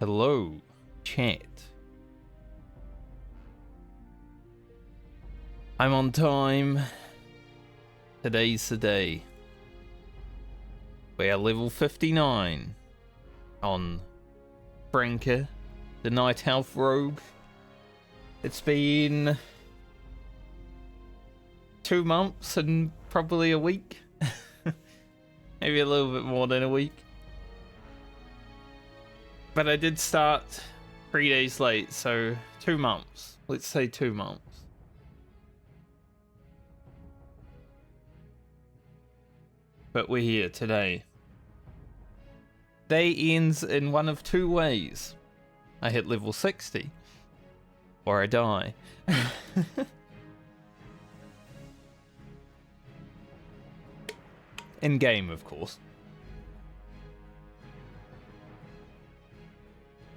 Hello, chat. I'm on time. Today's the day. We are level 59 on Franca, the Night Elf Rogue. It's been 2 months and probably a week. Maybe a little bit more than a week. But I did start 3 days late, so 2 months. Let's say 2 months. But we're here today. Day ends in one of two ways. I hit level 60. Or I die. In game, of course.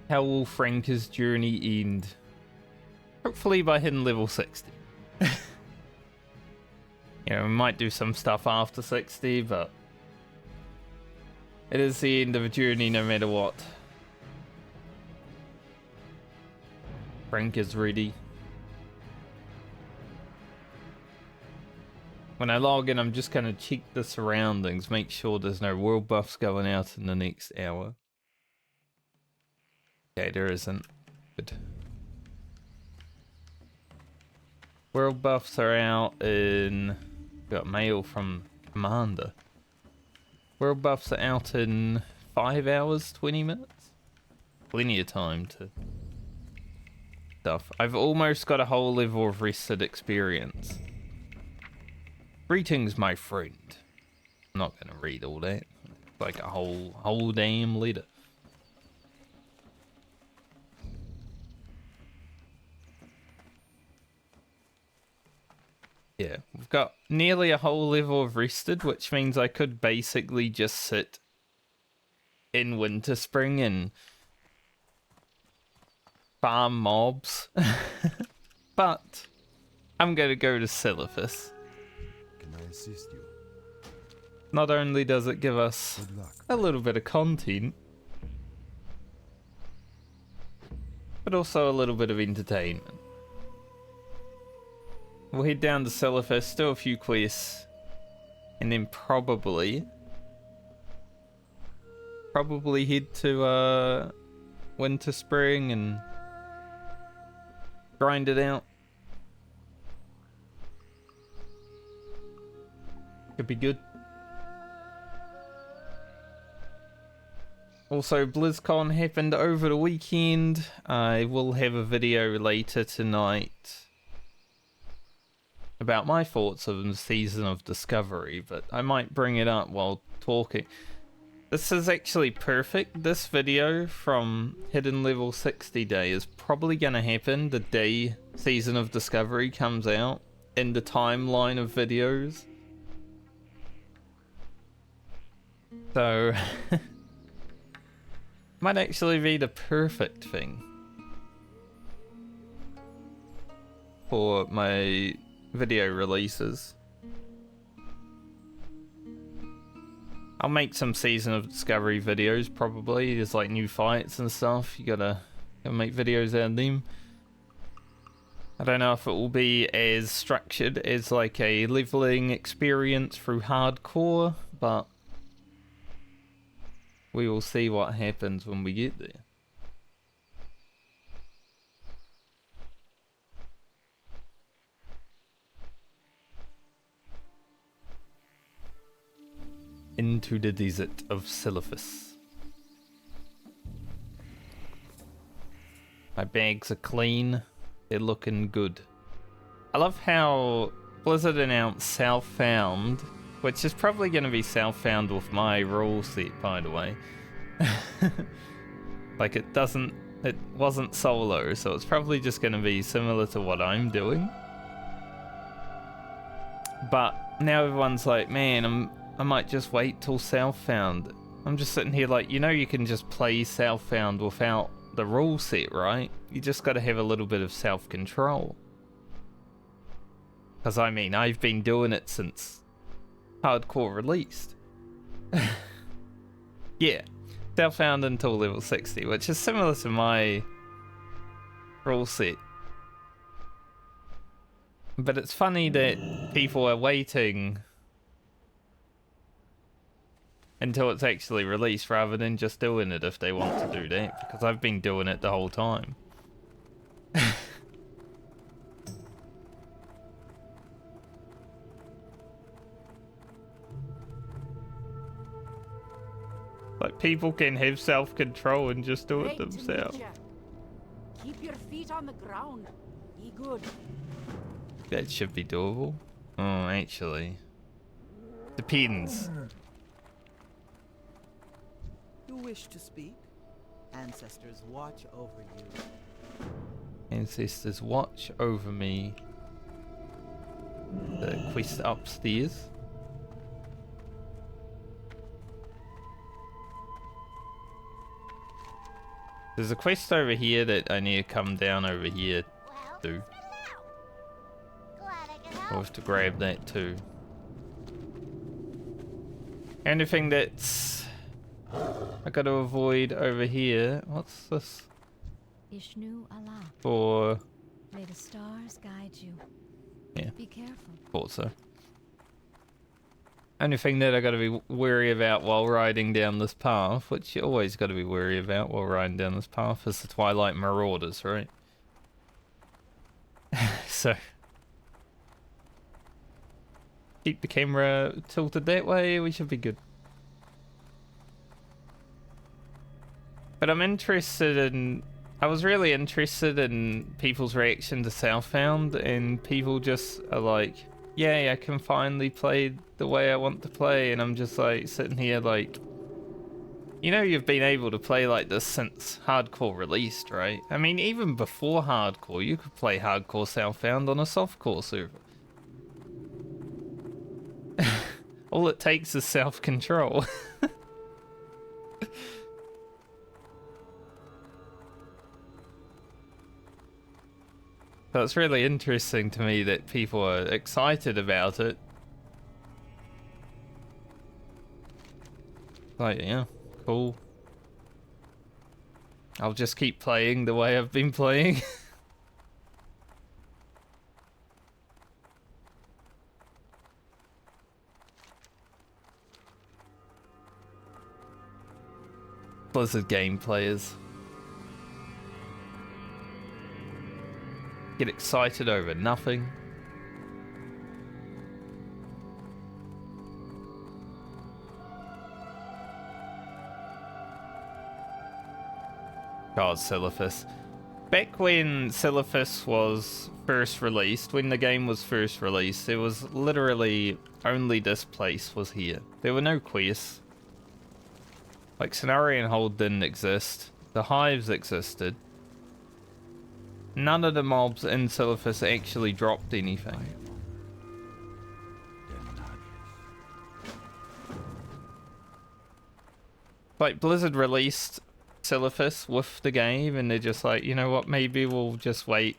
How will Franca's journey end? Hopefully by hitting level 60. You know, we might do some stuff after 60, but it is the end of a journey no matter what. Franca's ready. When I log in, I'm just going to check the surroundings, make sure there's no world buffs going out in the next hour. Okay, there isn't. Good. World buffs are out in... Got mail from Commander. World buffs are out in 5 hours, 20 minutes. Plenty of time to... stuff. I've almost got a whole level of rested experience. Greetings, my friend. I'm not going to read all that. It's like a whole damn letter. Yeah, we've got nearly a whole level of rested, which means I could basically just sit in Winter Spring and farm mobs. But I'm going to go to Silithus. Can I assist you? Not only does it give us a little bit of content, but also a little bit of entertainment. We'll head down to Silithus, do a few quests, and then probably head to Winter Spring and grind it out. Could be good. Also, BlizzCon happened over the weekend. I will have a video later tonight about my thoughts of the Season of Discovery, but I might bring it up while talking. This is actually perfect. This video from Hidden Level 60 Day is probably going to happen the day Season of Discovery comes out in the timeline of videos. So, might actually be the perfect thing for my video releases. I'll make some Season of Discovery videos probably. There's like new fights and stuff. You gotta make videos out of them. I don't know if it will be as structured as like a leveling experience through hardcore, but we will see what happens when we get there. Into the desert of Silithus. My bags are clean. They're looking good. I love how Blizzard announced Southbound, which is probably going to be Southbound with my rule set, by the way. Like it wasn't solo, so it's probably just going to be similar to what I'm doing. But now everyone's like, man, I might just wait till Southbound. I'm just sitting here like, you know, you can just play Southbound without the rule set, right? You just got to have a little bit of self-control. Because I mean, I've been doing it since hardcore released. Yeah, Southbound until level 60, which is similar to my rule set. But it's funny that people are waiting until it's actually released rather than just doing it if they want to do that, because I've been doing it the whole time. Like, people can have self-control and just do it themselves. Keep your feet on the ground. Be good. That should be doable. Oh, actually. Depends. You wish to speak? Ancestors watch over you. Ancestors watch over me. The quest upstairs. There's a quest over here that I need to come down over here to. I'll have to grab that too. Anything that's I gotta avoid over here. What's this? Ishnu Allah. For May the stars guide you. Yeah. Be careful. thought so. Only thing that I gotta be wary about while riding down this path, which you always gotta be wary about while riding down this path, is the Twilight Marauders, right? So keep the camera tilted that way, we should be good. But I'm interested in... I was really interested in people's reaction to Southbound, and people just are like, yay, I can finally play the way I want to play, and I'm just like sitting here like, you know, you've been able to play like this since Hardcore released, right? I mean, even before Hardcore, you could play Hardcore Southbound on a softcore server. All it takes is self-control. So it's really interesting to me that people are excited about it. Like, yeah, cool. I'll just keep playing the way I've been playing. Blizzard game players get excited over nothing. God, Silithus. Back when Silithus was first released, when the game was first released, there was literally only this place was here. There were no quests. Like, Cenarian Hold didn't exist. The hives existed. None of the mobs in Silithus actually dropped anything. Like, Blizzard released Silithus with the game, and they're just like, you know what, maybe we'll just wait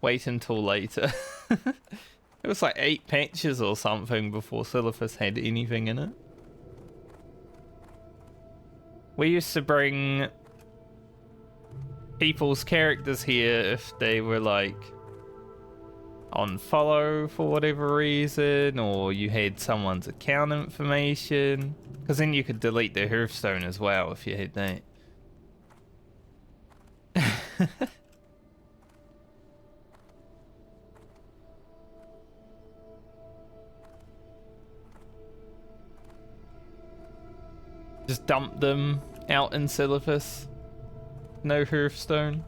until later. It was like 8 patches or something before Silithus had anything in it. We used to bring people's characters here if they were like on follow for whatever reason, or you had someone's account information, because then you could delete their Hearthstone as well if you had that. Just dump them out in Silithus. No Hearthstone.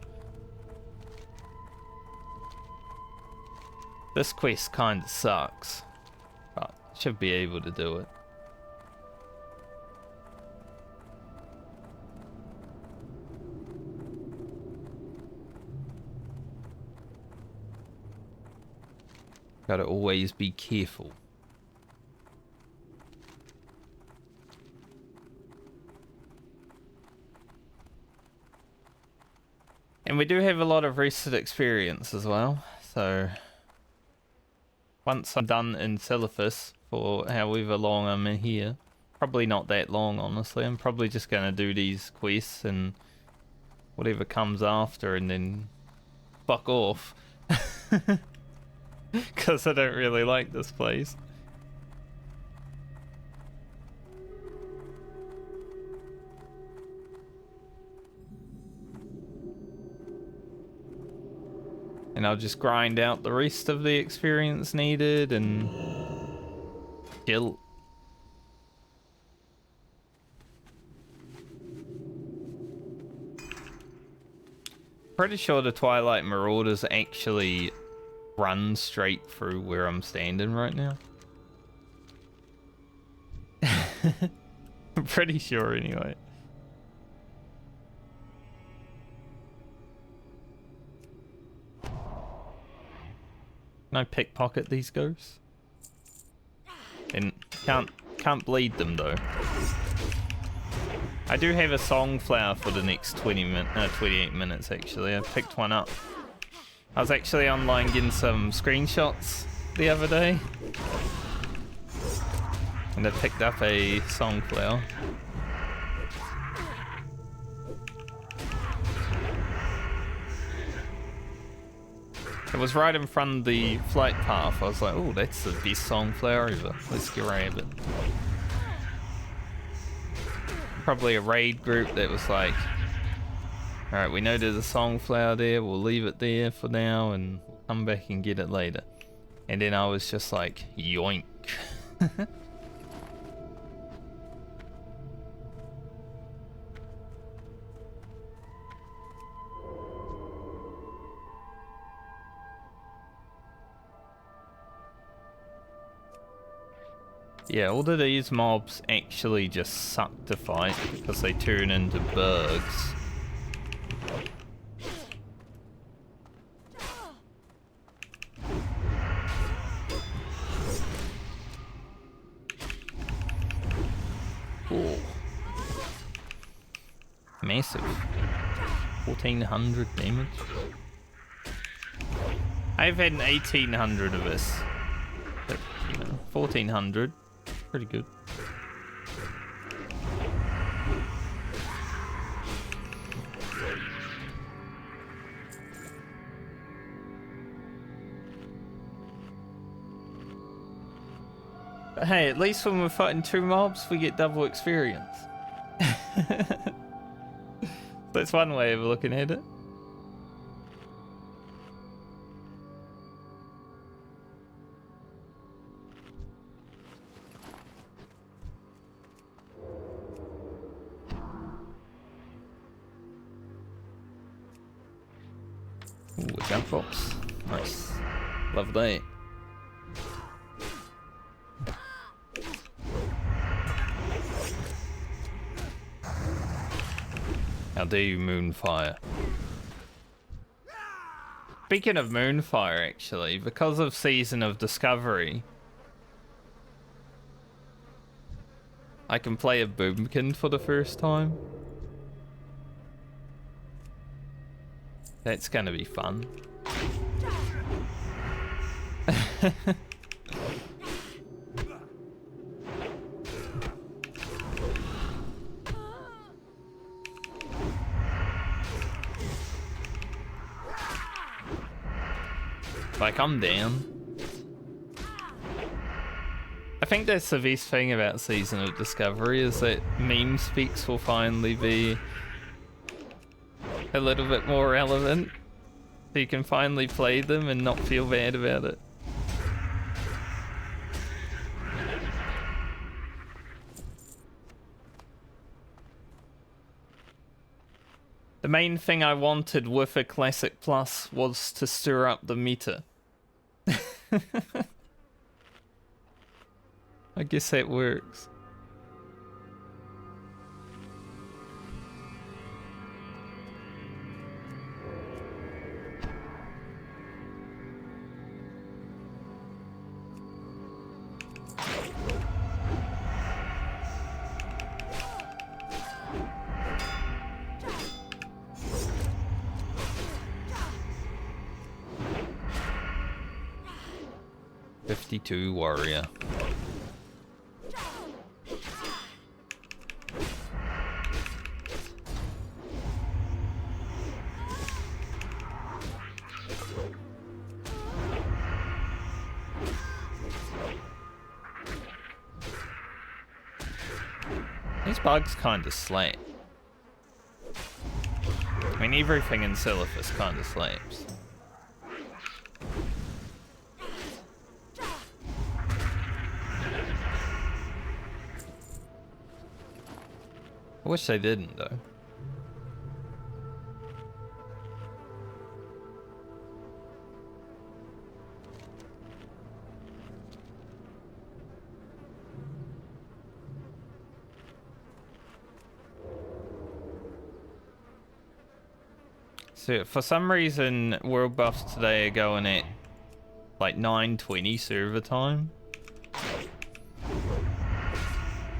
This quest kinda sucks, but should be able to do it. Gotta always be careful. And we do have a lot of rested experience as well, so once I'm done in Silithus for however long I'm in here, probably not that long, honestly. I'm probably just gonna do these quests and whatever comes after and then fuck off. Because I don't really like this place. And I'll just grind out the rest of the experience needed and chill. Pretty sure the Twilight Marauders actually run straight through where I'm standing right now. I'm pretty sure anyway. Can I pickpocket these ghosts? And can't bleed them though. I do have a song flower for the next 28 minutes actually. I picked one up. I was actually online getting some screenshots the other day. And I picked up a song flower. It was right in front of the flight path. I was like, oh, that's the best song flower ever. Let's grab it. Probably a raid group that was like, alright, we know there's a song flower there, we'll leave it there for now and we'll come back and get it later. And then I was just like, yoink. Yeah, all of these mobs actually just suck to fight because they turn into bugs. Cool. Massive. 1400 damage. I've had an 1800 of this. But, you know, 1400. Pretty good. But hey, at least when we're fighting two mobs, we get double experience. That's one way of looking at it. Ooh, a jump box. Nice. Love that. How dare you, Moonfire? Speaking of Moonfire, actually, because of Season of Discovery, I can play a Boomkin for the first time. That's gonna be fun. Like, I'm down. I think that's the best thing about Season of Discovery is that meme speaks will finally be a little bit more relevant. So you can finally play them and not feel bad about it. The main thing I wanted with a Classic Plus was to stir up the meta. I guess that works. '52 warrior. bug's kind of slap. I mean, everything in Silithus kind of slaps. I wish they didn't, though. So, for some reason, world buffs today are going at like 9:20 server time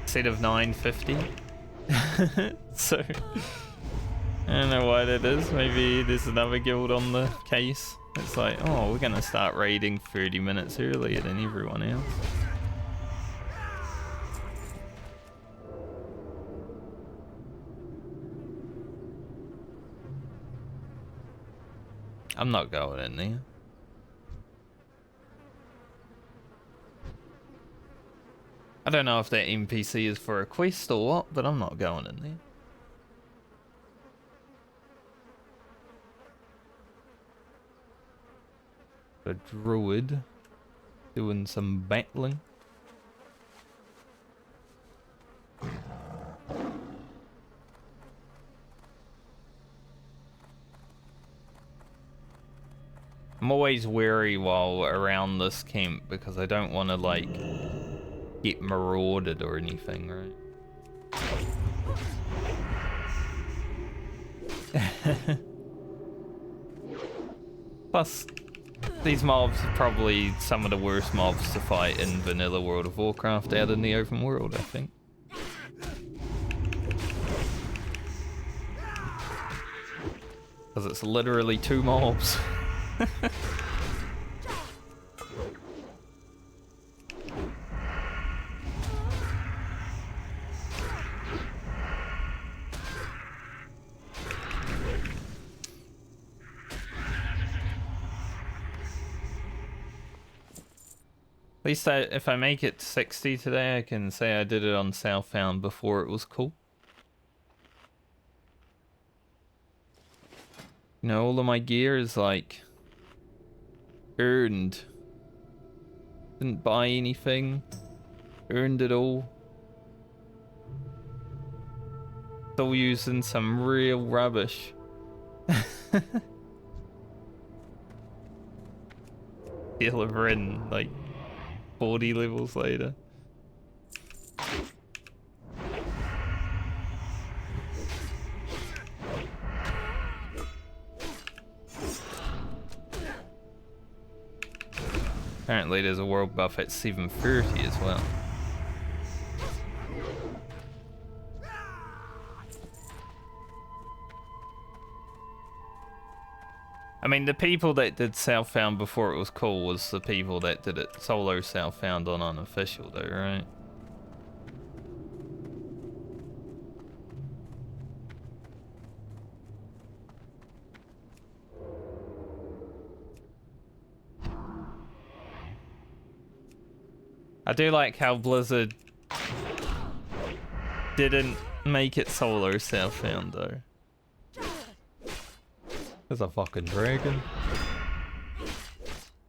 instead of 9:50. So, I don't know why that is. Maybe there's another guild on the case. It's like, oh, we're gonna start raiding 30 minutes earlier than everyone else. I'm not going in there. I don't know if that NPC is for a quest or what, but I'm not going in there. A druid doing some battling. I'm always wary while around this camp because I don't want to like get marauded or anything, right? Plus, these mobs are probably some of the worst mobs to fight in vanilla World of Warcraft out in the open world, I think. Because it's literally 2 mobs. At least if I make it 60 today, I can say I did it on Southbound before it was cool. You know, all of my gear is like earned. Didn't buy anything. Earned it all. Still using some real rubbish. Delivering like 40 levels later. Apparently there's a world buff at 730 as well. I mean, the people that did Southbound before it was cool was the people that did it solo Southbound on unofficial though, right? I do like how Blizzard didn't make it solo Southbound though. There's a fucking dragon.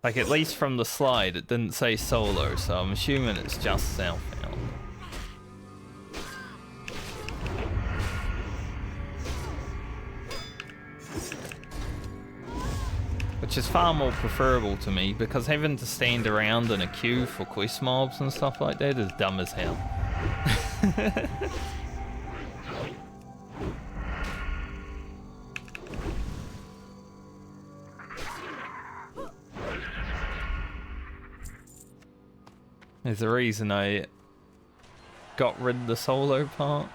Like, at least from the slide, it didn't say solo, so I'm assuming it's just Southbound. Which is far more preferable to me, because having to stand around in a queue for quest mobs and stuff like that is dumb as hell. There's a reason I got rid of the solo part.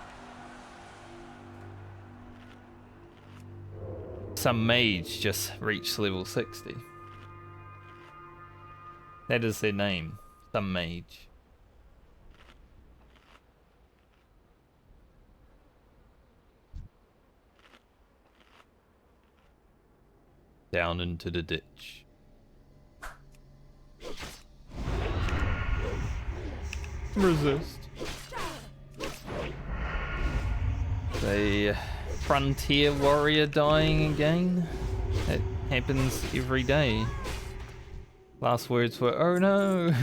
Some mage just reached level 60. That is their name. Some mage. Down into the ditch. Resist. A frontier warrior dying again. It happens every day. Last words were, oh no!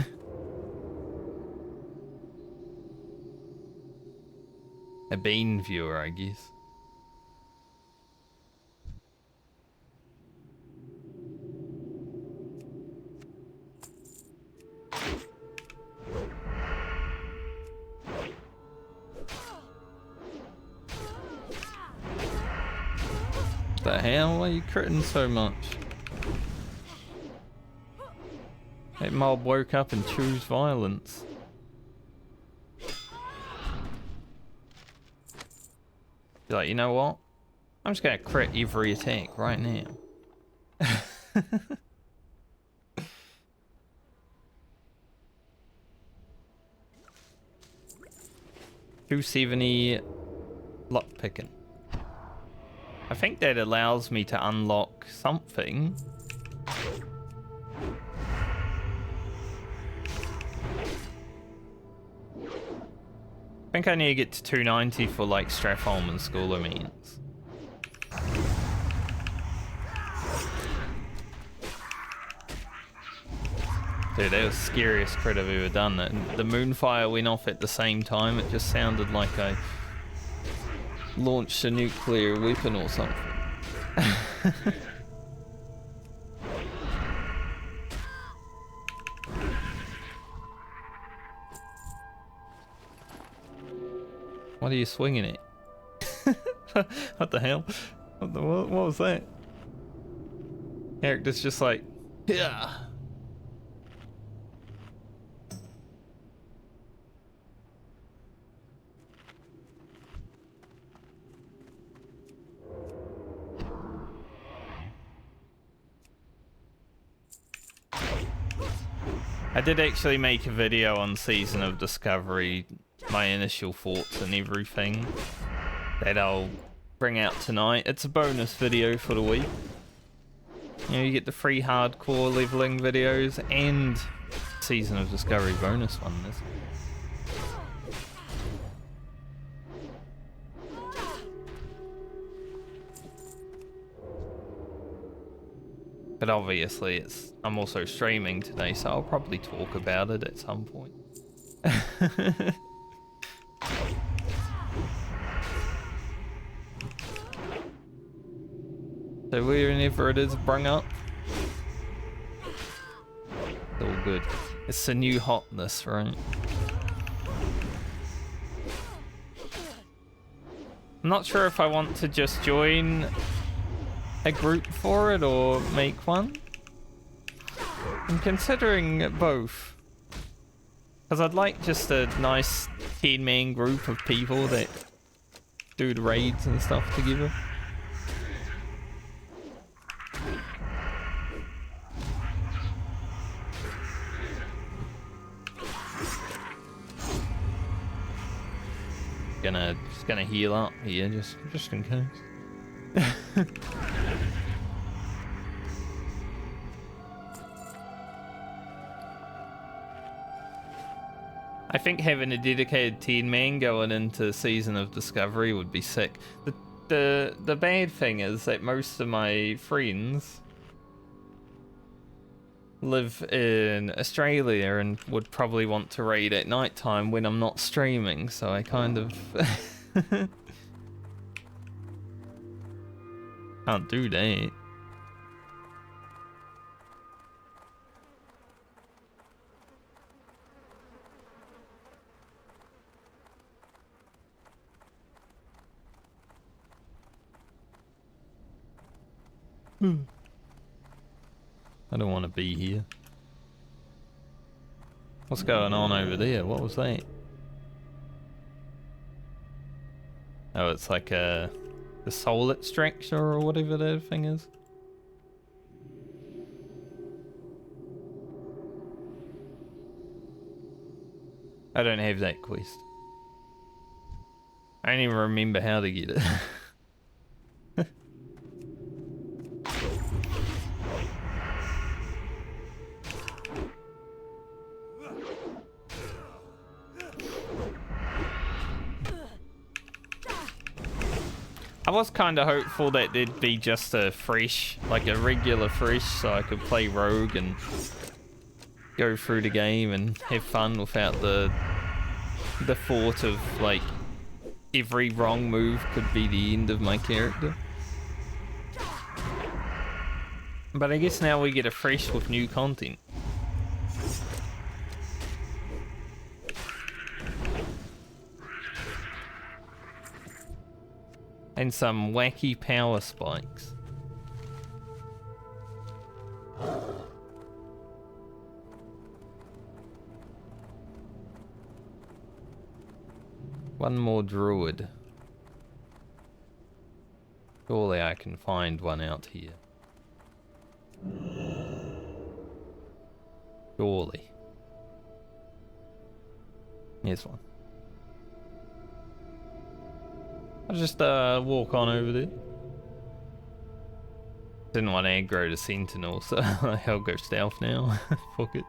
A bean viewer, I guess. The hell? Why are you critting so much? That mob woke up and chose violence. You're like, you know what? I'm just gonna crit every attack right now. 270 lockpicking. I think that allows me to unlock something. I think I need to get to 290 for like Strathholm and Schooler means. Dude, that was the scariest crit I've ever done. The Moonfire went off at the same time. It just sounded like I launched a nuclear weapon or something. What are you swinging at? What the hell? What was that? Character's just like, yeah. I did actually make a video on Season of Discovery, my initial thoughts and everything, that I'll bring out tonight. It's a bonus video for the week. You know, you get the free hardcore leveling videos and Season of Discovery bonus one. But obviously I'm also streaming today, so I'll probably talk about it at some point. So whenever it is brung up, it's all good. It's the new hotness, right? I'm not sure if I want to just join a group for it or make one. I'm considering both. Because I'd like just a nice 10-man group of people that do the raids and stuff together. Just gonna heal up here just in case. I think having a dedicated 10-man going into Season of Discovery would be sick. The bad thing is that most of my friends live in Australia and would probably want to raid at night time when I'm not streaming, so I kind of can't do that. I don't want to be here. What's going on over there? What was that? Oh, it's like the soul extractor or whatever that thing is. I don't have that quest. I don't even remember how to get it. I was kind of hopeful that it'd be just a fresh, like a regular fresh, so I could play rogue and go through the game and have fun without the thought of like every wrong move could be the end of my character. But I guess now we get a fresh with new content. And some wacky power spikes. One more druid. Surely I can find one out here. Surely. Here's one. I'll just walk on over there. Didn't want to aggro the sentinel, so I'll go stealth now. Fuck it.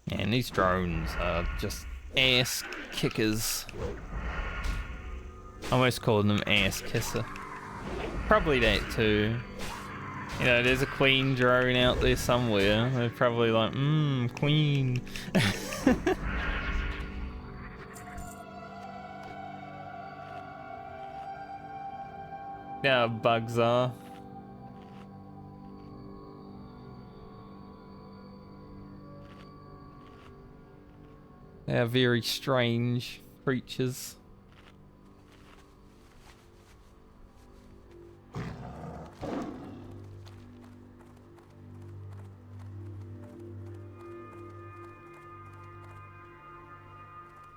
And these drones are just ass kickers. Almost calling them ass kisser. Probably that too. You know, there's a queen drone out there somewhere. They're probably like, queen. Yeah, bugs are. They are very strange creatures.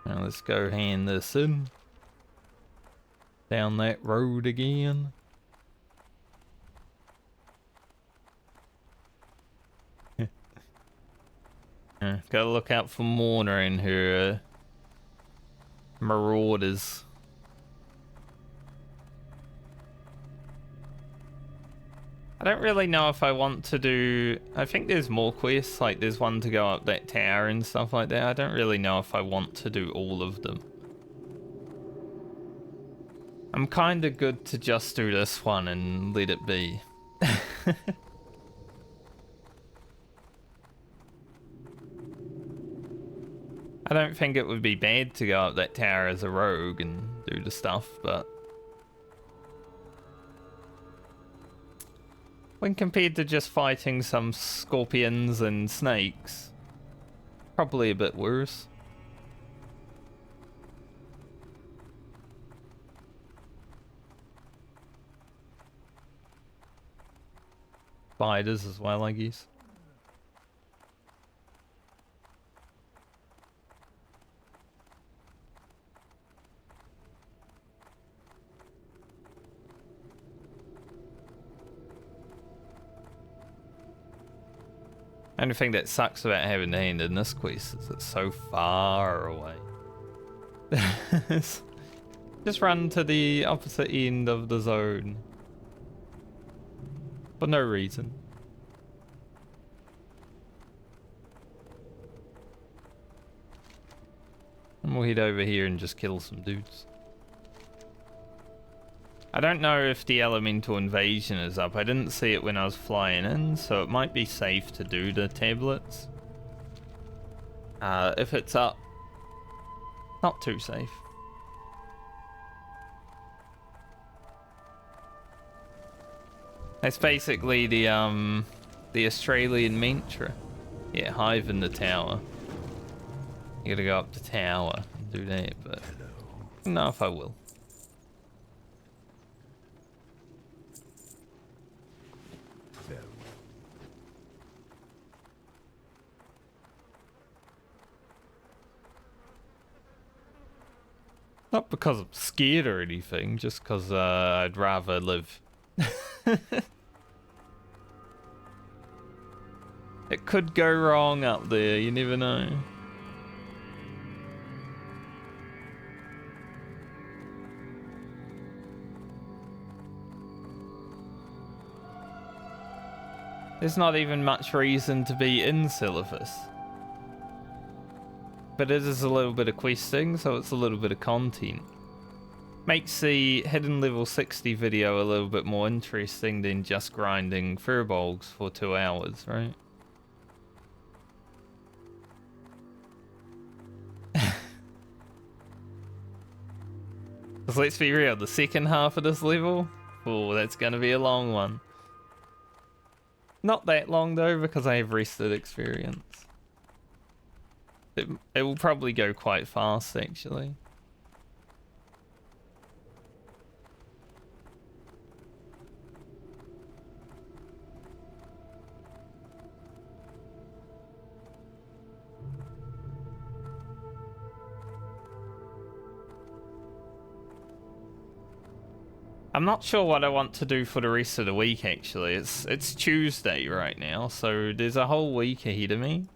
Now let's go hand this in. Down that road again. Gotta look out for Morna and her marauders. I don't really know if I want to do... I think there's more quests, like there's one to go up that tower and stuff like that. I don't really know if I want to do all of them. I'm kinda good to just do this one and let it be. I don't think it would be bad to go up that tower as a rogue and do the stuff, but... when compared to just fighting some scorpions and snakes, probably a bit worse. Spiders as well, I guess. Only thing that sucks about having to hand in this quest is it's so far away. Just run to the opposite end of the zone. For no reason. And we'll head over here and just kill some dudes. I don't know if the elemental invasion is up. I didn't see it when I was flying in, so it might be safe to do the tablets. If it's up, not too safe. That's basically the Australian mantra. Yeah, hive in the tower. You gotta go up the tower and do that, but I don't know if I will. Not because I'm scared or anything, just because I'd rather live. It could go wrong up there, you never know. There's not even much reason to be in Silithus. But it is a little bit of questing, so it's a little bit of content. Makes the hidden level 60 video a little bit more interesting than just grinding furbolgs for 2 hours, right? Because let's be real, the second half of this level, oh, that's going to be a long one. Not that long though, because I have rested experience. It will probably go quite fast, actually. I'm not sure what I want to do for the rest of the week, actually. It's Tuesday right now, so there's a whole week ahead of me.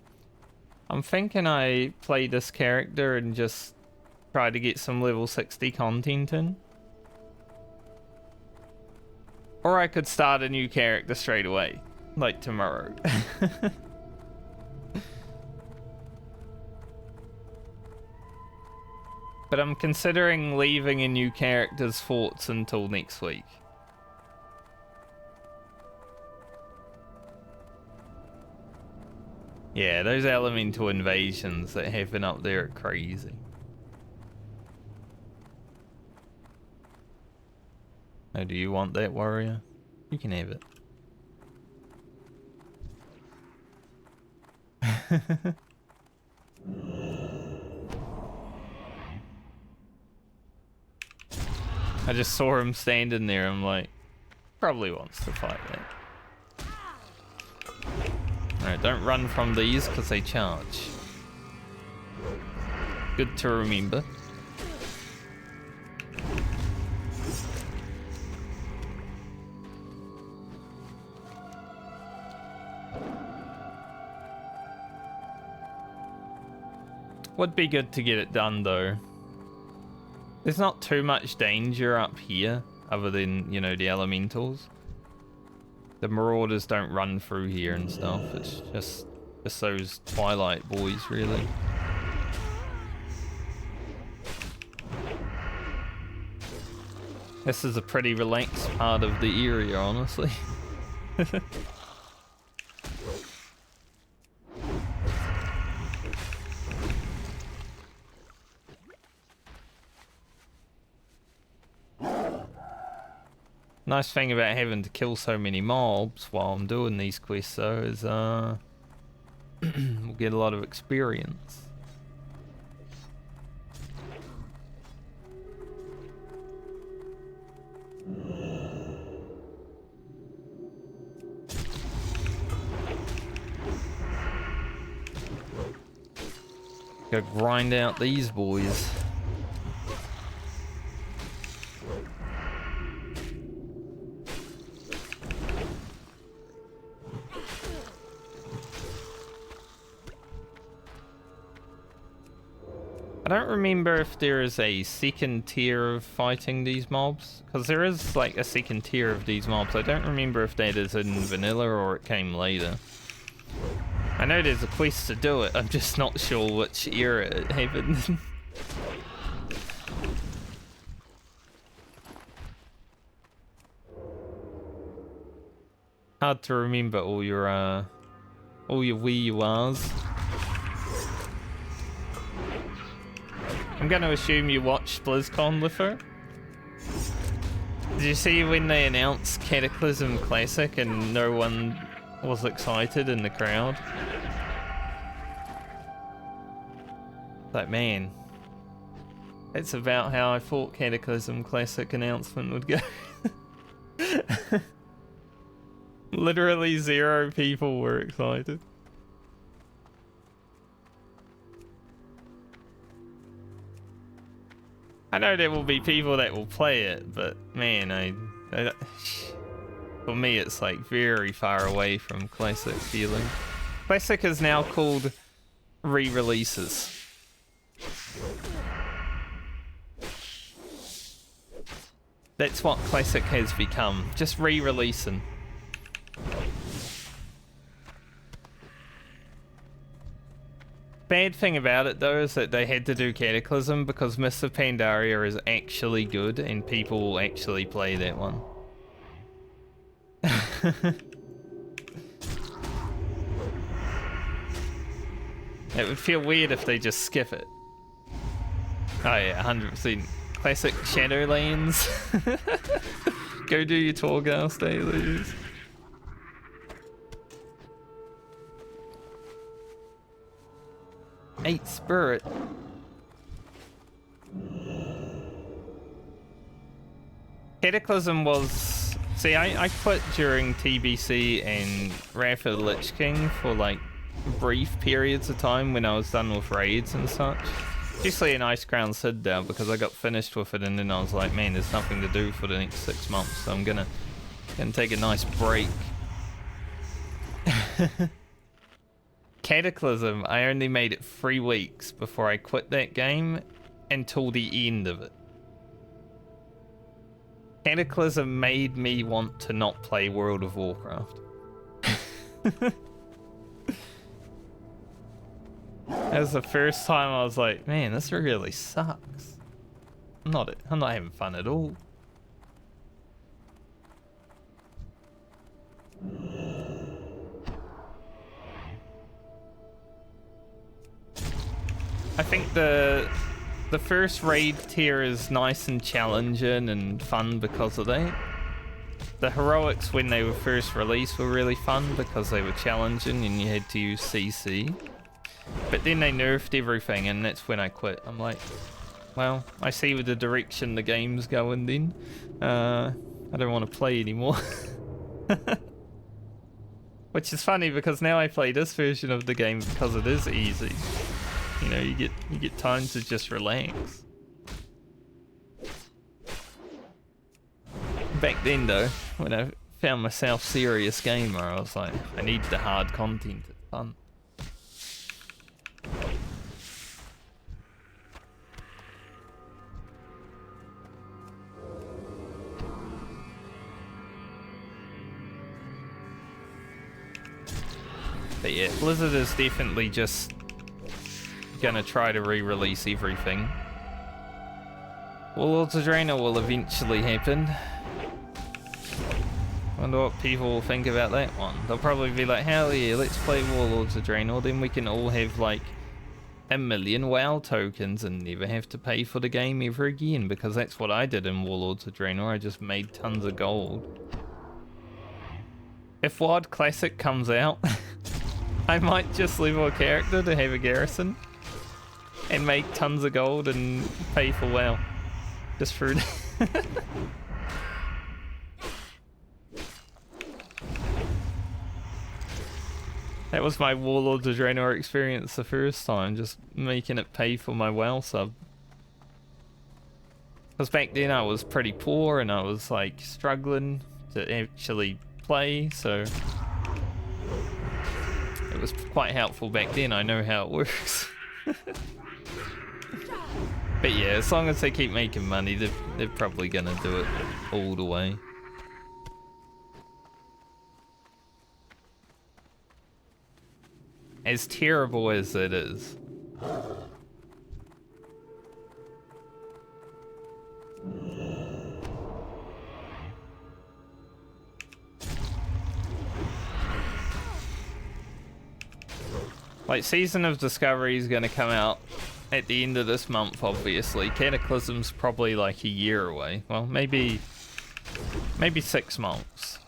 I'm thinking I play this character and just try to get some level 60 content in. Or I could start a new character straight away, like tomorrow. But I'm considering leaving a new character's forts until next week. Yeah, those elemental invasions that happen up there are crazy. Oh, do you want that, warrior? You can have it. I just saw him standing there. I'm like, probably wants to fight that. Alright, don't run from these because they charge. Good to remember. Would be good to get it done though. There's not too much danger up here other than, you know, the elementals. The marauders don't run through here and stuff. It's just those Twilight boys, really. This is a pretty relaxed part of the area, honestly. Nice thing about having to kill so many mobs while I'm doing these quests though is we'll get a lot of experience. Go grind out these boys. I don't remember if there is a second tier of fighting these mobs, because there is like a second tier of these mobs. I don't remember if that is in vanilla or it came later. I know there's a quest to do it, I'm just not sure which era it happened. Hard to remember all your where you was. I'm gonna assume you watched BlizzCon with her. Did you see when they announced Cataclysm Classic and no one was excited in the crowd? Like, man, that's about how I thought Cataclysm Classic announcement would go. Literally 0 people were excited. I know there will be people that will play it, but man, for me it's like very far away from classic feeling. Classic is now called re-releases. That's what classic has become, just re-releasing. Bad thing about it though is that they had to do Cataclysm because Mists of Pandaria is actually good and people will actually play that one. It would feel weird if they just skip it. Oh yeah, 100%. Classic Shadowlands. Go do your Torghast dailies. Eight Spirit. Cataclysm was... See, I quit during TBC and Wrath of the Lich King for like brief periods of time when I was done with raids and such. Especially in Icecrown Citadel because I got finished with it and then I was like, man, there's nothing to do for the next 6 months, so I'm gonna take a nice break. Cataclysm, I only made it 3 weeks before I quit that game until the end of it. Cataclysm made me want to not play World of Warcraft. That was the first time I was like, man, this really sucks. I'm not having fun at all. I think the first raid tier is nice and challenging and fun because of that. The heroics when they were first released were really fun because they were challenging and you had to use CC. But then they nerfed everything and that's when I quit. I'm like, well, I see with the direction the game's going then. I don't want to play anymore. Which is funny because now I play this version of the game because it is easy. You know, you get time to just relax. Back then though, when I found myself serious gamer, I was like, I need the hard content, it's fun. But yeah, Blizzard is definitely just gonna try to re-release everything. Warlords of Draenor will eventually happen. Wonder what people will think about that one. They'll probably be like, hell yeah, let's play Warlords of Draenor, then we can all have like 1 million WoW tokens and never have to pay for the game ever again, because that's what I did in Warlords of Draenor. I just made tons of gold. If WoD Classic comes out, I might just level a character to have a garrison and make tons of gold and pay for WoW. Just for That was my Warlords of Draenor experience the first time, just making it pay for my WoW sub. Because back then I was pretty poor and I was like struggling to actually play, so it was quite helpful back then. I know how it works. But yeah, as long as they keep making money, they're probably gonna do it all the way. As terrible as it is. Like, Season of Discovery is going to come out at the end of this month, obviously. Cataclysm's probably like a year away. Well, maybe 6 months.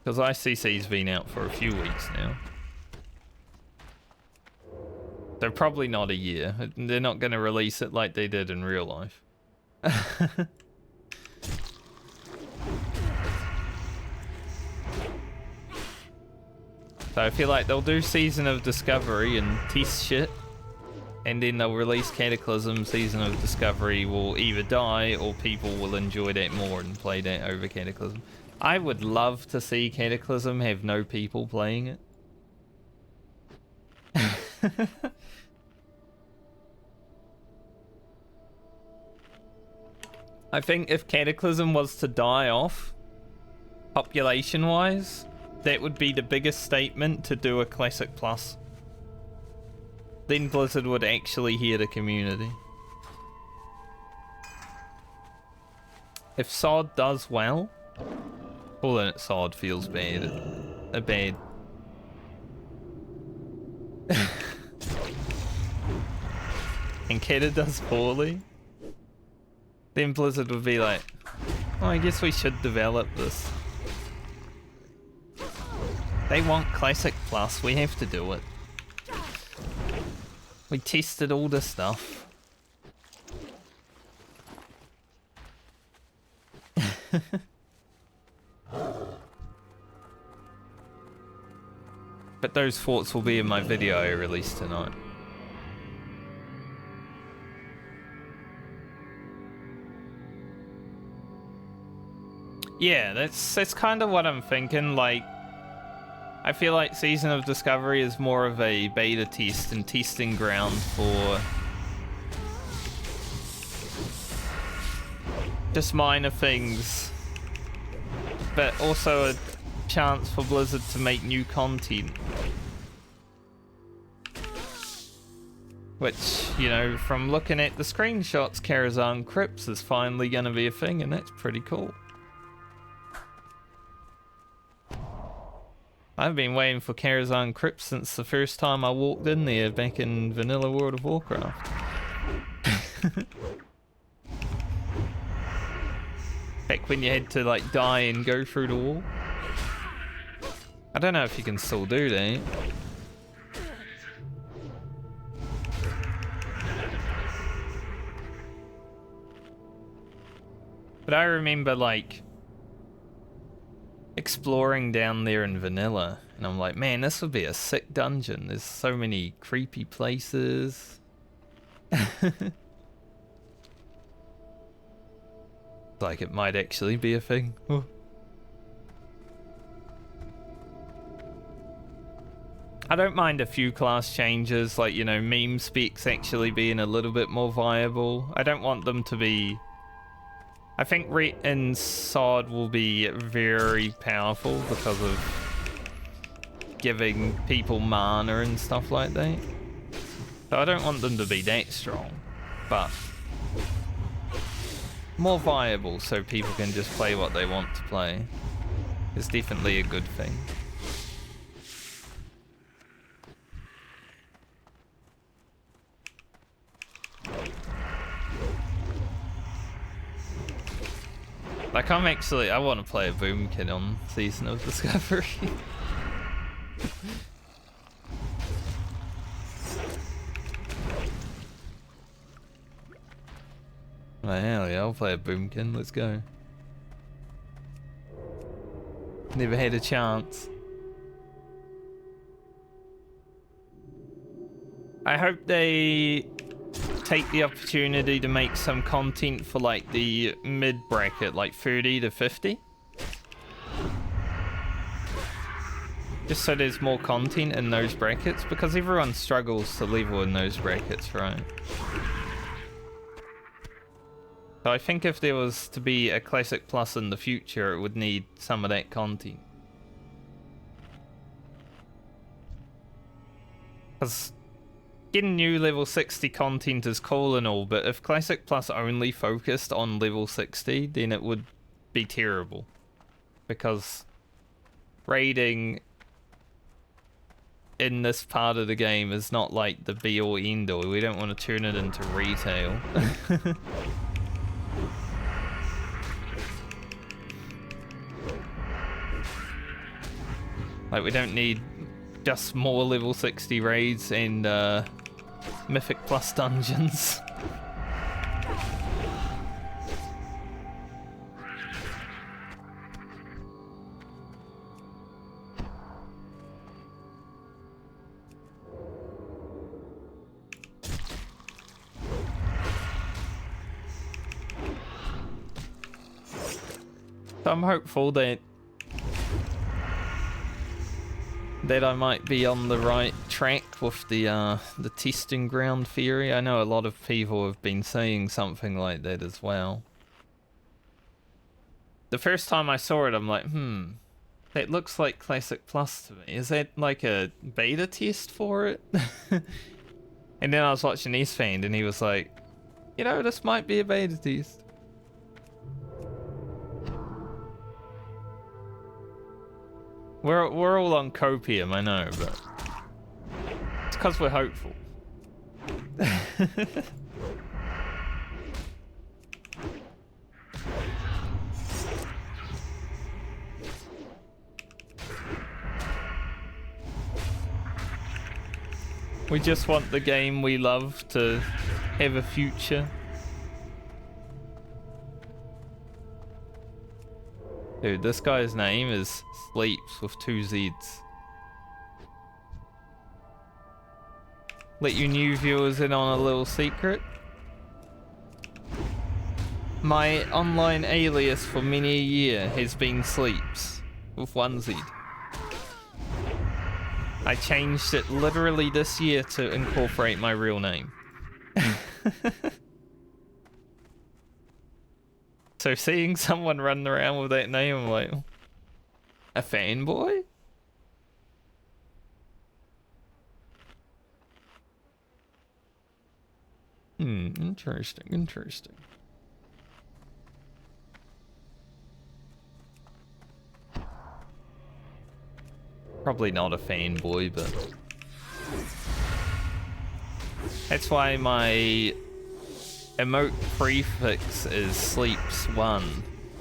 Because ICC's been out for a few weeks now. They're probably not a year. They're not going to release it like they did in real life. So I feel like they'll do Season of Discovery and test shit. and then they'll release Cataclysm. Season of Discovery will either die or people will enjoy that more and play that over Cataclysm. I would love to see Cataclysm have no people playing it. I think if Cataclysm was to die off, population-wise, that would be the biggest statement to do a Classic Plus. Then Blizzard would actually hear the community. If SOD does well, calling it SOD feels bad. Bad. And Keda does poorly, then Blizzard would be like, oh, I guess we should develop this. They want Classic Plus, we have to do it. We tested all the stuff. But those thoughts will be in my video I released tonight. Yeah, that's kind of what I'm thinking. Like, I feel like Season of Discovery is more of a beta test and testing ground for just minor things, but also a chance for Blizzard to make new content. Which, you know, from looking at the screenshots, Karazhan Crypts is finally going to be a thing, and that's pretty cool. I've been waiting for Karazhan Crypts since the first time I walked in there back in Vanilla World of Warcraft. Back when you had to, like, die and go through the wall. I don't know if you can still do that. But I remember, like, exploring down there in Vanilla, and I'm like, man, this would be a sick dungeon. There's so many creepy places. Like, it might actually be a thing. Oh. I don't mind a few class changes, like, you know, meme specs actually being a little bit more viable. I don't want them to be... I think Ret and Sod will be very powerful because of giving people mana and stuff like that. So I don't want them to be that strong, but more viable so people can just play what they want to play. It's definitely a good thing. Like, I want to play a Boom Kid on Season of Discovery. Oh, hell yeah, I'll play a Boomkin, let's go. Never had a chance. I hope they take the opportunity to make some content for, like, the mid bracket, like 30 to 50. Just so there's more content in those brackets, because everyone struggles to level in those brackets, right? So I think if there was to be a Classic Plus in the future, it would need some of that content. Because getting new level 60 content is cool and all, but if Classic Plus only focused on level 60, then it would be terrible. Because raiding in this part of the game is not like the be all end all. We don't want to turn it into retail. Like, we don't need just more level 60 raids and Mythic Plus dungeons. So I'm hopeful that I might be on the right track with the testing ground theory. I know a lot of people have been saying something like that as well. The first time I saw it, I'm like, that looks like Classic Plus to me. Is that like a beta test for it? And then I was watching Eastfan and he was like, you know, this might be a beta test. We're all on copium, I know, but it's because we're hopeful. We just want the game we love to have a future. Dude, this guy's name is Sleeps with 2 Z's. Let you new viewers in on a little secret. My online alias for many a year has been Sleeps with 1 Z. I changed it literally this year to incorporate my real name. So seeing someone running around with that name, I'm like, a fanboy? Interesting, interesting. Probably not a fanboy, but that's why my emote prefix is Sleeps1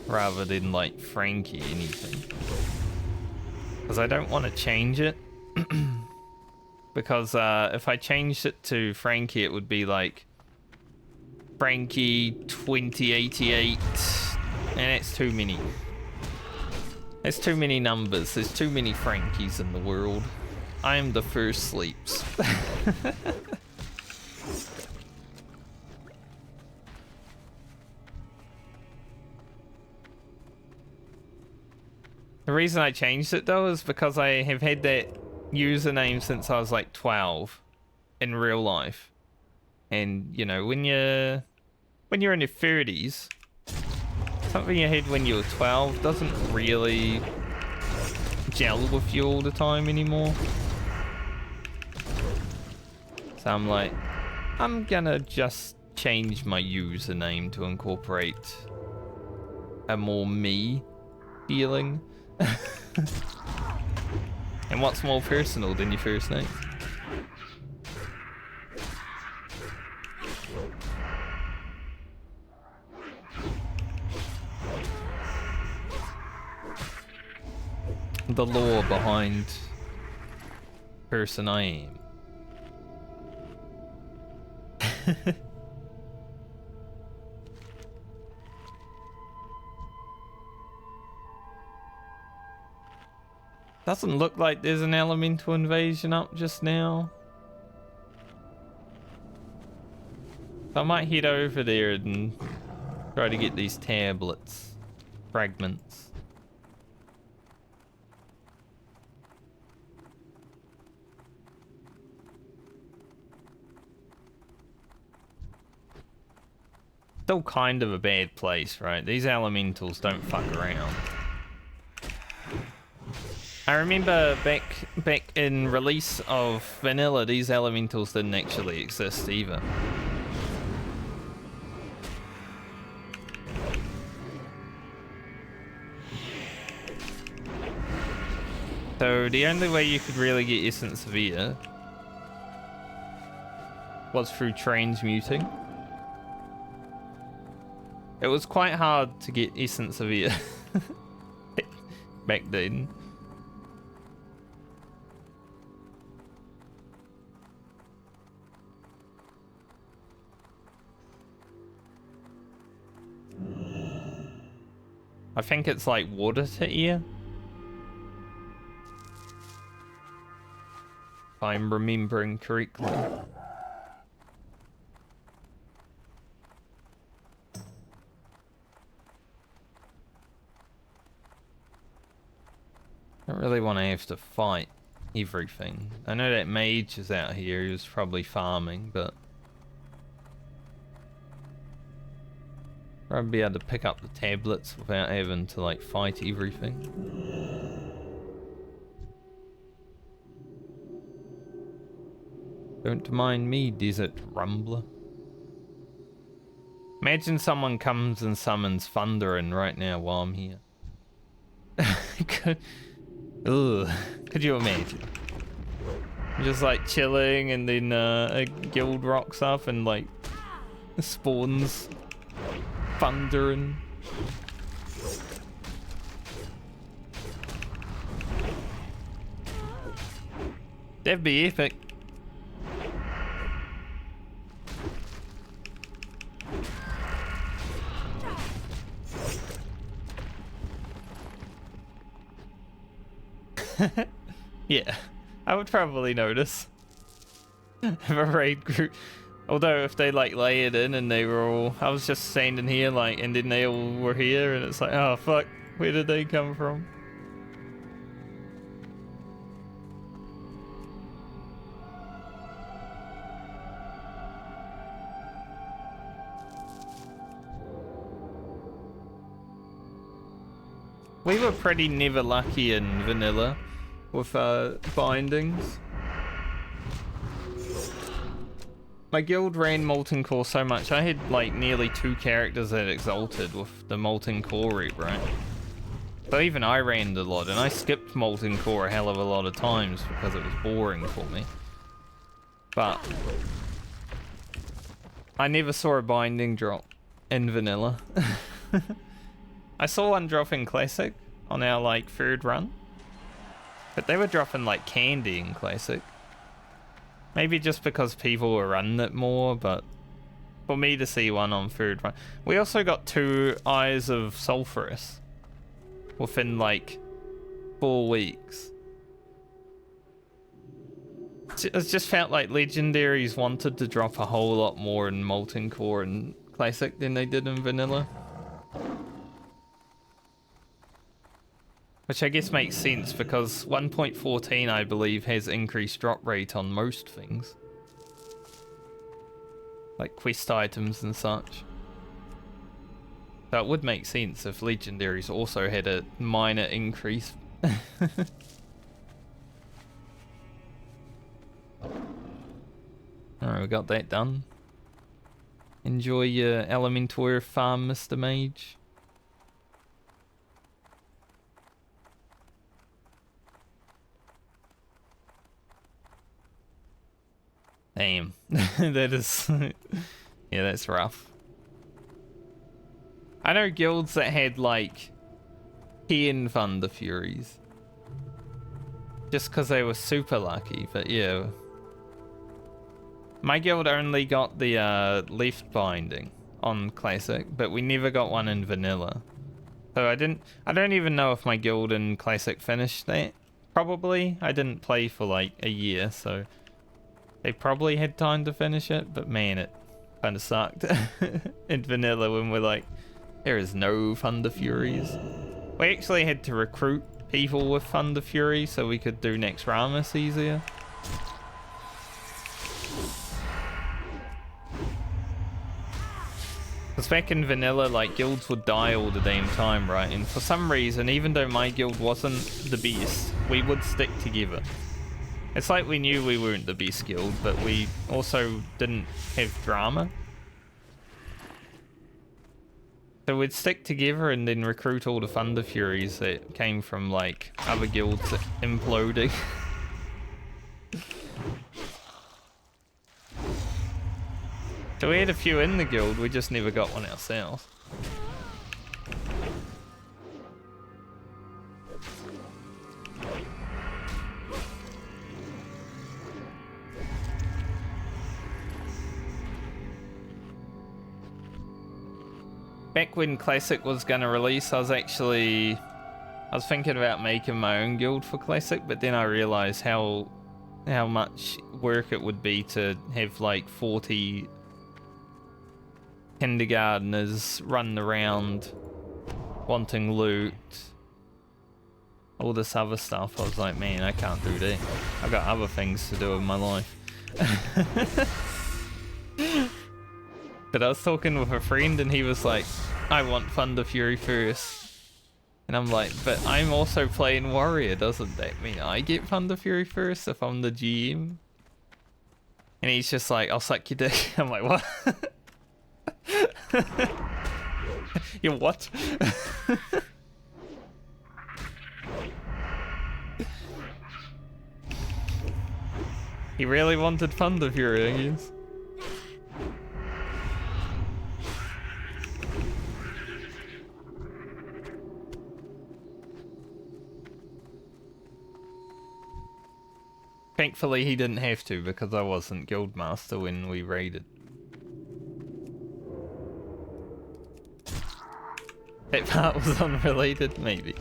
rather than like Frankie anything. Because I don't want to change it. Because if I changed it to Frankie, it would be like Frankie 2088, and it's too many. There's too many numbers. There's too many Frankies in the world. I am the first Sleeps. The reason I changed it though is because I have had that username since I was like 12 in real life. And you know, when you're in your 30s, something you had when you were 12 doesn't really gel with you all the time anymore. So I'm like, I'm gonna just change my username to incorporate a more me feeling. And what's more personal than your first name? The lore behind person I am. Doesn't look like there's an elemental invasion up just now. So I might head over there and try to get these tablets, fragments. Still kind of a bad place, right? These elementals don't fuck around. I remember back in release of vanilla, these elementals didn't actually exist either. So the only way you could really get Essence of Ear was through transmuting. It was quite hard to get Essence of Ear back then. I think it's like water to ear, if I'm remembering correctly. don't really want to have to fight everything. I know that mage is out here, he was probably farming, but I'd be able to pick up the tablets without having to like fight everything. Don't mind me, Desert Rumbler. Imagine someone comes and summons thunder in right now while I'm here. Could you imagine? Just like chilling and then a guild rocks up and like spawns thunder and... That'd be epic. Yeah, I would probably notice if a raid group. Although if they like lay it in and they were all, I was just standing here like, and then they all were here, and it's like, oh fuck, where did they come from? We were pretty never lucky in vanilla with bindings. My guild ran Molten Core so much, I had like nearly 2 characters that exalted with the Molten Core rep, right? So even I ran a lot, and I skipped Molten Core a hell of a lot of times because it was boring for me. But I never saw a binding drop in vanilla. I saw one drop in Classic on our like 3rd run. But they were dropping like candy in Classic. Maybe just because people were running it more, but for me to see one on 3rd run. We also got 2 Eyes of Sulphurous within like 4 weeks. It just felt like legendaries wanted to drop a whole lot more in Molten Core and Classic than they did in Vanilla. Which I guess makes sense because 1.14 I believe has increased drop rate on most things. Like quest items and such. So it would make sense if legendaries also had a minor increase. Alright, we got that done. Enjoy your Elementor farm, Mr. Mage. Damn. That is... yeah, that's rough. I know guilds that had like 10 Thunder Furies. Just because they were super lucky, but yeah. My guild only got the left binding on Classic, but we never got one in Vanilla. So I don't even know if my guild in Classic finished that. Probably. I didn't play for like a year, so they probably had time to finish it, but man, it kind of sucked in Vanilla when we're like, there is no Thunder Furies. We actually had to recruit people with Thunder Fury so we could do next Ramus easier. Because back in Vanilla, like, guilds would die all the damn time, right? And for some reason, even though my guild wasn't the best, we would stick together. It's like we knew we weren't the best guild, but we also didn't have drama. So we'd stick together and then recruit all the Thunder Furies that came from, like, other guilds imploding. So we had a few in the guild, we just never got one ourselves. Back when Classic was gonna release, I was thinking about making my own guild for Classic, but then I realized how much work it would be to have like 40 kindergarteners running around wanting loot, all this other stuff, I was like, man, I can't do that. I've got other things to do in my life. But I was talking with a friend and he was like, I want Thunder Fury first. And I'm like, but I'm also playing Warrior, doesn't that mean I get Thunder Fury first if I'm the GM? And he's just like, I'll suck your dick. I'm like, what? You what? He really wanted Thunder Fury, I guess. Thankfully he didn't have to because I wasn't Guildmaster when we raided. That part was unrelated, maybe.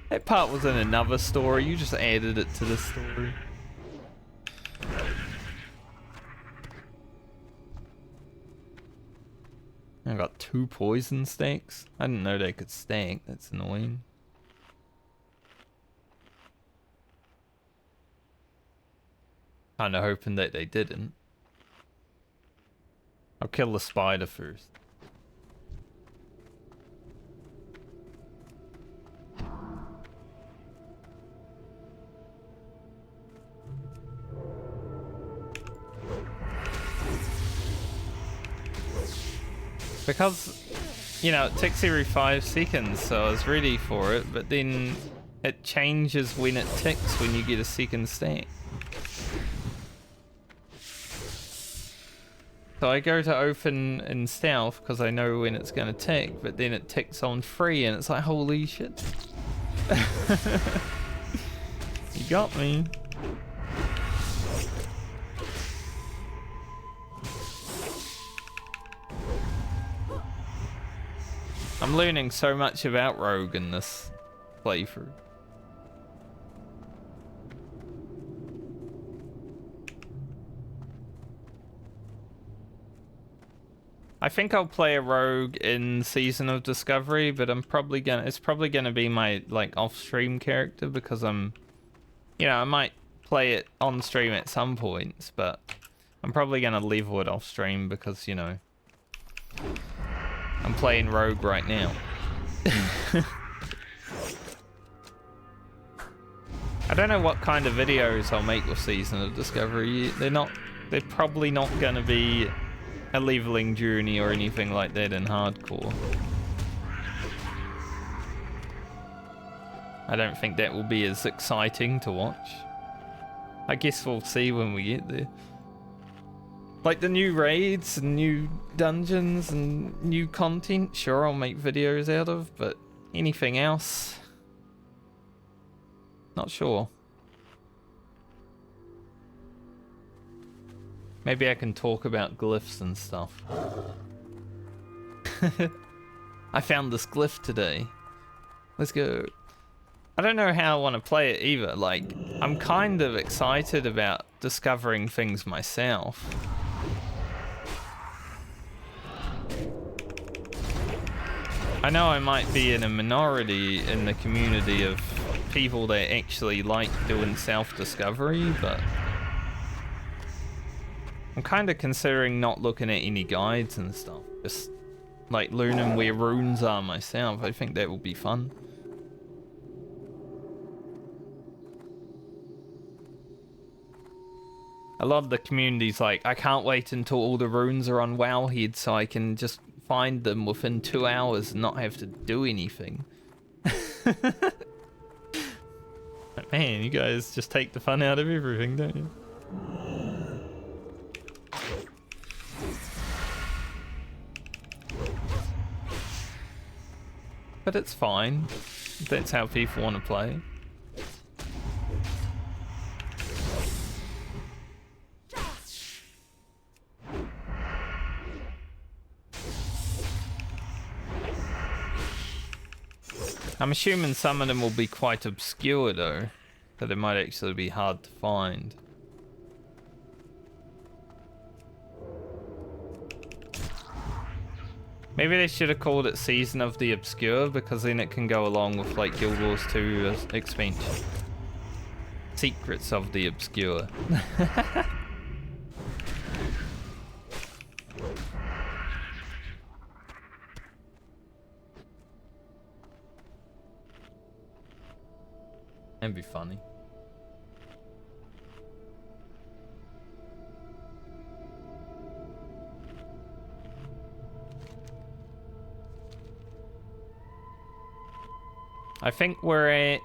That part was in another story, you just added it to the story. I got 2 poison stacks. I didn't know they could stack, that's annoying. Kinda hoping that they didn't. I'll kill the spider first. Because, you know, it takes every 5 seconds, so I was ready for it, but then it changes when it ticks when you get a second stack. So I go to open in stealth because I know when it's going to tick, but then it ticks on 3 and it's like, holy shit. You got me. I'm learning so much about Rogue in this playthrough. I think I'll play a rogue in Season of Discovery, but it's probably gonna be my like off-stream character because you know, I might play it on stream at some points, but I'm probably gonna level it off stream because, you know, I'm playing rogue right now. I don't know what kind of videos I'll make with Season of Discovery. They're probably not gonna be a leveling journey or anything like that in hardcore. I don't think that will be as exciting to watch. I guess we'll see when we get there. Like the new raids and new dungeons and new content, sure, I'll make videos out of, but anything else, not sure. Maybe I can talk about glyphs and stuff. I found this glyph today. Let's go. I don't know how I want to play it either. Like, I'm kind of excited about discovering things myself. I know I might be in a minority in the community of people that actually like doing self-discovery, but I'm kind of considering not looking at any guides and stuff. Just like learning where runes are myself. I think that will be fun. A lot of the community's like, I can't wait until all the runes are on Wowhead so I can just find them within 2 hours and not have to do anything. But man, you guys just take the fun out of everything, don't you? But it's fine. That's how people want to play. I'm assuming some of them will be quite obscure though, that it might actually be hard to find. Maybe they should have called it Season of the Obscure, because then it can go along with like Guild Wars 2 expansion. Secrets of the Obscure. That'd be funny. I think we're at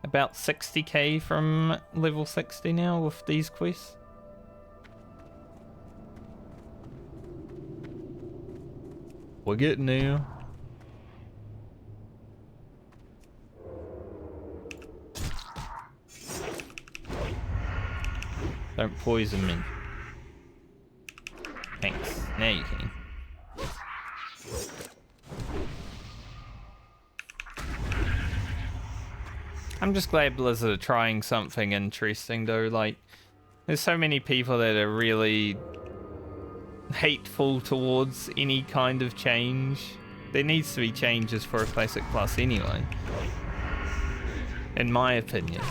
about 60k from level 60 now with these quests. We're getting there. Don't poison me. Thanks. Now you can. I'm just glad Blizzard are trying something interesting though. Like, there's so many people that are really hateful towards any kind of change. There needs to be changes for a Classic Plus anyway, in my opinion.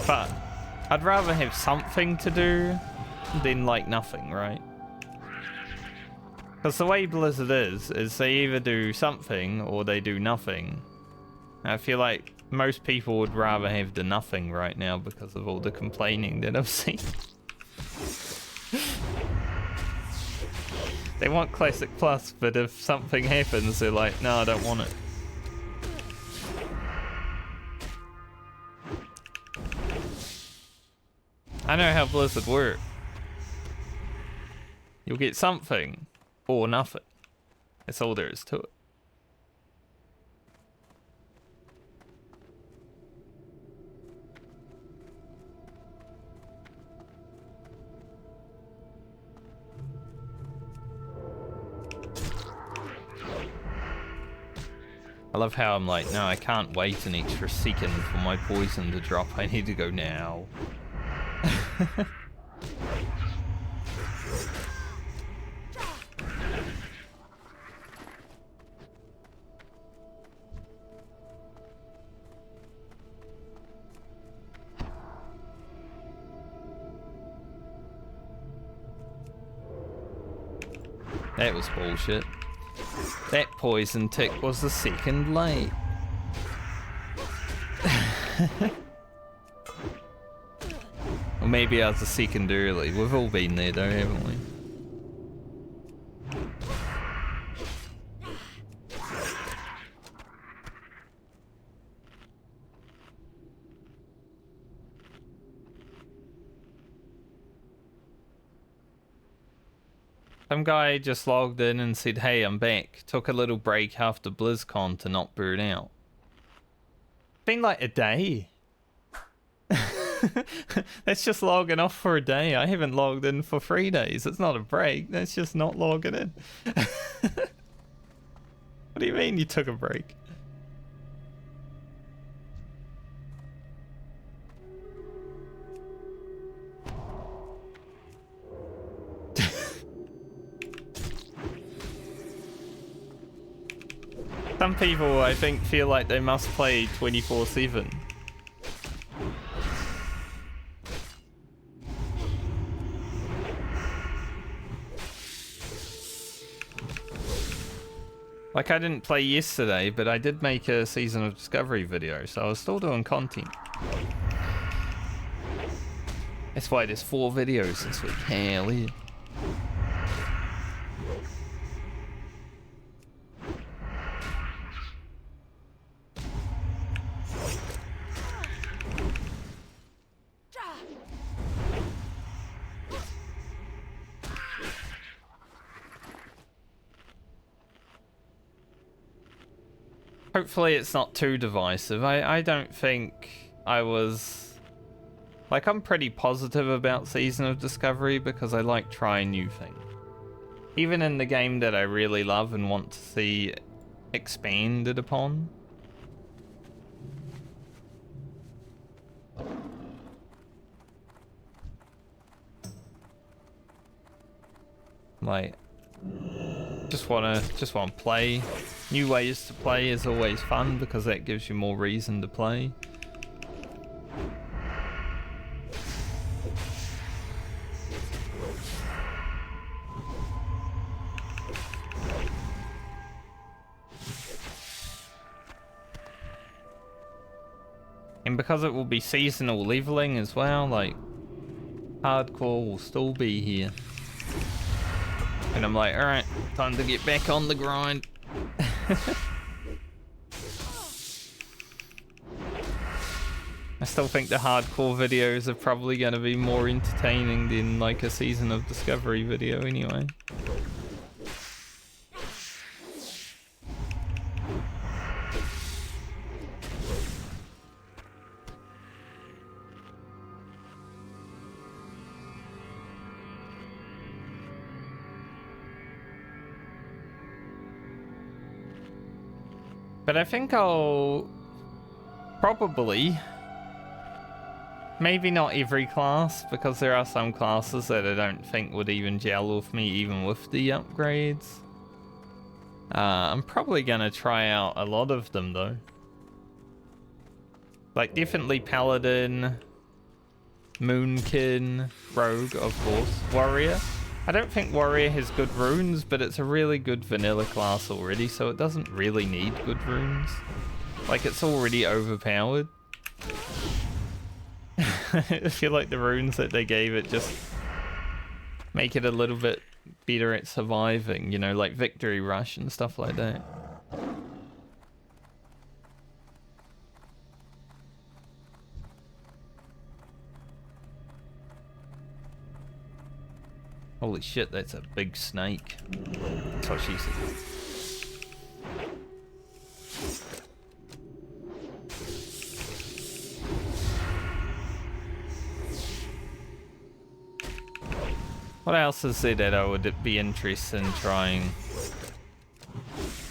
But I'd rather have something to do than like nothing, right? Because the way Blizzard is they either do something or they do nothing. I feel like most people would rather have the nothing right now because of all the complaining that I've seen. They want Classic Plus, but if something happens, they're like, no, I don't want it. I know how Blizzard work. You'll get something or nothing. That's all there is to it. I love how I'm like, no, I can't wait an extra second for my poison to drop. I need to go now. That was bullshit. That poison tick was the second light. Or maybe I was a second early. We've all been there though, haven't we? Some guy just logged in and said, hey, I'm back. Took a little break after BlizzCon to not burn out. Been like a day. That's just logging off for a day. I haven't logged in for 3 days. It's not a break. That's just not logging in. What do you mean you took a break? Some people, I think, feel like they must play 24/7. Like, I didn't play yesterday, but I did make a Season of Discovery video, so I was still doing content. That's why there's 4 videos this week. Hell yeah. Hopefully it's not too divisive. I don't think I was... Like, I'm pretty positive about Season of Discovery because I like trying new things. Even in the game that I really love and want to see expanded upon. Like, just wanna play. New ways to play is always fun because that gives you more reason to play. And because it will be seasonal leveling as well, like, hardcore will still be here. And I'm like, alright, time to get back on the grind. I still think the hardcore videos are probably going to be more entertaining than like a Season of Discovery video anyway. But I think I'll probably, maybe not every class, because there are some classes that I don't think would even gel with me even with the upgrades. I'm probably gonna try out a lot of them though. Like definitely Paladin, Moonkin, Rogue of course, Warrior. I don't think Warrior has good runes, but it's a really good vanilla class already, so it doesn't really need good runes. Like, it's already overpowered. I feel like the runes that they gave it just make it a little bit better at surviving, you know, like Victory Rush and stuff like that. Holy shit, that's a big snake. That's what she said. What else is there that I would be interested in trying?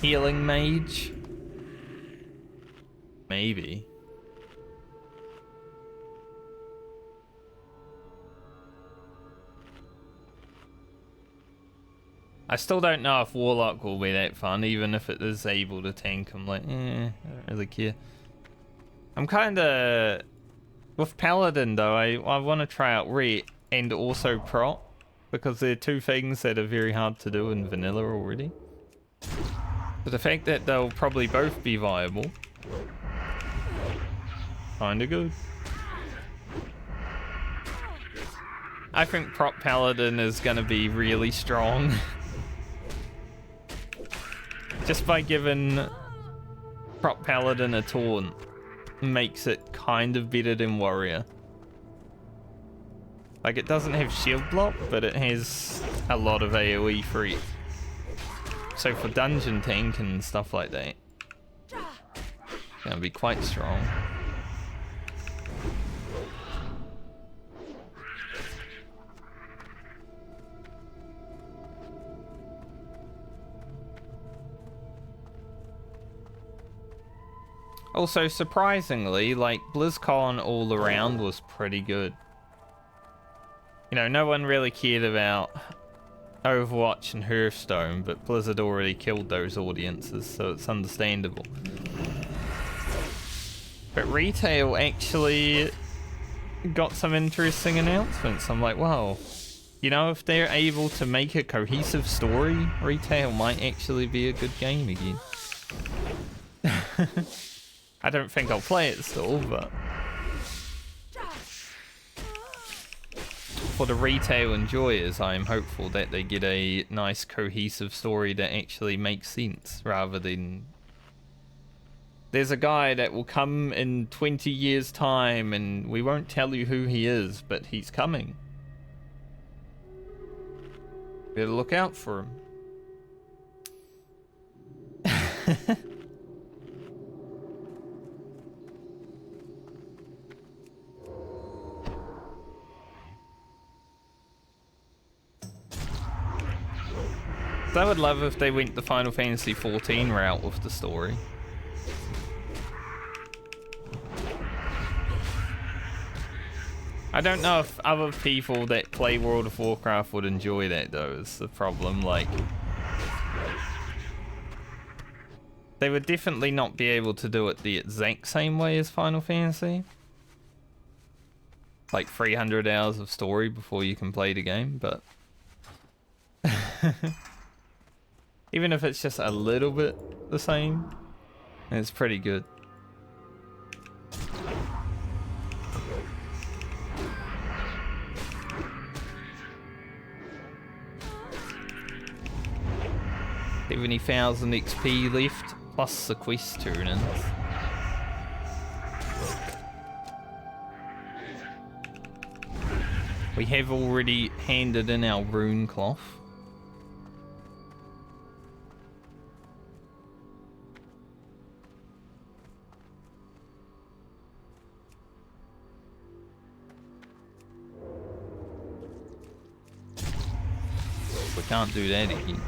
Healing Mage? Maybe. I still don't know if Warlock will be that fun, even if it is able to tank. I'm like, I don't really care. I'm kinda... With Paladin though, I want to try out Ret and also Prot, because they're two things that are very hard to do in vanilla already. But the fact that they'll probably both be viable, kinda good. I think Prot Paladin is gonna be really strong. Just by giving Prot Paladin a taunt makes it kind of better than Warrior. Like, it doesn't have shield block, but it has a lot of AoE free. So for dungeon tank and stuff like that, it's gonna be quite strong. Also, surprisingly, like, BlizzCon all around was pretty good. You know, no one really cared about Overwatch and Hearthstone, but Blizzard already killed those audiences, so it's understandable. But retail actually got some interesting announcements. I'm like, wow, you know, if they're able to make a cohesive story, retail might actually be a good game again. I don't think I'll play it still, but for the retail enjoyers, I'm hopeful that they get a nice cohesive story that actually makes sense, rather than there's a guy that will come in 20 years time and we won't tell you who he is, but he's coming. Better look out for him. I would love if they went the Final Fantasy XIV route with the story. I don't know if other people that play World of Warcraft would enjoy that though, is the problem. Like, they would definitely not be able to do it the exact same way as Final Fantasy. Like 300 hours of story before you can play the game, but even if it's just a little bit the same, it's pretty good. $70,000 XP left, plus the quest turn-ins. We have already handed in our rune cloth. We can't do that again.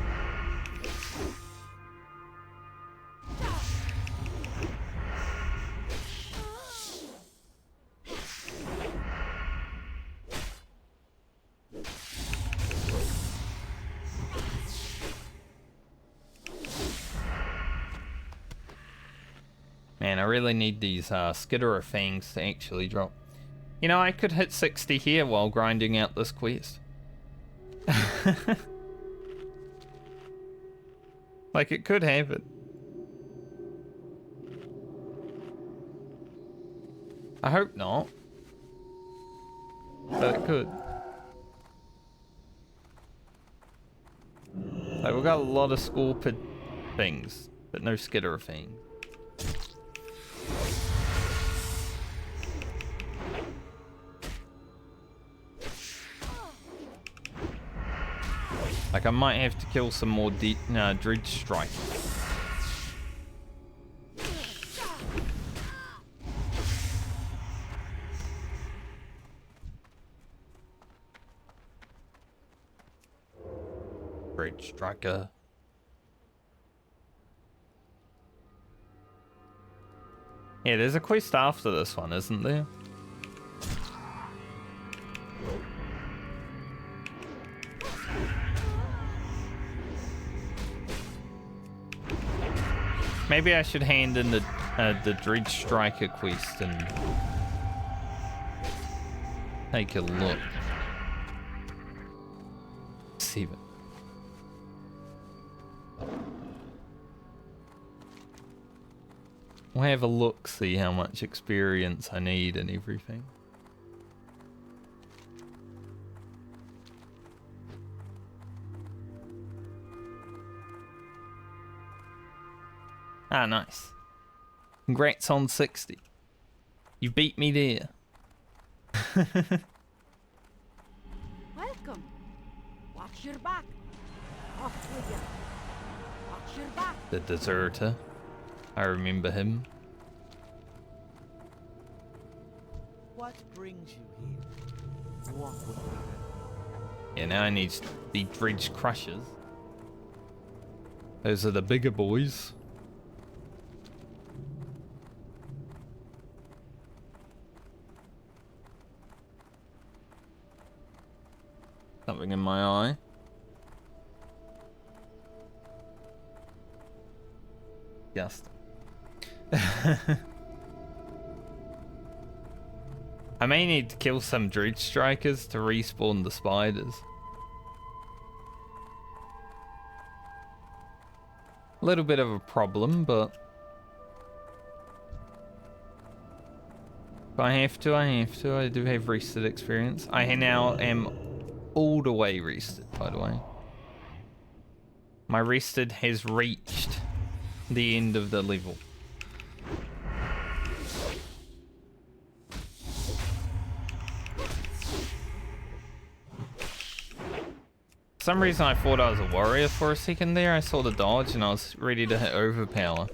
Man, I really need these Skitterer fangs to actually drop. You know, I could hit 60 here while grinding out this quest. Like, it could happen. I hope not. But it could. Like, we've got a lot of Scorpid things, but no Skitterer fangs. Like, I might have to kill some more Dredge Strike. Dredge Striker. Yeah, there's a quest after this one, isn't there? Maybe I should hand in the Dredge Striker quest and take a look. 7. We'll have a look, see how much experience I need and everything. Ah, nice. Congrats on 60. You beat me there. Welcome. Watch your back. Off with you. Watch your back. The deserter. I remember him. What brings you here? Walk with me. Yeah, now I need the Dredge Crushers. Those are the bigger boys. Something in my eye. Just. I may need to kill some Dredge Strikers to respawn the spiders. A little bit of a problem, but if I have to, I have to. I do have rested experience. I now am all the way rested, by the way. My rested has reached the end of the level. For some reason I thought I was a warrior for a second there. I saw the dodge and I was ready to hit overpower.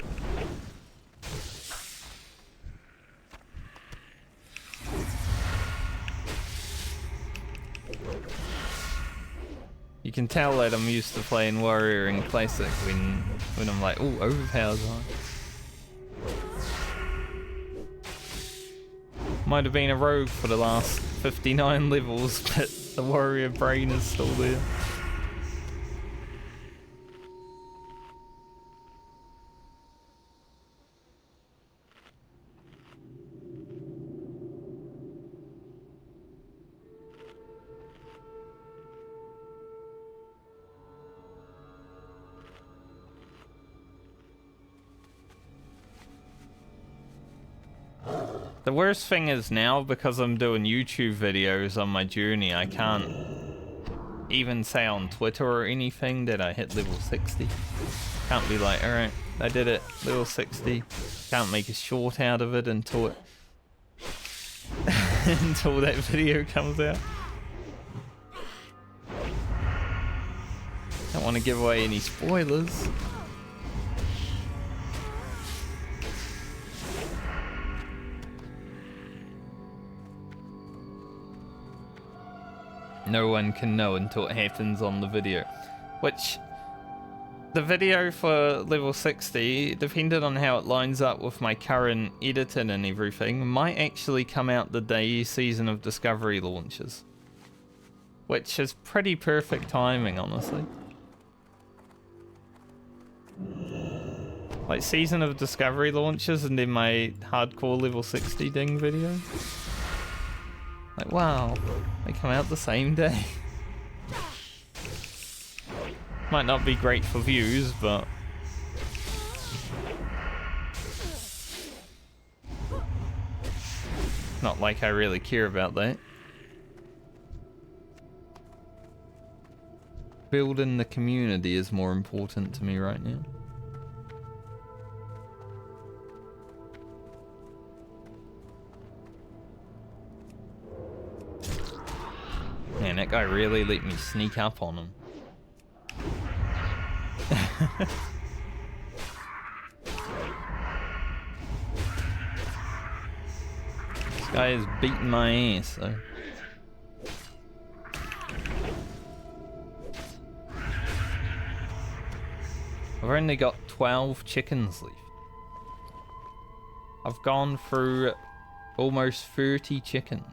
You can tell that I'm used to playing warrior in classic when I'm like, oh, overpower's on. Might have been a rogue for the last 59 levels, but the warrior brain is still there. The worst thing is now, because I'm doing YouTube videos on my journey, I can't even say on Twitter or anything that I hit level 60. Can't be like, alright, I did it, level 60. Can't make a short out of it until it until that video comes out. Don't want to give away any spoilers. No one can know until it happens on the video. Which, the video for level 60, depending on how it lines up with my current editing and everything, might actually come out the day Season of Discovery launches. Which is pretty perfect timing, honestly. Like, Season of Discovery launches and then my hardcore level 60 ding video. Like, wow, they come out the same day. Might not be great for views, but... not like I really care about that. Building the community is more important to me right now. Man, that guy really let me sneak up on him. This guy is beating my ass, so... I've only got 12 chickens left. I've gone through almost 30 chickens.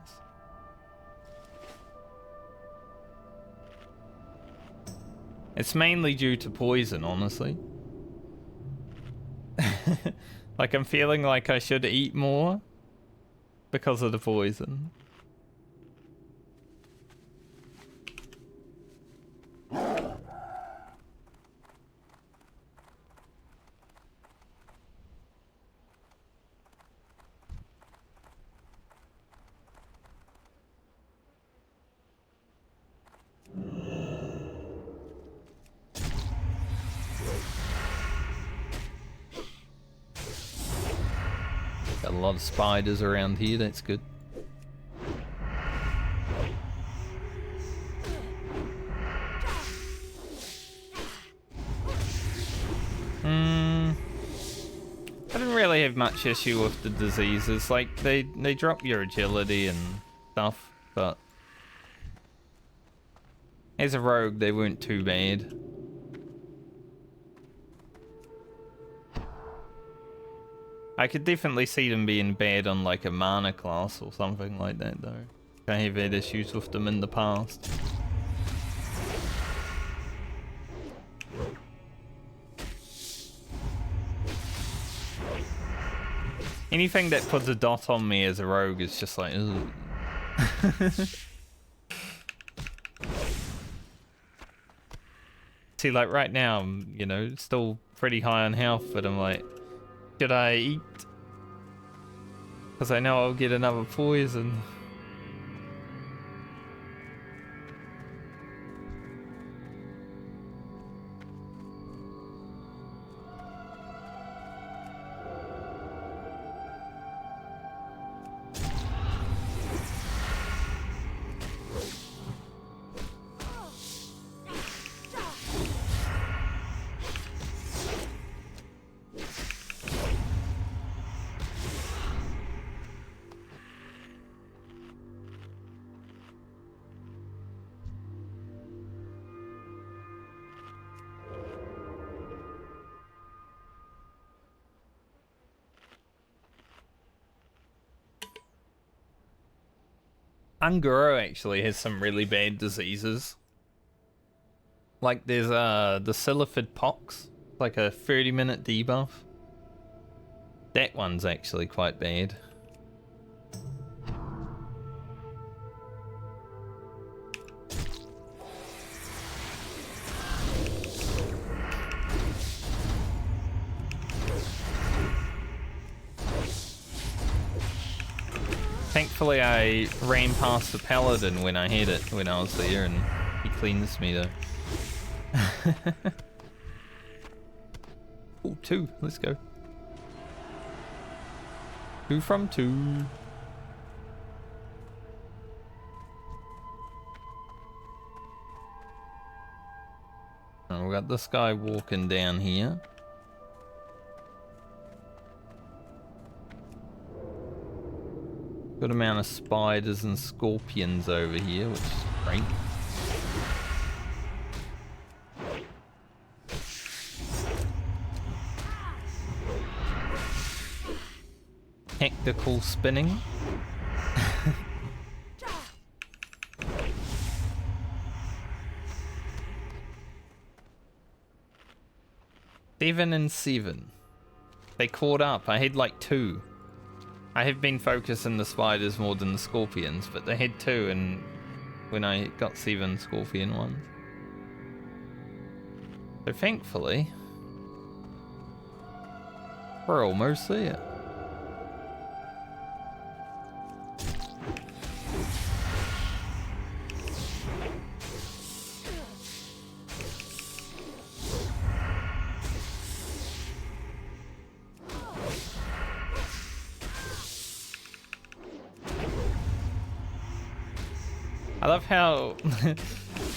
It's mainly due to poison, honestly. Like, I'm feeling like I should eat more because of the poison. Got a lot of spiders around here, that's good. I didn't really have much issue with the diseases. Like, they drop your agility and stuff, but as a rogue, they weren't too bad. I could definitely see them being bad on like a mana class or something like that though. I have had issues with them in the past. Anything that puts a dot on me as a rogue is just like, ugh. See, like right now, I'm, you know, still pretty high on health, but I'm like, should I eat? Because I know I'll get another poison. Ungoro actually has some really bad diseases. Like there's the Silithus pox, like a 30-minute debuff. That one's actually quite bad. Thankfully I ran past the paladin when I had it when I was there, and he cleansed me though. Oh, 2. Let's go. 2 from 2. Oh, we got this guy walking down here. Good amount of spiders and scorpions over here, which is great. Tactical spinning. 7 and 7. They caught up. I had like 2. I have been focusing the spiders more than the scorpions, but they had 2, and when I got 7 scorpion ones. So thankfully, we're almost there. I love how,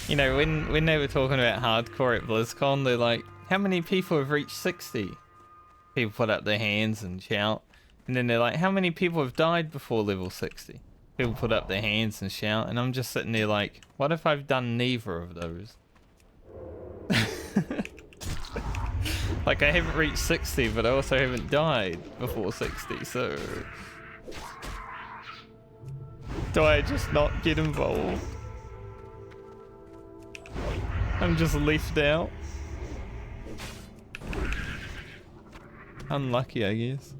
you know, when they were talking about hardcore at BlizzCon, they're like, how many people have reached 60? People put up their hands and shout. And then they're like, how many people have died before level 60? People put up their hands and shout. And I'm just sitting there like, what if I've done neither of those? Like, I haven't reached 60, but I also haven't died before 60, so... Do I just not get involved? I'm just left out. Unlucky, I guess.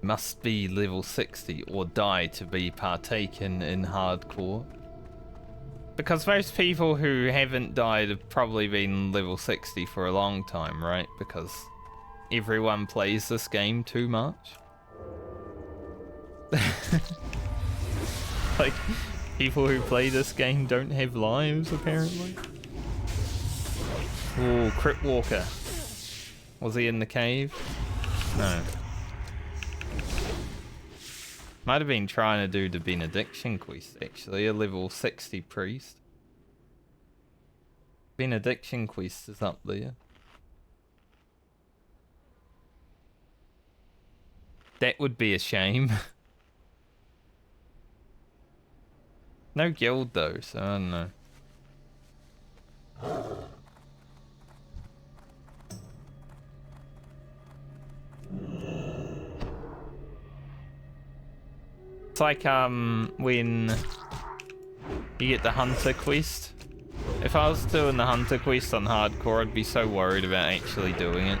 Must be level 60 or die to be partaken in hardcore. Because most people who haven't died have probably been level 60 for a long time, right? Because everyone plays this game too much. Like, people who play this game don't have lives, apparently. Ooh, Crypt Walker. Was he in the cave? No. Might have been trying to do the Benediction quest, actually, a level 60 priest. Benediction quest is up there. That would be a shame. No guild though, so I don't know. It's like when you get the hunter quest. If I was doing the hunter quest on hardcore, I'd be so worried about actually doing it.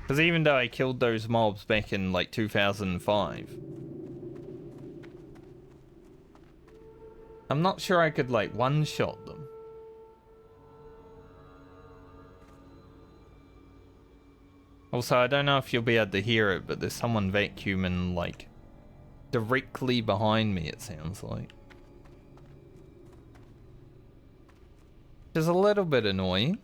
Because even though I killed those mobs back in like 2005, I'm not sure I could like one-shot them. Also, I don't know if you'll be able to hear it, but there's someone vacuuming, like, directly behind me, it sounds like. Which is a little bit annoying.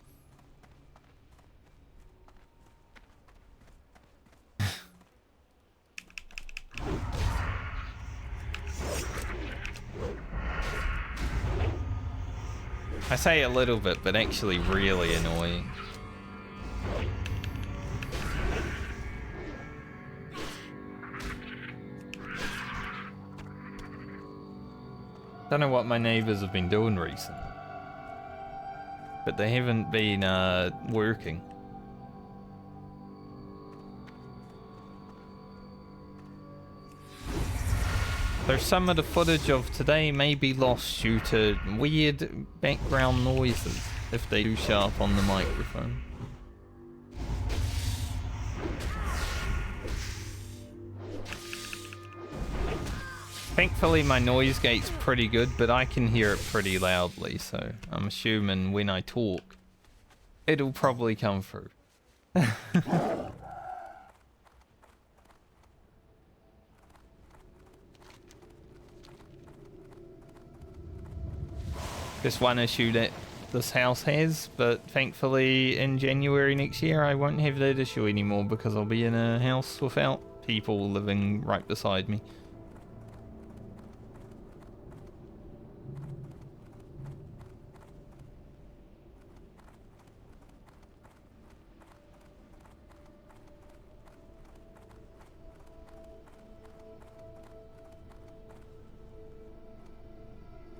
I say a little bit, but actually really annoying. Don't know what my neighbours have been doing recently, but they haven't been working. So some of the footage of today may be lost due to weird background noises if they do show up on the microphone. Thankfully my noise gate's pretty good, but I can hear it pretty loudly, so I'm assuming when I talk, it'll probably come through. Just one issue that this house has, but thankfully in January next year I won't have that issue anymore because I'll be in a house without people living right beside me.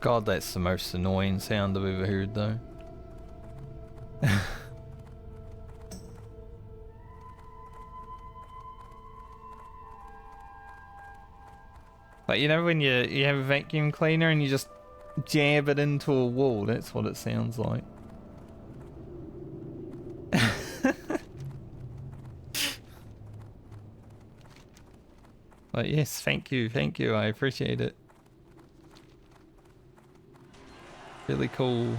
God, that's the most annoying sound I've ever heard, though. Like, you know when you have a vacuum cleaner and you just jab it into a wall? That's what it sounds like. Like, yes, thank you, I appreciate it. Really cool.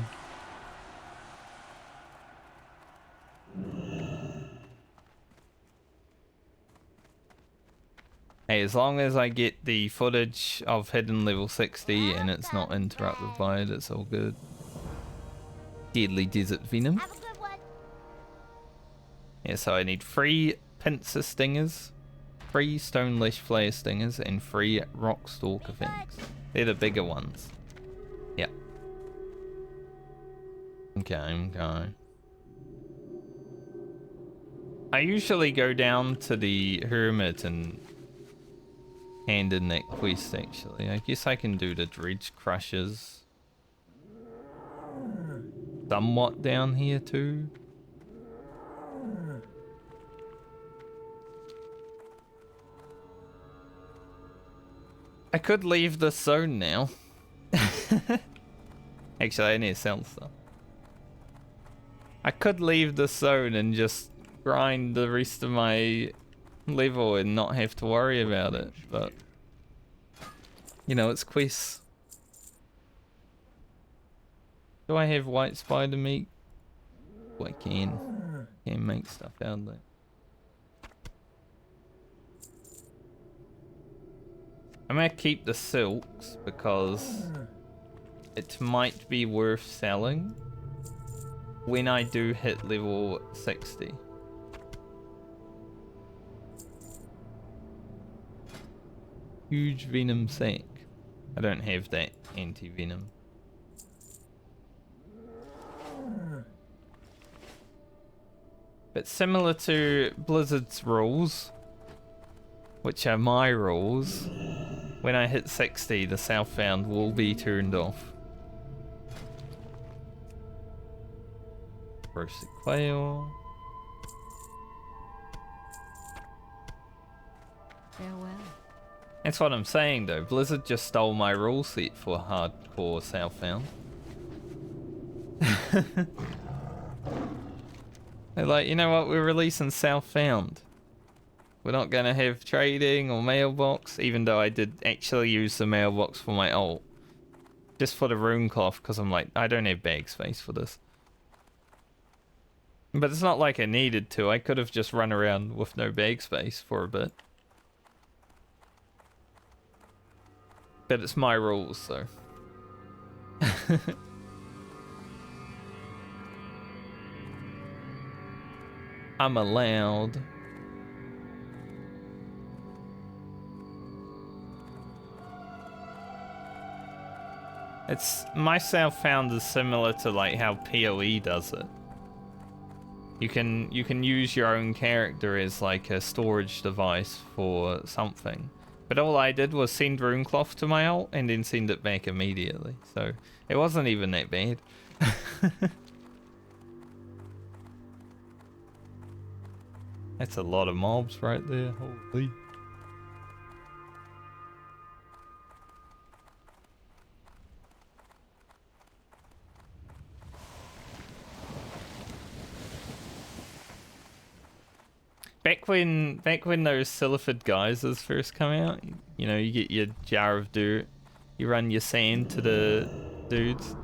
Hey, as long as I get the footage of hitting level 60 and it's not interrupted by it, it's all good. Deadly desert venom. Have a good one. Yeah, so I need 3 pincer stingers, 3 stone lash flare stingers, and 3 rock stalker fangs. They're the bigger ones. Yeah. Okay. I usually go down to the hermit and hand in that quest, actually. I guess I can do the dredge crushers somewhat down here too. I could leave this zone now. Actually, I need to sell stuff. I could leave this zone and just grind the rest of my level and not have to worry about it, but you know, it's quests. Do I have white spider meat? Oh, I can make stuff out of that. I'm gonna keep the silks because it might be worth selling when I do hit level 60. Huge venom sac. I don't have that anti-venom. But similar to Blizzard's rules, which are my rules, when I hit 60, the Southbound will be turned off. Roasted quail. Farewell. That's what I'm saying though. Blizzard just stole my rule set for hardcore Southbound. They're like, you know what? We're releasing Southbound. We're not gonna have trading or mailbox, even though I did actually use the mailbox for my ult. Just for the rune cloth, because I'm like, I don't have bag space for this. But it's not like I needed to. I could have just run around with no bag space for a bit. But it's my rules, so. I'm allowed. It's my Southbound is similar to like how PoE does it. You can use your own character as like a storage device for something. But all I did was send Runecloth to my ult and then send it back immediately. So it wasn't even that bad. That's a lot of mobs right there. Holy. Back when those Silithus geysers first come out, you know, you get your jar of dirt, you run your sand to the dudes.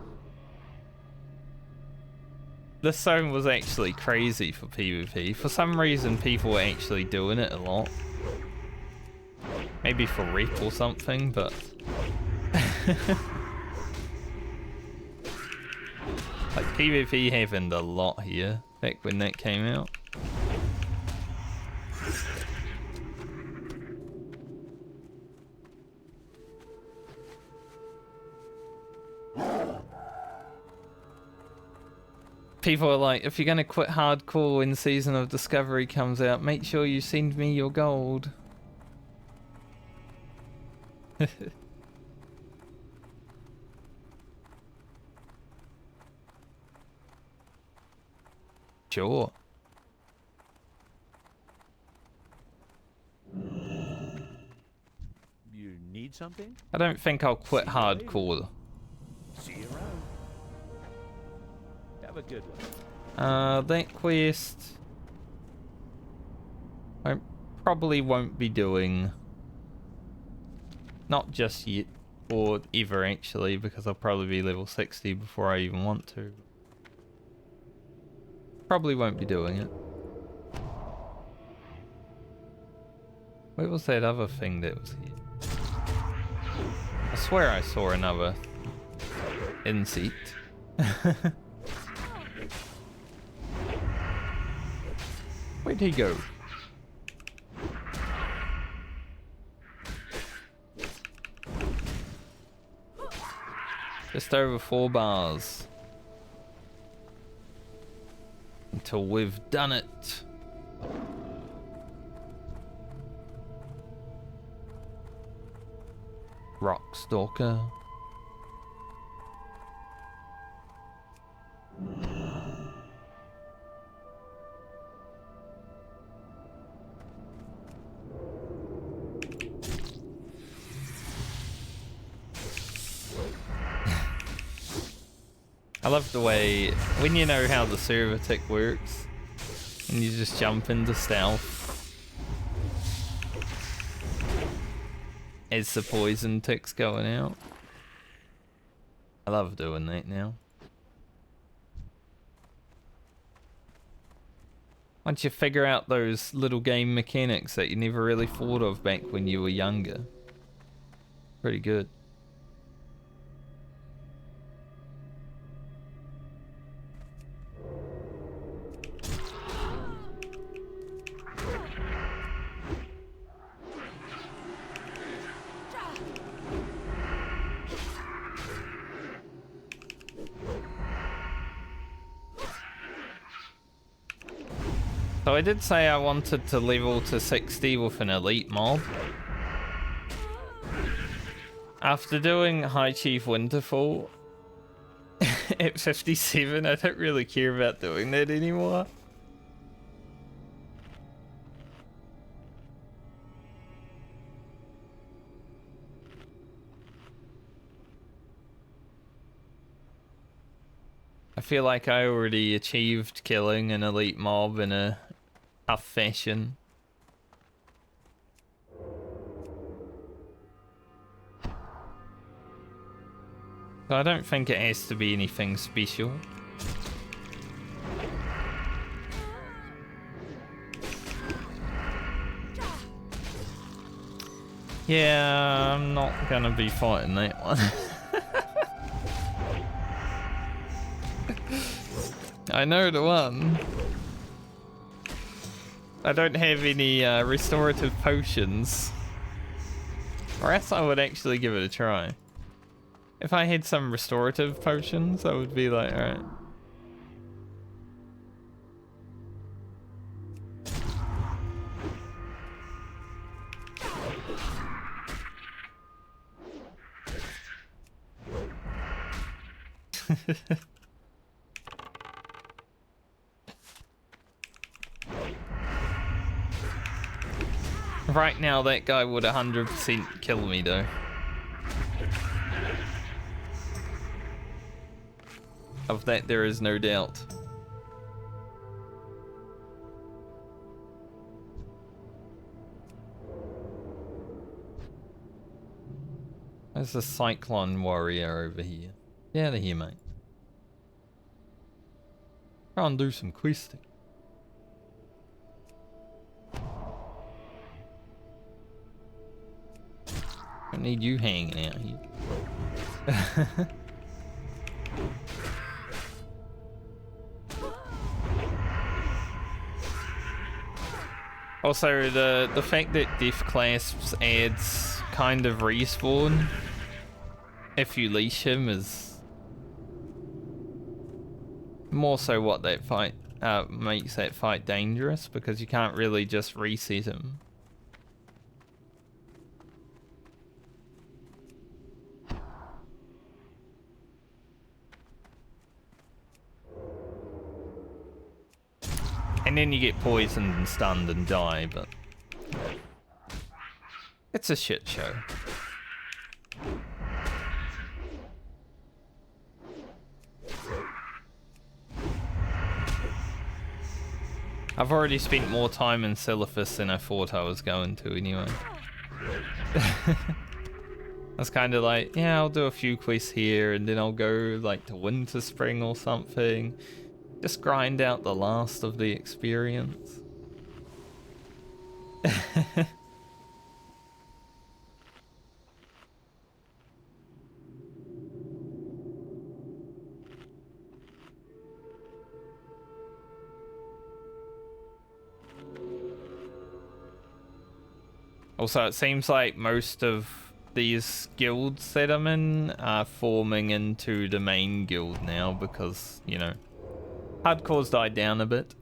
This zone was actually crazy for PvP. For some reason, people were actually doing it a lot. Maybe for rep or something, but... like, PvP happened a lot here, back when that came out. People are like, if you're gonna quit hardcore when Season of Discovery comes out, make sure you send me your gold. Sure. You need something? I don't think I'll quit hardcore. See you around. Have a good one. That quest I probably won't be doing. Not just yet, or ever actually, because I'll probably be level 60 before I even want to. Probably won't be doing it. Where was that other thing that was here? I swear I saw another insect. Where'd he go? Just over 4 bars. Until we've done it. Rock Stalker. I love the way, when you know how the server tick works, and you just jump into stealth as the poison tick's going out. I love doing that now. Once you figure out those little game mechanics that you never really thought of back when you were younger. Pretty good. So I did say I wanted to level to 60 with an elite mob. After doing High Chief Winterfall at 57, I don't really care about doing that anymore. I feel like I already achieved killing an elite mob in a tough fashion. So I don't think it has to be anything special. Yeah, I'm not gonna be fighting that one. I know the one. I don't have any restorative potions. Or else I would actually give it a try. If I had some restorative potions, I would be like, alright. Right now, that guy would 100% kill me, though. Of that, there is no doubt. There's a Cyclone Warrior over here. Get out of here, mate. Try and do some questing. Don't need you hanging out here. Also, the fact that Death Clasps adds kind of respawn if you leash him is more so what that fight makes that fight dangerous, because you can't really just reset him. And then you get poisoned and stunned and die, but it's a shit show. I've already spent more time in Silithus than I thought I was going to anyway. I was kind of like, yeah, I'll do a few quests here and then I'll go like to Winter Spring or something. Just grind out the last of the experience. Also, it seems like most of these guilds that I'm in are forming into the main guild now because, you know, hardcore's died down a bit.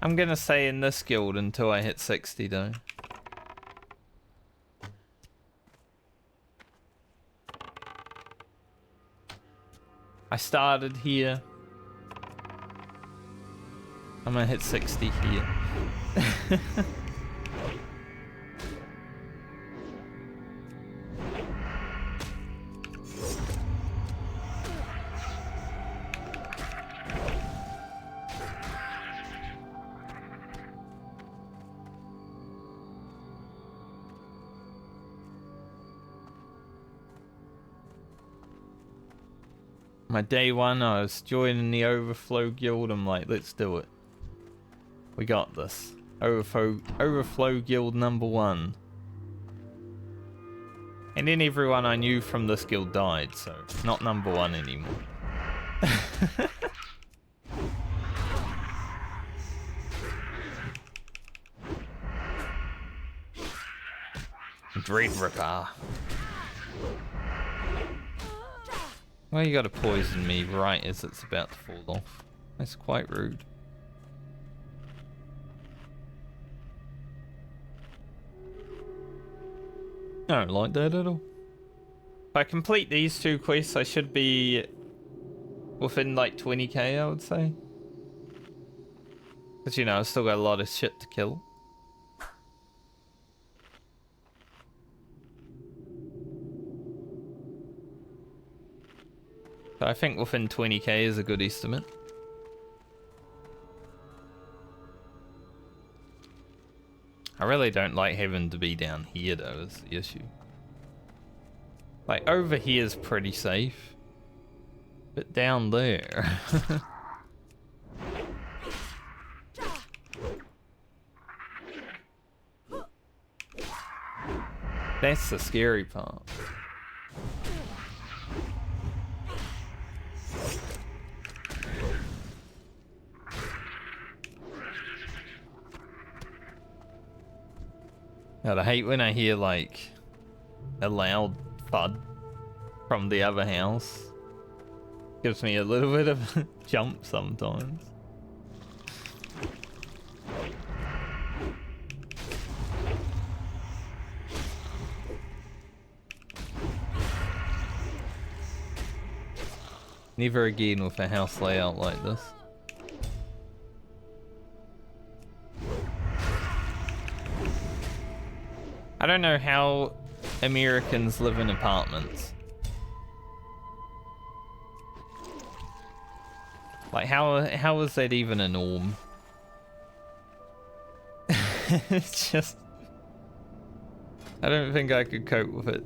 I'm gonna stay in this guild until I hit 60 though. I started here. I'm gonna hit 60 here. My day one, I was joining the Overflow Guild. I'm like, let's do it. We got this. Overflow Guild #1. And then everyone I knew from this guild died, so not #1 anymore. Dread Ripper. Well, you gotta poison me right as it's about to fall off. That's quite rude. I don't like that at all. If I complete these 2 quests, I should be within like 20k, I would say. Because, you know, I've still got a lot of shit to kill. So I think within 20k is a good estimate. I really don't like having to be down here though, is the issue. Like over here is pretty safe. But down there. That's the scary part. God, I hate when I hear like a loud thud from the other house. Gives me a little bit of a jump sometimes. Never again with a house layout like this. I don't know how Americans live in apartments. Like, how is that even a norm? It's just... I don't think I could cope with it.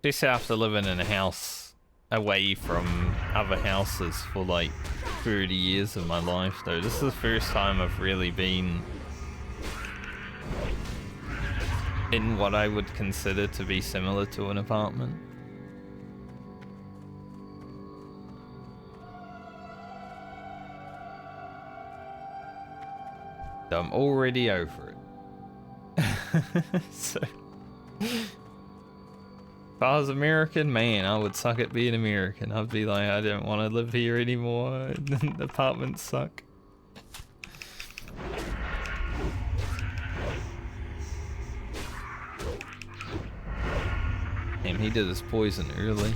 Just after living in a house away from other houses for like 30 years of my life, though, this is the first time I've really been in what I would consider to be similar to an apartment. So I'm already over it. So... If I was American, man, I would suck at being American. I'd be like, I don't want to live here anymore. The apartments suck. Damn, he did his poison early.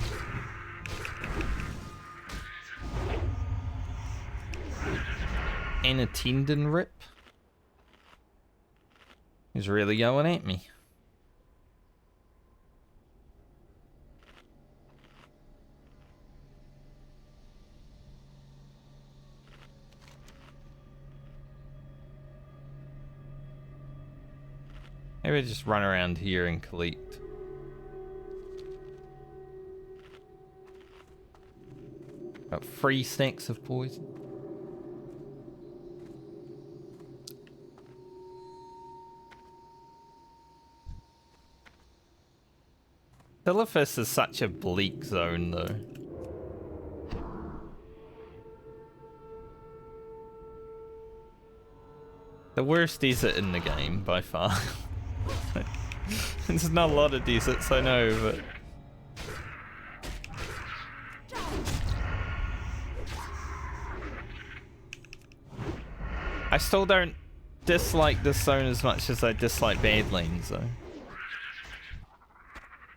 And a tendon rip. He's really going at me. Maybe just run around here and collect. Got 3 stacks of poison. Silithus is such a bleak zone, though. The worst desert in the game, by far. There's not a lot of deserts, I know, but... I still don't dislike this zone as much as I dislike Badlands, though.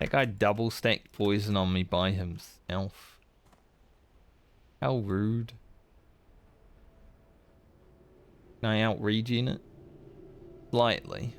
That guy double stacked poison on me by himself. How rude. Can I out-regen it? Slightly.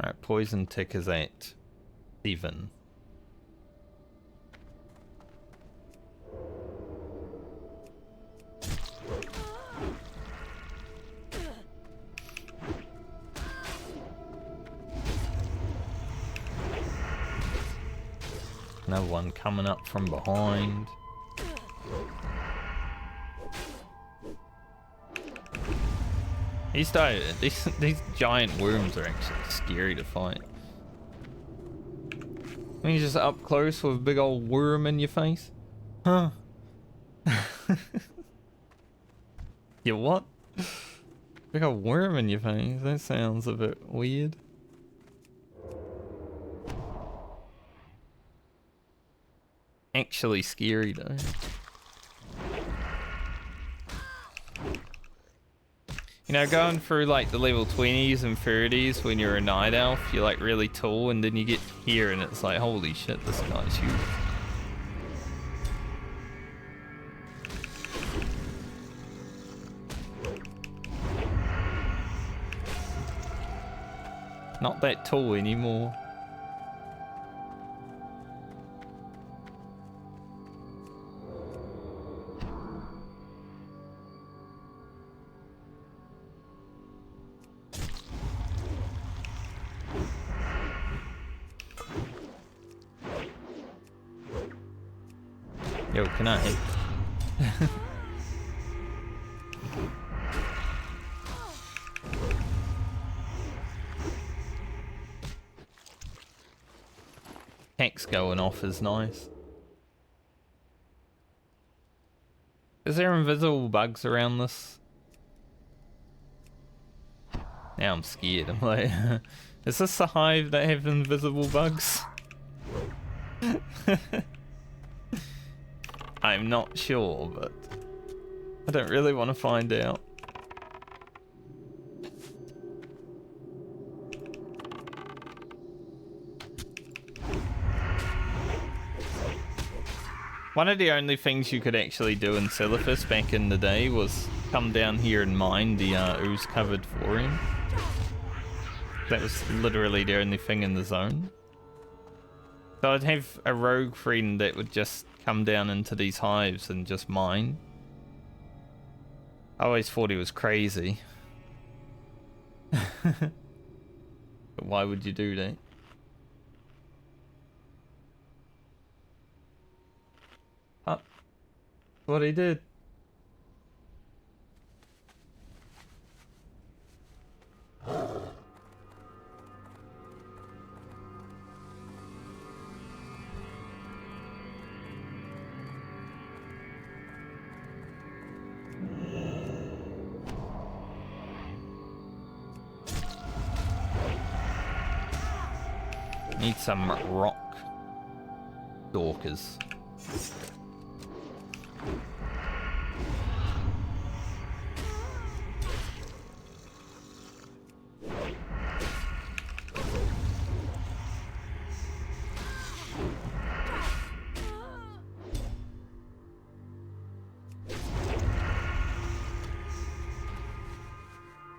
Alright, poison tick is at 7. Another one coming up from behind. These giant worms are actually scary to fight. I mean, you're just up close with a big old worm in your face. Huh? You what? Big old worm in your face? That sounds a bit weird. Actually scary though. You know, going through like the level 20s and 30s when you're a night elf, you're like really tall, and then you get here and it's like, holy shit, this guy's huge. Not that tall anymore. Yo, can I? Hex going off is nice. Is there invisible bugs around this? Now I'm scared. I'm like, is this the hive that have invisible bugs? I'm not sure, but I don't really want to find out. One of the only things you could actually do in Silithus back in the day was come down here and mine the ooze-covered thorium. That was literally the only thing in the zone. So I'd have a rogue friend that would just come down into these hives and just mine. I always thought he was crazy. But why would you do that? Oh, what he did. Need some rock stalkers.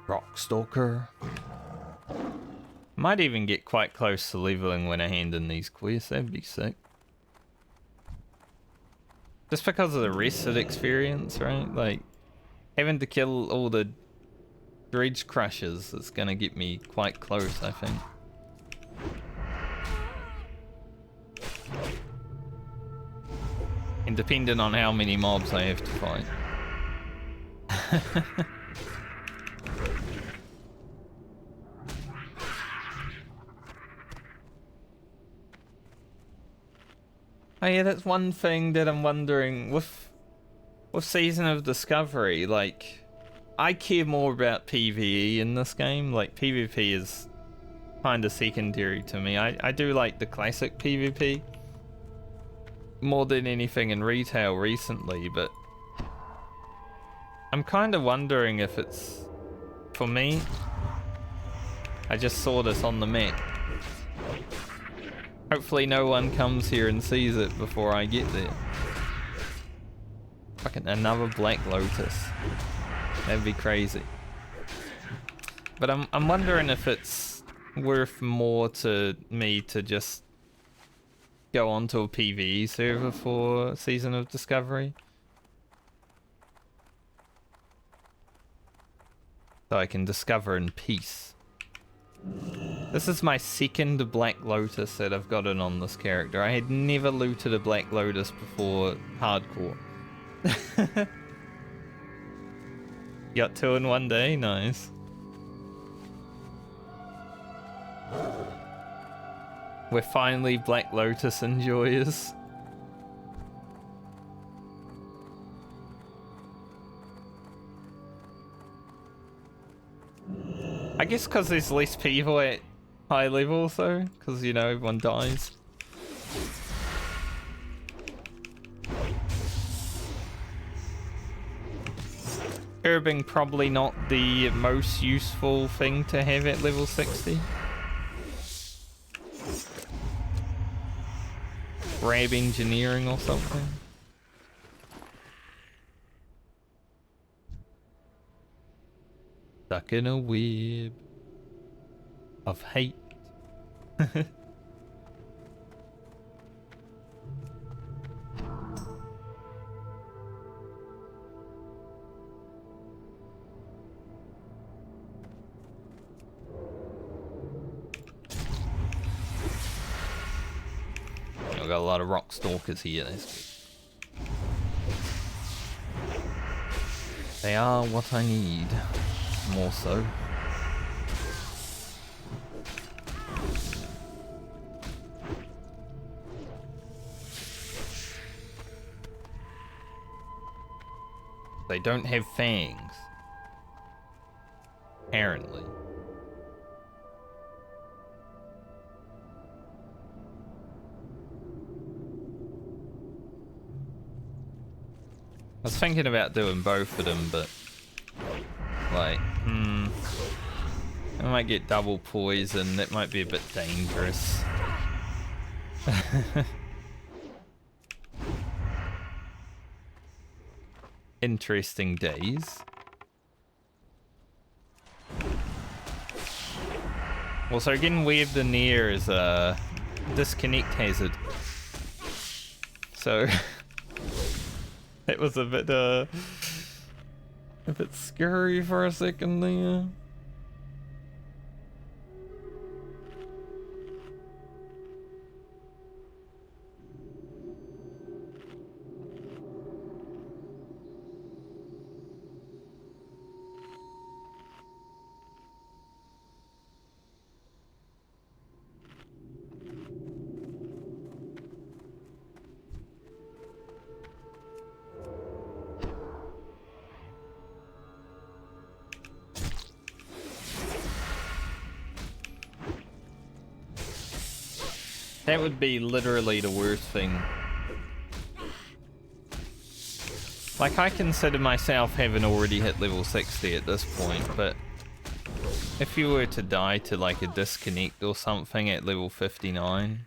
Rock stalker. Might even get quite close to leveling when I hand in these quests. That'd be sick. Just because of the rested experience, right? Like, having to kill all the dredge crushers is gonna get me quite close, I think. And depending on how many mobs I have to fight. Oh yeah, that's one thing that I'm wondering with Season of Discovery. Like, I care more about PvE in this game. Like, PvP is kind of secondary to me. I do like the classic PvP more than anything in retail recently, but I'm kind of wondering if it's for me. I just saw this on the map. Hopefully no one comes here and sees it before I get there. Fucking another Black Lotus. That'd be crazy. But I'm wondering if it's worth more to me to just go onto a PvE server for Season of Discovery. So I can discover in peace. This is my second Black Lotus that I've gotten on this character. I had never looted a Black Lotus before hardcore. Got 2 in one day? Nice. We're finally Black Lotus enjoyers. I guess because there's less people at high level, so because you know everyone dies. Herbing probably not the most useful thing to have at level 60. Grab engineering or something. Stuck in a web of hate. I've got a lot of rock stalkers here. They are what I need. More so. They don't have fangs. Apparently. I was thinking about doing both of them, but like, I might get double poison. That might be a bit dangerous. Interesting days. Also, getting webbed in the air is a disconnect hazard. So it was a bit scary for a second there. That would be literally the worst thing. Like, I consider myself having already hit level 60 at this point, but if you were to die to like a disconnect or something at level 59,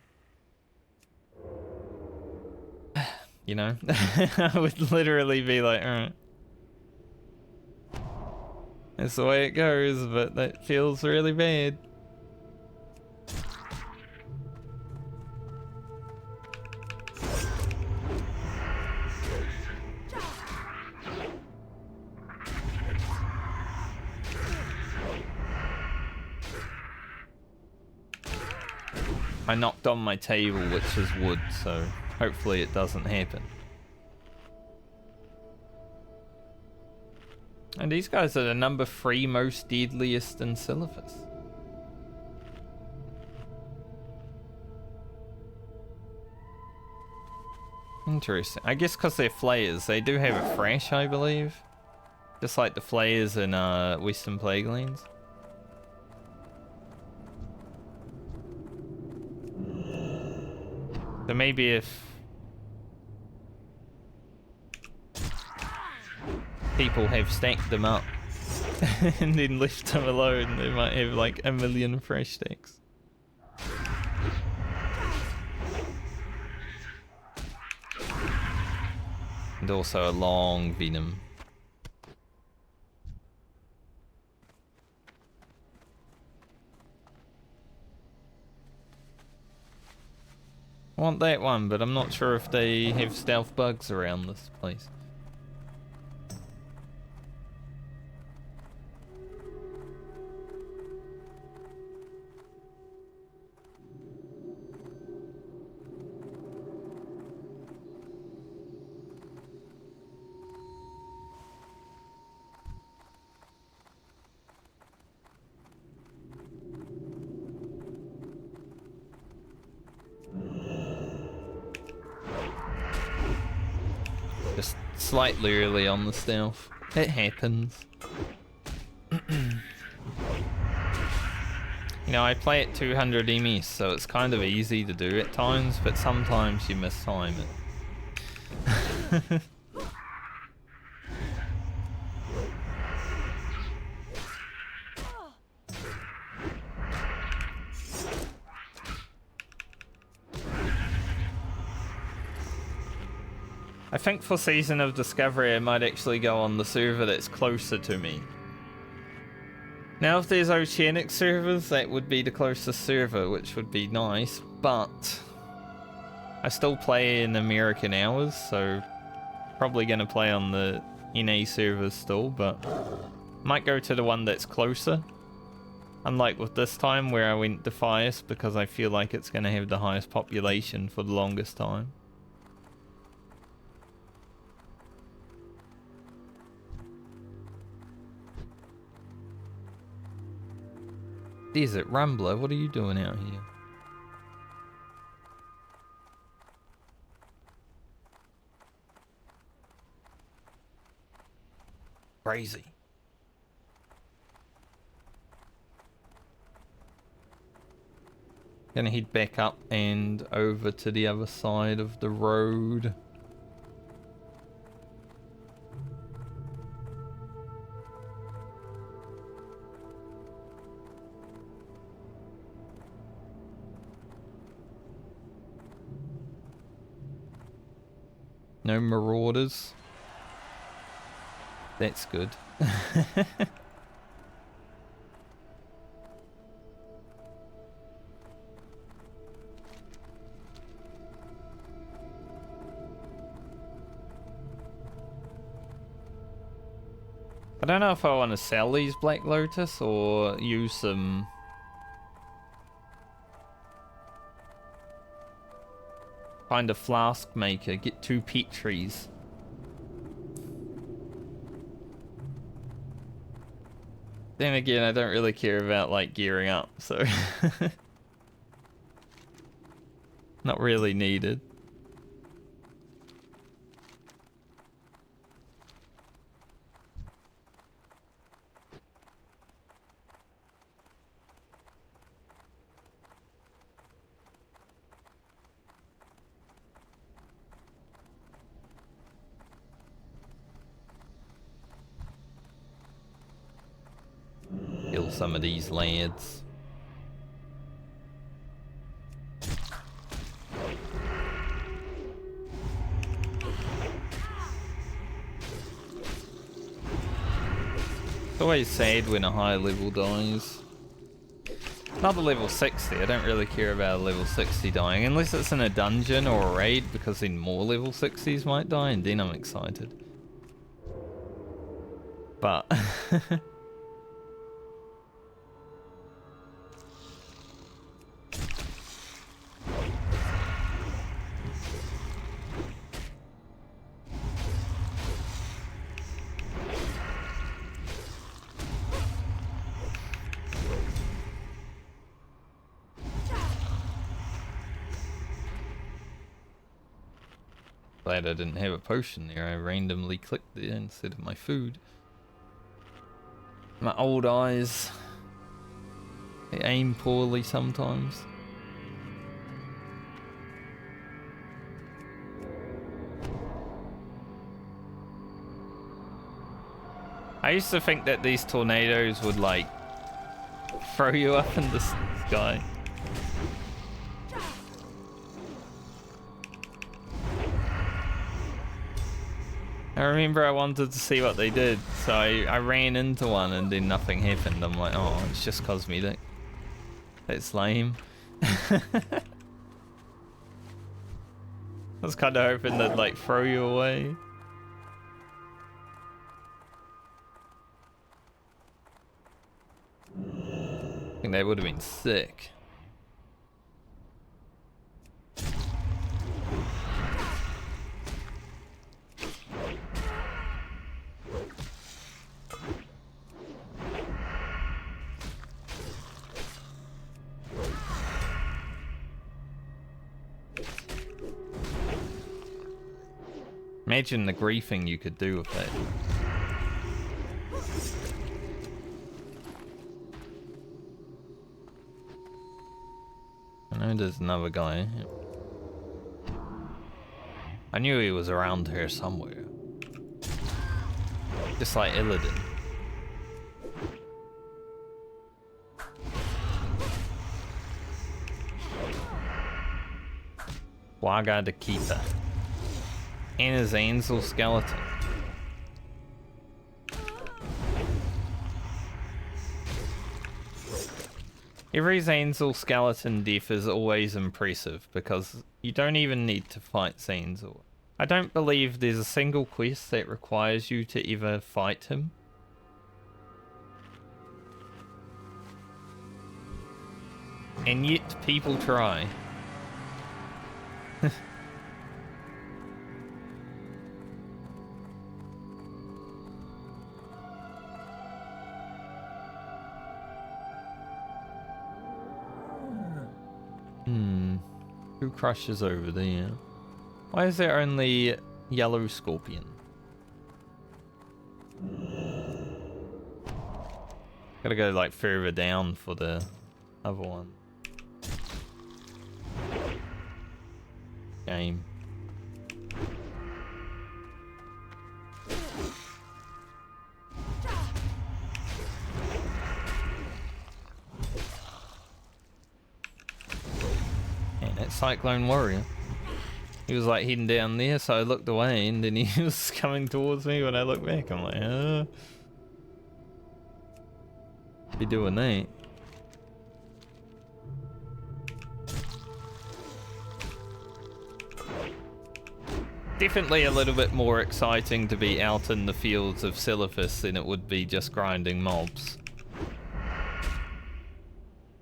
you know, I would literally be like, alright. That's the way it goes, but that feels really bad. I knocked on my table, which is wood, so hopefully it doesn't happen. And these guys are the number 3 most deadliest in Silithus. Interesting. I guess because they're flayers, they do have a thrash, I believe. Just like the flayers in Western Plaguelands. So maybe if people have stacked them up and then left them alone, they might have like 1,000,000 fresh stacks. And also a long venom. I want that one, but I'm not sure if they have stealth bugs around this place. Just slightly early on the stealth. It happens. You know, I play at 200 MS, so it's kind of easy to do at times, but sometimes you mistime it. I think for Season of Discovery I might actually go on the server that's closer to me. Now if there's oceanic servers, that would be the closest server, which would be nice, but I still play in American hours, so probably gonna play on the NA servers still, but might go to the one that's closer. Unlike with this time where I went Defias because I feel like it's gonna have the highest population for the longest time. Desert Rumbler, what are you doing out here? Crazy. Gonna head back up and over to the other side of the road. No marauders. That's good. I don't know if I want to sell these Black Lotus or use them. Find a flask maker, get 2 peat trees. Then again, I don't really care about like gearing up, so not really needed. Kill some of these lads. It's always sad when a high level dies. Another level 60, I don't really care about a level 60 dying, unless it's in a dungeon or a raid, because then more level 60s might die, and then I'm excited. But... Glad I didn't have a potion there. I randomly clicked there instead of my food. My old eyes. They aim poorly sometimes. I used to think that these tornadoes would like throw you up in the sky. I remember I wanted to see what they did, so I ran into one and then nothing happened. I'm like, oh, it's just cosmetic. That's lame. I was kind of hoping they'd like throw you away. I think that would have been sick. Imagine the griefing you could do with that. I know there's another guy. I knew he was around here somewhere. Just like Illidan. Waga the Keeper. And his Ansel skeleton. Every Zanzel skeleton death is always impressive because you don't even need to fight Zanzel. I don't believe there's a single quest that requires you to ever fight him. And yet people try. Who crushes over there? Why is there only yellow scorpion? Gotta go like further down for the other one. Game. And that Cyclone Warrior. He was like heading down there, so I looked away and then he was coming towards me. When I looked back, I'm like, be doing that. Definitely a little bit more exciting to be out in the fields of Silithus than it would be just grinding mobs.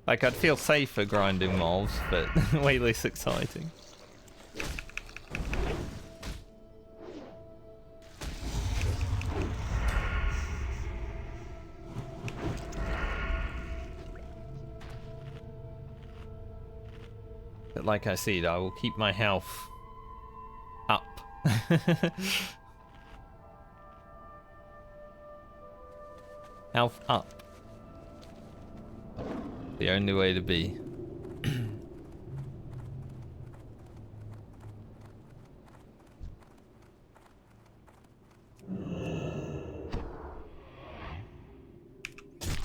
Like, I'd feel safer grinding mobs, but way less exciting. But like I said, I will keep my health up. Health up. The only way to be.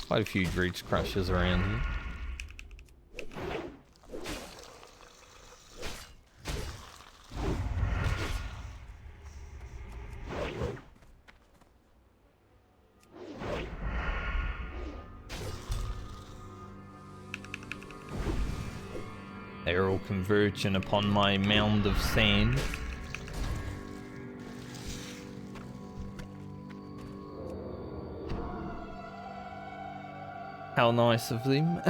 Quite a few Dredge Crushers around here. They're all converging upon my mound of sand. How nice of them.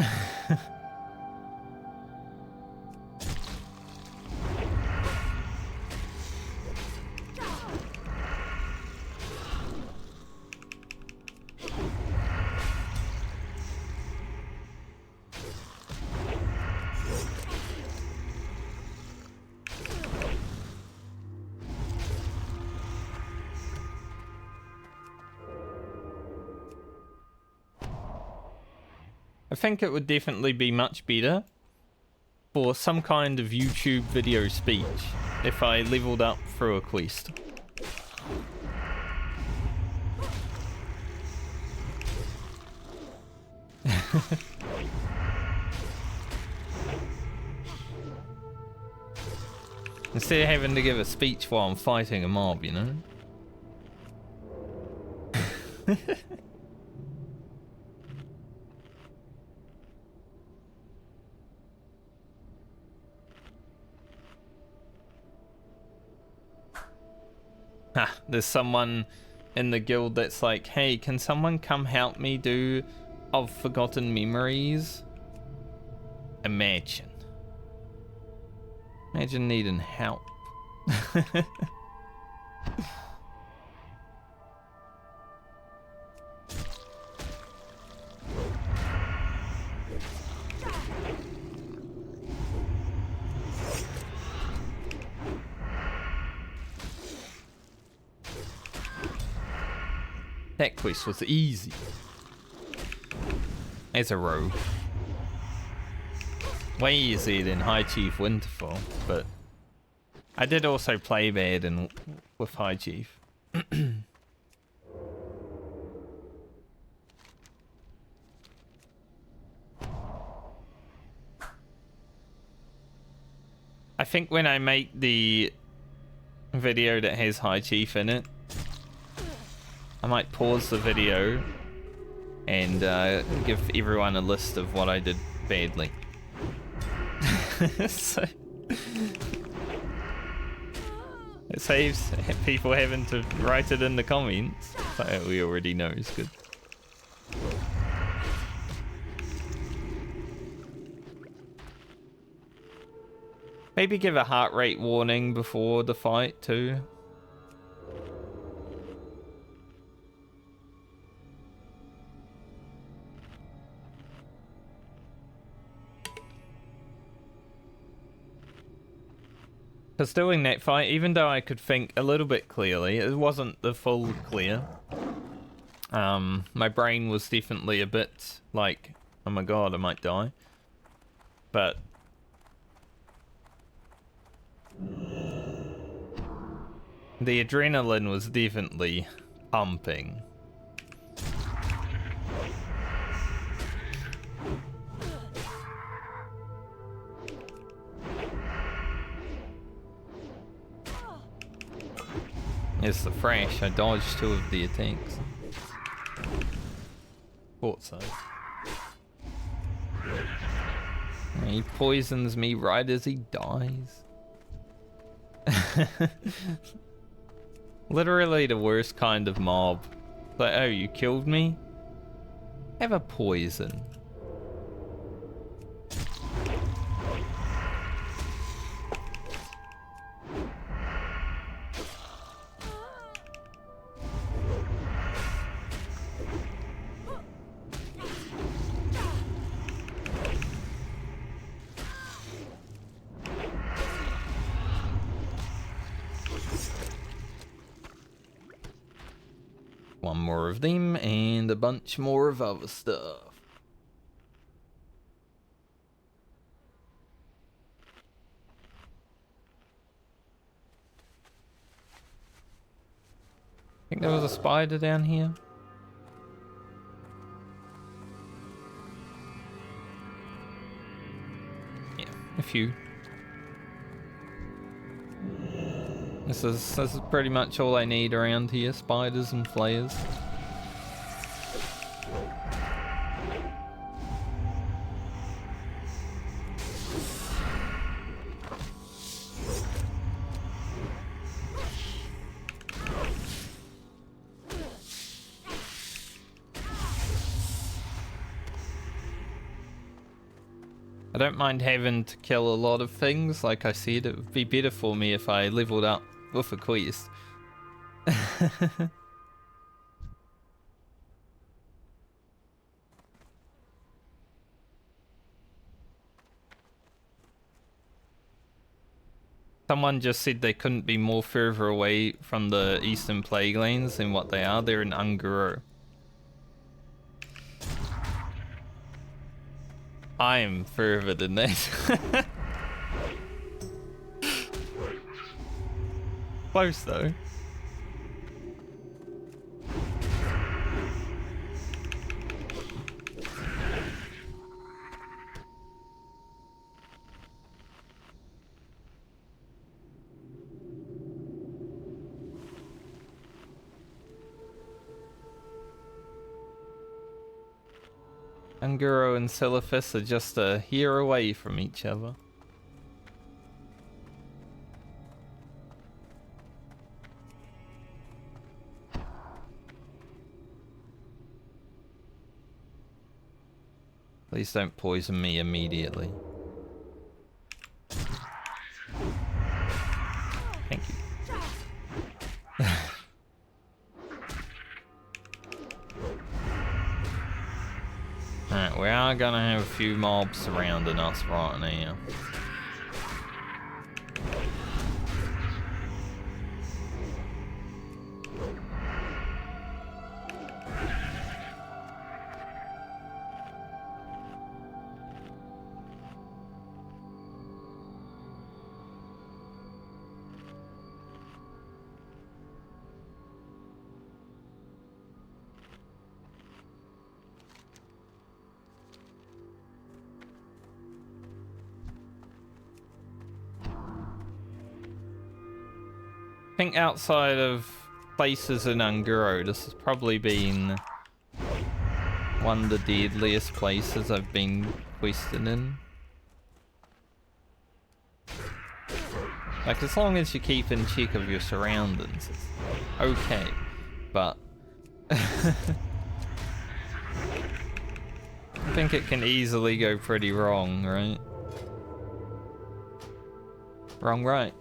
I think it would definitely be much better for some kind of YouTube video speech if I leveled up through a quest. Instead of having to give a speech while I'm fighting a mob, you know? There's someone in the guild that's like, hey, can someone come help me do Of Forgotten Memories? Imagine needing help. That quest was easy. As a rogue. Way easier than High Chief Winterfell, but I did also play bad with High Chief. I think when I make the video that has High Chief in it, I might pause the video and give everyone a list of what I did badly. So it saves people having to write it in the comments. So we already know is good. Maybe give a heart rate warning before the fight too. Because doing that fight, even though I could think a little bit clearly, it wasn't the full clear. My brain was definitely a bit like, oh my god, I might die. But the adrenaline was definitely pumping. It's the fresh. I dodged 2 of the attacks. Thought so. He poisons me right as he dies. Literally the worst kind of mob. Like, oh, you killed me? Have a poison. One more of them and a bunch more of other stuff. I think there was a spider down here. Yeah, a few. This is pretty much all I need around here, spiders and flayers. I don't mind having to kill a lot of things. Like I said, it would be better for me if I leveled up with a quest. Someone just said they couldn't be more further away from the Eastern Plague Lands than what they are. They're in Ungaro. I am further than that. Close though. Ungaro and Silithus are just a year away from each other. Please don't poison me immediately. Thank you. Alright, we are gonna have a few mobs surrounding us right now. I think outside of places in Ungaro, this has probably been one of the deadliest places I've been questing in. Like, as long as you keep in check of your surroundings, it's okay. But I think it can easily go pretty wrong, right? Wrong, right?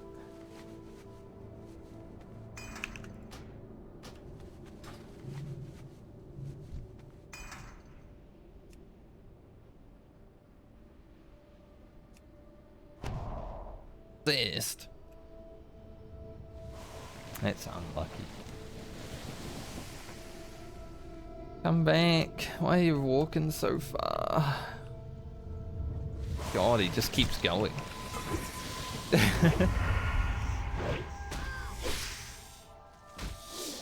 This. That's unlucky. Come back. Why are you walking so far? God, he just keeps going.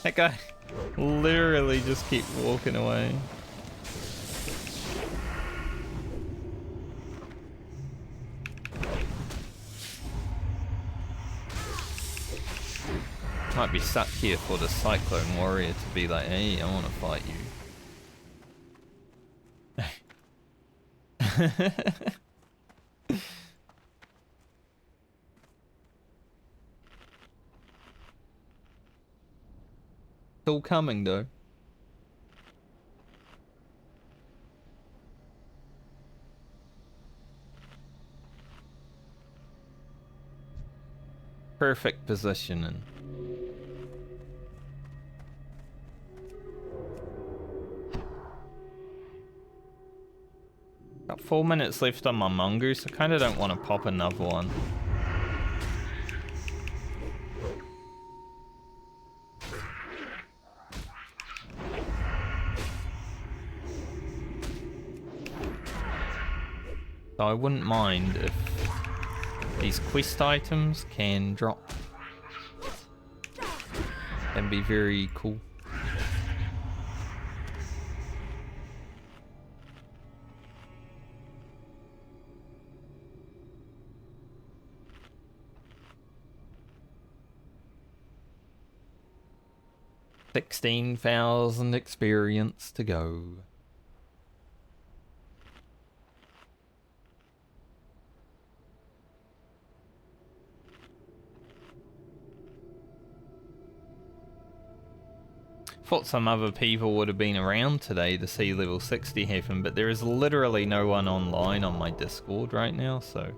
That guy literally just keeps walking away. Might be stuck here for the Cyclone Warrior to be like, hey, I want to fight you. Still coming though. Perfect positioning. Got 4 minutes left on my mongoose. I kind of don't want to pop another one. So I wouldn't mind if these quest items can drop. That'd be very cool. $16,000 experience to go. Thought some other people would have been around today to see level 60 happen, but there is literally no one online on my Discord right now, so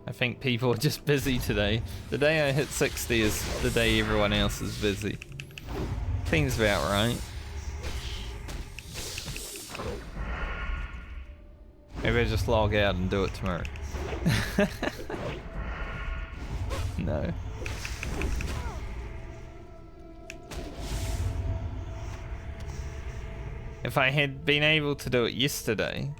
I think people are just busy today. The day I hit 60 is the day everyone else is busy. Seems about right. Maybe I just log out and do it tomorrow. No. If I had been able to do it yesterday,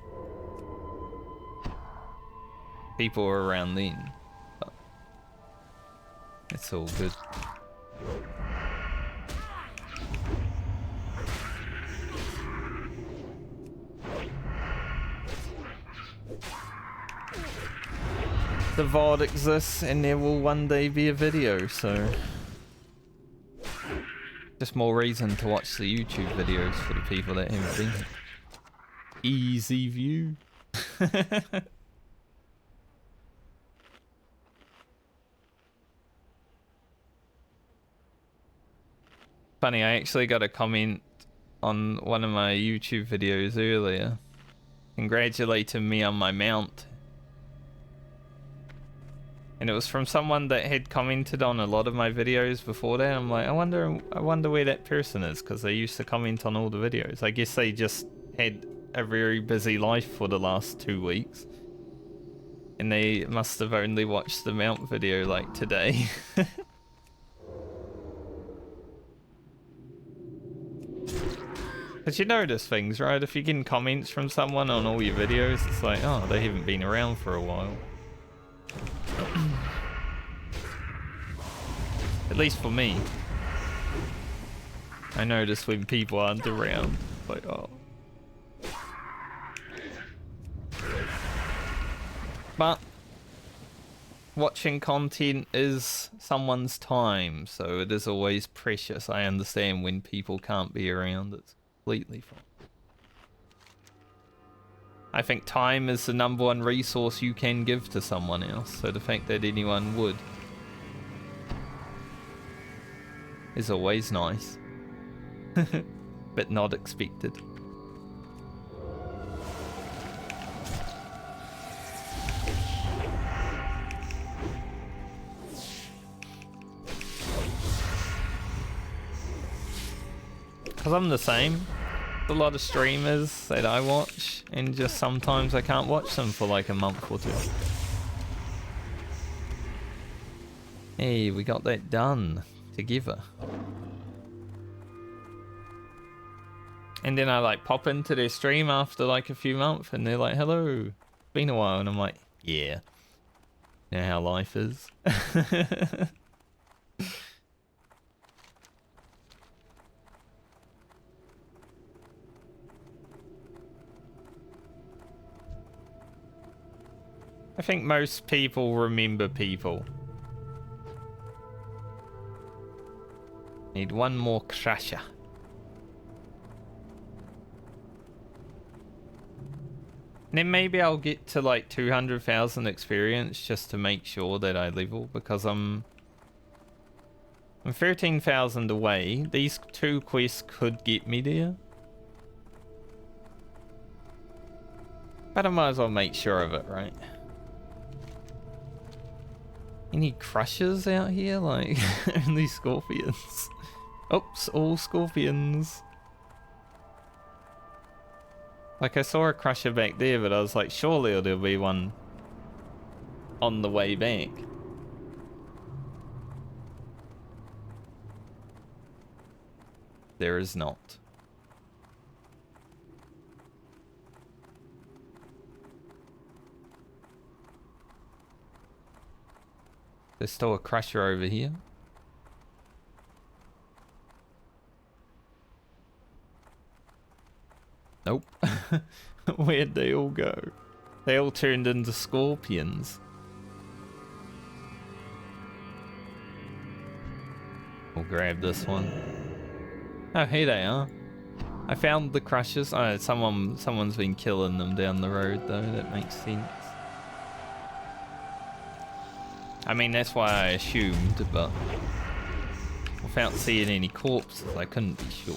people were around then. But it's all good. The VOD exists and there will one day be a video, so just more reason to watch the YouTube videos for the people that haven't seen it. Easy view. Funny, I actually got a comment on one of my YouTube videos earlier congratulating me on my mount. And it was from someone that had commented on a lot of my videos before that. I'm like, I wonder where that person is, because they used to comment on all the videos. I guess they just had a very busy life for the last 2 weeks. And they must have only watched the mount video like today. Because you notice things, right? If you're getting comments from someone on all your videos, it's like, oh, they haven't been around for a while. At least for me. I notice when people aren't around. Like, oh. But watching content is someone's time, so it is always precious. I understand when people can't be around, it's completely fine. I think time is the #1 resource you can give to someone else, so the fact that anyone would is always nice. But not expected. Because I'm the same. A lot of streamers that I watch, and just sometimes I can't watch them for like a month or two. Hey, we got that done together. And then I like pop into their stream after like a few months and they're like, hello, been a while. And I'm like, yeah, you know how life is. I think most people remember people. Need one more crusher. And then maybe I'll get to like 200,000 experience just to make sure that I level, because I'm 13,000 away. These 2 quests could get me there. But I might as well make sure of it, right? Any crushers out here? Like, only scorpions. Oops, all scorpions. Like, I saw a crusher back there, but I was like, surely there'll be one on the way back. There is not. There's still a crusher over here. Nope. Where'd they all go? They all turned into scorpions. We'll grab this one. Oh, here they are. I found the crushers. Oh, someone's been killing them down the road though. That makes sense. I mean, that's why I assumed, but without seeing any corpses, I couldn't be sure.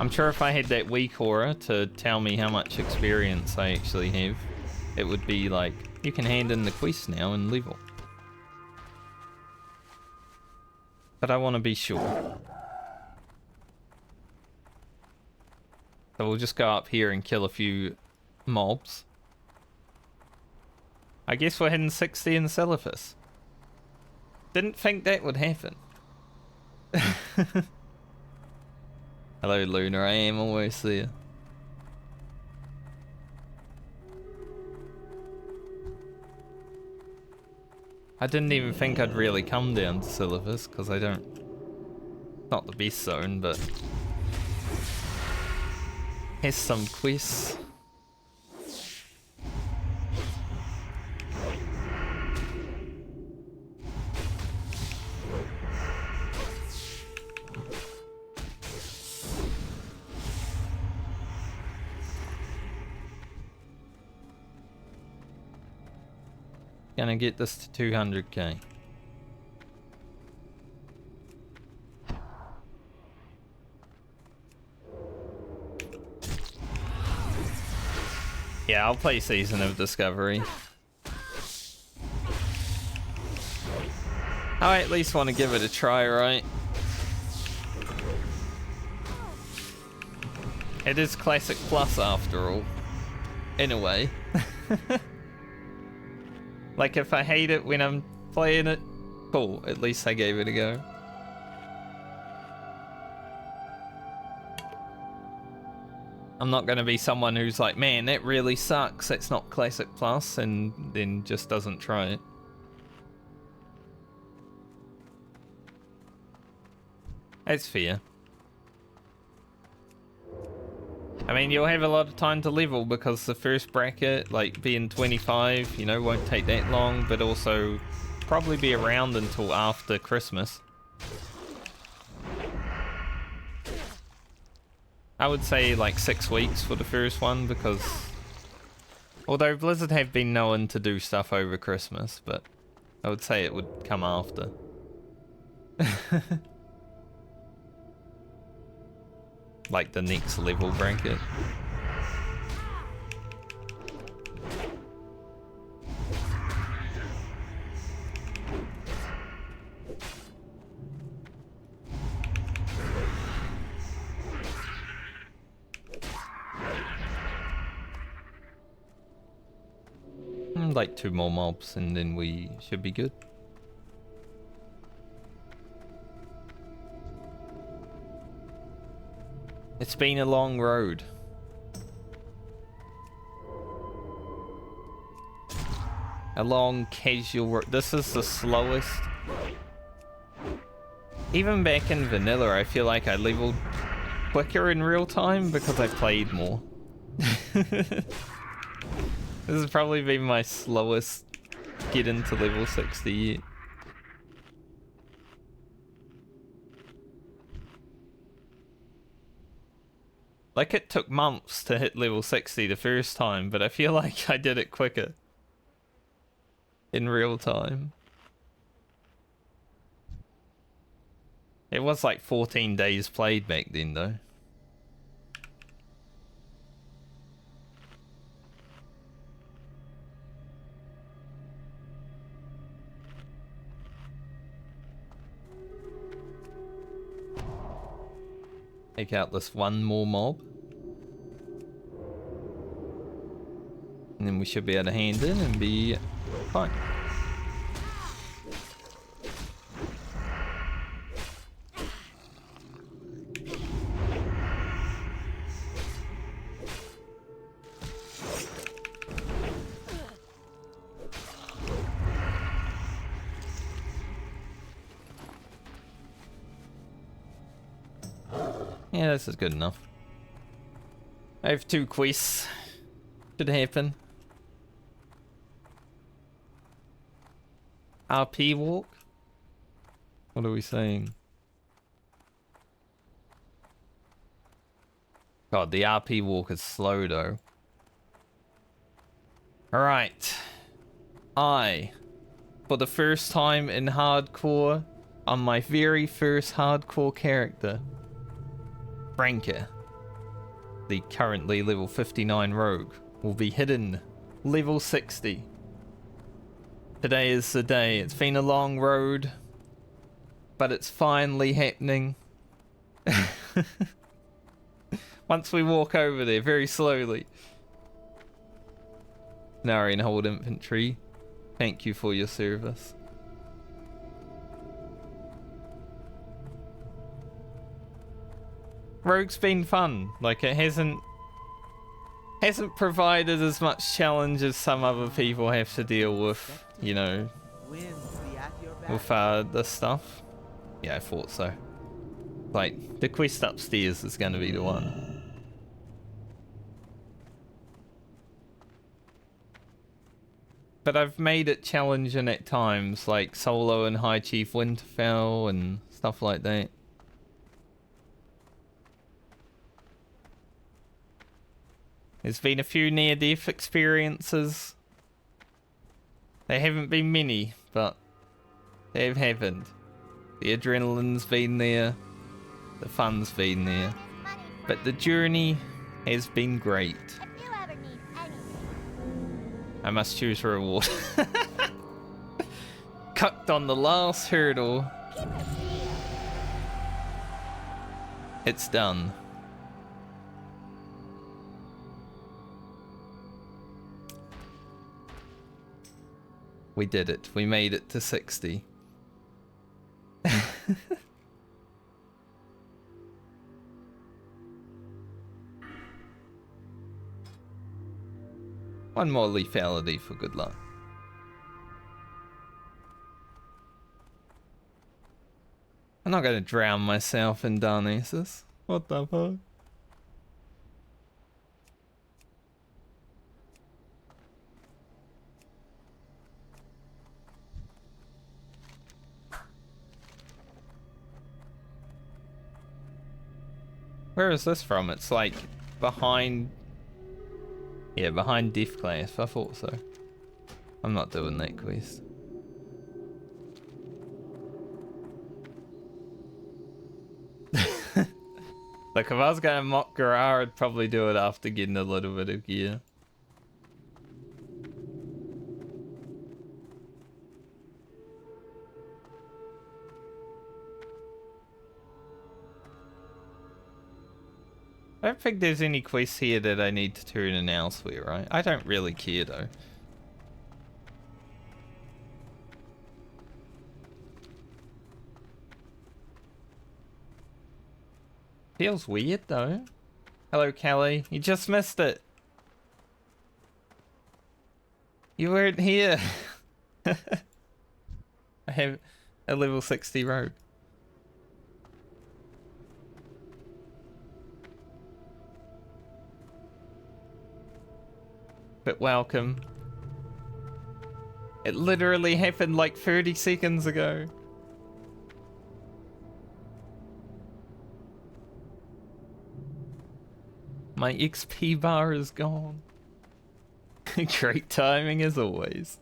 I'm sure if I had that weak aura to tell me how much experience I actually have, it would be like, you can hand in the quest now and level. But I want to be sure. So we'll just go up here and kill a few mobs. I guess we're hitting 60 in Silithus. Didn't think that would happen. Hello, Luna. I am almost there. I didn't even think I'd really come down to Silithus, because I don't... Not the best zone, but... Has some quests. Gonna get this to 200k. Yeah, I'll play Season of Discovery. I at least want to give it a try, right? It is Classic Plus after all, in a way. Like, if I hate it when I'm playing it, cool, at least I gave it a go. I'm not going to be someone who's like, man, that really sucks, that's not Classic Plus, and then just doesn't try it. That's fair. I mean, you'll have a lot of time to level because the first bracket, like being 25, you know, won't take that long, but also probably be around until after Christmas. I would say like 6 weeks for the first one, because although Blizzard have been known to do stuff over Christmas, but I would say it would come after. Like the next level bracket. like 2 more mobs and then we should be good. It's been a long road. A long casual road. This is the slowest. Even back in vanilla, I feel like I leveled quicker in real time because I played more. This has probably been my slowest get into level 60 yet. Like, it took months to hit level 60 the first time, but I feel like I did it quicker in real time. It was like 14 days played back then though. Take out this one more mob. And then we should be able to hand in and be fine. Yeah, this is good enough. I have 2 quests. Should happen. RP walk? What are we saying? God, the RP walk is slow though. Alright. For the first time in hardcore, on my very first hardcore character, Franker, the currently level 59 rogue, will be hidden level 60. Today is the day. It's been a long road, but it's finally happening. Once we walk over there very slowly. Narian Hold Infantry, thank you for your service. Rogue's been fun. Like, it hasn't provided as much challenge as some other people have to deal with, you know, with this stuff. Yeah, I thought so. Like, the quest upstairs is going to be the one. But I've made it challenging at times, like Solo and High Chief Winterfell and stuff like that. There's been a few near-death experiences. They haven't been many, but they've happened. The adrenaline's been there, the fun's been there, but the journey has been great. If you ever need anything. I must choose a reward. Cucked on the last hurdle. It's done. We did it. We made it to 60. One more lethality for good luck. I'm not gonna drown myself in Darnassus. What the fuck? Where is this from? It's like behind... Yeah, behind Death Class. I thought so. I'm not doing that quest. Like, if I was gonna mock Garara, I'd probably do it after getting a little bit of gear. I don't think there's any quests here that I need to turn in elsewhere, right? I don't really care though. Feels weird though. Hello, Kelly. You just missed it. You weren't here. I have a level 60 rogue. But welcome. It literally happened like 30 seconds ago. My XP bar is gone. Great timing as always.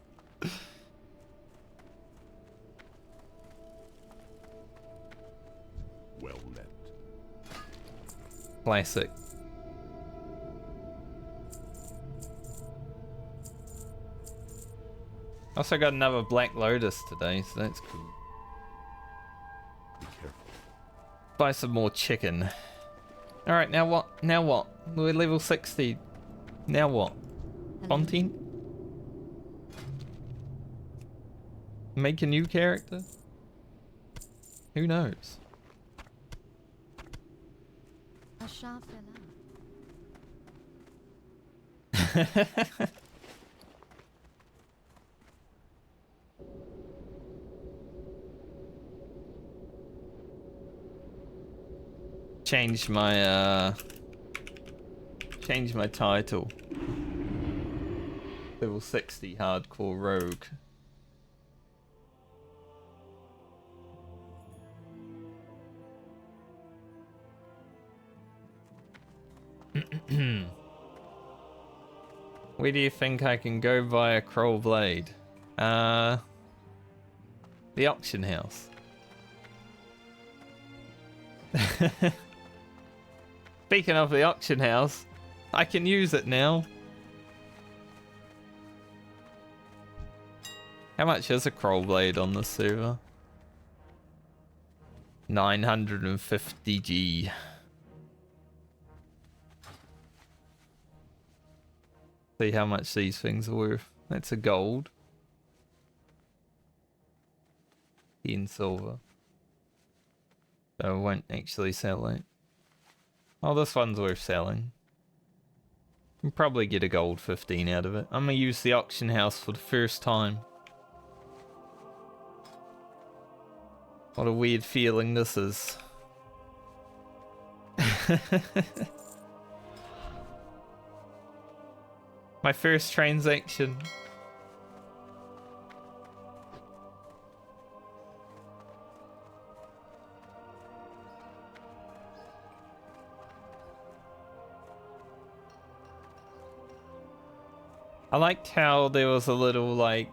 Well met. Classic. Also got another Black Lotus today, so that's cool. Be careful. Buy some more chicken. Alright, now what? Now what? We're level 60. Now what? Content? Make a new character? Who knows? A sharp fella. Change my title. Level 60 hardcore rogue. Where do you think I can go via Kroll Blade? The auction house. Speaking of the auction house, I can use it now. How much is a Kroll Blade on this server? 950G. See how much these things are worth. That's a gold. In silver. So I won't actually sell it. Oh, this one's worth selling. Can probably get a gold 15 out of it. I'm gonna use the auction house for the first time. What a weird feeling this is. My first transaction. I liked how there was a little like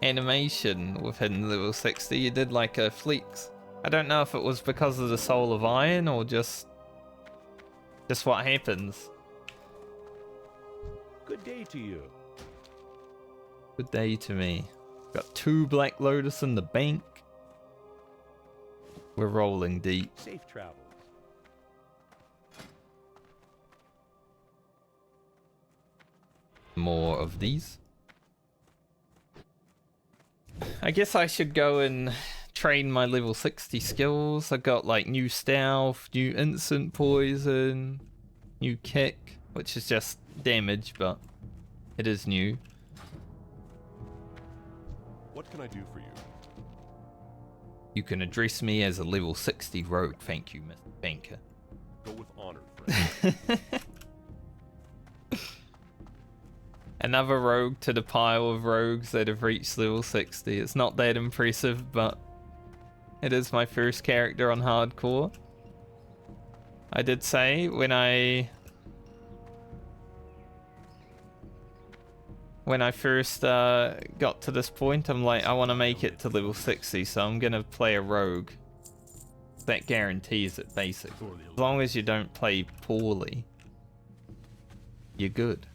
animation within level 60. You did like a flex. I don't know if it was because of the Soul of Iron or just what happens. Good day to you. Good day to me. Got 2 Black Lotus in the bank. We're rolling deep. Safe travels. More of these. I guess I should go and train my level 60 skills. I got like new stealth, new instant poison, new kick, which is just damage, but it is new. What can I do for you? You can address me as a level 60 rogue. Thank you, Mr. Banker. Go with honor, friend. Another rogue to the pile of rogues that have reached level 60. It's not that impressive, but it is my first character on hardcore. I did say when I first got to this point, I'm like, I want to make it to level 60, so I'm gonna play a rogue. That guarantees it, basically. As long as you don't play poorly, you're good.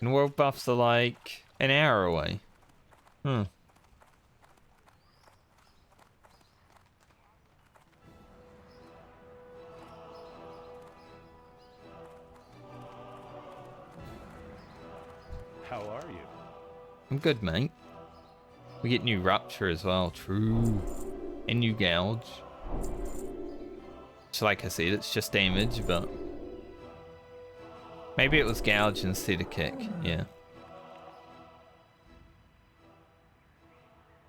And world buffs are like an hour away. How are you? I'm good, mate. We get new Rupture as well, true. And new Gouge. So like I said, it's just damage, but... Maybe it was Gouge instead of Kick, yeah.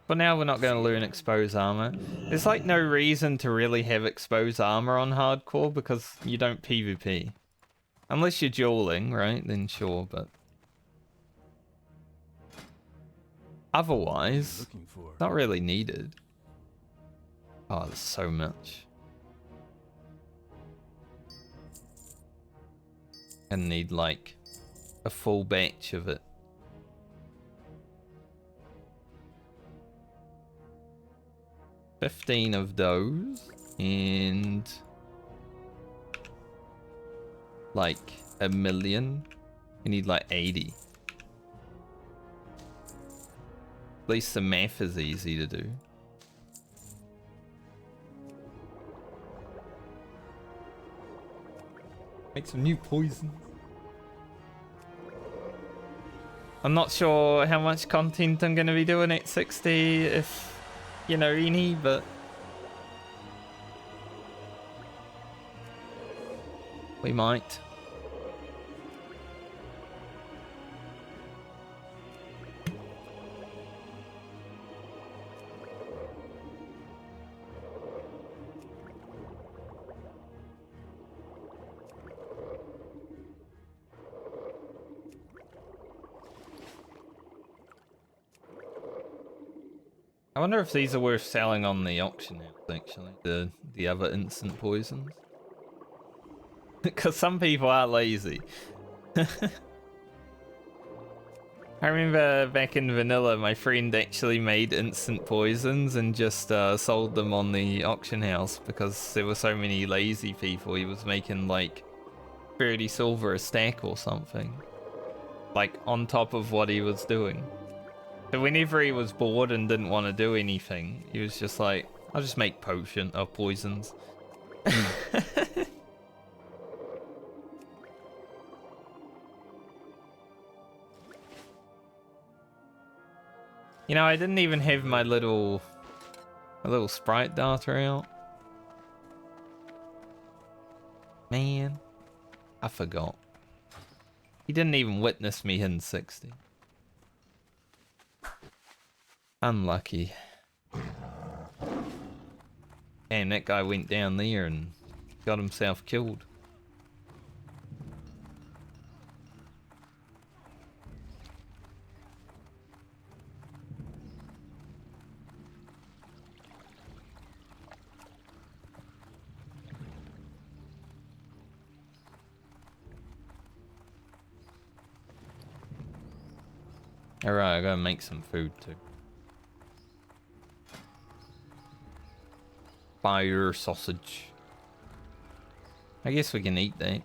But now we're not going to learn Expose Armor. There's like no reason to really have Expose Armor on Hardcore because you don't PvP. Unless you're dueling, right? Then sure, but... Otherwise, not really needed. Oh, there's so much. And need like a full batch of it. $15 of those and like 1 million. You need like 80. At least the math is easy to do. Make some new poisons. I'm not sure how much content I'm going to be doing at 60, if, you know, any, but... we might. I wonder if these are worth selling on the auction house, actually, the other instant poisons. Because some people are lazy. I remember back in vanilla, my friend actually made instant poisons and just sold them on the auction house because there were so many lazy people. He was making like 30 silver a stack or something. Like on top of what he was doing. So whenever he was bored and didn't want to do anything, he was just like, I'll just make poisons. You know, I didn't even have my little sprite data out. Man, I forgot. He didn't even witness me hitting 60. Unlucky. Damn, that guy went down there and got himself killed. Alright, I gotta make some food too. Fire sausage. I guess we can eat that.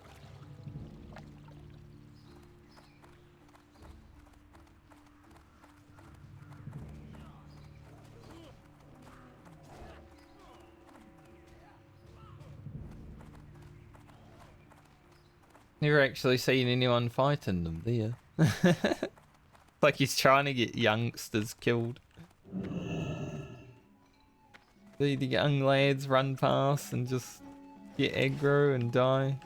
Never actually seen anyone fighting them, do you? Like he's trying to get youngsters killed. The young lads run past and just get aggro and die.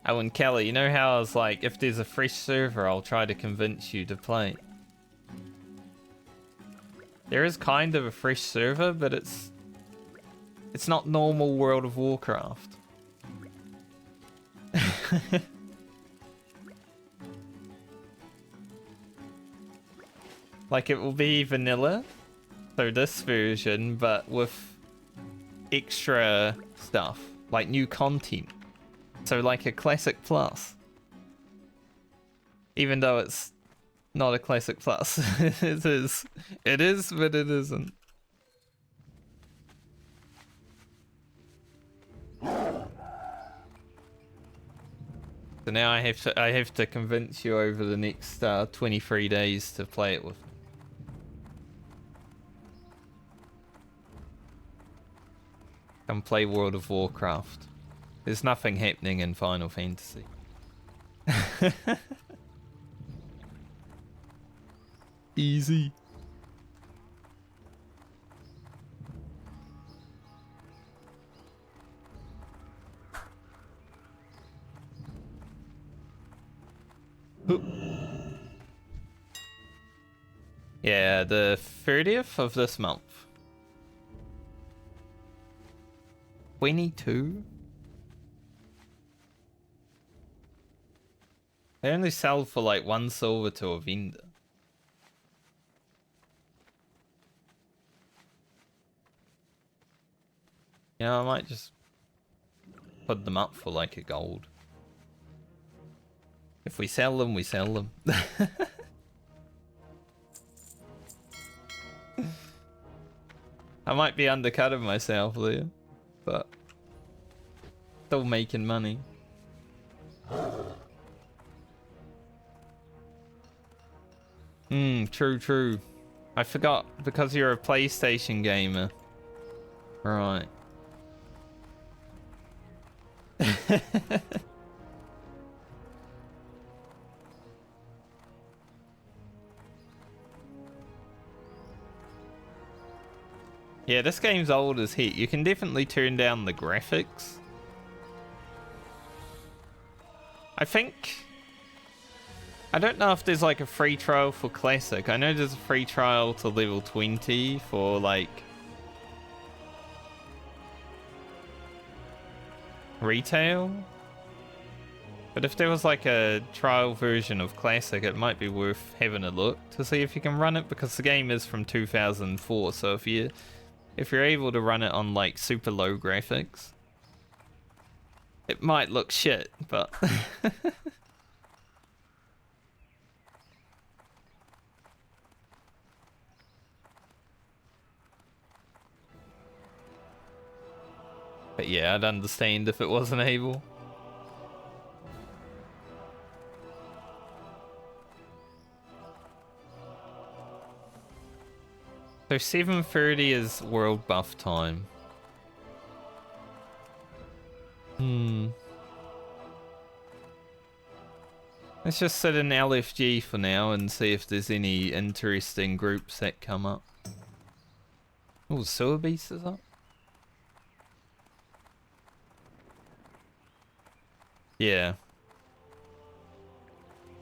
Oh, and Kelly, you know how I was like, if there's a fresh server, I'll try to convince you to play. There is kind of a fresh server, but it's not normal World of Warcraft. Like it will be vanilla, so this version, but with extra stuff, like new content. So like a Classic Plus. Even though it's not a Classic Plus. It is. It is, but it isn't. So now I have to convince you over the next 23 days to play it with me. Come play World of Warcraft There's nothing happening in Final Fantasy. Easy. Yeah, the 30th of this month. 22? They only sell for like 1 silver to a vendor. You know, I might just put them up for like a gold. If we sell them, we sell them. I might be undercutting myself there, but still making money. True. I forgot, because you're a PlayStation gamer. Right. Yeah, this game's old as heat. You can definitely turn down the graphics. I don't know if there's like a free trial for Classic. I know there's a free trial to level 20 for like retail. But if there was like a trial version of Classic, it might be worth having a look to see if you can run it, because the game is from 2004. So if you're able to run it on like super low graphics, it might look shit, but but yeah, I'd understand if it wasn't able. So 7:30 is world buff time. Let's just sit in LFG for now and see if there's any interesting groups that come up. Oh, Sewer Beast is up? Yeah.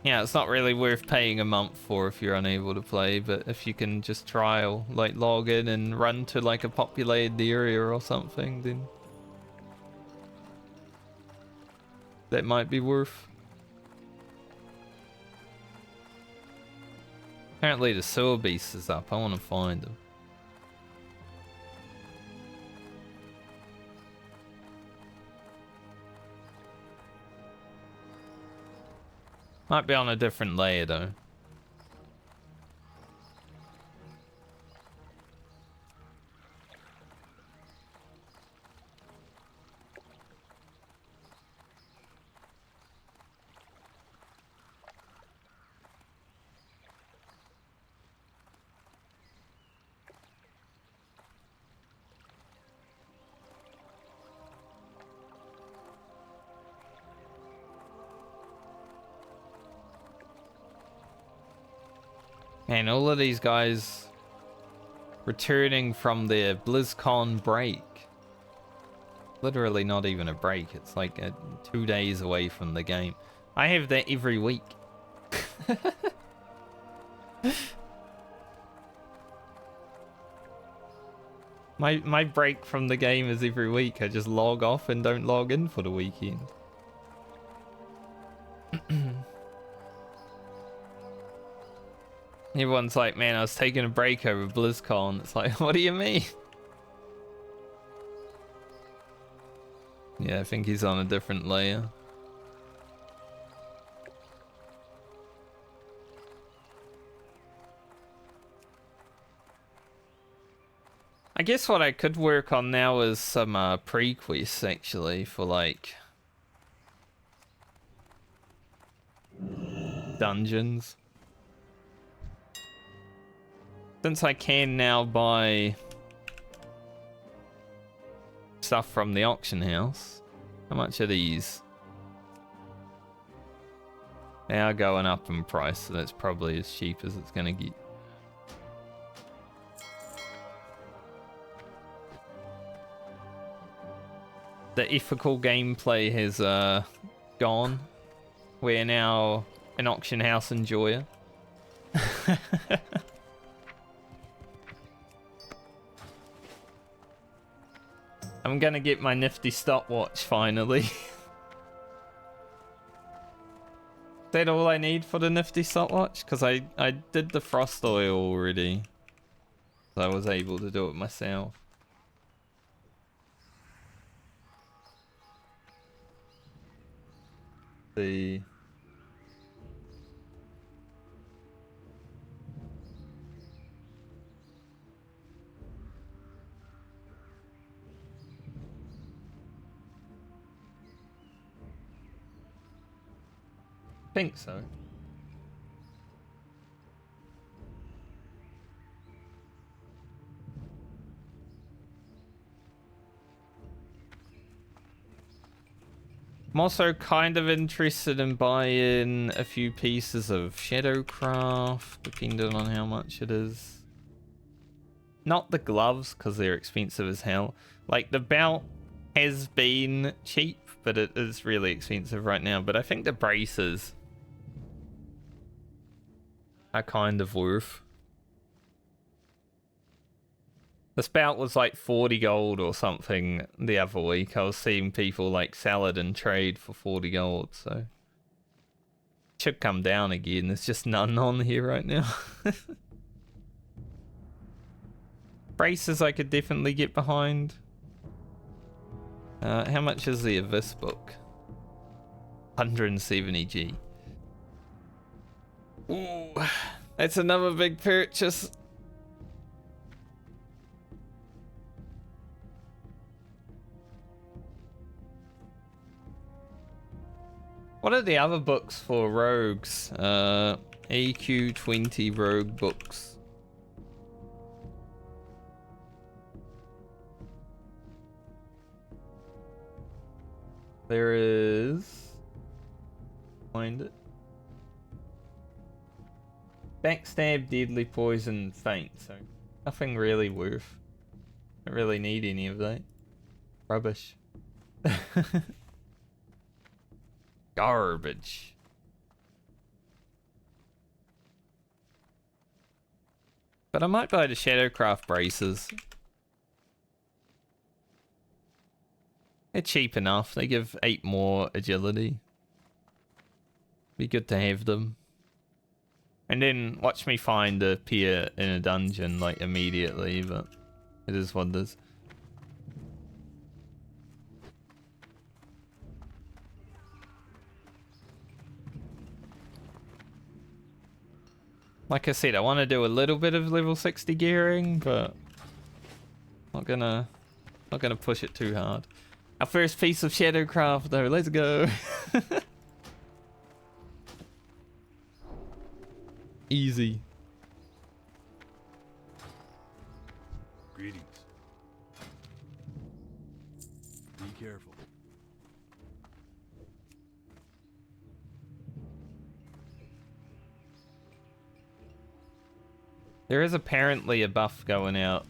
Yeah, it's not really worth paying a month for if you're unable to play, but if you can just trial, like log in and run to like a populated area or something, then that might be worth. Apparently the Sewer Beast is up. I want to find him. Might be on a different layer though. And all of these guys returning from their BlizzCon break. Literally not even a break. It's like 2 days away from the game. I have that every week. My break from the game is every week. I just log off and don't log in for the weekend. Everyone's like, man, I was taking a break over BlizzCon. It's like, what do you mean? Yeah, I think he's on a different layer. I guess what I could work on now is some pre-quests actually for like dungeons. Since I can now buy stuff from the auction house, How much are these? They are going up in price, so that's probably as cheap as it's gonna get. The ethical gameplay has gone. We're now an auction house enjoyer. I'm gonna get my nifty stopwatch finally. Is that all I need for the nifty stopwatch? Because I did the frost oil already. So I was able to do it myself. See. Think so. I'm also kind of interested in buying a few pieces of Shadowcraft, depending on how much it is. Not the gloves, because they're expensive as hell. Like, the belt has been cheap, but it is really expensive right now. But I think the braces are kind of worth. The spout was like 40 gold or something the other week. I was seeing people like sell it and trade for 40 gold, so it should come down again. There's just none on here right now. Braces I could definitely get behind. How much is the Abyss book? 170G. Ooh, that's another big purchase. What are the other books for rogues? AQ20 rogue books. There is... Find it. Backstab, deadly poison, faint. So nothing really worth. Don't really need any of that. Rubbish. Garbage. But I might buy the Shadowcraft braces. They're cheap enough. They give 8 more agility. Be good to have them. And then watch me find a peer in a dungeon like immediately, but it is what it is. Like I said, I want to do a little bit of level 60 gearing, but not gonna push it too hard. Our first piece of Shadowcraft though, let's go. Easy. Greetings. Be careful. There is apparently a buff going out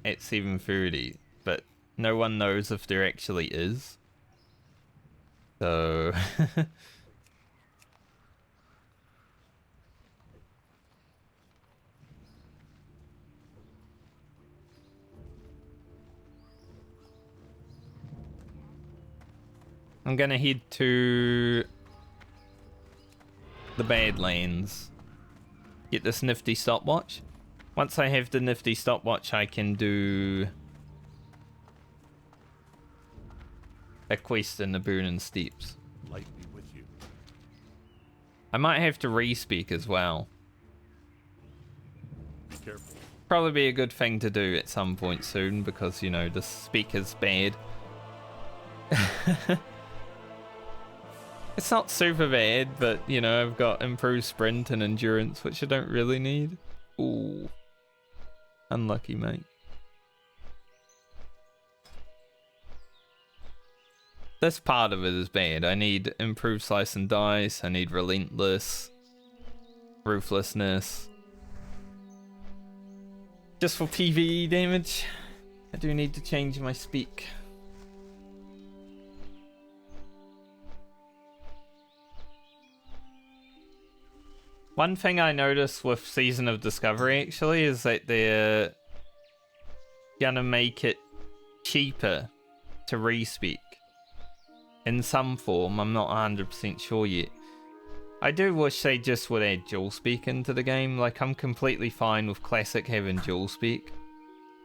at 7:30, but no one knows if there actually is. So I'm gonna head to the Badlands. Get this nifty stopwatch. Once I have the nifty stopwatch, I can do a quest in the Burning Steeps. Light be with you. I might have to respec as well. Be careful. Probably be a good thing to do at some point soon because, you know, the spec is bad. It's not super bad, but, you know, I've got improved sprint and endurance, which I don't really need. Ooh. Unlucky, mate. This part of it is bad. I need improved slice and dice. I need relentless, ruthlessness. Just for PvE damage, I do need to change my speak. One thing I noticed with Season of Discovery actually is that they're gonna make it cheaper to re-speak. In some form, I'm not 100% sure yet. I do wish they just would add dual speak into the game. Like, I'm completely fine with Classic having dual speak,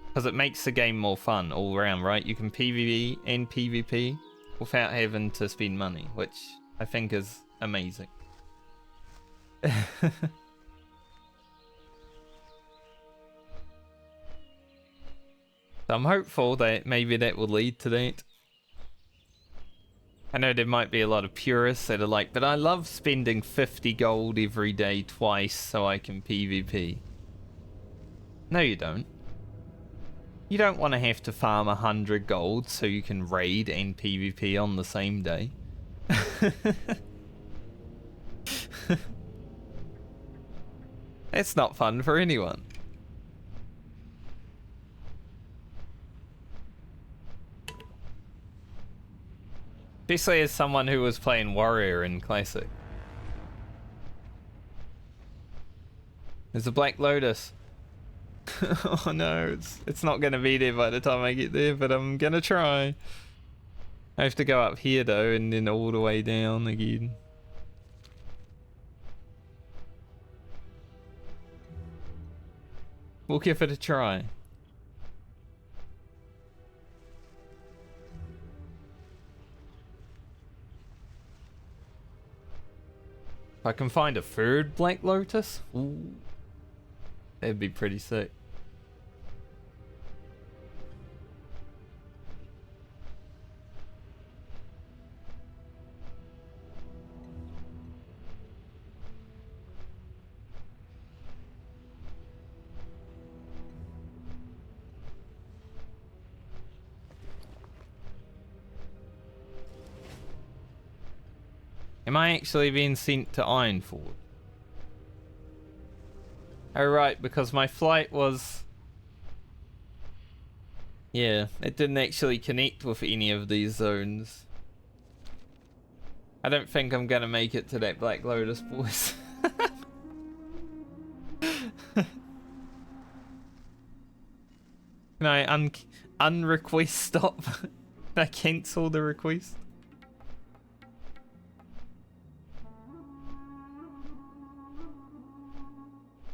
because it makes the game more fun all around, right? You can PvE and PvP without having to spend money, which I think is amazing. So I'm hopeful that maybe that will lead to that. I know there might be a lot of purists that are like, but I love spending 50 gold every day twice so I can PvP. No, you don't. You don't want to have to farm 100 gold so you can raid and PvP on the same day. It's not fun for anyone. Especially as someone who was playing Warrior in Classic. There's a Black Lotus. Oh no, it's not gonna be there by the time I get there, but I'm gonna try. I have to go up here though, and then all the way down again. We'll give it a try. If I can find a third Black Lotus, ooh, that'd be pretty sick. Am I actually being sent to Ironforge? Oh right, because my flight was... Yeah, it didn't actually connect with any of these zones. I don't think I'm gonna make it to that Black Lotus, boys. Can I unrequest stop? Can I cancel the request?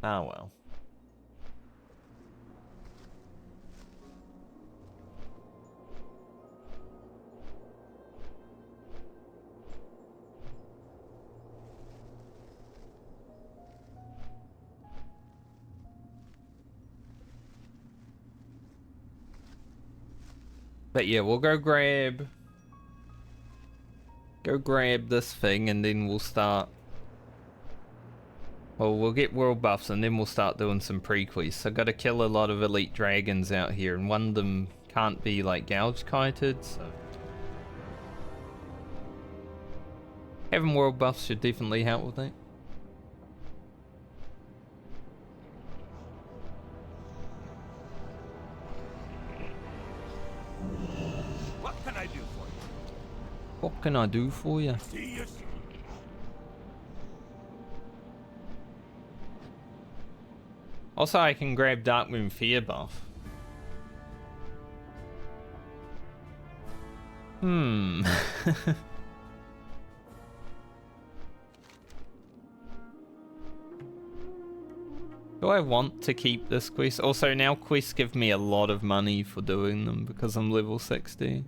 Ah, well. But yeah, we'll go grab this thing and then we'll start. Well, we'll get world buffs and then we'll start doing some pre-quests. I've got to kill a lot of elite dragons out here, and one of them can't be like gouge kited, so having world buffs should definitely help with that. What can I do for you? What can I do for you? See you soon. Also, I can grab Darkmoon Fear buff. Do I want to keep this quest? Also, now quests give me a lot of money for doing them because I'm level 60.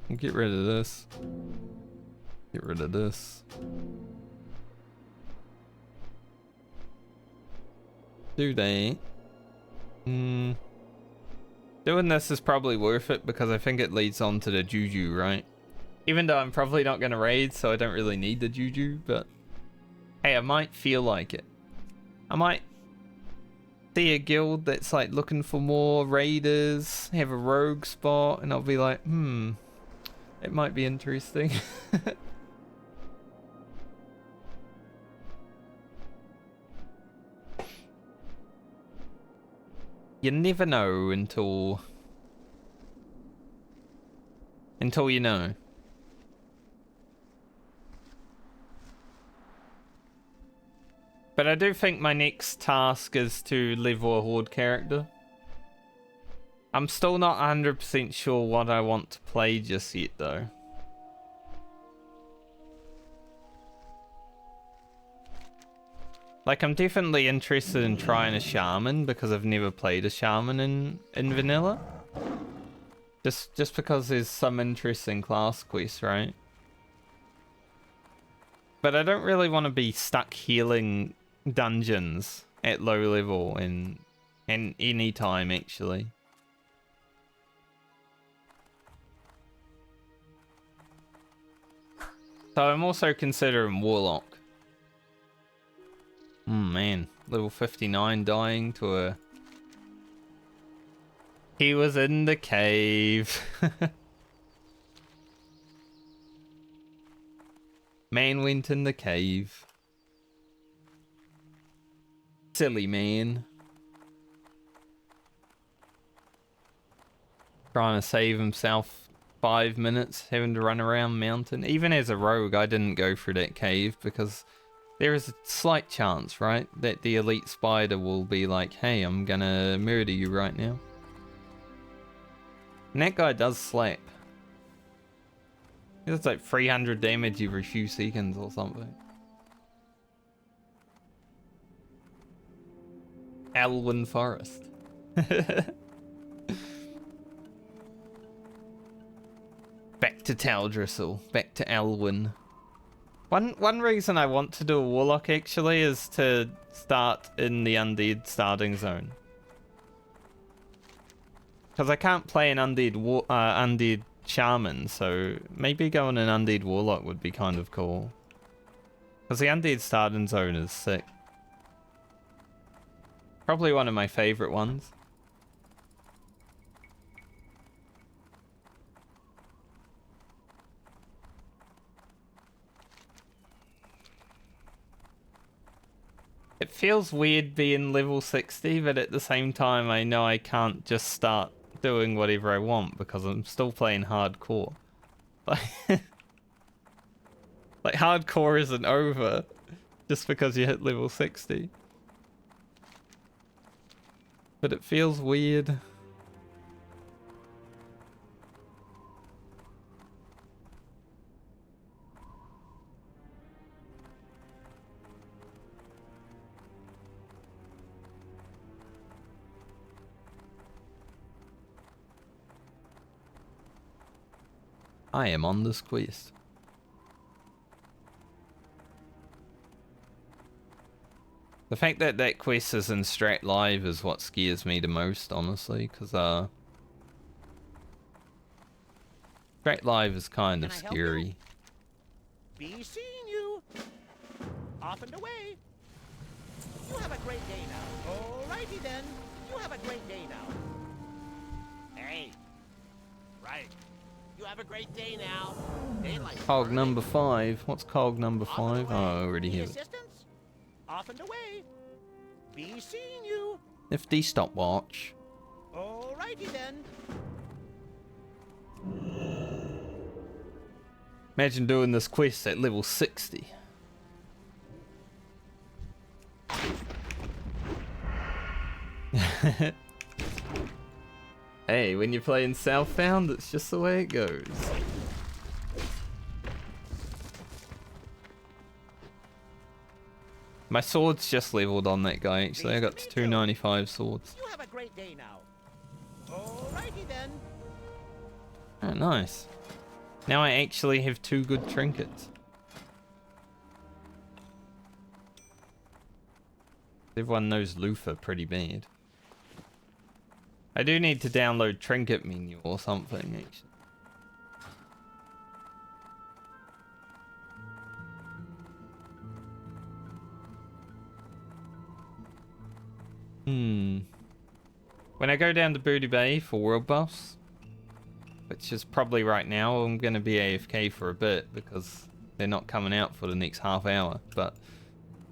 I'll get rid of this. Get rid of this. Do that. Doing this is probably worth it because I think it leads on to the Juju, right? Even though I'm probably not going to raid, so I don't really need the Juju, but hey, I might feel like it. I might see a guild that's like looking for more raiders, have a rogue spot, and I'll be like, it might be interesting. You never know until you know. But I do think my next task is to level a horde character. I'm still not 100% sure what I want to play just yet though. Like, I'm definitely interested in trying a shaman because I've never played a shaman in vanilla. Just because there's some interesting class quests, right? But I don't really want to be stuck healing dungeons at low level in any time actually. So I'm also considering Warlock. Man, level 59 dying to a... He was in the cave. Man went in the cave. Silly man. Trying to save himself 5 minutes, having to run around mountain. Even as a rogue, I didn't go through that cave because there is a slight chance, right, that the elite spider will be like, hey, I'm gonna murder you right now. And that guy does slap. It's like 300 damage every few seconds or something. Alwyn Forest. Back to Taldristle. Back to Alwyn. One reason I want to do a Warlock actually is to start in the Undead starting zone. Because I can't play an Undead Shaman, so maybe going an Undead Warlock would be kind of cool. Because the Undead starting zone is sick. Probably one of my favorite ones. It feels weird being level 60, but at the same time I know I can't just start doing whatever I want because I'm still playing hardcore. Like hardcore isn't over just because you hit level 60. But it feels weird. I am on this quest. The fact that that quest is in Strat Live is what scares me the most, honestly, because Strat Live is kind of scary. Be seeing you. Off and away. You have a great day now. Alrighty then. You have a great day now. Hey. Right. You have a great day now. Daylight. Cog number 5. What's cog number 5? Oh, I already have it. Assistance? Off and away. Be seeing you. Nifty stopwatch. Alrighty then. Imagine doing this quest at level 60. Hey, when you're playing Southbound, it's just the way it goes. My sword's just leveled on that guy, actually. I got 295 swords. You have a great day now. Alrighty then. Oh, nice. Now I actually have 2 good trinkets. Everyone knows Luther pretty bad. I do need to download trinket menu or something, actually. When I go down to Booty Bay for world buffs, which is probably right now, I'm going to be AFK for a bit because they're not coming out for the next half hour. But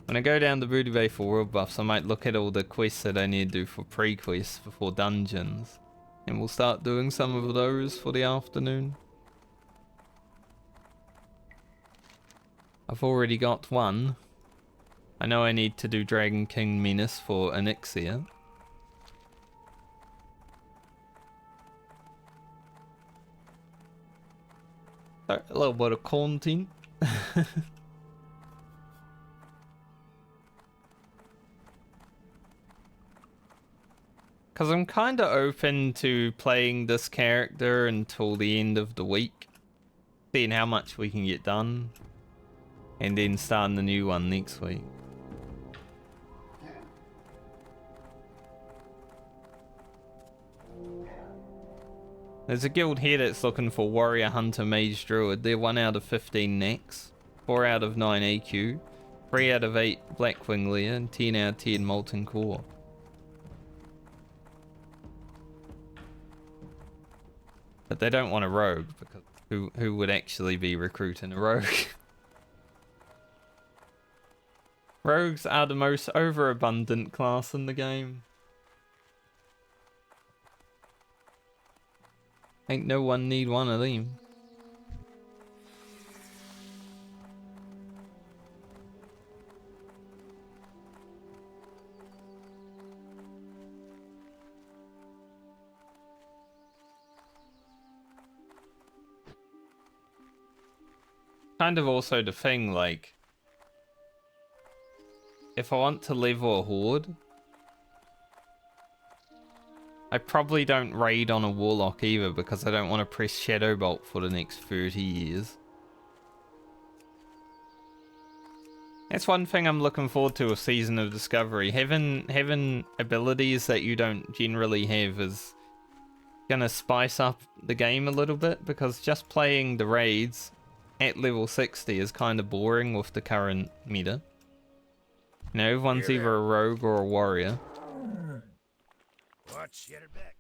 when I go down to Booty Bay for world buffs, I might look at all the quests that I need to do for pre-quests before dungeons. And we'll start doing some of those for the afternoon. I've already got one. I know I need to do Dragon King Menace for Onyxia. So, a little bit of content. Because I'm kind of open to playing this character until the end of the week. Seeing how much we can get done. And then starting the new one next week. There's a guild here that's looking for Warrior, Hunter, Mage, Druid. They're 1 out of 15 Nex, 4 out of 9 AQ, 3 out of 8 Blackwing Lear, and 10 out of 10 Molten Core. But they don't want a rogue, because who would actually be recruiting a rogue? Rogues are the most overabundant class in the game. Ain't no one need one of them. Kind of also the thing, like, if I want to level a horde, I probably don't raid on a warlock either because I don't want to press Shadow Bolt for the next 30 years. That's one thing I'm looking forward to with Season of Discovery. Having abilities that you don't generally have is gonna spice up the game a little bit, because just playing the raids at level 60 is kind of boring with the current meta. You know, everyone's either a rogue or a warrior. Watch your back.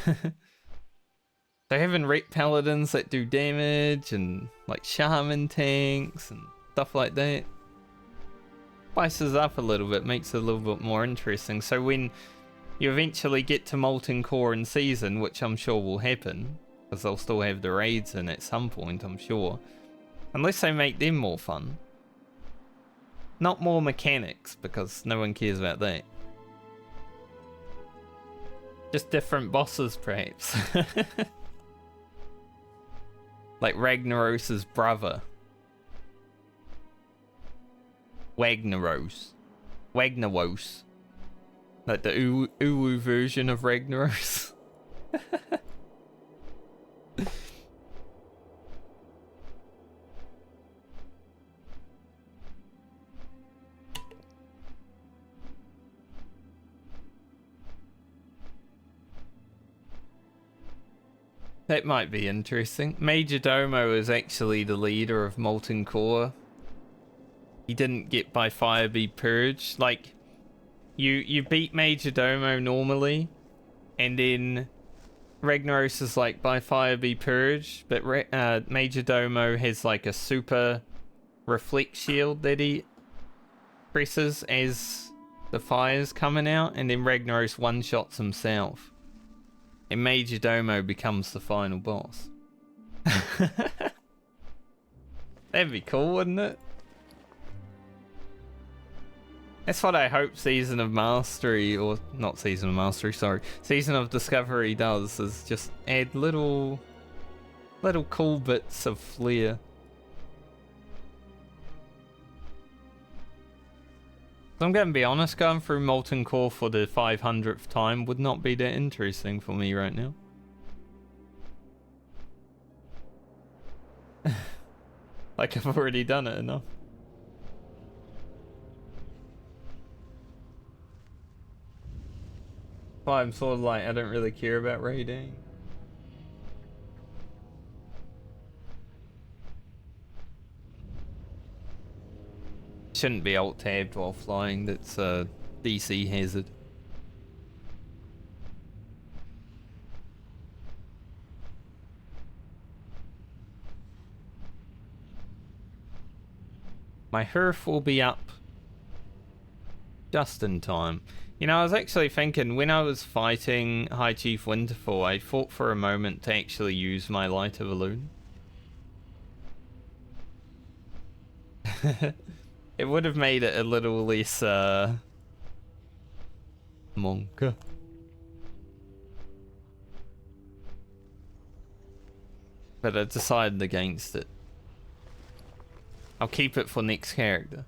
So having Rep Paladins that do damage and like Shaman tanks and stuff like that spices up a little bit, makes it a little bit more interesting. So when you eventually get to Molten Core in Season, which I'm sure will happen, because they'll still have the raids in at some point, I'm sure. Unless they make them more fun. Not more mechanics, because no one cares about that. Just different bosses, perhaps. Like Ragnaros's brother. Wagnaros. Wagnaros. Like the Uwu version of Ragnaros. That might be interesting. Major Domo is actually the leader of Molten Core. He didn't get by fire be purged. Like, you beat Major Domo normally, and then Ragnaros is like by fire be purged, but Major Domo has like a super reflect shield that he presses as the fire's coming out, and then Ragnaros one-shots himself. And Major Domo becomes the final boss. That'd be cool, wouldn't it? That's what I hope Season of Mastery, or not Season of Mastery, sorry, Season of Discovery does, is just add little cool bits of flair. I'm going to be honest, going through Molten Core for the 500th time would not be that interesting for me right now. Like, I've already done it enough. But I'm sort of like, I don't really care about raiding. Shouldn't be alt-tabbed while flying, that's DC hazard. My hearth will be up just in time. You know, I was actually thinking when I was fighting High Chief Winterfall, I thought for a moment to actually use my Light of Elune. It would have made it a little less monka. But I decided against it. I'll keep it for next character.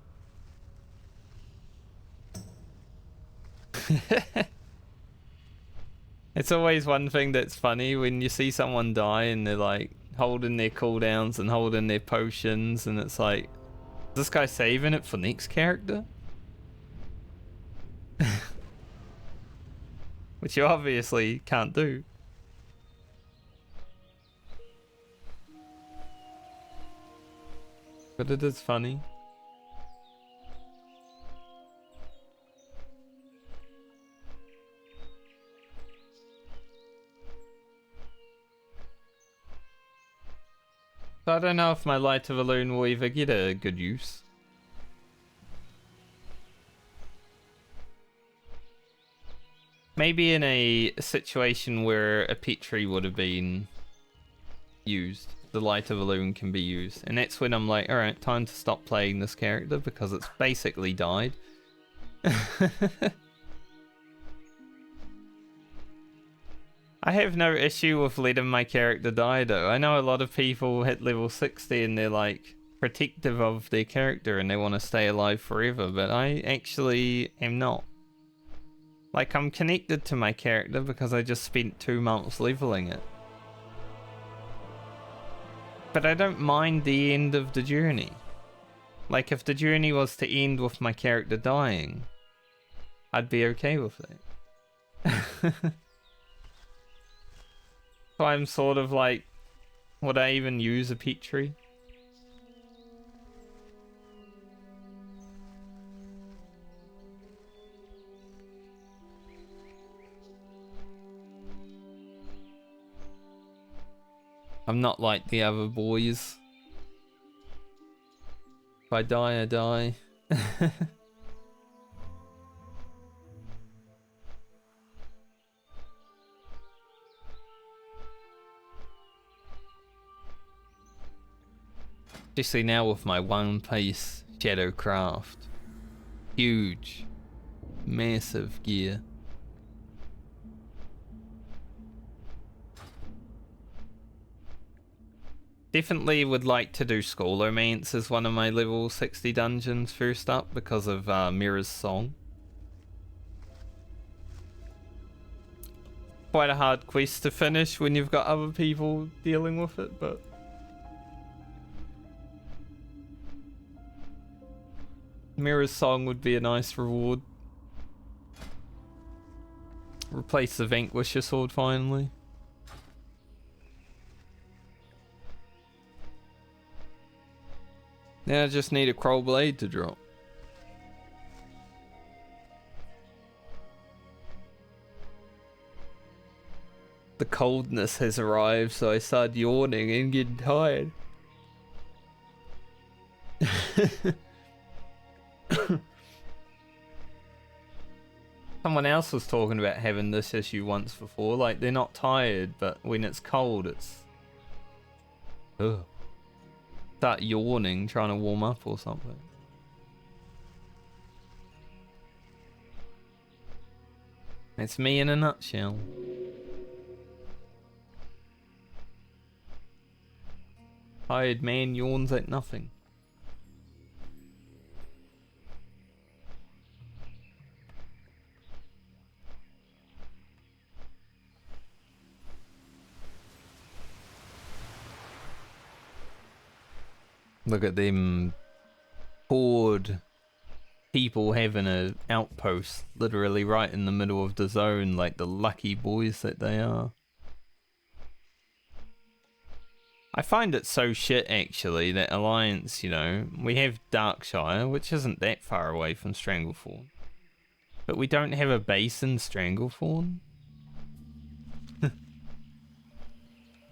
It's always one thing that's funny when you see someone die and they're like holding their cooldowns and holding their potions, and it's like, is this guy saving it for next character? Which you obviously can't do. But it is funny. So I don't know if my Light of Elune will ever get a good use. Maybe in a situation where a Petri would have been used, the Light of Elune can be used. And that's when I'm like, alright, time to stop playing this character because it's basically died. I have no issue with letting my character die though. I know a lot of people hit level 60 and they're like protective of their character and they want to stay alive forever, but I actually am not. Like, I'm connected to my character because I just spent 2 months leveling it. But I don't mind the end of the journey. Like, if the journey was to end with my character dying, I'd be okay with it. So I'm sort of like, would I even use a Petri? I'm not like the other boys. If I die, I die. Especially now with my one piece Shadowcraft. Huge. Massive gear. Definitely would like to do Scholomance as one of my level 60 dungeons first up because of Mira's Song. Quite a hard quest to finish when you've got other people dealing with it, but Mira's Song would be a nice reward. Replace the Vanquisher sword finally. Now I just need a Crow Blade to drop. The coldness has arrived, so I started yawning and getting tired. Someone else was talking about having this issue once before. Like, they're not tired, but when it's cold, it's... Ugh. Start yawning, trying to warm up or something. It's me in a nutshell. Tired man yawns at nothing. Look at them horde people having an outpost literally right in the middle of the zone, like the lucky boys that they are. I find it so shit actually that Alliance, you know, we have Darkshire, which isn't that far away from Stranglethorn. But we don't have a base in Stranglethorn?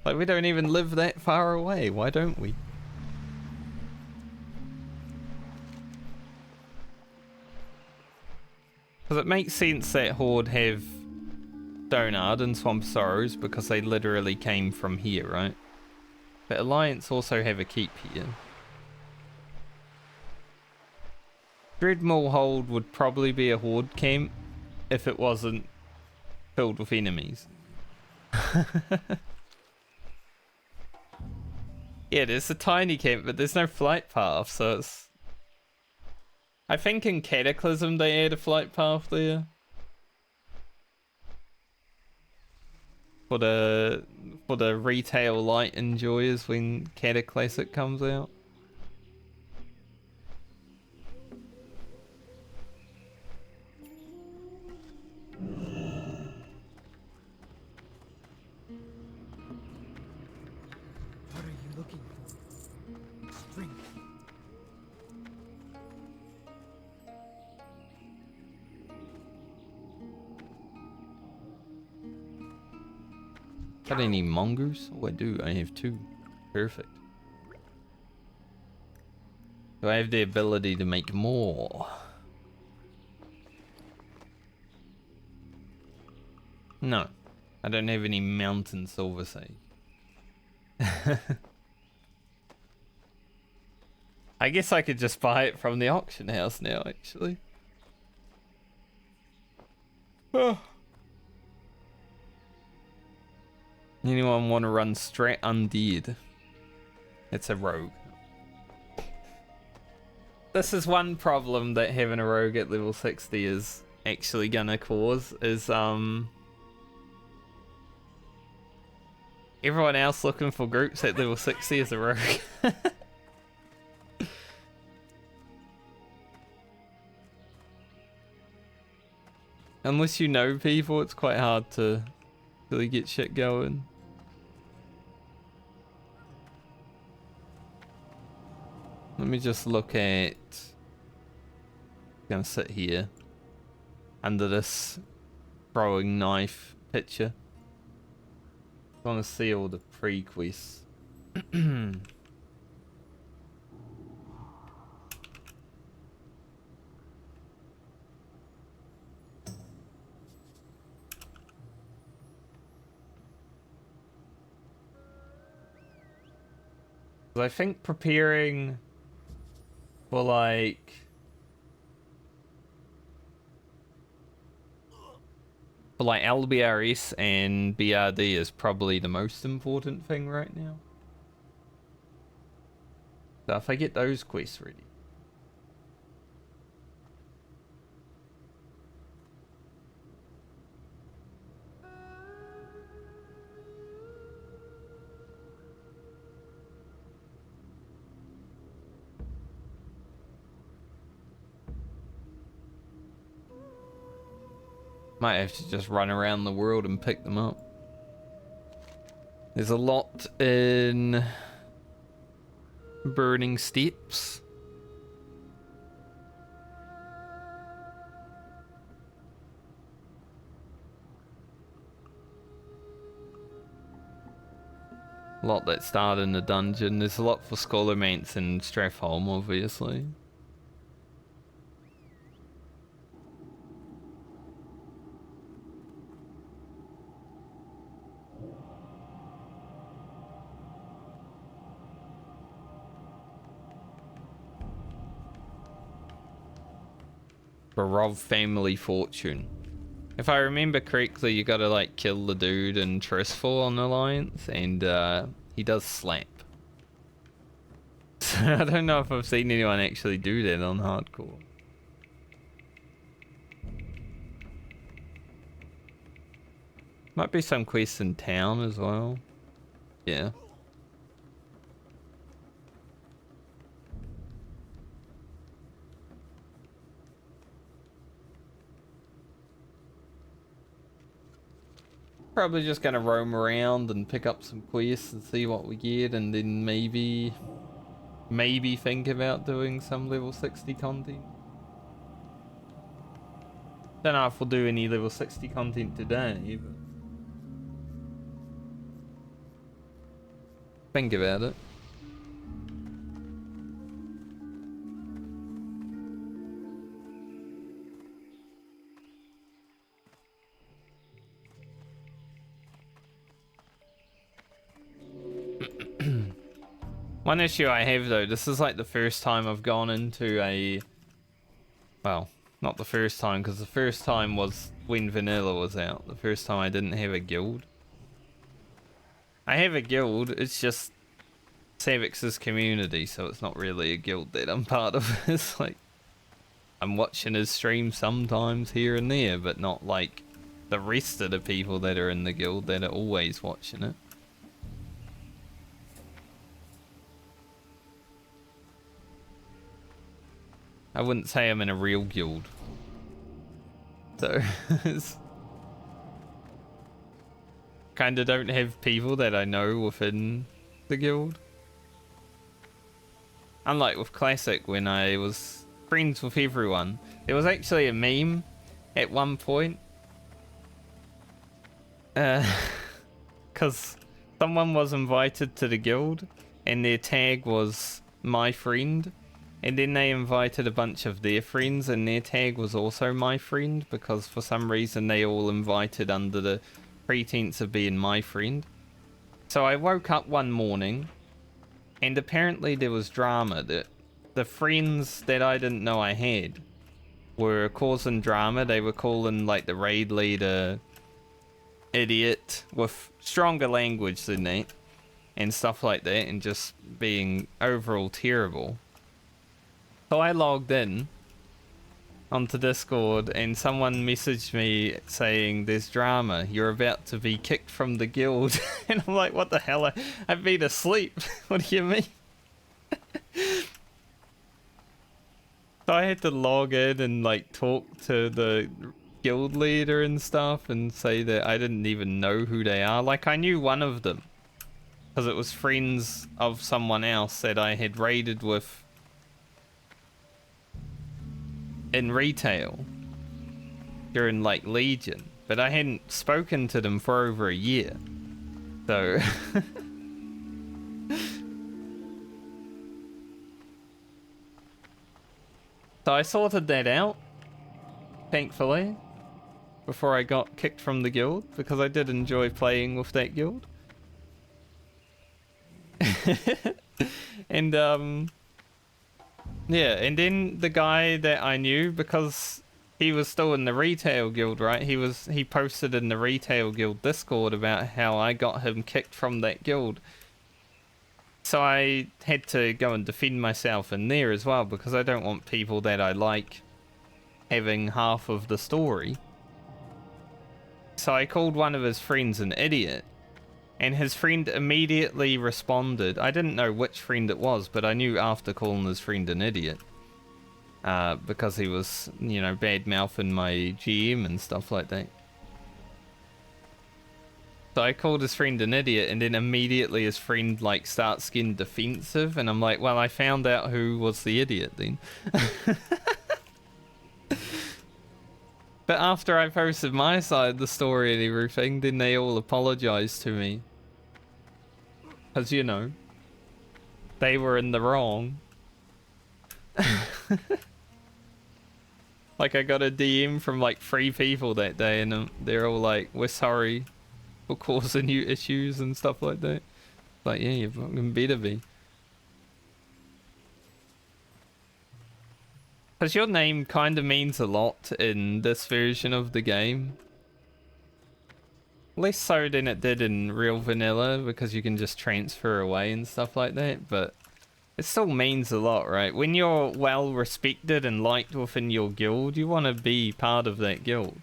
Like, we don't even live that far away. Why don't we? Because it makes sense that Horde have Stonard and Swamp Sorrows because they literally came from here, right? But Alliance also have a keep here. Dreadmaw Hold would probably be a Horde camp if it wasn't filled with enemies. Yeah, it's a tiny camp, but there's no flight path, so it's... I think in Cataclysm they add a flight path there. For the retail light enjoyers when Cataclysmic comes out. What are you looking for? Strength. Got any mongoose? Oh, I do. I have 2. Perfect. Do I have the ability to make more? No. I don't have any mountain silver sage. I guess I could just buy it from the auction house now, actually. Oh. Anyone want to run Strat Undead? It's a rogue. This is one problem that having a rogue at level 60 is actually gonna cause, is everyone else looking for groups at level 60 is a rogue. Unless you know people, it's quite hard to really get shit going. Let me just look at... I'm gonna sit here under this throwing knife picture. I want to see all the pre-quests. I think preparing for like LBRS and BRD is probably the most important thing right now. So if I get those quests ready. Might have to just run around the world and pick them up. There's a lot in Burning Steps. A lot that start in the dungeon. There's a lot for Scholarmance and Strathholm, obviously. Barov family fortune. If I remember correctly, you gotta like kill the dude in Tristful on Alliance, and he does slap. So I don't know if I've seen anyone actually do that on hardcore. Might be some quests in town as well. Yeah. Probably just gonna roam around and pick up some quests and see what we get, and then maybe think about doing some level 60 content. Don't know if we'll do any level 60 content today, but think about it. One issue I have though, this is like the first time I've gone into a... Well, not the first time, because the first time was when vanilla was out. The first time I didn't have a guild. I have a guild, it's just Savix's community, so it's not really a guild that I'm part of. It's like, I'm watching his stream sometimes here and there, but not like the rest of the people that are in the guild that are always watching it. I wouldn't say I'm in a real guild. So, kinda don't have people that I know within the guild. Unlike with Classic, when I was friends with everyone. There was actually a meme at one point. Because someone was invited to the guild, and their tag was my friend. And then they invited a bunch of their friends, and their tag was also my friend, because for some reason they all invited under the pretense of being my friend. So I woke up one morning, and apparently there was drama. That the friends that I didn't know I had were causing drama. They were calling like the raid leader idiot with stronger language than that, and stuff like that, and just being overall terrible. So I logged in onto Discord and someone messaged me saying, there's drama, you're about to be kicked from the guild. And I'm like, what the hell? I've been asleep. What do you mean? So I had to log in and like talk to the guild leader and stuff and say that I didn't even know who they are. Like, I knew one of them because it was friends of someone else that I had raided with in retail during like Legion, but I hadn't spoken to them for over a year. So so I sorted that out, thankfully, before I got kicked from the guild, because I did enjoy playing with that guild. And yeah, and then the guy that I knew, because he was still in the retail guild, right? He posted in the retail guild Discord about how I got him kicked from that guild. So I had to go and defend myself in there as well, because I don't want people that I like having half of the story. So I called one of his friends an idiot, and his friend immediately responded. I didn't know which friend it was, but I knew after calling his friend an idiot. Because he was, you know, bad-mouthing my GM and stuff like that. So I called his friend an idiot, and then immediately his friend, like, starts getting defensive, and I'm like, well, I found out who was the idiot then. But after I posted my side of the story and everything, then they all apologized to me. Because, you know, they were in the wrong. Like, I got a DM from like 3 people that day, and they're all like, we're sorry for causing you issues and stuff like that. Like, yeah, you fucking better be. Because your name kind of means a lot in this version of the game. Less so than it did in real vanilla, because you can just transfer away and stuff like that, but it still means a lot, right? When you're well respected and liked within your guild, you want to be part of that guild.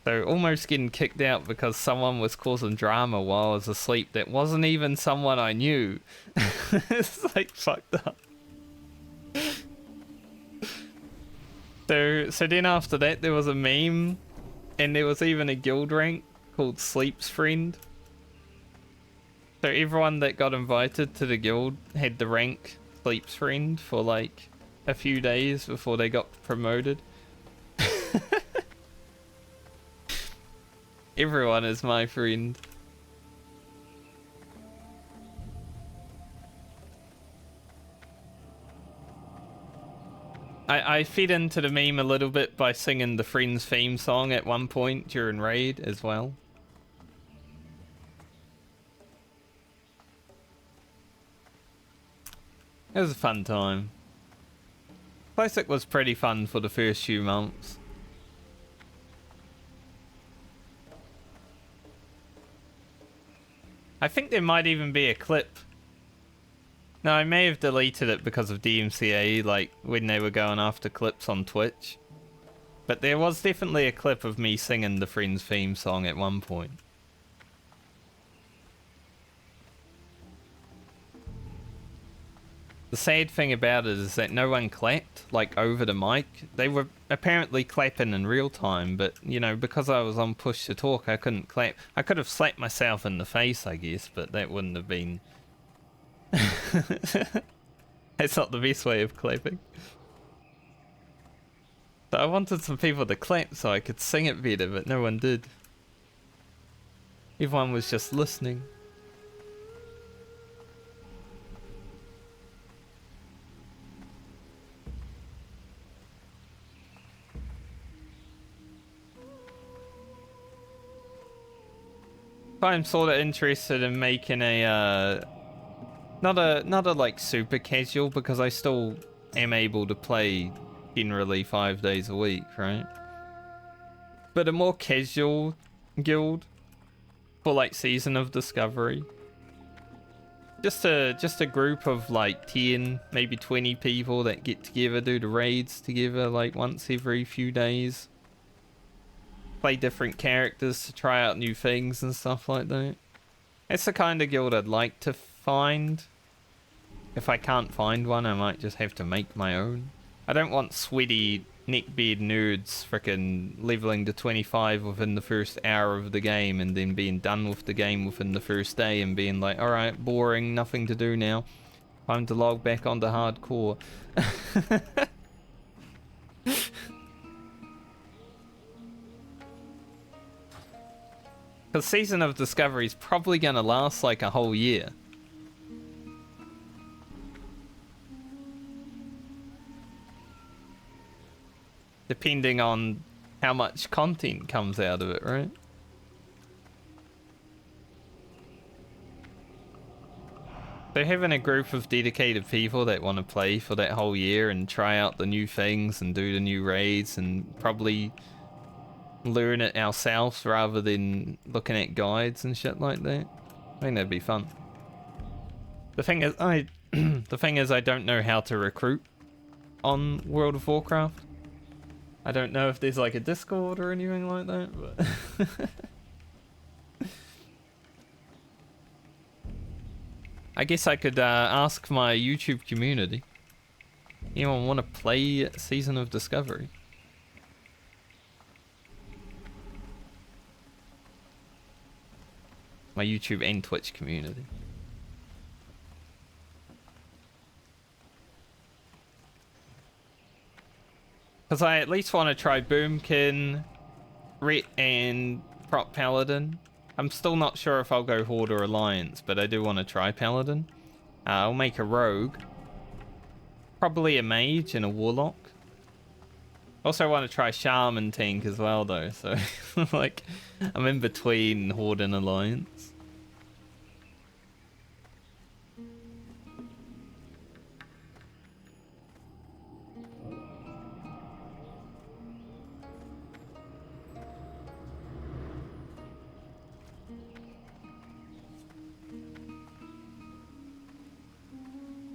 So almost getting kicked out because someone was causing drama while I was asleep that wasn't even someone I knew. It's like fucked up. So then after that there was a meme, and there was even a guild rank called Sleep's Friend. So everyone that got invited to the guild had the rank Sleep's Friend for like a few days before they got promoted. Everyone is my friend. I fed into the meme a little bit by singing the Friends theme song at one point during raid as well. It was a fun time. Classic was pretty fun for the first few months. I think there might even be a clip. No, I may have deleted it because of DMCA, like when they were going after clips on Twitch. But there was definitely a clip of me singing the Friends theme song at one point. The sad thing about it is that no one clapped, like, over the mic. They were apparently clapping in real time, but, you know, because I was on push to talk, I couldn't clap. I could have slapped myself in the face, I guess, but that wouldn't have been... That's not the best way of clapping. So I wanted some people to clap so I could sing it better, but no one did. Everyone was just listening. I'm sort of interested in making a not a like super casual, because I still am able to play generally 5 days a week, right? But a more casual guild for like Season of Discovery. Just a group of like 10, maybe 20 people that get together, do the raids together like once every few days. Play different characters to try out new things and stuff like that. It's the kind of guild I'd like to find. If I can't find one, I might just have to make my own. I don't want sweaty neckbeard nerds frickin' leveling to 25 within the first hour of the game and then being done with the game within the first day and being like, alright, boring, nothing to do now. Time to log back onto hardcore. Because Season of Discovery is probably going to last like a whole year. Depending on how much content comes out of it, right? So having a group of dedicated people that want to play for that whole year and try out the new things and do the new raids and probably learn it ourselves rather than looking at guides and shit like that. I think that'd be fun. The thing is, I don't know how to recruit on World of Warcraft. I don't know if there's like a Discord or anything like that, but I guess I could ask my YouTube community. Anyone want to play Season of Discovery? My YouTube and Twitch community. Because I at least want to try Boomkin, Ret, and Prop Paladin. I'm still not sure if I'll go Horde or Alliance, but I do want to try Paladin. I'll make a Rogue. Probably a Mage and a Warlock. Also want to try Shaman tank as well though, so like I'm in between Horde and Alliance.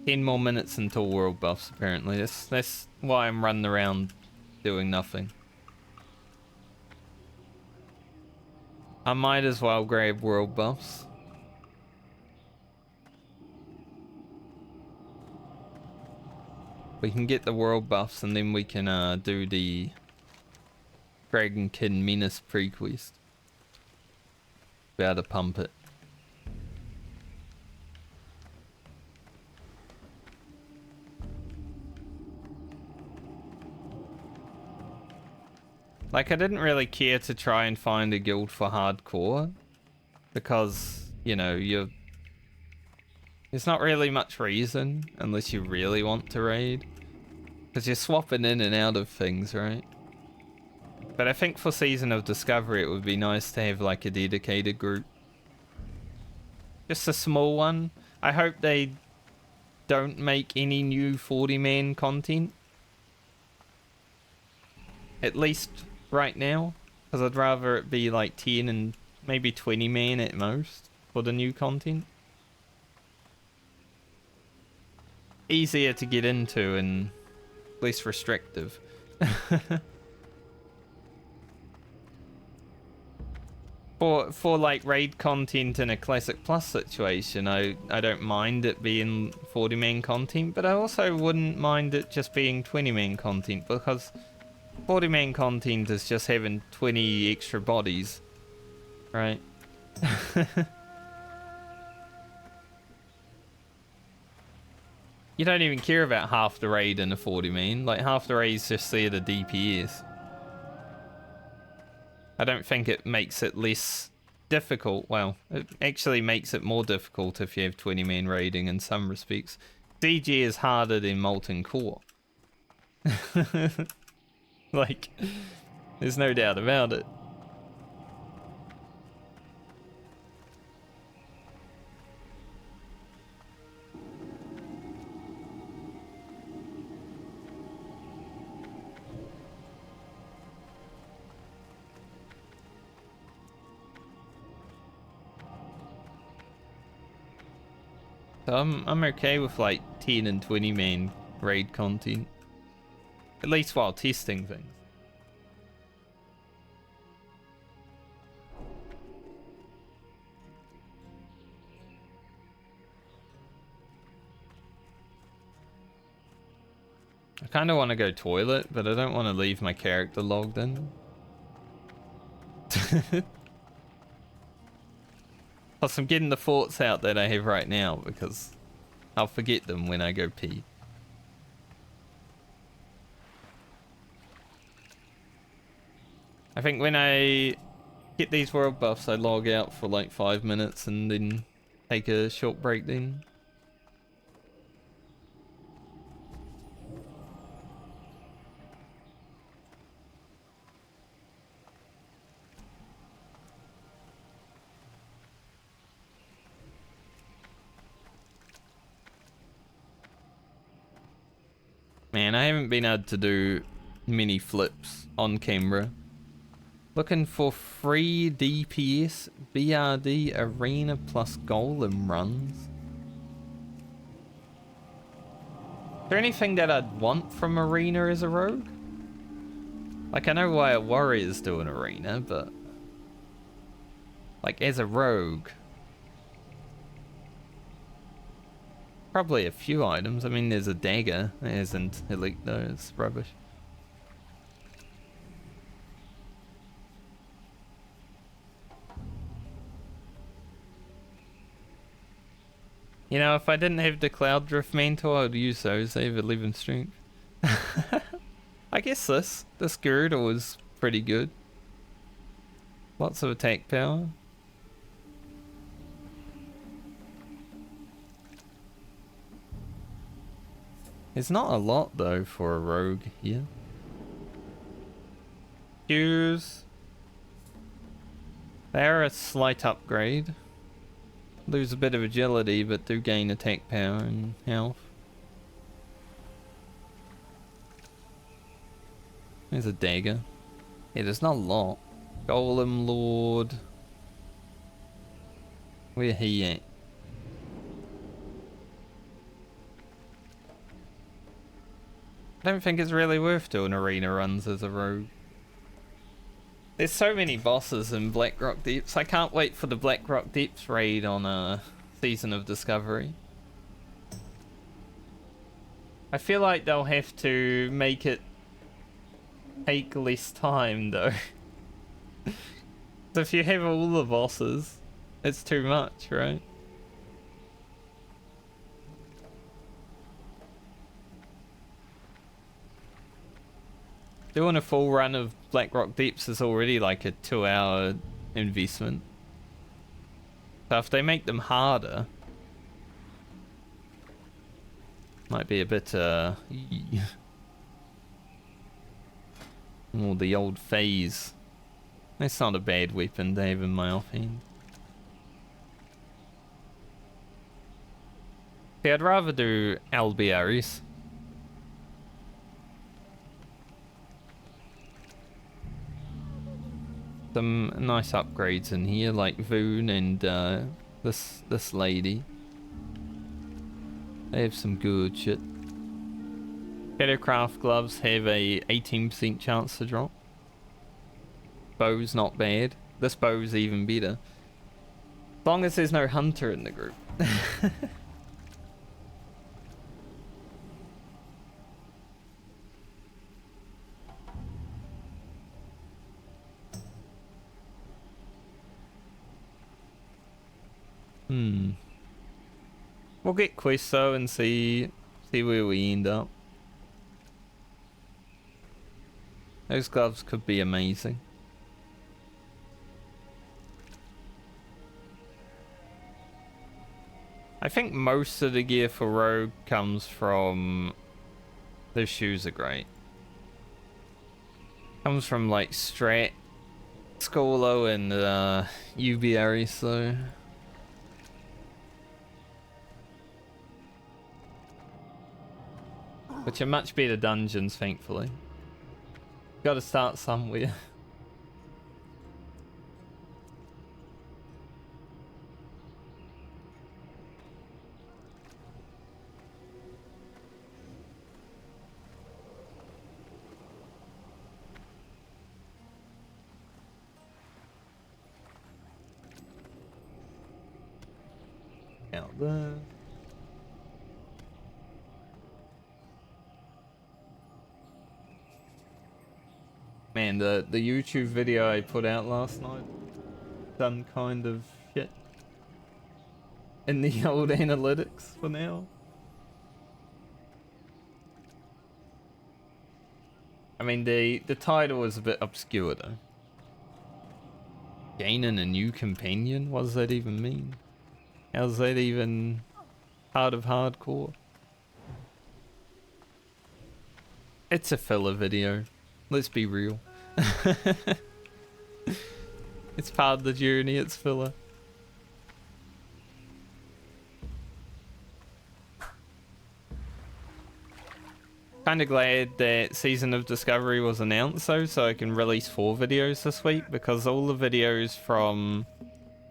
Ten more minutes until world buffs apparently. That's why I'm running around doing nothing. I might as well grab world buffs. We can get the world buffs and then we can do the Dragonkin Menace pre-quest. Be able to pump it. Like, I didn't really care to try and find a guild for hardcore because, you know, there's not really much reason unless you really want to raid, because you're swapping in and out of things, right? But I think for Season of Discovery, it would be nice to have like a dedicated group. Just a small one. I hope they don't make any new 40-man content. At least right now. Because I'd rather it be like 10 and maybe 20-man at most for the new content. Easier to get into and less restrictive. For like raid content in a Classic Plus situation, I don't mind it being 40-man content, but I also wouldn't mind it just being 20-man content, because 40-man content is just having 20 extra bodies, right? You don't even care about half the raid in a 40-man, like half the raid's just there to DPS. I don't think it makes it less difficult. Well, it actually makes it more difficult if you have 20-man raiding in some respects. CG is harder than Molten Core. Like, there's no doubt about it. So I'm okay with like 10 and 20 man raid content. At least while testing things. I kind of want to go toilet, but I don't want to leave my character logged in. Plus, I'm getting the thoughts out that I have right now because I'll forget them when I go pee. I think when I get these world buffs, I log out for like 5 minutes and then take a short break then. Man, I haven't been able to do many flips on camera. Looking for free DPS BRD arena plus golem runs. Is there anything that I'd want from arena as a rogue? Like, I know why a warriors do an arena, but like as a rogue, probably a few items. I mean, there's a dagger. It isn't elite though, it's rubbish. You know, if I didn't have the Cloud Drift Mantle, I would use those. They have 11 strength. I guess this Girdle was pretty good. Lots of attack power. It's not a lot though for a rogue here. Shoes. They're a slight upgrade. Lose a bit of agility, but do gain attack power and health. There's a dagger. Yeah, there's not a lot. Golem Lord. Where he at? I don't think it's really worth doing arena runs as a rogue. There's so many bosses in Blackrock Deeps. I can't wait for the Blackrock Deeps raid on a Season of Discovery. I feel like they'll have to make it take less time though. So if you have all the bosses, it's too much, right? Doing a full run of Blackrock Deeps is already like a 2-hour investment. So if they make them harder, might be a bit oh, the old phase. That's not a bad weapon to have in my offhand. See, I'd rather do Albiaris. Some nice upgrades in here, like Voon and this lady. They have some good shit. Shadowcraft gloves have a 18% chance to drop. Bow's not bad. This bow's even better. As long as there's no hunter in the group. We'll get quests though and see where we end up. Those gloves could be amazing. I think most of the gear for Rogue comes from... Those shoes are great. Comes from like Strat, Skolo and Ubiari, so... Which are much better dungeons, thankfully. Gotta start somewhere. Out there. Man, the YouTube video I put out last night done kind of shit in the old analytics for now. I mean, the title is a bit obscure though. Gaining a new companion? What does that even mean? How's that even part of hardcore? It's a filler video. Let's be real. It's part of the journey, it's filler. Kinda glad that Season of Discovery was announced though, so I can release 4 videos this week, because all the videos from...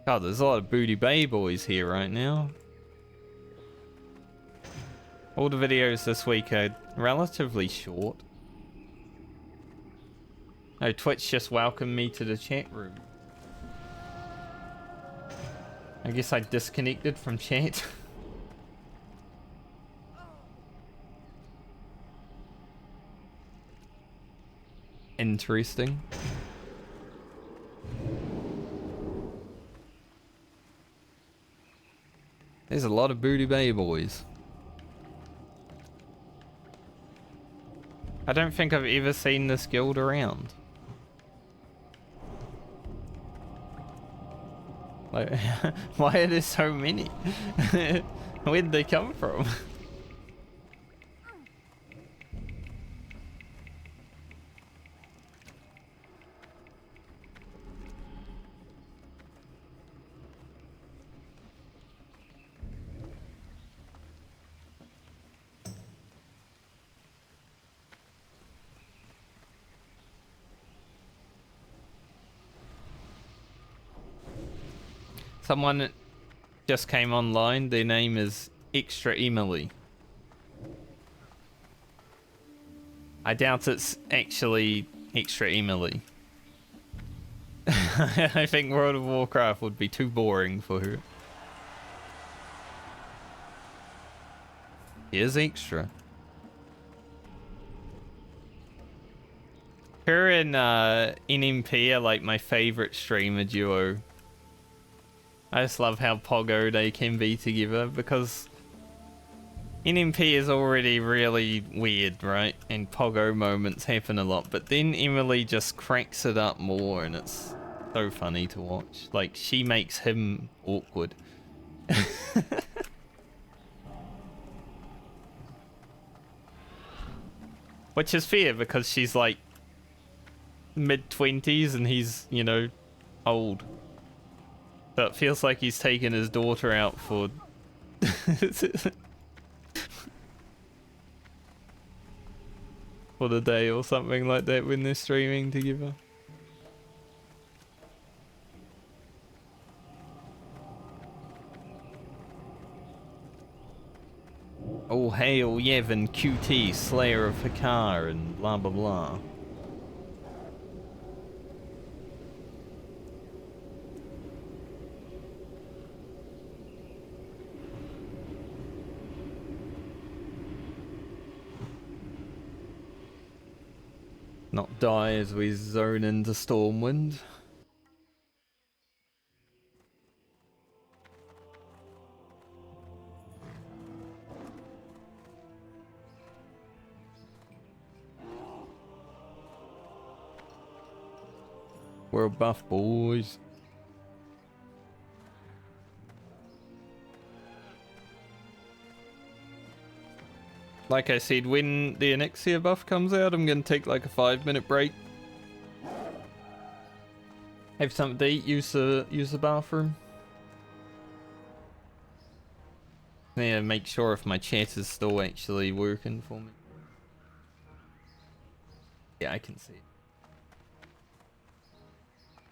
God, there's a lot of Booty Bay boys here right now. All the videos this week are relatively short. Oh, Twitch just welcomed me to the chat room. I guess I disconnected from chat. Interesting. There's a lot of Booty Bay boys. I don't think I've ever seen this guild around. Like, why are there so many? Where did they come from? Someone just came online. Their name is Extra Emily. I doubt it's actually Extra Emily. I think World of Warcraft would be too boring for her. Here's Extra. Her and NMP are like my favorite streamer duo. I just love how poggo they can be together, because NMP is already really weird, right? And Pogo moments happen a lot, but then Emily just cracks it up more and it's so funny to watch. Like, she makes him awkward. Which is fair because she's like mid-20s and he's, you know, old. So it feels like he's taken his daughter out for... for the day or something like that when they're streaming together. Oh, hail Yevon QT, Slayer of Hakar, and blah blah blah. Not die as we zone into Stormwind. We're buff, boys. Like I said, when the Onyxia buff comes out, I'm gonna take like a 5-minute break. Have something to eat, use the bathroom. Yeah, make sure if my chat is still actually working for me. Yeah, I can see it.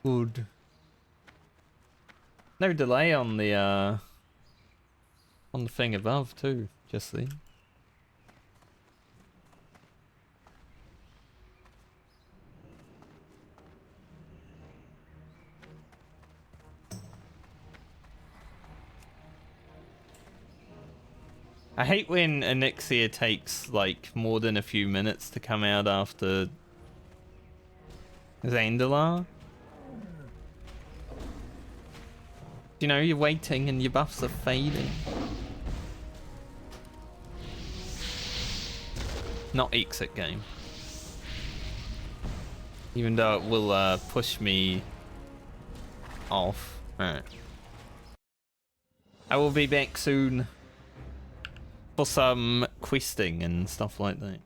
Good. No delay on the thing above too, just see. I hate when Onyxia takes like more than a few minutes to come out after Zandalar. You know, you're waiting and your buffs are fading. Not exit game. Even though it will push me off. Alright. I will be back soon for some questing and stuff like that.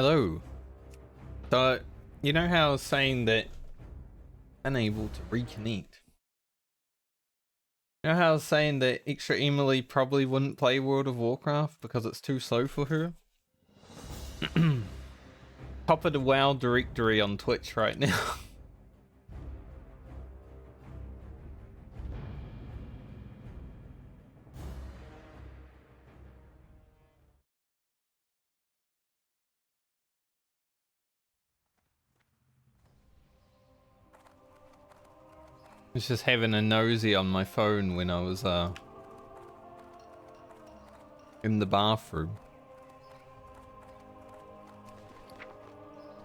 Hello. So, you know how I was saying that unable to reconnect? You know how I was saying that Extra Emily probably wouldn't play World of Warcraft because it's too slow for her? Top of the WoW directory on Twitch right now. I was just having a nosy on my phone when I was in the bathroom.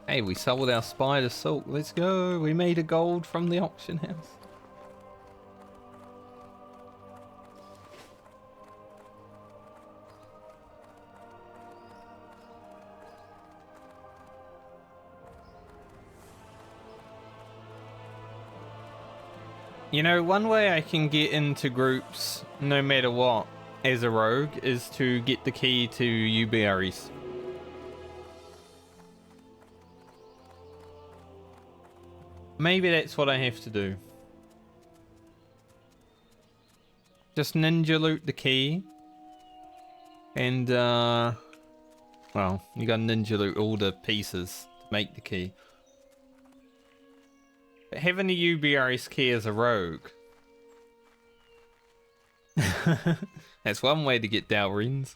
Hey, we sold our spider silk. Let's go. We made a gold from the auction house. You know, one way I can get into groups, no matter what, as a rogue, is to get the key to UBRs. Maybe that's what I have to do. Just ninja loot the key. And, well, you gotta ninja loot all the pieces to make the key. But having a UBRS key as a rogue. That's one way to get Dalrins.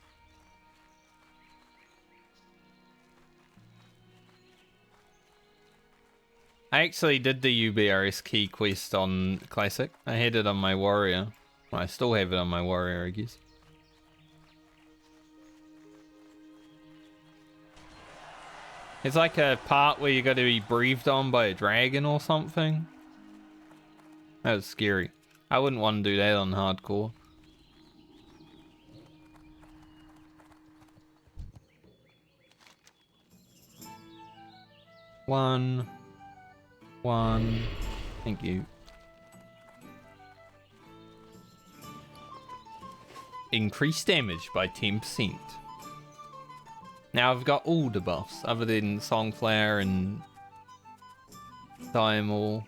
I actually did the UBRS key quest on Classic. I had it on my warrior. Well, I still have it on my warrior, I guess. It's like a part where you got to be breathed on by a dragon or something. That was scary. I wouldn't want to do that on hardcore. One. Thank you. Increased damage by 10%. Now I've got all the buffs other than Songflower and Diamol.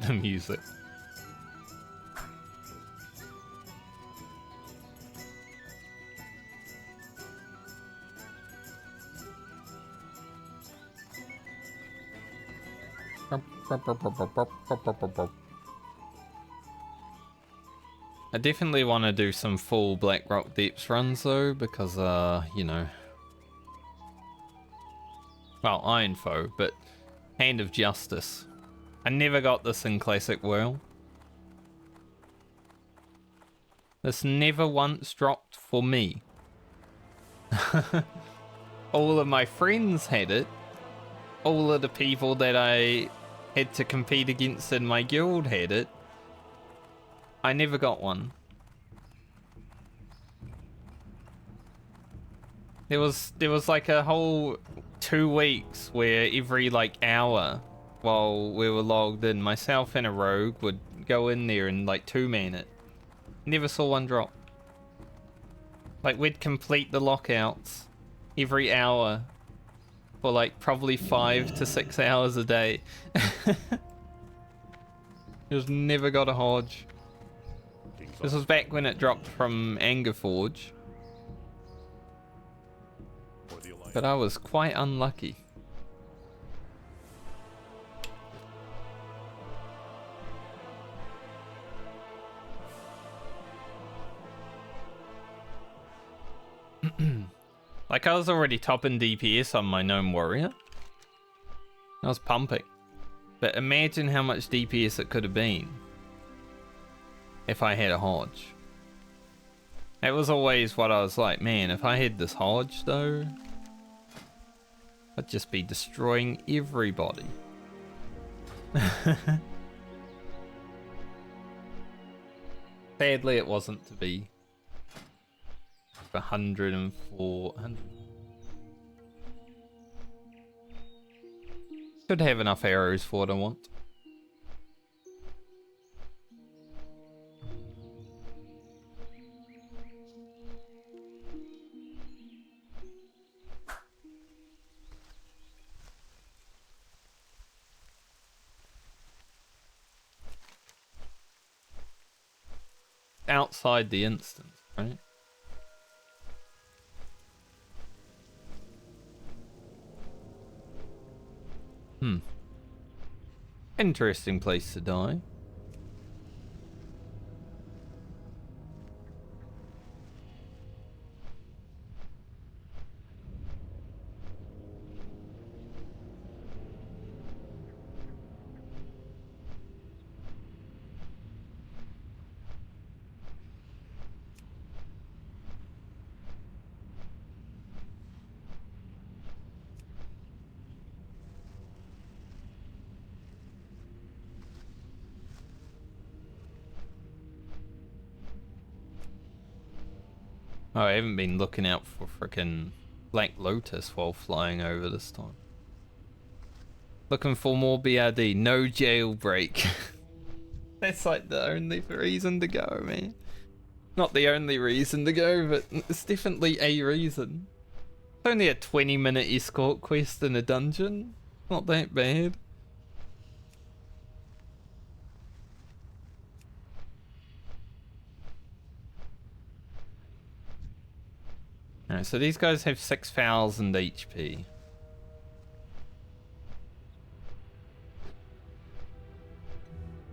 The music. I definitely want to do some full Blackrock Depths runs though, because you know, well, Iron Foe, but Hand of Justice. I never got this in Classic WoW. This never once dropped for me. All of my friends had it. All of the people that I had to compete against in my guild had it. I never got one. There was like a whole 2 weeks where every like hour while we were logged in, myself and a rogue would go in there and like 2-man it. Never saw one drop. Like we'd complete the lockouts every hour for like probably 5 to 6 hours a day. Just never got a Hodge. This was back when it dropped from Angerforge. But I was quite unlucky. Like I was already topping DPS on my Gnome Warrior. I was pumping. But imagine how much DPS it could have been if I had a Hodge. That was always what I was like, man, if I had this Hodge though, I'd just be destroying everybody. Sadly, it wasn't to be. 104. Should have enough arrows for what I want. Outside the instance, right? Interesting place to die. Oh, I haven't been looking out for frickin' Black Lotus while flying over this time. Looking for more BRD, no jailbreak. That's like the only reason to go, man. Not the only reason to go, but it's definitely a reason. It's only a 20-minute escort quest in a dungeon. Not that bad. Alright, so these guys have 6,000 HP.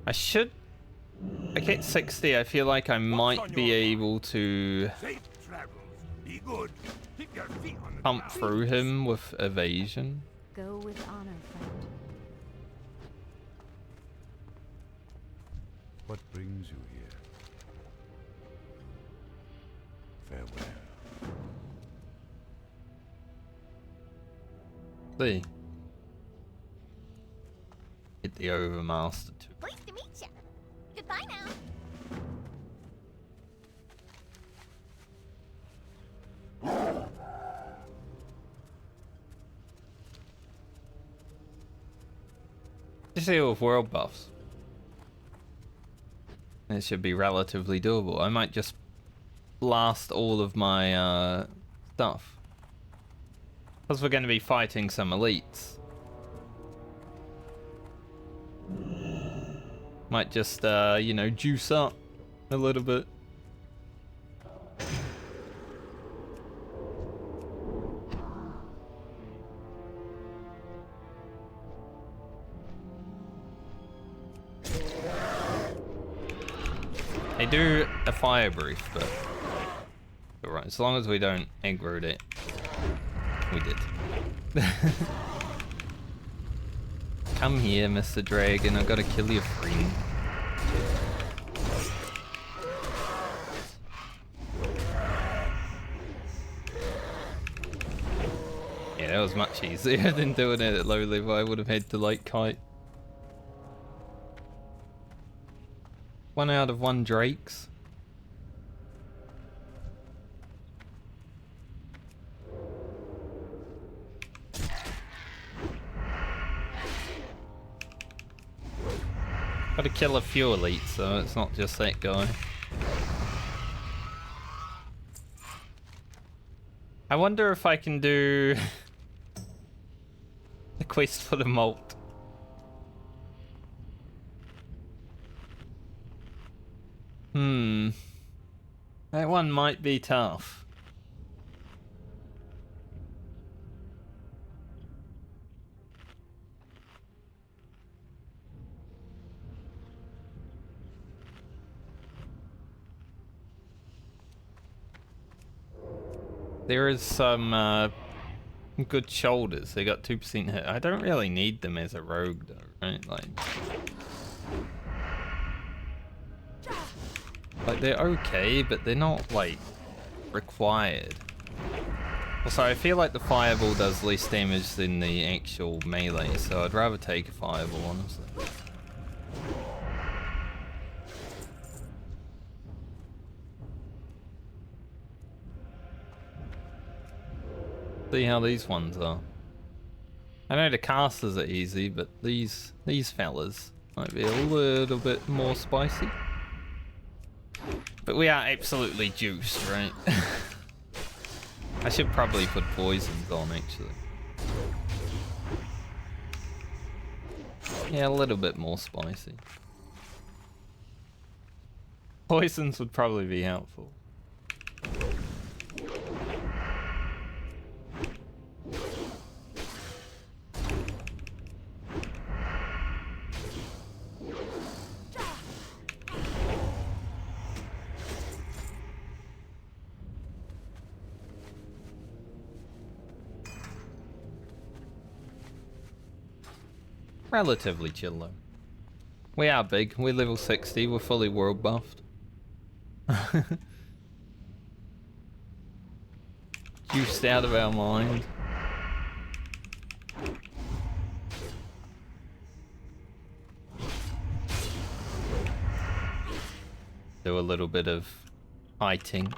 I get 60, I feel like I might be able to Safe travels. Be good. Keep your feet on the pump ground. through him with evasion. Go with honor, friend. What brings you here? Farewell. See. Get the Overmaster too. Pleased to meet you. Goodbye now. Just deal with world buffs. It should be relatively doable. I might just blast all of my stuff. Because we're going to be fighting some elites. Might just, you know, juice up a little bit. They do a fire brief, but alright, as long as we don't aggro it. We did. Come here, Mr. Dragon. I've got to kill your friend. Yeah, that was much easier than doing it at low level. I would have had to like kite. 1 out of 1 drakes. Gotta kill a few elites, so it's not just that guy. I wonder if I can do the quest for the malt. That one might be tough. There is some good shoulders. They got 2% hit. I don't really need them as a rogue though, right? Like they're okay, but they're not like required. Also, I feel like the fireball does less damage than the actual melee, so I'd rather take a fireball, honestly. See how these ones are. I know the casters are easy, but these fellas might be a little bit more spicy. But we are absolutely juiced, right? I should probably put poisons on, actually. Yeah, a little bit more spicy. Poisons would probably be helpful. Relatively chill though. We are big, we're level 60, we're fully world buffed. Juiced out of our mind. Do a little bit of fighting.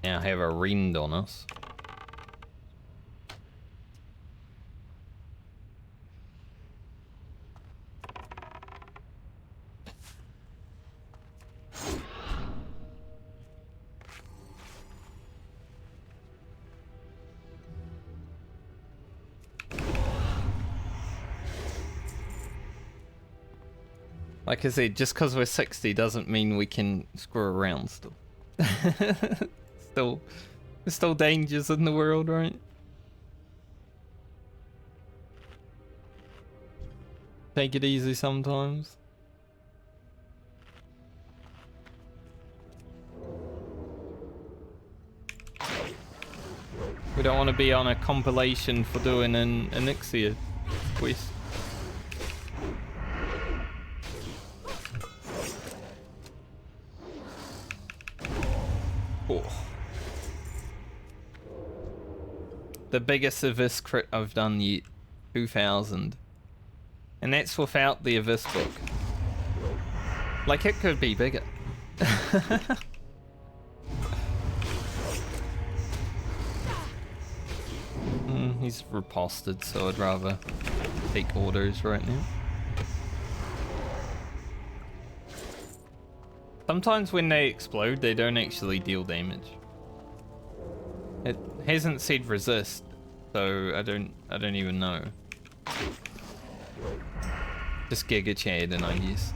Now have a rend on us. Like I said, just because we're 60 doesn't mean we can screw around still. There's still dangers in the world, right? Take it easy sometimes. We don't want to be on a compilation for doing an Elixir quest. Oh. The biggest Abyss crit I've done yet, 2000. And that's without the Abyss book. Like, it could be bigger. He's riposted, so I'd rather take orders right now. Sometimes when they explode, they don't actually deal damage. It hasn't said resist, so I don't even know. Just Giga Chad, and I guess.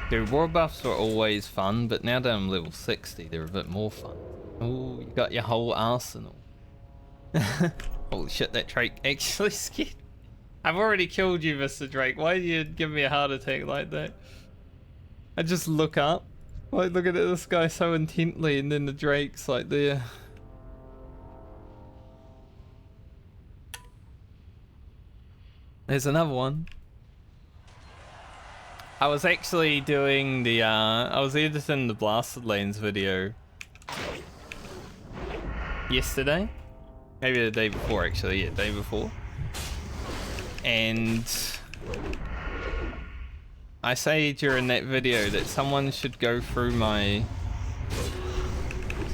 Dude, war buffs were always fun, but now that I'm level 60, they're a bit more fun. Ooh, you got your whole arsenal. Holy shit, that Drake actually scared. I've already killed you, Mr. Drake. Why do you give me a heart attack like that? I just look up, like looking at this guy so intently, and then the Drake's like there. There's another one. I was actually doing the, I was editing the Blasted Lands video yesterday. Maybe the day before, actually. Yeah, day before. And I say during that video that someone should go through my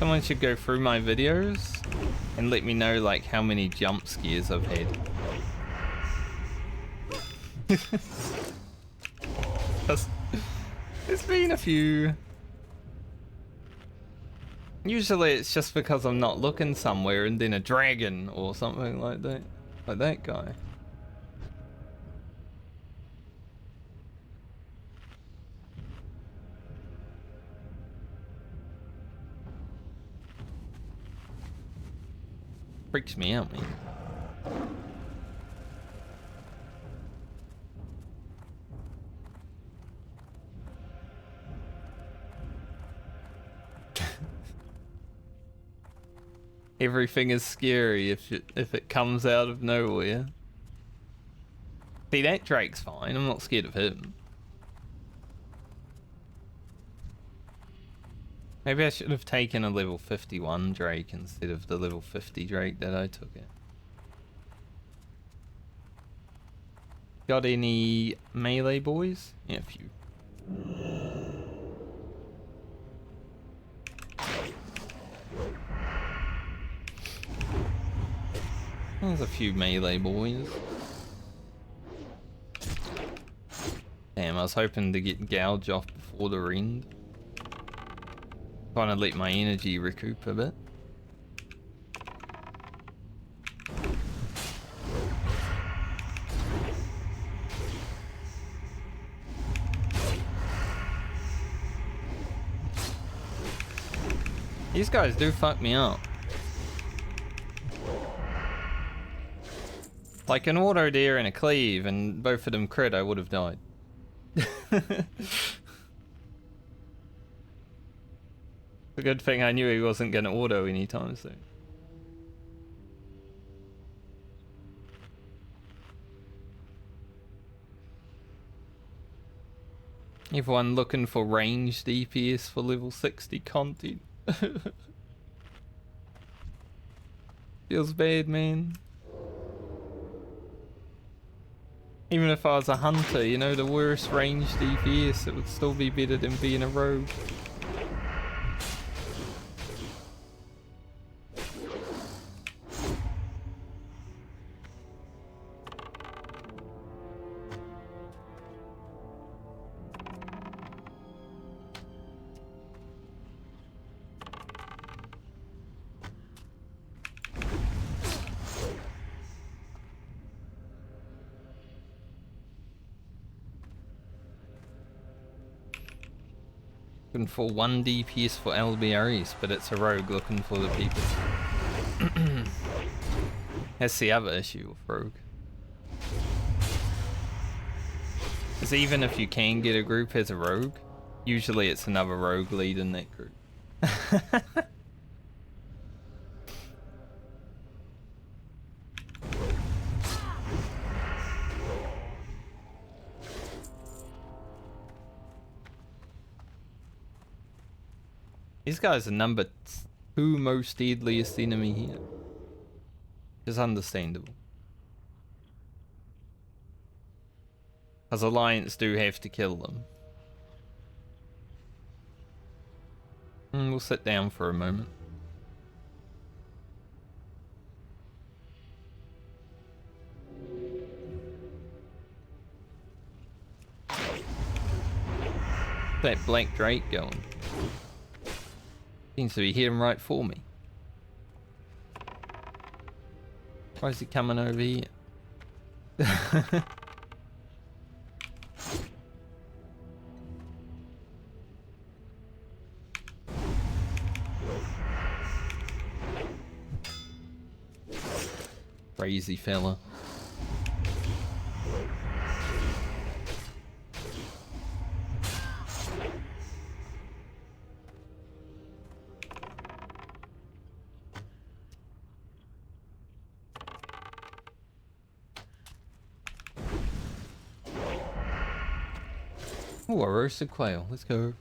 videos and let me know like how many jump scares I've had. There's been a few. Usually it's just because I'm not looking somewhere and then a dragon or something like that. Like that guy. Freaks me out, man. Everything is scary if it comes out of nowhere. See, that Drake's fine. I'm not scared of him. Maybe I should have taken a level 51 Drake instead of the level 50 Drake that I took it. Got any melee boys? Yeah, a few. There's a few melee boys. Damn, I was hoping to get gouge off before the rend. Trying to let my energy recoup a bit. These guys do fuck me up. Like an auto dare and a cleave, and both of them crit, I would have died. A good thing I knew he wasn't going to auto anytime soon. Everyone looking for ranged DPS for level 60 content. Feels bad, man. Even if I was a hunter, you know, the worst ranged DPS, it would still be better than being a rogue. Looking for 1 DPS for LBRs, but it's a rogue looking for the people. That's the other issue with rogue. Is even if you can get a group as a rogue, usually it's another rogue lead in that group. These guys are number 2 most deadliest enemy here. It's understandable. Because Alliance do have to kill them. We'll sit down for a moment. That Black Drake going? Seems to be heading right for me. Why is he coming over here? Crazy fella. Oh, a roasted quail. Let's go.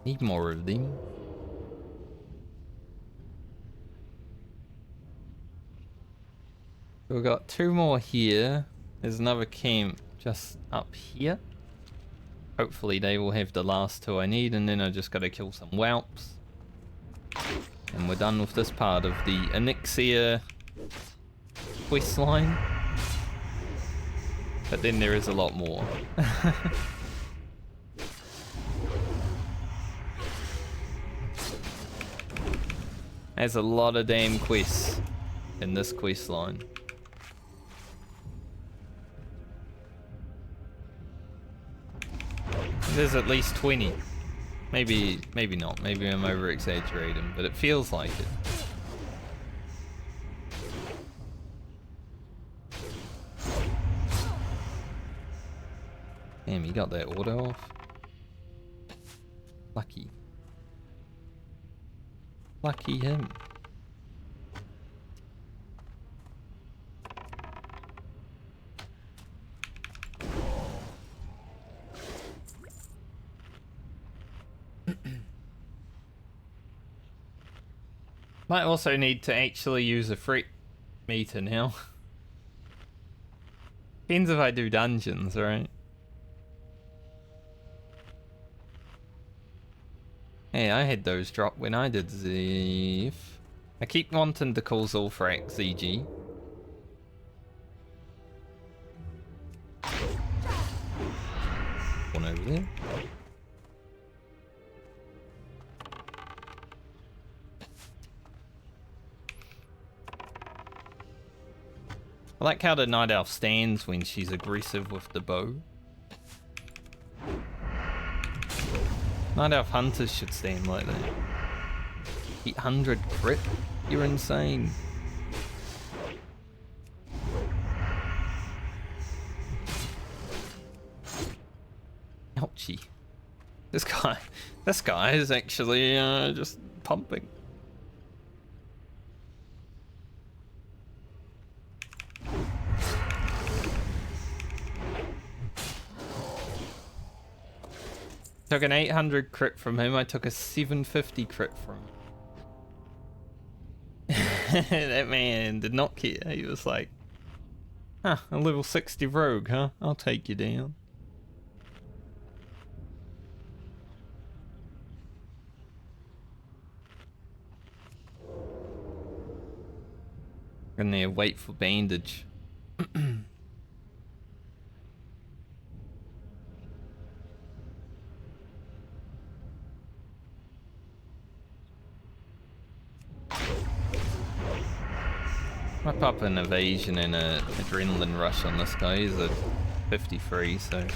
Need more of them. We've got 2 more here. There's another camp just up here. Hopefully they will have the last 2 I need, and then I just gotta kill some whelps. And we're done with this part of the Anixia quest line. But then there is a lot more. There's a lot of damn quests in this quest line. There's at least 20. Maybe not. Maybe I'm over exaggerating, but it feels like it. Damn, he got that auto off. Lucky. Lucky him. Might also need to actually use a freight meter now. Depends if I do dungeons, right? Hey, I had those drop when I did Zef. I keep wanting to call Zulfrak ZG. One over there. I like how the Night Elf stands when she's aggressive with the bow. Night Elf hunters should stand like that. 800 crit? You're insane. Ouchie. This guy is actually just pumping. Took an 800 crit from him, I took a 750 crit from him. That man did not care. He was like, huh, a level 60 rogue, huh? I'll take you down. And there, wait for bandage. I pop an evasion and an adrenaline rush on this guy. He's a 53, so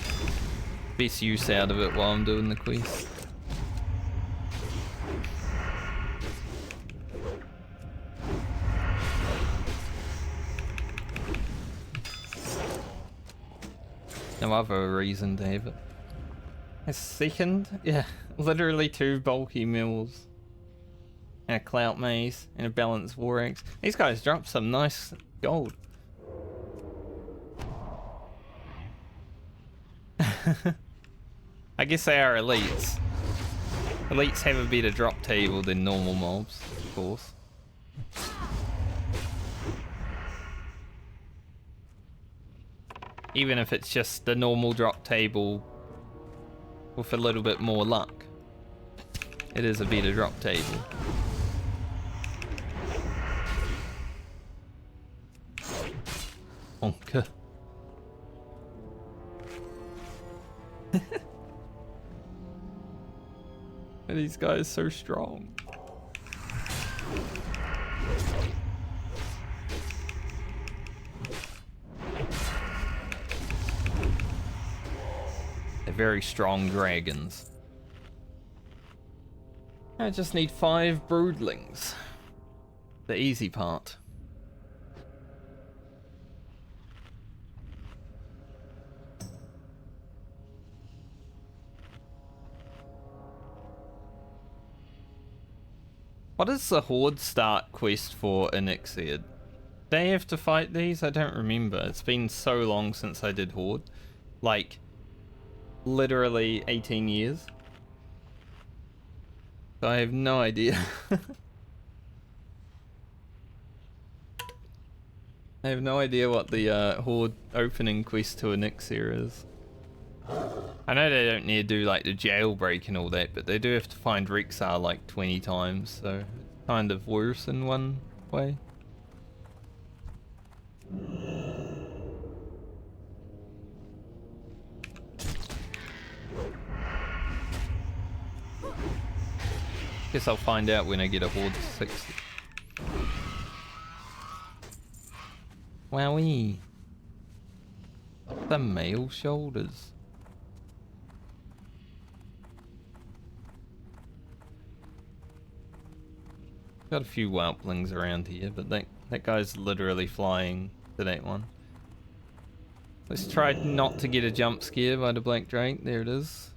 best use out of it while I'm doing the quest. No other reason to have it. A second? Yeah, literally 2 bulky mills. And a clout maze and a balanced war axe. These guys dropped some nice gold. I guess they are elites. Elites have a better drop table than normal mobs, of course. Even if it's just the normal drop table with a little bit more luck, it is a better drop table. Honka. These guys so strong. They're very strong dragons. I just need 5 broodlings. The easy part. What is the Horde start quest for Inixiad? They have to fight these? I don't remember. It's been so long since I did Horde. Like, literally 18 years. So I have no idea. I have no idea what the Horde opening quest to Inixiad is. I know they don't need to do like the jailbreak and all that, but they do have to find Rexar like 20 times, so it's kind of worse in one way. Guess I'll find out when I get a Horde 60. Wowee. The male shoulders. Got a few whelplings around here, but that guy's literally flying to that one. Let's try not to get a jump scare by the Black Drake. There it is.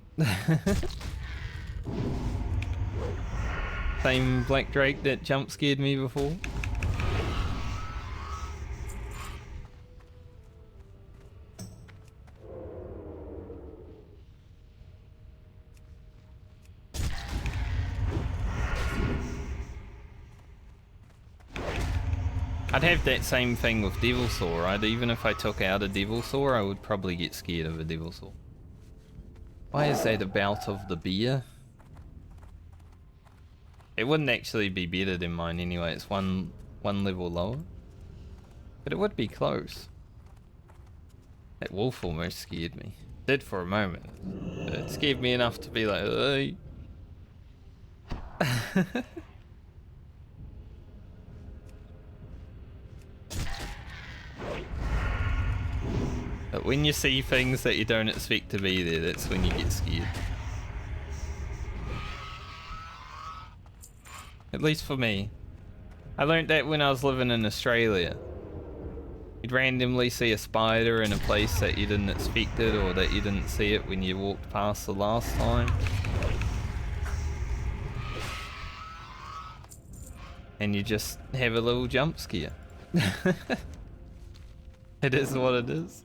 Same black drake that jump scared me before. I'd have that same thing with Devilsaur, right? Even if I took out a Devilsaur, I would probably get scared of a Devilsaur. Why is that a bout of the beer? It wouldn't actually be better than mine anyway, it's one level lower. But it would be close. That wolf almost scared me. Did for a moment. But it scared me enough to be like, hey. But when you see things that you don't expect to be there, that's when you get scared. At least for me. I learned that when I was living in Australia. You'd randomly see a spider in a place that you didn't expect it, or that you didn't see it when you walked past the last time. And you just have a little jump scare. It is what it is.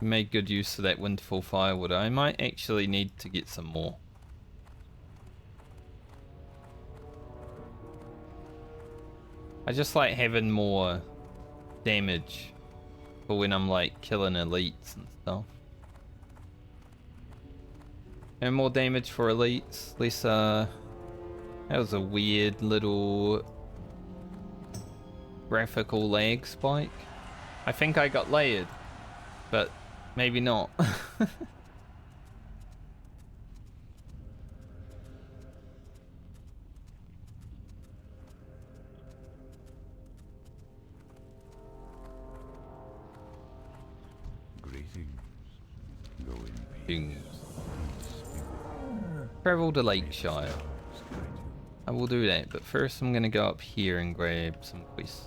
Made good use of that windfall firewood. I might actually need to get some more. I just like having more damage for when I'm like killing elites and stuff. And more damage for elites. Less that was a weird little graphical lag spike. I think I got layered, but maybe not. Greetings. Go in peace. Travel to Lakeshire. I will do that, but first I'm gonna go up here and grab some quests.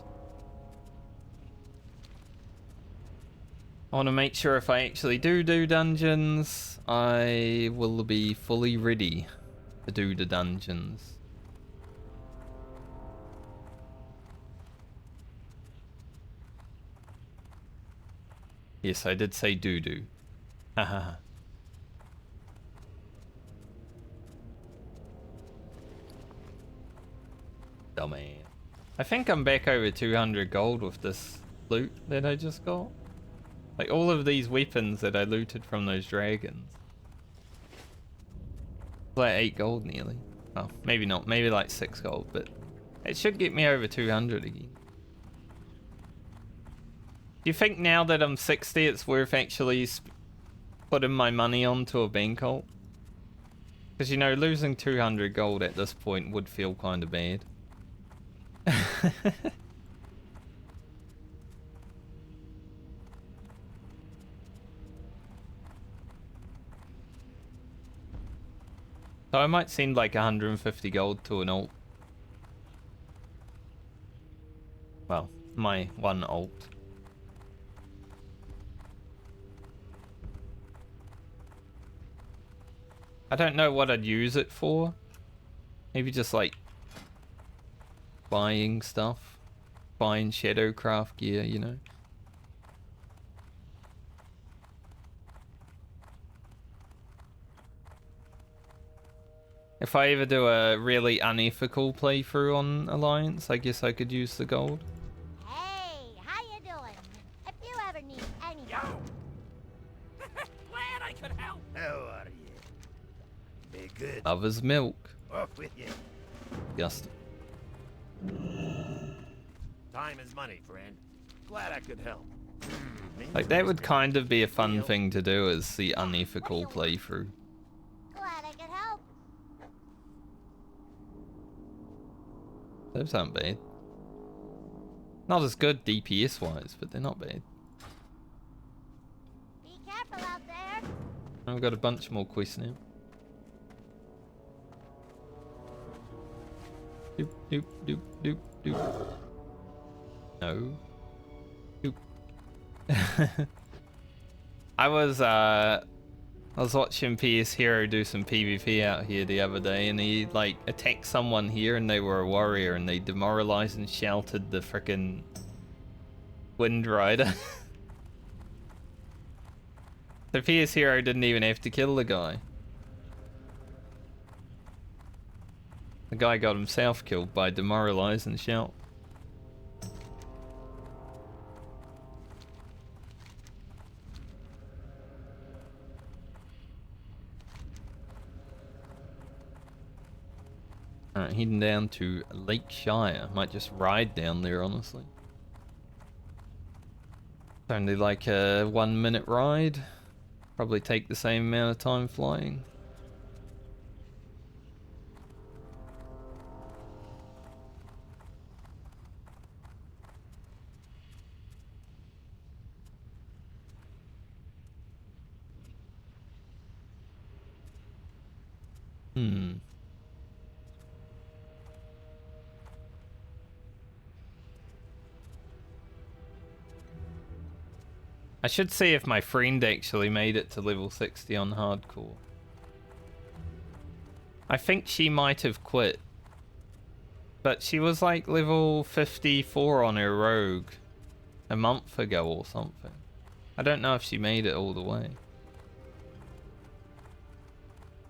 I want to make sure if I actually do dungeons, I will be fully ready to do the dungeons. Yes, I did say do. Haha. Dummy. I think I'm back over 200 gold with this loot that I just got. Like all of these weapons that I looted from those dragons. Like 8 gold nearly. Oh, maybe not. Maybe like 6 gold, but it should get me over 200 again. Do you think now that I'm 60 it's worth actually putting my money onto a bank alt? Because you know, losing 200 gold at this point would feel kind of bad. So I might send like 150 gold to an alt. Well, my one alt. I don't know what I'd use it for. Maybe just like buying stuff. Buying Shadowcraft gear, you know. If I ever do a really unethical playthrough on Alliance, I guess I could use the gold. Hey, how you doing? If you ever need any... Glad I could help. How are you? Be good. Mother's milk. Off with you. Just Time is money, friend. Glad I could help. like that would kind of be a fun thing to do, is the unethical playthrough. Glad I could help. Those aren't bad. Not as good DPS wise, but they're not bad. Be careful out there. I've got a bunch more quests now. Doop, doop, doop, doop, doop. No. Doop. I was watching PS Hero do some PvP out here the other day, and he like attacked someone here, and they were a warrior, and they demoralized and sheltered the frickin' Wind Rider. The PS Hero didn't even have to kill the guy. The guy got himself killed by demoralize and shout. Alright, heading down to Lake Shire. Might just ride down there, honestly. It's only like a 1 minute ride. Probably take the same amount of time flying. I should see if my friend actually made it to level 60 on hardcore. I think she might have quit. But she was like level 54 on her rogue a month ago or something. I don't know if she made it all the way.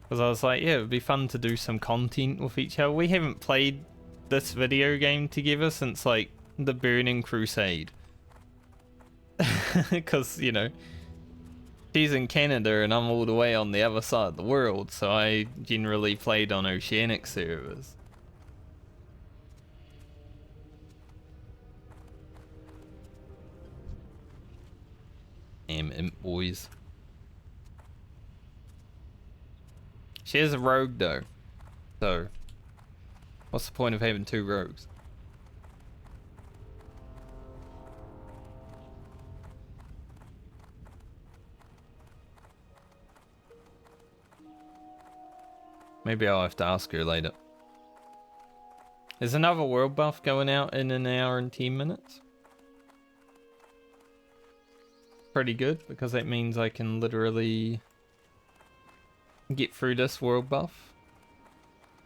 Because I was like, yeah, it would be fun to do some content with each other. We haven't played this video game together since like the Burning Crusade. Because, you know, she's in Canada and I'm all the way on the other side of the world, so I generally played on Oceanic servers. Damn imp boys. She is a rogue though, so what's the point of having two rogues? Maybe I'll have to ask her later. There's another world buff going out in an hour and 10 minutes. Pretty good, because that means I can literally get through this world buff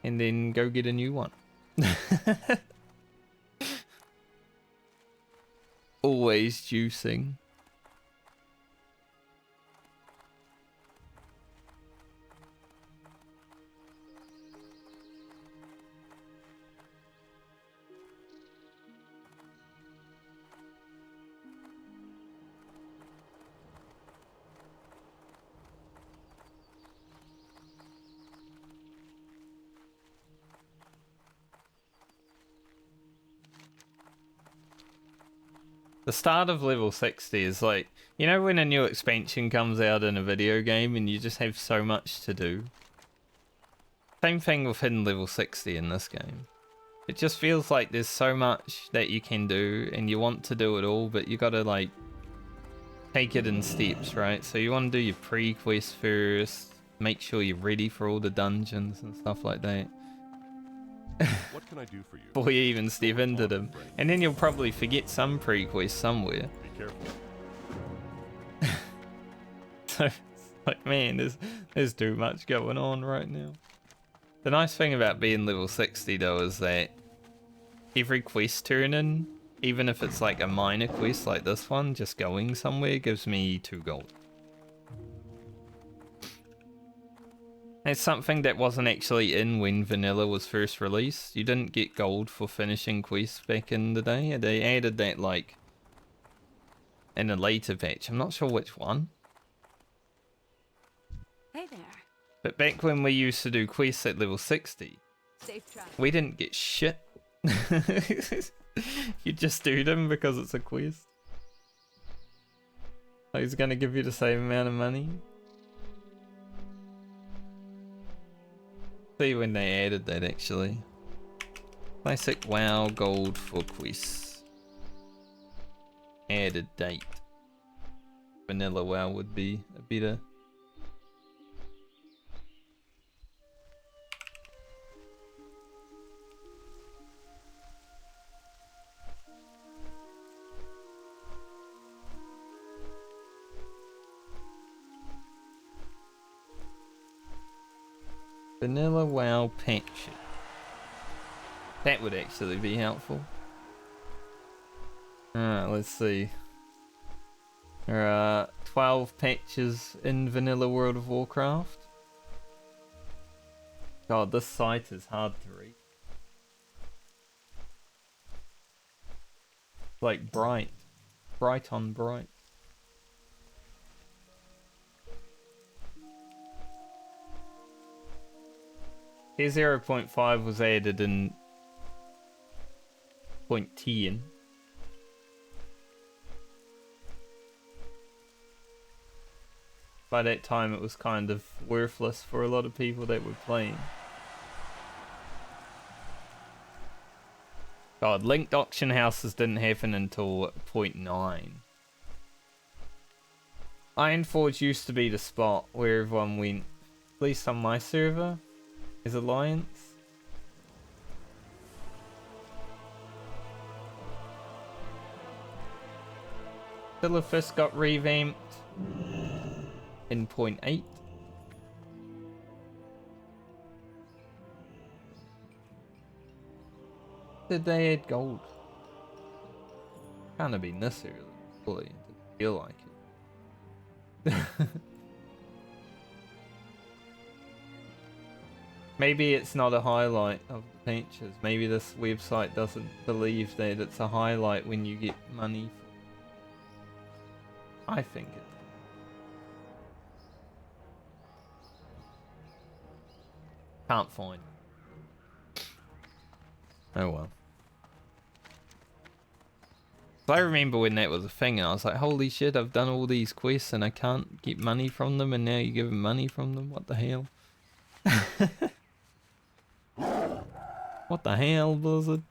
and then go get a new one. Always juicing. The start of level 60 is like, you know when a new expansion comes out in a video game and you just have so much to do? Same thing with hitting level 60 in this game. It just feels like there's so much that you can do and you want to do it all, but you gotta like take it in steps, right? So you want to do your pre-quest first, make sure you're ready for all the dungeons and stuff like that. What can I do for you? Before you even step into them. And then you'll probably forget some pre-quest somewhere. Be careful. So it's like, man, there's too much going on right now. The nice thing about being level 60 though is that every quest turn in, even if it's like a minor quest like this one, just going somewhere gives me 2 gold. It's something that wasn't actually in when vanilla was first released. You didn't get gold for finishing quests back in the day. They added that like in a later patch. I'm not sure which one. Hey there. But back when we used to do quests at level 60, Safe travel. we didn't get shit. You just do them because it's a quest. Like he's gonna give you the same amount of money. See when they added that actually. Classic WoW gold for quests. Added date. Vanilla WoW would be a better. Vanilla WoW patch. That would actually be helpful. Alright, let's see. There are 12 patches in Vanilla World of Warcraft. God, this site is hard to read. Like bright. Bright on bright. Here 0.5 was added in 0.10. By that time it was kind of worthless for a lot of people that were playing. God, linked auction houses didn't happen until 0.9. Ironforge used to be the spot where everyone went, at least on my server, is Alliance. Silithus got revamped in 0.8. Did they add gold? Can't have been this early, fully. It didn't feel like it. Maybe it's not a highlight of the patches. Maybe this website doesn't believe that it's a highlight when you get money for... I think it. Can't find it. Oh well. I remember when that was a thing and I was like, holy shit, I've done all these quests and I can't get money from them and now you're giving money from them? What the hell? What the hell, Blizzard?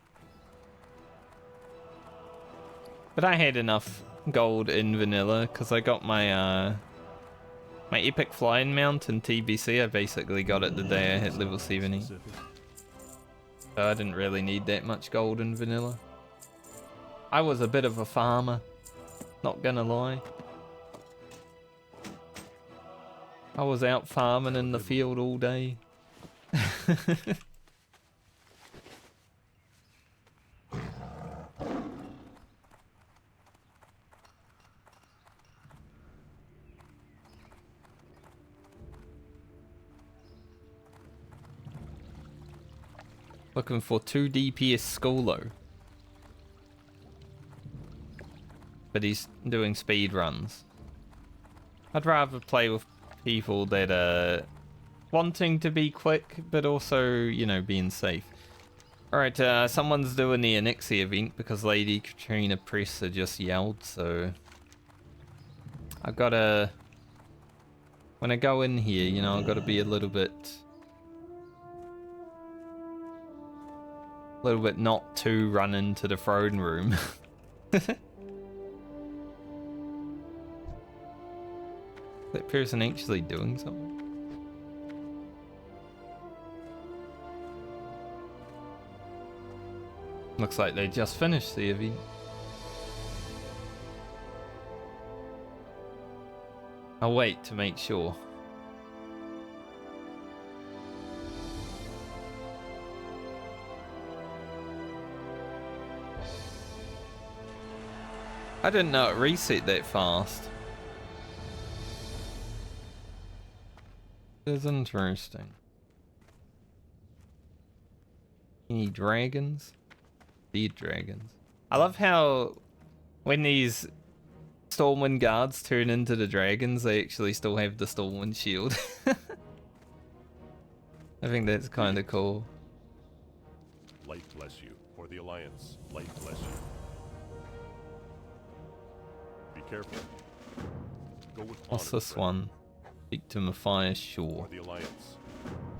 But I had enough gold in vanilla because I got my my epic flying mount in TBC. I basically got it the day I hit level 70. So I didn't really need that much gold in vanilla. I was a bit of a farmer, not gonna lie. I was out farming in the field all day. Looking for 2 DPS Skolo. But he's doing speed runs. I'd rather play with people that are wanting to be quick, but also, you know, being safe. Alright, someone's doing the Anixi event because Lady Katrina Presser just yelled, so... I've gotta... When I go in here, you know, I've gotta be a little bit not too run into the throne room. That person actually doing something? Looks like they just finished the event. I'll wait to make sure. I didn't know it reset that fast. It's interesting. Any dragons? Dead dragons. I love how when these Stormwind guards turn into the dragons, they actually still have the Stormwind shield. I think that's kind of cool. Light bless you, or the Alliance. Light bless you. Be careful. Go with What's honor, this friend. one? Speak to Matthias Shaw. Or the Alliance.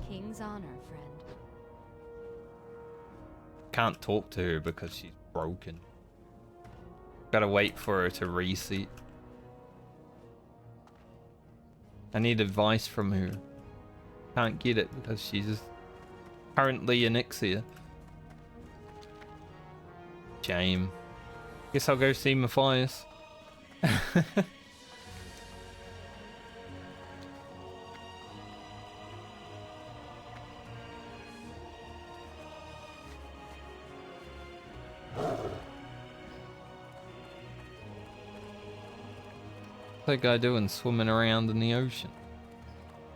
King's honor, friend. Can't talk to her because she's broken. Gotta wait for her to reset. I need advice from her. Can't get it because she's currently in Ixia. Shame. Guess I'll go see Matthias. What's that guy doing swimming around in the ocean?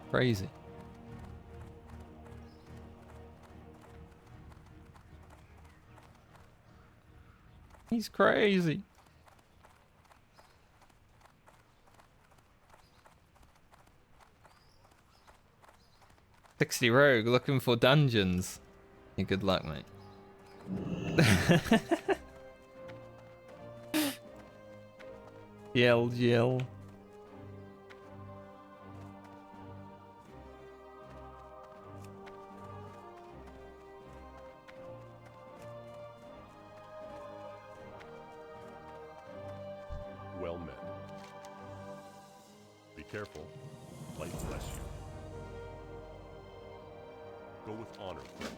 Crazy. He's crazy. 60 rogue looking for dungeons. Yeah, good luck, mate. Yell. Well met. Be careful. Light bless you. Go with honor, friend.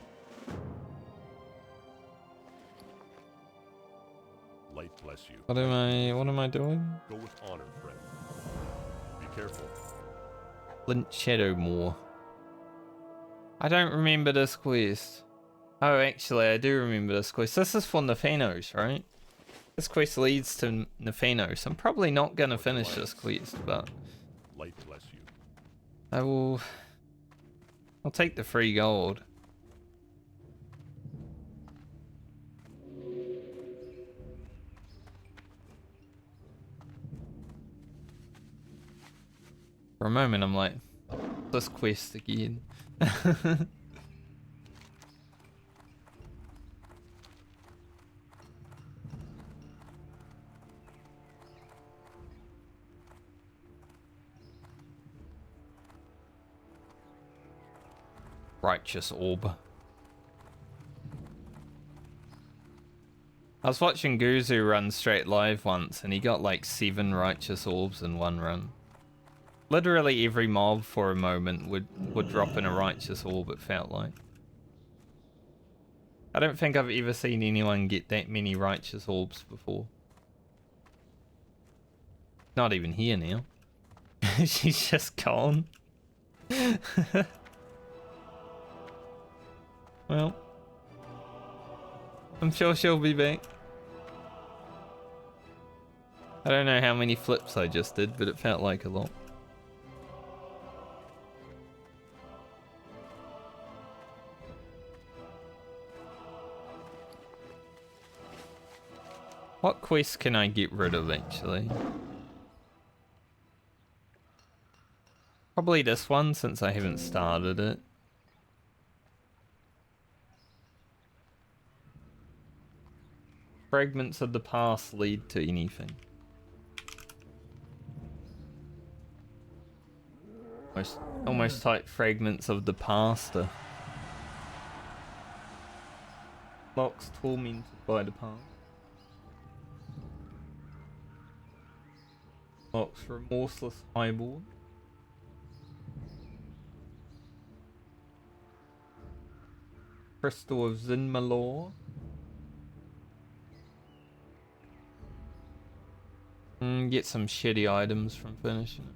Light bless you. What am I doing? Go with honor, friend. Be careful. Flint Shadowmoor. I don't remember this quest. Oh, actually, I do remember this quest. This is for Nephanos, right? This quest leads to Nephanos. I'm probably not gonna finish this quest, but Light bless you. I will. I'll take the free gold. For a moment, I'm like, this quest again. Righteous orb. I was watching Guzu run straight live once, and he got like 7 righteous orbs in one run. Literally every mob for a moment would drop in a righteous orb, it felt like. I don't think I've ever seen anyone get that many righteous orbs before. Not even here now. She's just gone. Well, I'm sure she'll be back. I don't know how many flips I just did, but it felt like a lot. What quest can I get rid of, actually? Probably this one, since I haven't started it. Fragments of the past lead to anything. Almost like fragments of the past. Locks tormented by the past. Locks remorseless highborn. Crystal of Zinmalor. Get some shitty items from finishing it.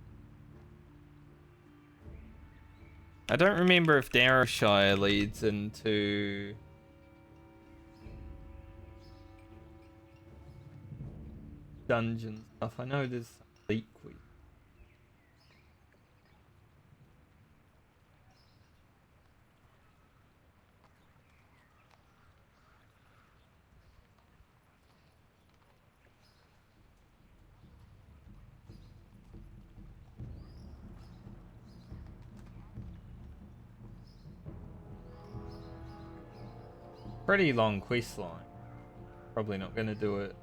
I don't remember if Darrowshire leads into dungeon stuff. I know there's elite quest. Pretty long quest line. Probably not going to do it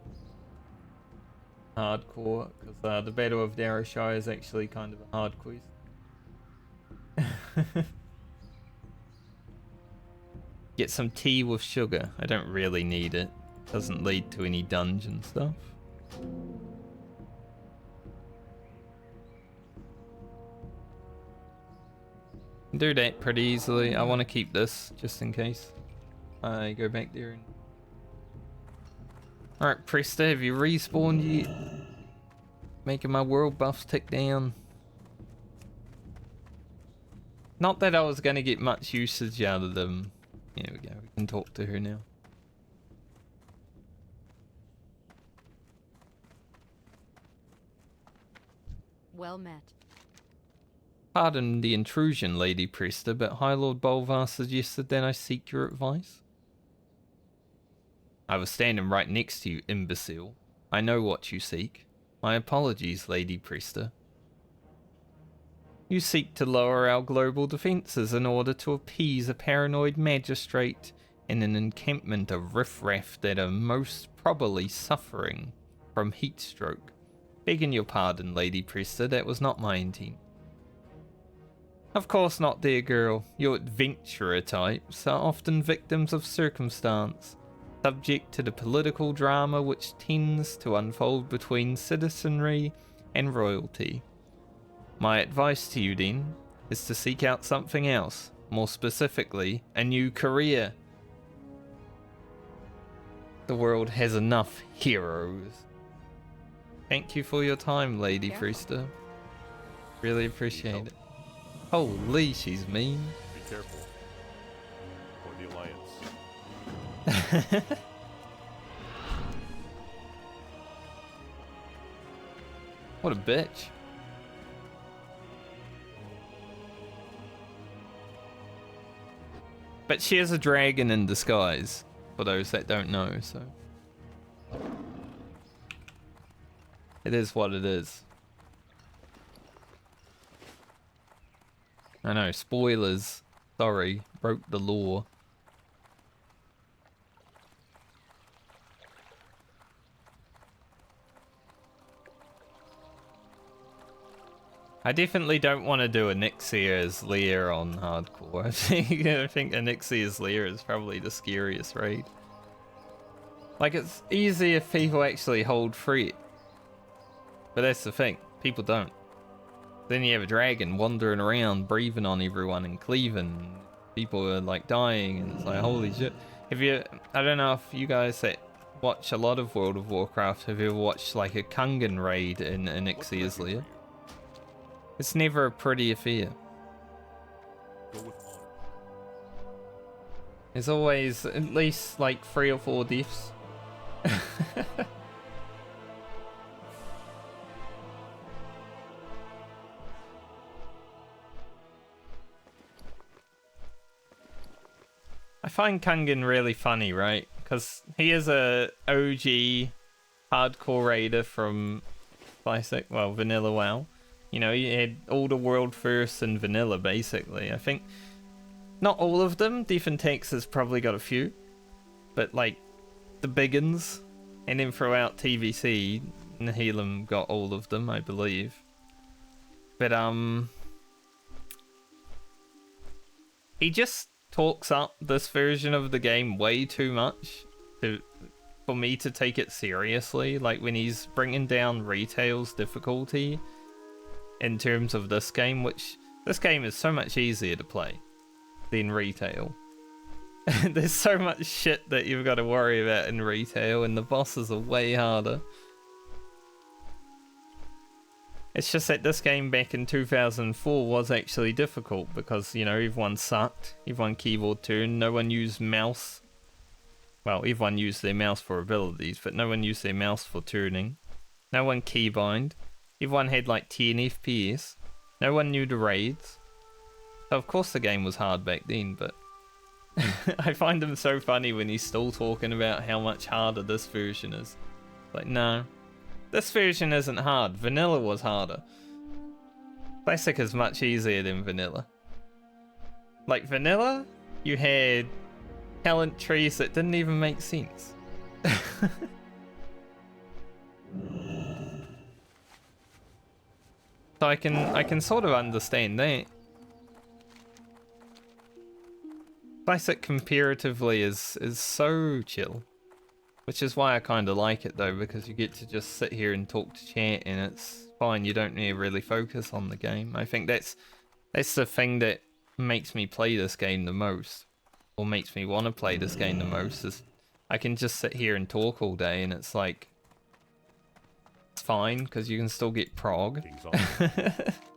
hardcore, because the Battle of Darrowshire is actually kind of a hard quest. Get some tea with sugar. I don't really need it. Doesn't lead to any dungeon stuff. Do that pretty easily. I want to keep this just in case I go back there. And... Alright, Presta, have you respawned yet? Making my world buffs tick down. Not that I was going to get much usage out of them. Here we go, we can talk to her now. Well met. Pardon the intrusion, Lady Priester, but High Lord Bolvar suggested that I seek your advice. I was standing right next to you, imbecile. I know what you seek. My apologies, Lady Priester. You seek to lower our global defences in order to appease a paranoid magistrate in an encampment of riffraff that are most probably suffering from heat stroke. Begging your pardon, Lady Priester, that was not my intent. Of course not, dear girl. Your adventurer types are often victims of circumstance, subject to the political drama which tends to unfold between citizenry and royalty. My advice to you, then, is to seek out something else, more specifically, a new career. The world has enough heroes. Thank you for your time, Lady Priester. Really appreciate it. Holy, she's mean. Be careful. For the Alliance. What a bitch. But she is a dragon in disguise, for those that don't know, so. It is what it is. I know, spoilers. Sorry, broke the law. I definitely don't want to do a Nixia's Lair on hardcore. I think Anixia's Lair is probably the scariest raid. Like, it's easy if people actually hold free. But that's the thing, people don't. Then you have a dragon wandering around, breathing on everyone and cleaving. People are like dying, and it's like, holy shit. Have you, I don't know if you guys that watch a lot of World of Warcraft, have you ever watched like a Kungan raid in Anixia's Lair? It's never a pretty affair. Go with honor. There's always at least like 3 or 4 deaths. I find Kungan really funny, right? Because he is a OG hardcore raider from Classic, well, Vanilla WoW. You know, he had all the world firsts in Vanilla, basically. I think not all of them. Death and Tex has probably got a few. But, like, the big uns. And then throughout TVC, Nihilum got all of them, I believe. But, he just talks up this version of the game way too much for me to take it seriously. Like, when he's bringing down retail's difficulty in terms of this game, which this game is so much easier to play than retail. There's so much shit that you've got to worry about in retail, and the bosses are way harder. It's just that this game back in 2004 was actually difficult because, you know, everyone sucked, everyone keyboard turned, no one used mouse. Well, everyone used their mouse for abilities, but no one used their mouse for turning. No one keybind. Everyone had like 10 FPS. No one knew the raids. So of course the game was hard back then, but I find him so funny when he's still talking about how much harder this version is. Like, no. This version isn't hard. Vanilla was harder. Classic is much easier than Vanilla. Like, Vanilla, you had talent trees that didn't even make sense. So I can sort of understand that. Classic comparatively is so chill. Which is why I kind of like it though, because you get to just sit here and talk to chat and it's fine, you don't need to really focus on the game. I think that's the thing that makes me play this game the most, or makes me want to play this game the most, is I can just sit here and talk all day and it's like, it's fine, because you can still get prog. King's honor.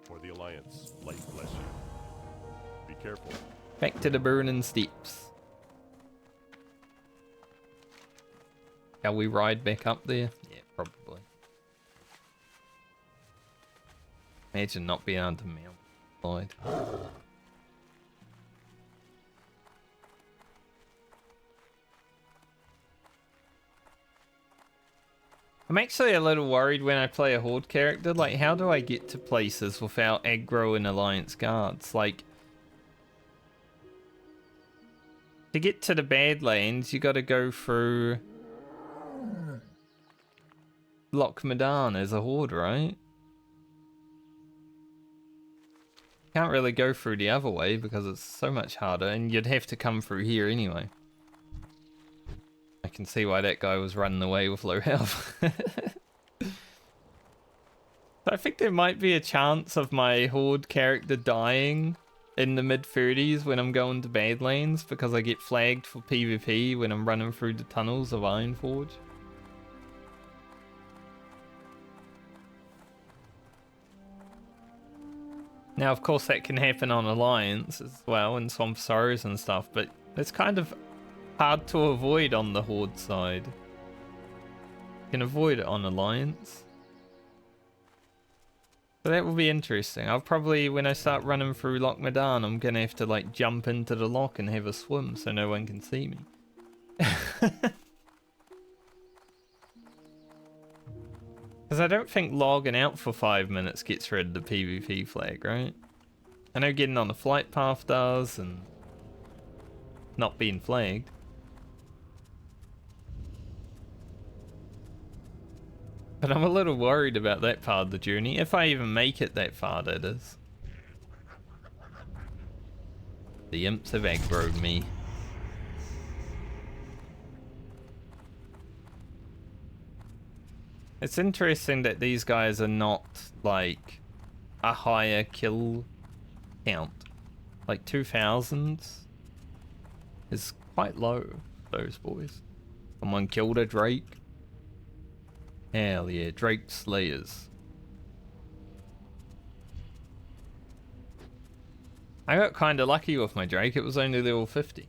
For the Alliance, light bless you. Be careful. Back to the burning steeps. Shall we ride back up there? Yeah, probably. Imagine not being able to mount slide. I'm actually a little worried when I play a Horde character. Like, how do I get to places without aggro and Alliance guards? Like, to get to the Badlands, you gotta go through Loch Medan as a Horde, right? Can't really go through the other way because it's so much harder, and you'd have to come through here anyway. I can see why that guy was running away with low health. I think there might be a chance of my Horde character dying in the mid-30s when I'm going to Badlands because I get flagged for PvP when I'm running through the tunnels of Ironforge. Now, of course, that can happen on Alliance as well, and Swamp Sorrows and stuff, but it's kind of hard to avoid on the Horde side. You can avoid it on Alliance. So that will be interesting. I'll probably, when I start running through Loch Medan, I'm gonna have to like jump into the loch and have a swim so no one can see me. Because I don't think logging out for 5 minutes gets rid of the PvP flag, right? I know getting on the flight path does, and not being flagged. But I'm a little worried about that part of the journey, if I even make it that far, that is. The imps have aggroed me. It's interesting that these guys are not, like, a higher kill count. Like, 2,000 is quite low, those boys. Someone killed a Drake. Hell yeah, Drake Slayers. I got kinda lucky with my Drake, it was only level 50.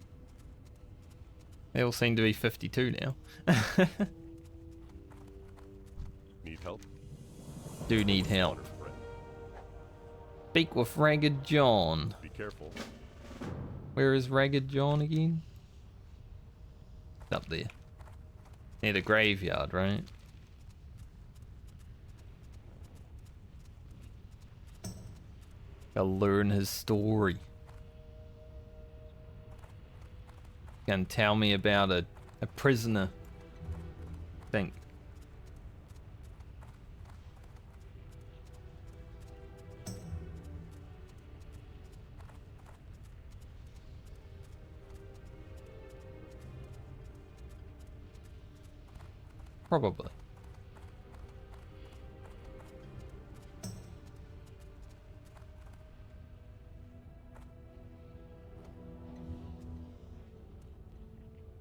They all seem to be 52 now. Need help? Do need help. Honor, friend. Speak with Ragged John. Be careful. Where is Ragged John again? It's up there. Near the graveyard, right? Gotta learn his story. Gonna tell me about a prisoner. I think. Probably.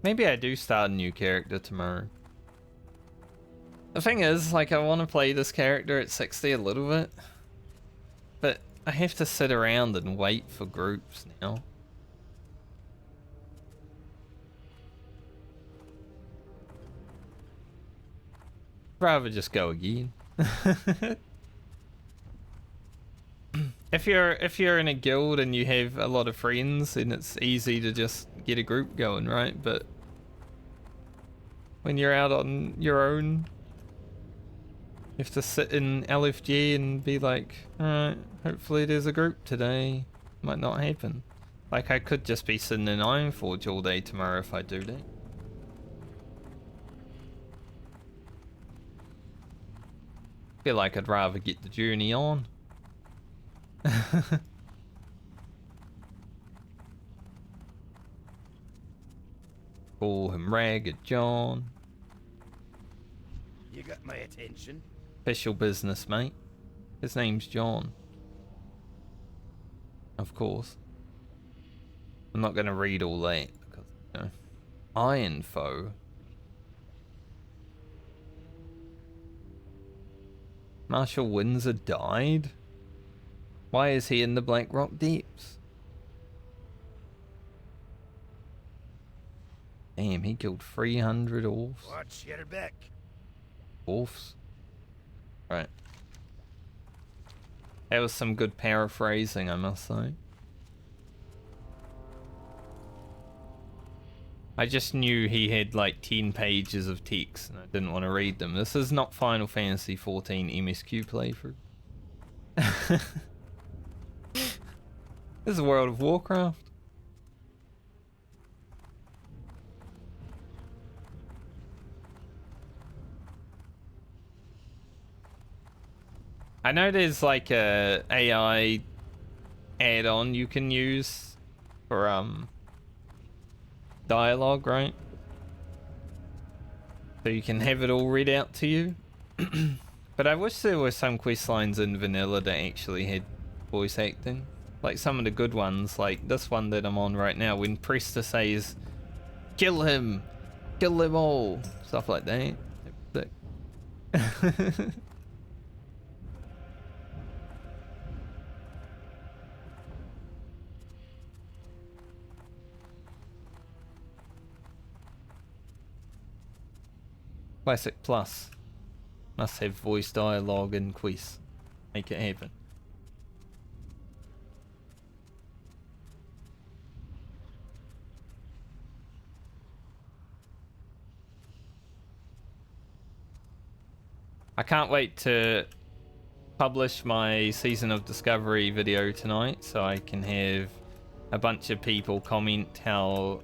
Maybe I do start a new character tomorrow. The thing is, like, I want to play this character at 60 a little bit. But I have to sit around and wait for groups now. Rather just go again. If you're in a guild and you have a lot of friends, then it's easy to just get a group going, right? But when you're out on your own, you have to sit in LFG and be like, alright, hopefully there's a group today. Might not happen. Like, I could just be sitting in Ironforge all day tomorrow if I do that. Feel like I'd rather get the journey on. Call him Ragged John. You got my attention. Official business, mate. His name's John. Of course. I'm not gonna read all that because, you know. Ironfoe. Marshal Windsor died? Why is he in the Black Rock Deeps? Damn, he killed 300 orcs. Watch your back. Orcs? Right. That was some good paraphrasing, I must say. I just knew he had like 10 pages of text and I didn't want to read them. This is not Final Fantasy 14 MSQ playthrough. This is World of Warcraft. I know there's like a AI add-on you can use for dialogue, right? So you can have it all read out to you. But I wish there were some quest lines in vanilla that actually had voice acting. Like some of the good ones, like this one that I'm on right now, when Presta says, kill him, kill them all, stuff like that. Classic Plus. Must have voice dialogue in quests. Make it happen. I can't wait to publish my Season of Discovery video tonight so I can have a bunch of people comment how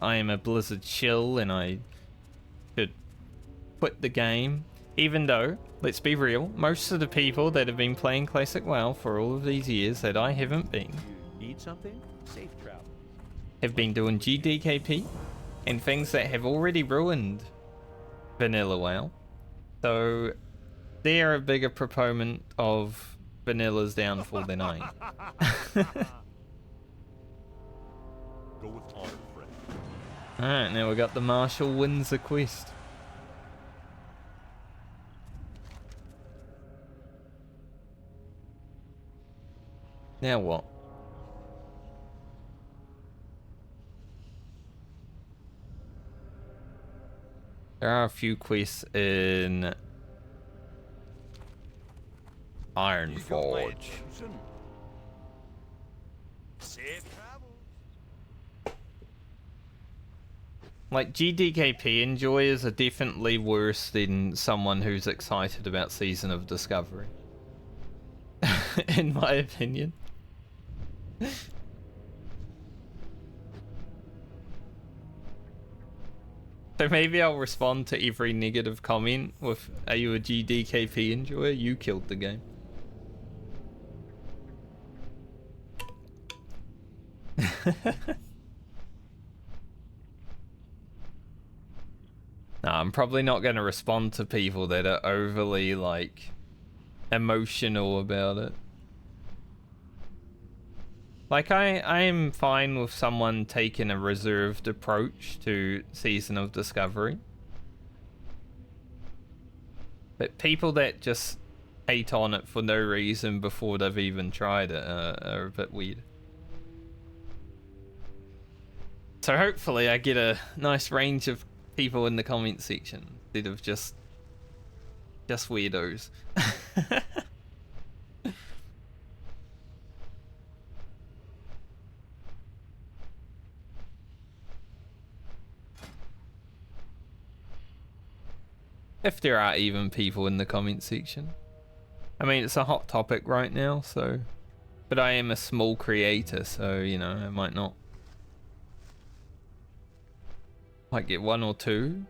I am a Blizzard shill and I should quit the game. Even though, let's be real, most of the people that have been playing Classic WoW for all of these years that I haven't been You need something? Safe travel. have been doing GDKP and things that have already ruined vanilla WoW. So they're a bigger proponent of vanilla's downfall than I am. Go with honor, friend. Alright, now we got the Marshal Windsor quest. Now what? There are a few quests in Ironforge. Safe travels. Like GDKP enjoyers are definitely worse than someone who's excited about Season of Discovery. In my opinion. So maybe I'll respond to every negative comment with, are you a GDKP enjoyer? You killed the game. No, I'm probably not going to respond to people that are overly, like, emotional about it. Like, I'm fine with someone taking a reserved approach to Season of Discovery. But people that just hate on it for no reason before they've even tried it are a bit weird. So hopefully I get a nice range of people in the comment section instead of just weirdos. If there are even people in the comment section. I mean, it's a hot topic right now, so... But I am a small creator, so, you know, I might not... Might get one or two.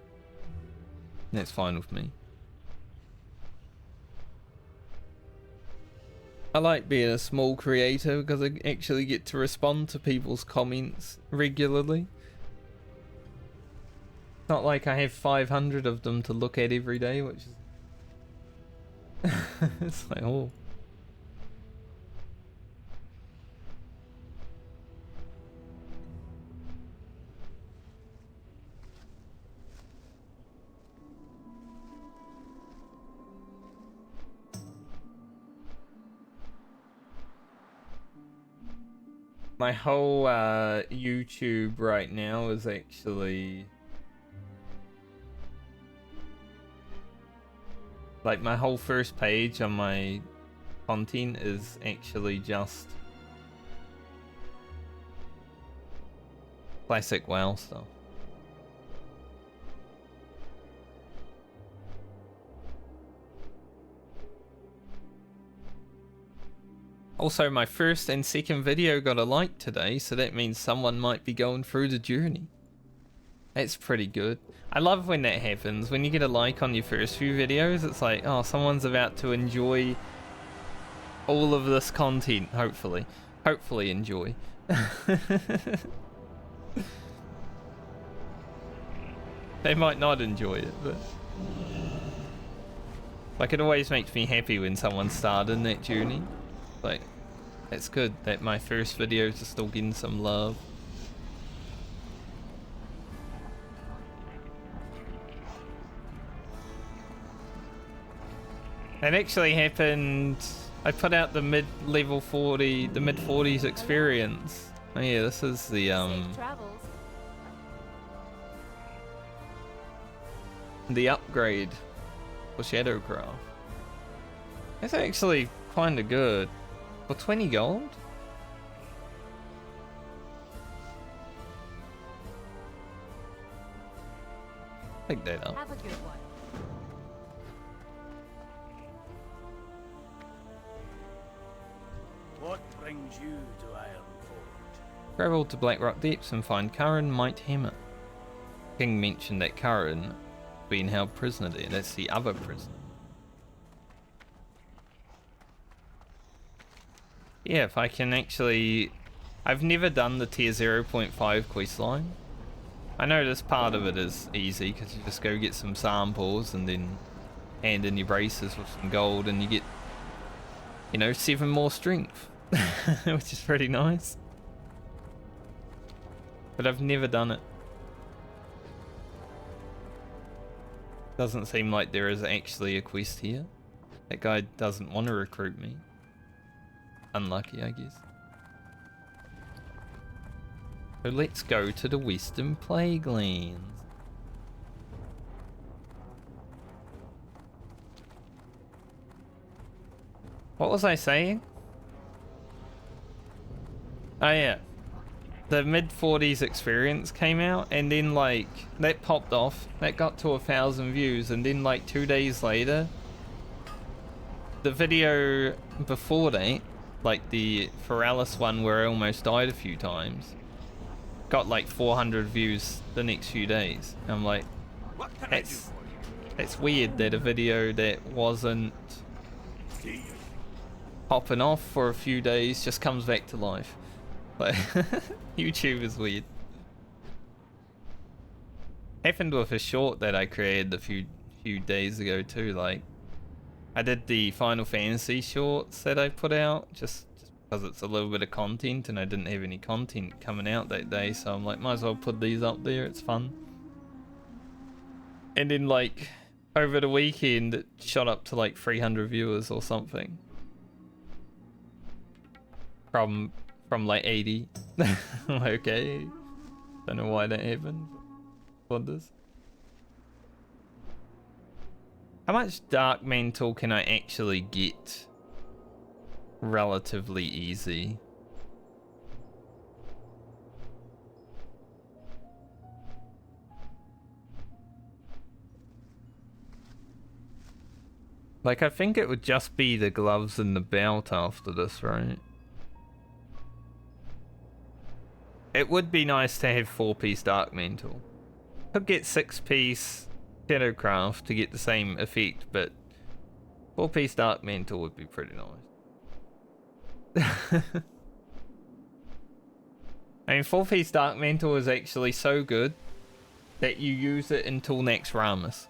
That's fine with me. I like being a small creator because I actually get to respond to people's comments regularly. Not like I have 500 of them to look at every day, which is... It's like, oh. My whole YouTube right now is actually... Like my whole first page on my content is actually just classic WoW stuff. Also, my first and second video got a like today, so that means someone might be going through the journey. That's pretty good. I love when that happens. When you get a like on your first few videos, it's like, oh, someone's about to enjoy all of this content, hopefully. Hopefully enjoy. They might not enjoy it, but... like, it always makes me happy when someone started that journey. Like, it's good that my first videos are still getting some love. It actually happened. I put out the mid-level 40, the mid-40s experience. Oh yeah, this is the Safe travels. the upgrade for Shadowcraft. It's actually kind of good for 20 gold. Pick that up. Have a good one. What brings you to Ironforge? Travel to Blackrock Depths and find Curran Might Hammer. King mentioned that Curran being held prisoner there. That's the other prisoner. Yeah, if I can actually... I've never done the tier 0.5 questline. I know this part of it is easy because you just go get some samples and then hand in your braces with some gold and you get, you know, 7 more strength. Which is pretty nice. But I've never done it. Doesn't seem like there is actually a quest here. That guy doesn't want to recruit me. Unlucky, I guess. So let's go to the Western Plaguelands. What was I saying? Oh yeah. The mid-40s experience came out and then like that popped off. That got to 1,000 views and then like 2 days later the video before that, like the Feralis one where I almost died a few times, got like 400 views the next few days. I'm like, What can I do that's for you? that's weird that a video that wasn't popping off for a few days just comes back to life. Like YouTube is weird. Happened with a short that I created a few days ago too. Like I did the Final Fantasy shorts that I put out just because it's a little bit of content and I didn't have any content coming out that day, so I'm like, might as well put these up there, it's fun. And then like over the weekend it shot up to like 300 viewers or something. From like 80. Okay. Don't know why that happened. Wonders. How much Dark Mantle can I actually get relatively easy? Like, I think it would just be the gloves and the belt after this, right? It would be nice to have 4-piece Dark Mantle. Could get 6-piece Shadowcraft to get the same effect, but 4-piece Dark Mantle would be pretty nice. I mean, 4-piece Dark Mantle is actually so good that you use it until next Ramus.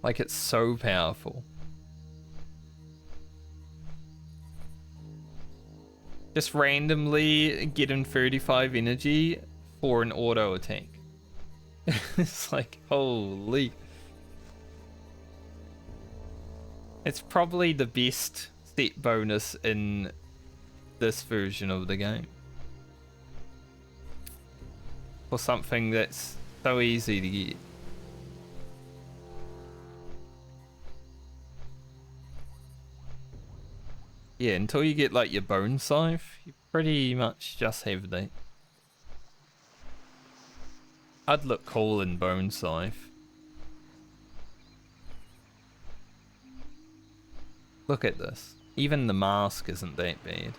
Like, it's so powerful. Just randomly getting 35 energy for an auto attack. It's like, holy. It's probably the best set bonus in this version of the game. For something that's so easy to get. Yeah, until you get like your bone scythe, you pretty much just have that. I'd look cool in bone scythe. Look at this. Even the mask isn't that bad.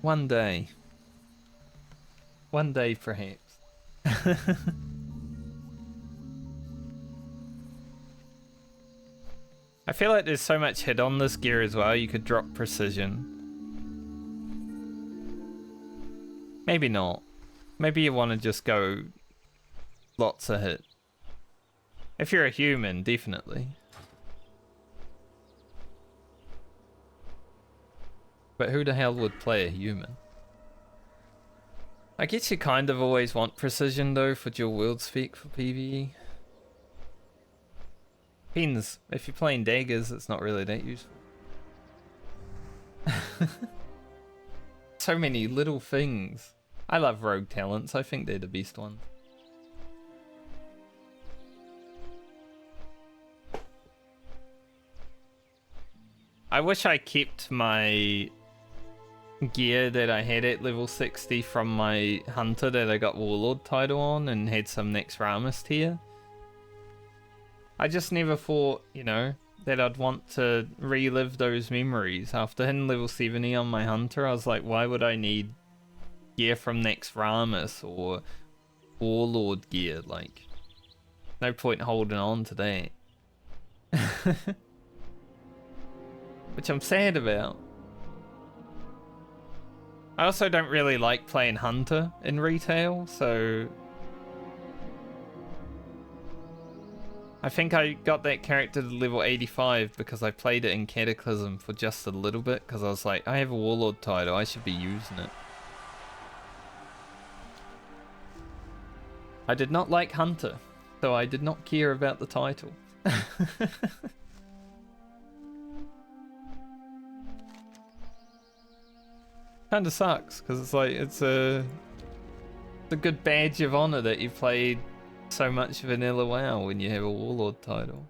One day. One day, perhaps. I feel like there's so much hit on this gear as well, you could drop precision. Maybe not. Maybe you want to just go lots of hit. If you're a human, definitely. But who the hell would play a human? I guess you kind of always want precision though for dual wield speak for PvE. Depends. If you're playing daggers, it's not really that useful. So many little things. I love rogue talents. I think they're the best ones. I wish I kept my gear that I had at level 60 from my hunter that I got Warlord title on and had some next Ramist here. I just never thought, you know, that I'd want to relive those memories. After hitting level 70 on my hunter, I was like, why would I need gear from next Ramus or Warlord gear? Like, no point holding on to that. Which I'm sad about. I also don't really like playing hunter in retail, so I think I got that character to level 85 because I played it in Cataclysm for just a little bit, because I was like, I have a Warlord title, I should be using it. I did not like hunter, so I did not care about the title. Kinda sucks, because it's like, it's a good badge of honor that you played so much vanilla WoW when you have a Warlord title.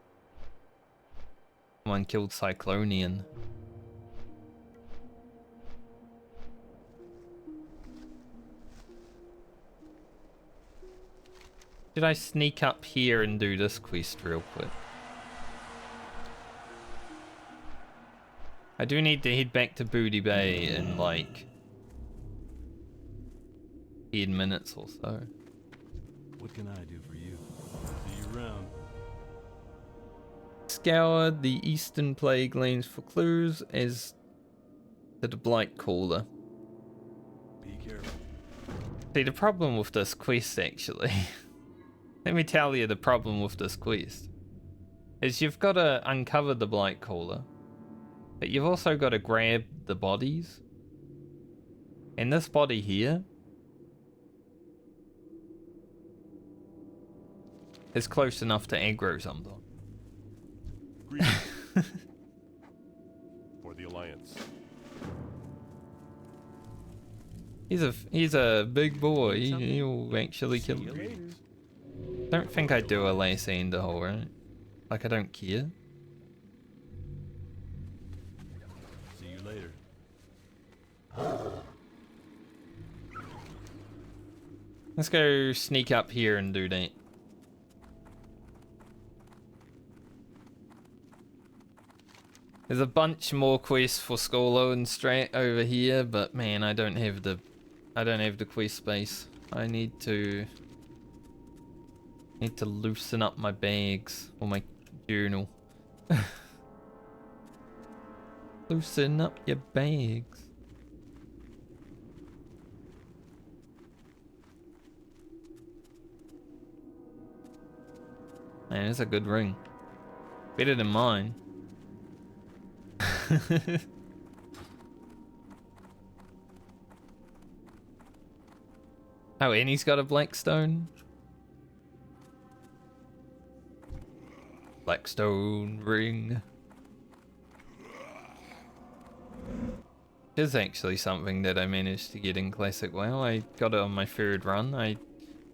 Someone killed Cyclonian. Should I sneak up here and do this quest real quick? I do need to head back to Booty Bay in like 10 minutes or so. What can I do for you? See you around. Scoured the eastern plague lanes for clues as to the Blight Caller. Be careful. See, the problem with this quest actually, let me tell you the problem with this quest, is you've got to uncover the Blight Caller, but you've also got to grab the bodies. And this body here is close enough to aggro sometimes. For the Alliance. He's a big boy. He'll actually kill you. Greetings. Don't think I do a lacy in the hole, right? Like I don't care. See you later. Let's go sneak up here and do that. There's a bunch more quests for Skolo and Strat over here, but man, I don't have the quest space. I need to loosen up my bags or my journal. Loosen up your bags. Man, it's a good ring. Better than mine. Oh, and he's got a Blackstone. Blackstone ring. It is actually something that I managed to get in Classic WoW. I got it on my third run. I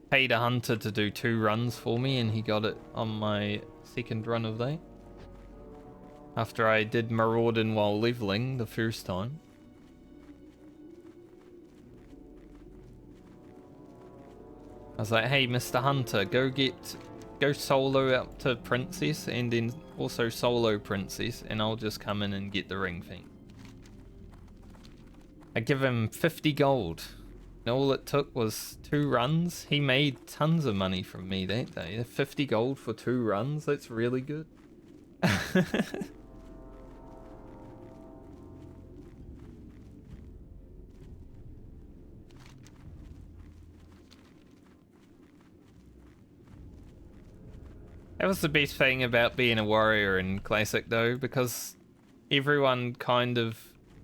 paid a hunter to do 2 runs for me and he got it on my second run of that. After I did marauding while leveling the first time. I was like, hey, Mr. Hunter, go solo up to Princess and then also solo Princess, and I'll just come in and get the ring thing. I give him 50 gold. And all it took was 2 runs. He made tons of money from me that day. 50 gold for 2 runs, that's really good. That was the best thing about being a warrior in Classic though, because everyone kind of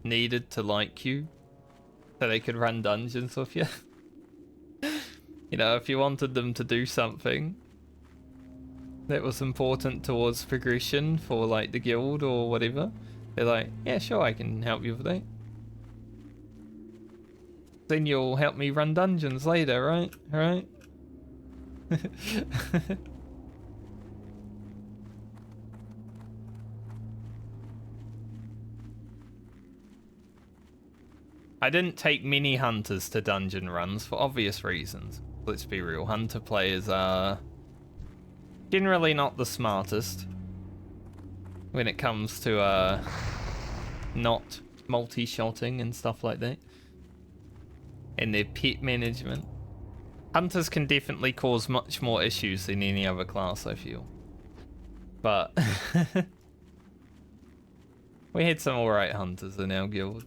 needed to like you so they could run dungeons with you. You know, if you wanted them to do something that was important towards progression for like the guild or whatever, they're like, yeah, sure, I can help you with that. Then you'll help me run dungeons later, right? Right? I didn't take many hunters to dungeon runs for obvious reasons. Let's be real, hunter players are generally not the smartest when it comes to not multi-shotting and stuff like that. And their pet management. Hunters can definitely cause much more issues than any other class, I feel. But we had some alright hunters in our guild.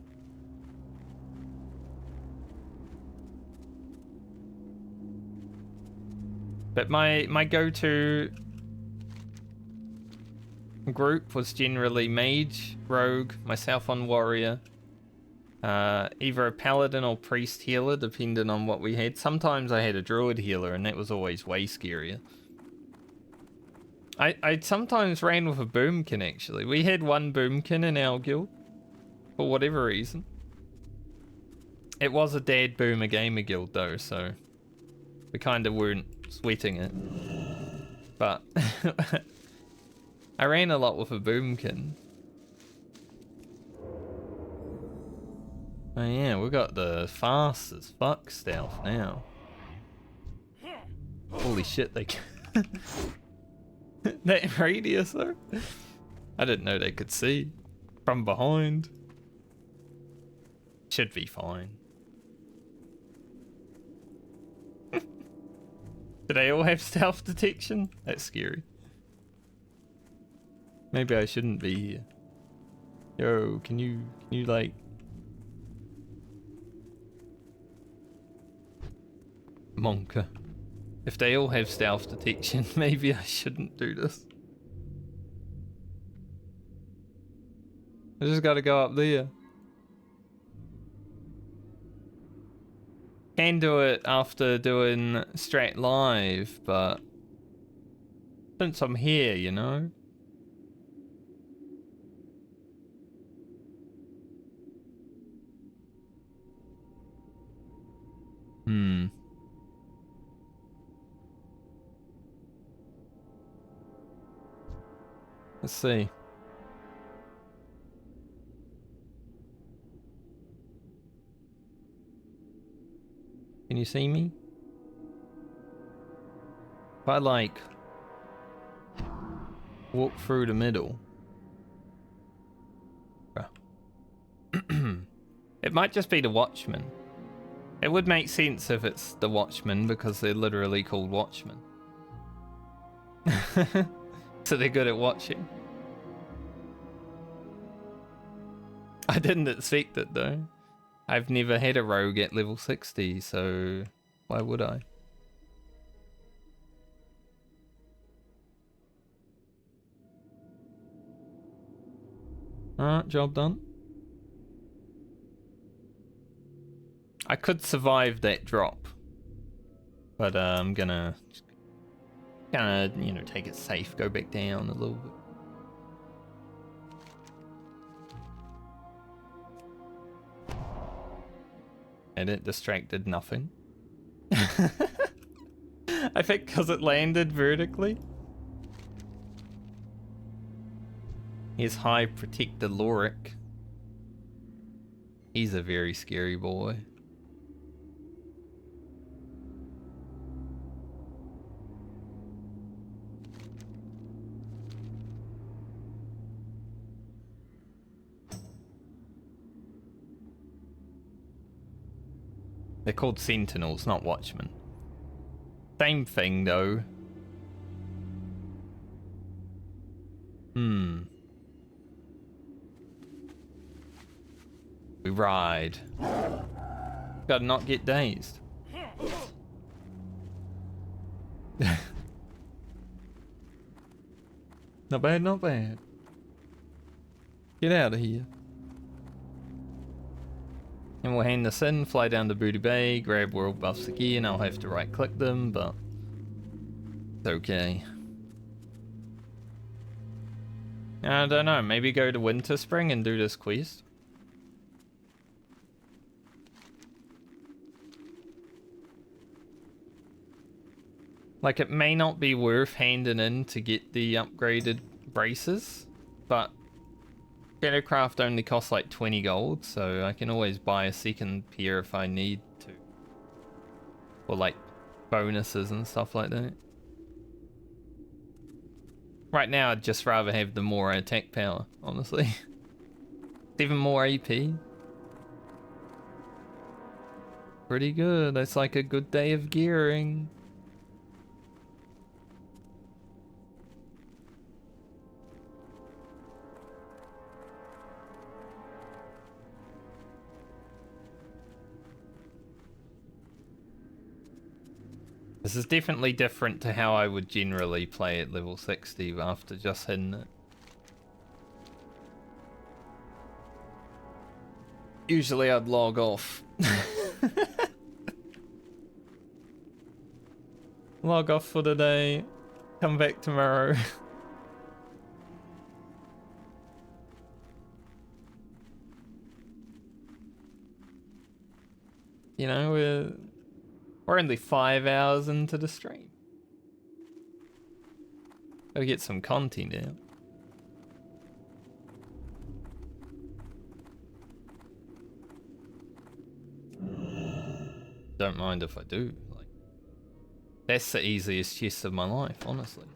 But my go-to group was generally mage, rogue, myself on warrior, either a paladin or priest healer, depending on what we had. Sometimes I had a druid healer, and that was always way scarier. I sometimes ran with a boomkin, actually. We had one boomkin in our guild, for whatever reason. It was a dad boomer gamer guild, though, so we kind of weren't sweating it. But I ran a lot with a boomkin. Oh yeah, we got the fast as fuck stealth now. Holy shit, they can. That radius though. I didn't know they could see from behind. Should be fine. Do they all have stealth detection? That's scary. Maybe I shouldn't be here. Yo, can you like... Monka. If they all have stealth detection, maybe I shouldn't do this. I just gotta go up there. Can do it after doing Strat Live, but since I'm here, you know? Let's see. Can you see me? If I like walk through the middle. It might just be the Watchmen. It would make sense if it's the Watchmen because they're literally called Watchmen. So they're good at watching. I didn't expect it though. I've never had a rogue at level 60, so why would I? Alright, job done. I could survive that drop, but I'm gonna, you know, take it safe, go back down a little bit. And it distracted nothing. I think because it landed vertically. Here's High Protector Lorik. He's a very scary boy. They're called Sentinels, not Watchmen. Same thing, though. We ride. Gotta not get dazed. Not bad, not bad. Get out of here. And we'll hand this in, fly down to Booty Bay, grab world buffs again. I'll have to right click them, but it's okay. I don't know, maybe go to Winter Spring and do this quest. Like, it may not be worth handing in to get the upgraded braces, but Shadowcraft only costs like 20 gold, so I can always buy a second pair if I need to. Or like bonuses and stuff like that. Right now, I'd just rather have the more attack power, honestly. Even more AP. Pretty good. That's like a good day of gearing. This is definitely different to how I would generally play at level 60 after just hitting it. Usually I'd log off. Log off for the day. Come back tomorrow. You know, we're only 5 hours into the stream. Gotta get some content out. Don't mind if I do. Like, that's the easiest chest of my life, honestly.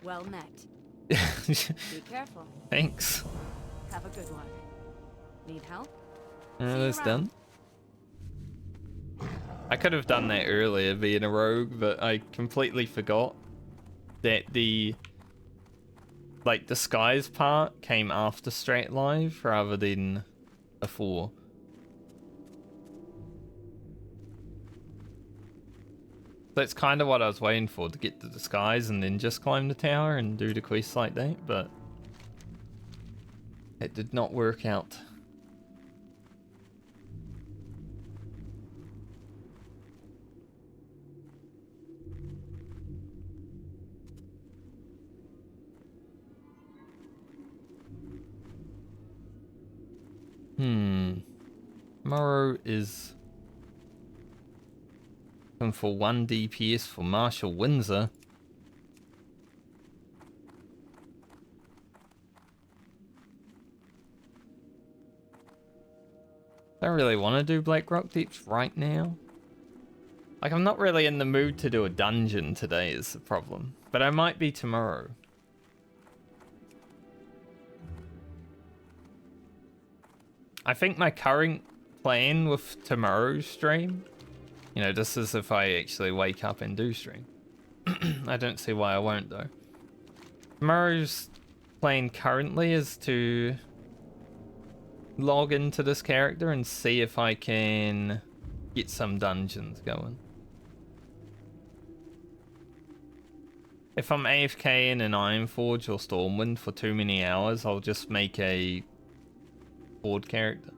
Well met. Be careful. Thanks. Have a good one. Need help? That's done. I could have done that earlier being a rogue, but I completely forgot that the disguise part came after Straight Live rather than before. That's kind of what I was waiting for, to get the disguise and then just climb the tower and do the quest like that, but it did not work out. Tomorrow is looking for 1 DPS for Marshall Windsor. I don't really want to do Black Rock Deeps right now. Like, I'm not really in the mood to do a dungeon today is the problem. But I might be tomorrow. I think my current plan with tomorrow's stream, you know, this is if I actually wake up and do stream. I don't see why I won't though. Tomorrow's plan currently is to log into this character and see if I can get some dungeons going. If I'm AFK in an Ironforge or Stormwind for too many hours, I'll just make a board character.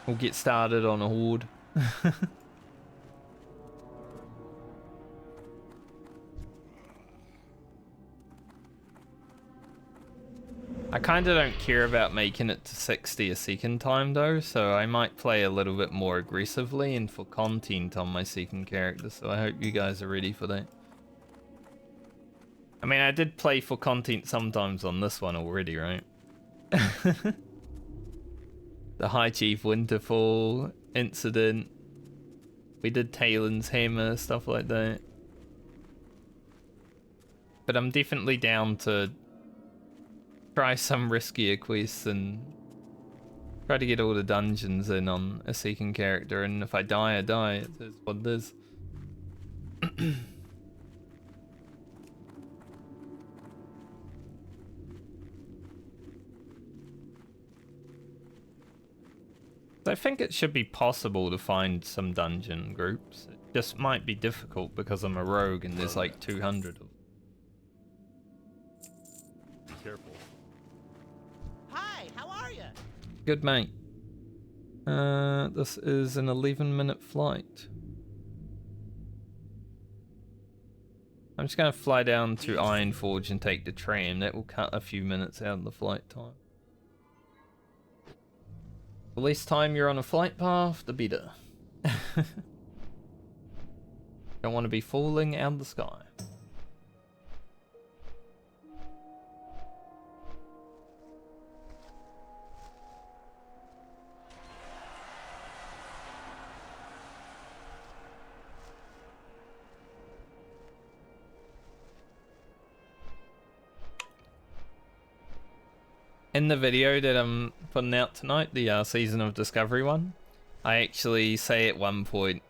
We'll get started on a horde. I kinda don't care about making it to 60 a second time though, so I might play a little bit more aggressively and for content on my second character, so I hope you guys are ready for that. I mean, I did play for content sometimes on this one already, right? The High Chief Winterfall incident. We did Talon's Hammer, stuff like that. But I'm definitely down to try some riskier quests and try to get all the dungeons in on a second character. And if I die, I die. It is what it is. I think it should be possible to find some dungeon groups. It just might be difficult because I'm a rogue and there's like 200 of them. Be careful. Hi, how are you? Good, mate. This is an 11-minute flight. I'm just gonna fly down to Ironforge and take the tram. That will cut a few minutes out of the flight time. The less time you're on a flight path, the better. Don't want to be falling out of the sky. In the video that I'm putting out tonight, the Season of Discovery one, I actually say at one point,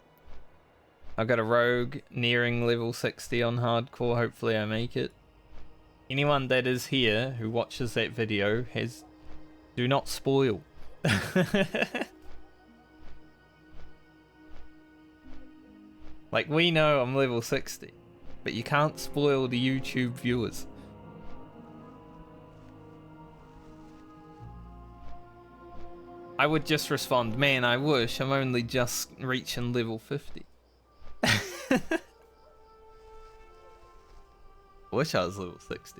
I've got a rogue nearing level 60 on hardcore, hopefully I make it. Anyone that is here who watches that video do not spoil. Like, we know I'm level 60, but you can't spoil the YouTube viewers. I would just respond, man, I wish I'm only just reaching level 50. Wish I was level 60.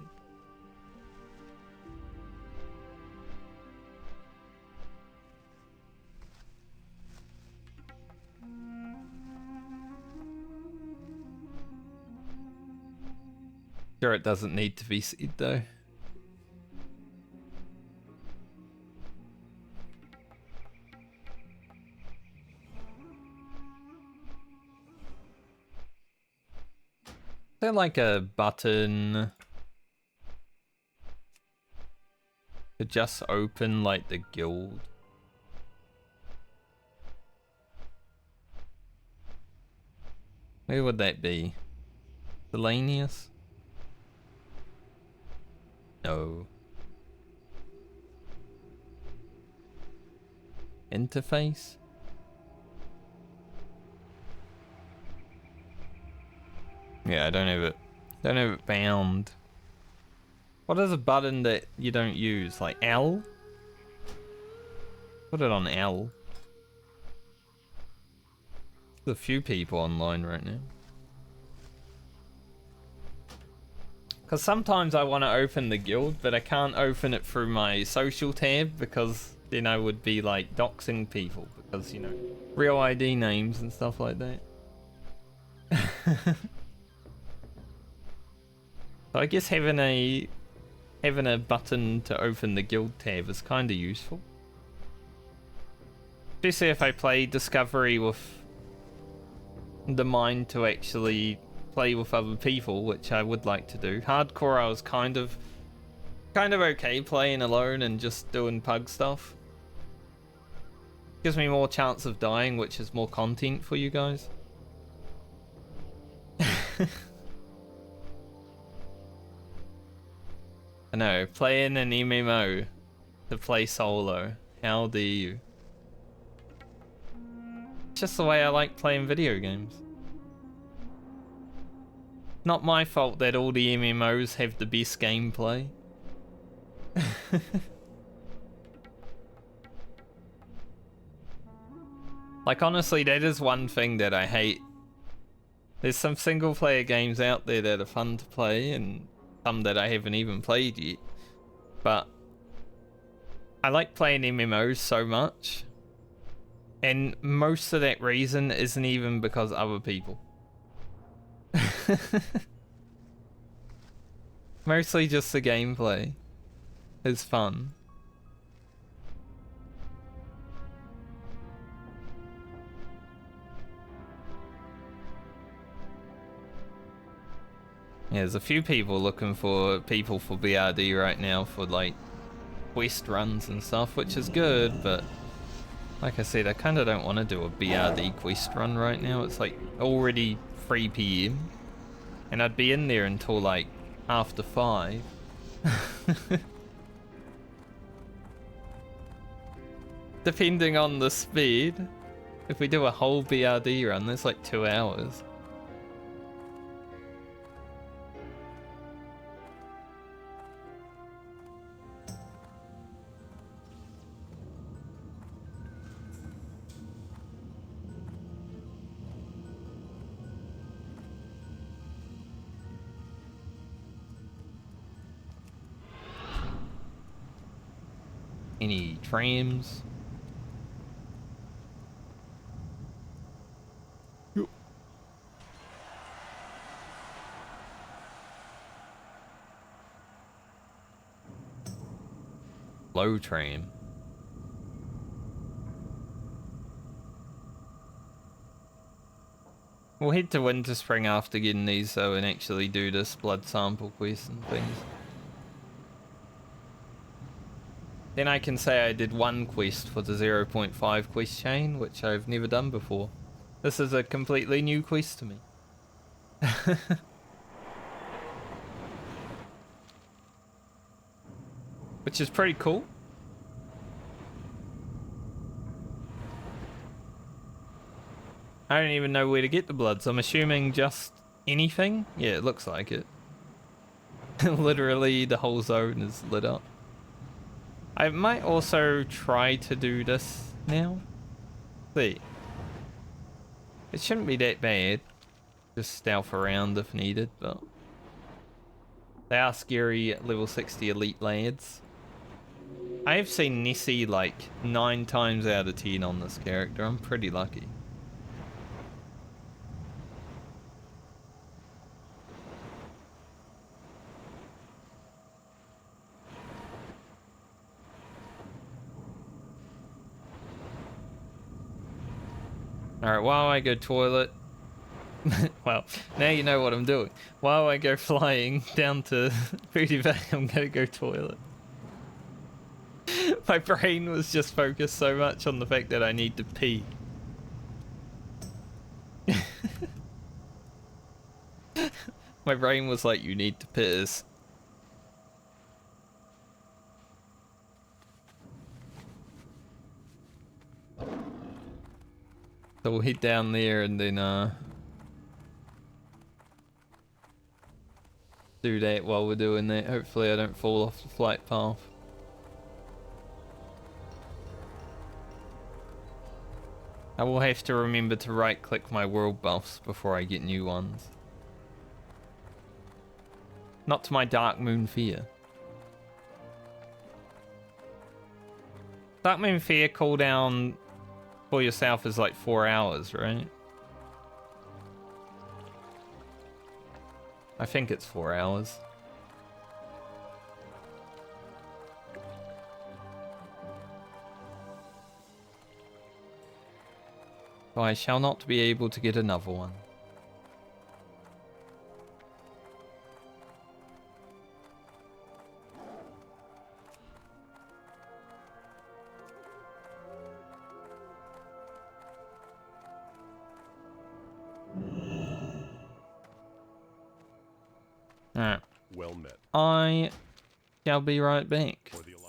Sure, it doesn't need to be said though. Is there like a button to just open like the guild? Where would that be? Selenius? No. Interface? Yeah, I don't have it. Don't have it bound. What is a button that you don't use? Like L? Put it on L. There's a few people online right now. Because sometimes I want to open the guild, but I can't open it through my social tab because then I would be like doxing people because, you know, real ID names and stuff like that. So I guess having a button to open the guild tab is kind of useful. Especially if I play Discovery with the mind to actually play with other people, which I would like to do. Hardcore I was kind of okay playing alone and just doing pug stuff. Gives me more chance of dying, which is more content for you guys. I know, playing an MMO to play solo. How dare you? It's just the way I like playing video games. Not my fault that all the MMOs have the best gameplay. Like, honestly, that is one thing that I hate. There's some single player games out there that are fun to play and some that I haven't even played yet, but I like playing MMOs so much, and most of that reason isn't even because other people. Mostly just the gameplay is fun. Yeah, there's a few people looking for people for BRD right now for like quest runs and stuff, which is good, but like I said, I kind of don't want to do a BRD quest run right now. It's like already 3 PM and I'd be in there until like after 5. Depending on the speed. If we do a whole BRD run, that's like 2 hours. Any trams? Low tram. We'll head to Winter Spring after getting these though and actually do this blood sample quest and things. Then I can say I did one quest for the 0.5 quest chain, which I've never done before. This is a completely new quest to me. Which is pretty cool. I don't even know where to get the blood, so I'm assuming just anything? Yeah, it looks like it. Literally, the whole zone is lit up. I might also try to do this now. See. It shouldn't be that bad. Just stealth around if needed, but... They are scary level 60 elite lads. I have seen Nessie like 9 times out of 10 on this character. I'm pretty lucky. Alright, while I go toilet... well, now you know what I'm doing. While I go flying down to Foodie Bay, I'm gonna go toilet. My brain was just focused so much on the fact that I need to pee. My brain was like, you need to piss. So we'll head down there and then do that while we're doing that. Hopefully I don't fall off the flight path. I will have to remember to right click my world buffs before I get new ones. Not to my Dark Moon fear. Dark Moon fear cooldown for yourself is like 4 hours, right? I think it's 4 hours. So I shall not be able to get another one. Alright. Well met. I shall be right back. For the Alliance.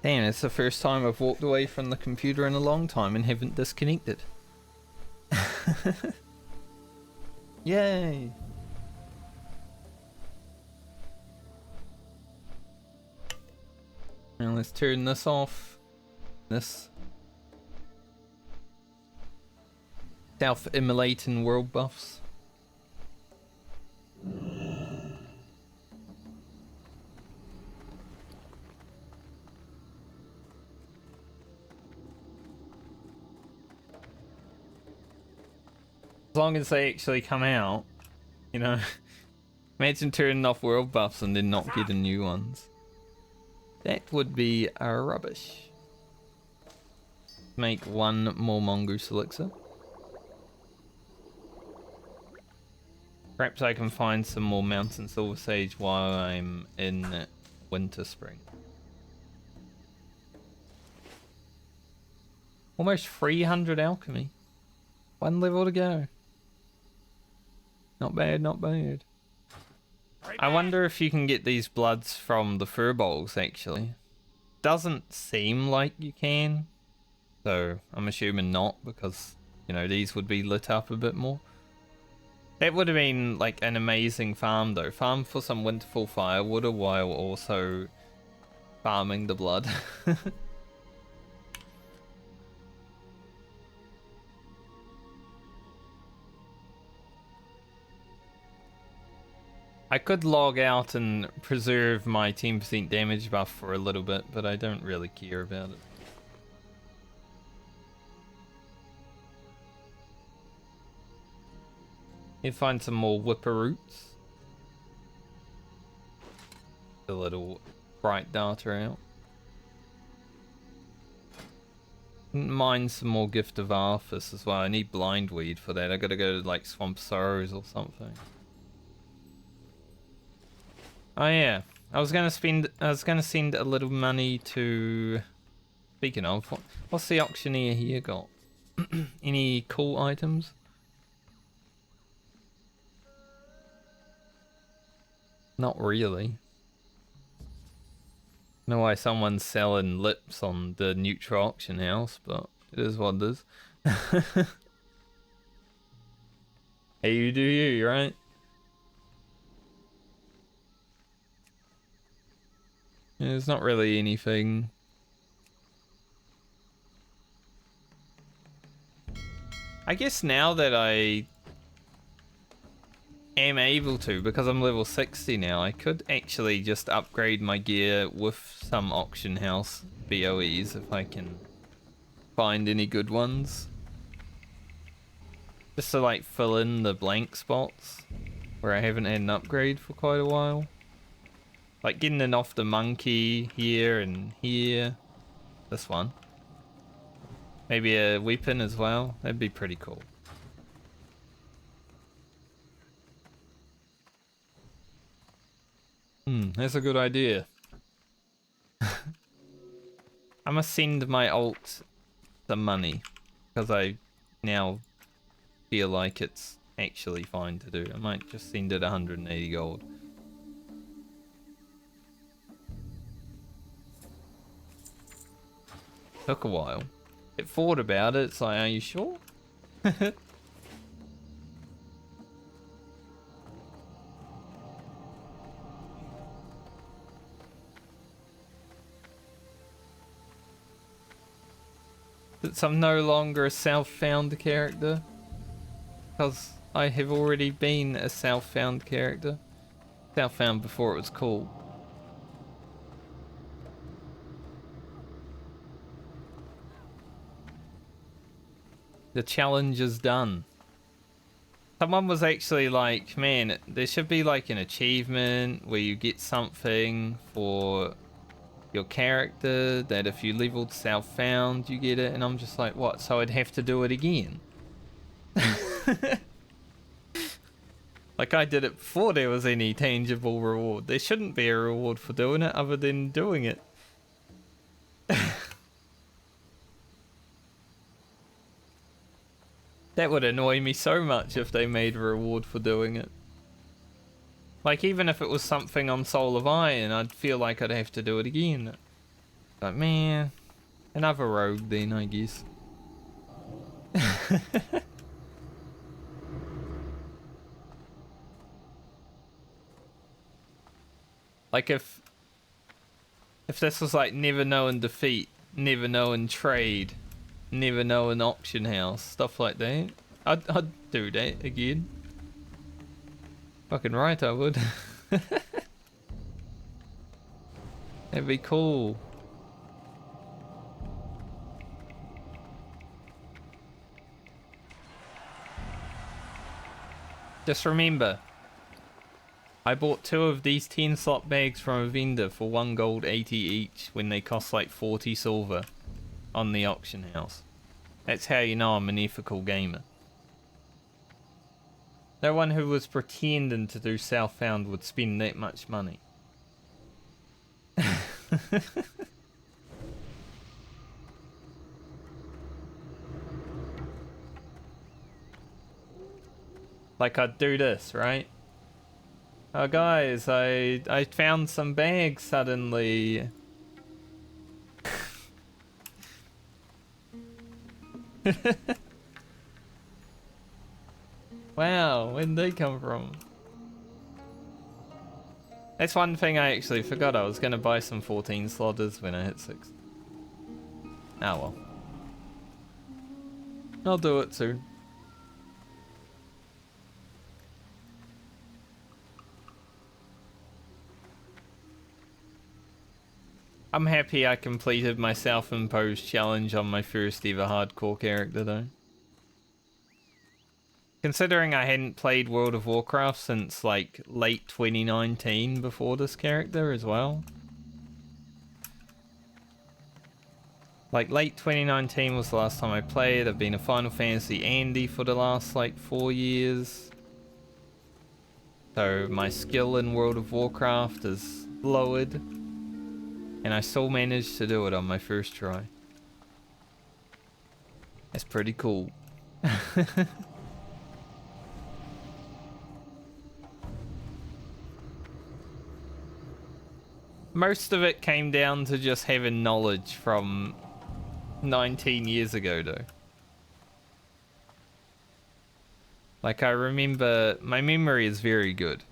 Damn, it's the first time I've walked away from the computer in a long time and haven't disconnected. Yay! Now let's turn this off. This self-immolating world buffs. As long as they actually come out, you know. Imagine turning off world buffs and then not getting new ones. That would be rubbish. Make one more mongoose elixir. Perhaps I can find some more mountain silver sage while I'm in winter spring. Almost 300 alchemy. One level to go. Not bad, not bad. I wonder if you can get these bloods from the furbolgs, actually. Doesn't seem like you can. So, I'm assuming not, because, you know, these would be lit up a bit more. That would have been, like, an amazing farm, though. Farm for some winterfall firewood while also farming the blood. I could log out and preserve my 10% damage buff for a little bit, but I don't really care about it. You find some more whipper roots. A little bright data out. Mine some more gift of Arthas as well. I need blindweed for that. I gotta go to like Swamp Sorrows or something. Oh yeah, I was gonna send a little money to. Speaking of, what's the auctioneer here got? Any cool items? Not really. I know why someone's selling lips on the neutral auction house, but it is what it is. Hey, you do you, right? Yeah, there's not really anything. I guess now that I am able to, because I'm level 60 now, I could actually just upgrade my gear with some auction house BOEs if I can find any good ones. Just to like fill in the blank spots where I haven't had an upgrade for quite a while. Like getting an off the monkey here and here. This one. Maybe a weapon as well. That'd be pretty cool. That's a good idea. I must send my alt some money. Because I now feel like it's actually fine to do. I might just send it 180 gold. Took a while. It thought about it. It's like, are you sure? Since I'm no longer a self-found character. Because I have already been a self-found character. Self-found before it was cool. The challenge is done. Someone was actually like, man, there should be like an achievement where you get something for your character that if you leveled self-found, you get it. And I'm just like, what? So I'd have to do it again? Like I did it before there was any tangible reward. There shouldn't be a reward for doing it other than doing it. That would annoy me so much if they made a reward for doing it. Like, even if it was something on Soul of Iron, I'd feel like I'd have to do it again. Like, man, another rogue then, I guess. Like if this was like never know and defeat, never know and trade, never know an auction house, stuff like that, I'd do that again. Fucking right I would. That'd be cool. Just remember, I bought 2 of these 10 slot bags from a vendor for 1 gold 80 each when they cost like 40 silver on the auction house. That's how you know I'm an ethical gamer. No one who was pretending to do Southbound would spend that much money. Like I'd do this, right? Oh guys, I found some bags suddenly. Wow, where'd they come from? That's one thing I actually forgot. I was gonna buy some 14 slotters when I hit 6. Oh well. I'll do it soon. I'm happy I completed my self-imposed challenge on my first ever hardcore character though. Considering I hadn't played World of Warcraft since like late 2019 before this character as well. Like late 2019 was the last time I played. I've been a Final Fantasy Andy for the last like 4 years. So my skill in World of Warcraft is lowered. And I still managed to do it on my first try. That's pretty cool. Most of it came down to just having knowledge from 19 years ago though. Like I remember, my memory is very good.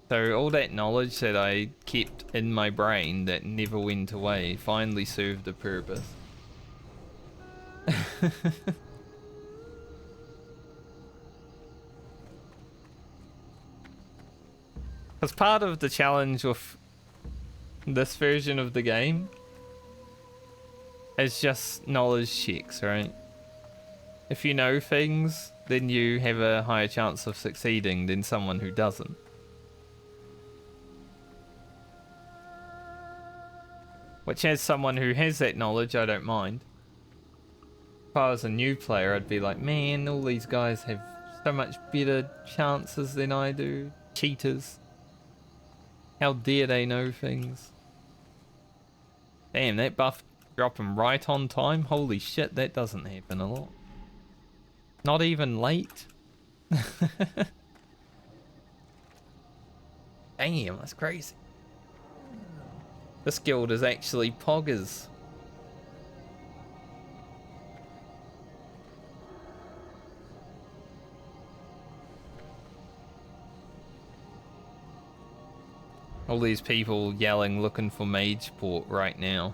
So all that knowledge that I kept in my brain that never went away finally served a purpose. As part of the challenge with this version of the game is just knowledge checks, right? If you know things, then you have a higher chance of succeeding than someone who doesn't. Which, as someone who has that knowledge, I don't mind. If I was a new player, I'd be like, man, all these guys have so much better chances than I do. Cheaters. How dare they know things? Damn, that buff dropping right on time? Holy shit, that doesn't happen a lot. Not even late? Damn, that's crazy. This guild is actually poggers. All these people yelling looking for mage port right now.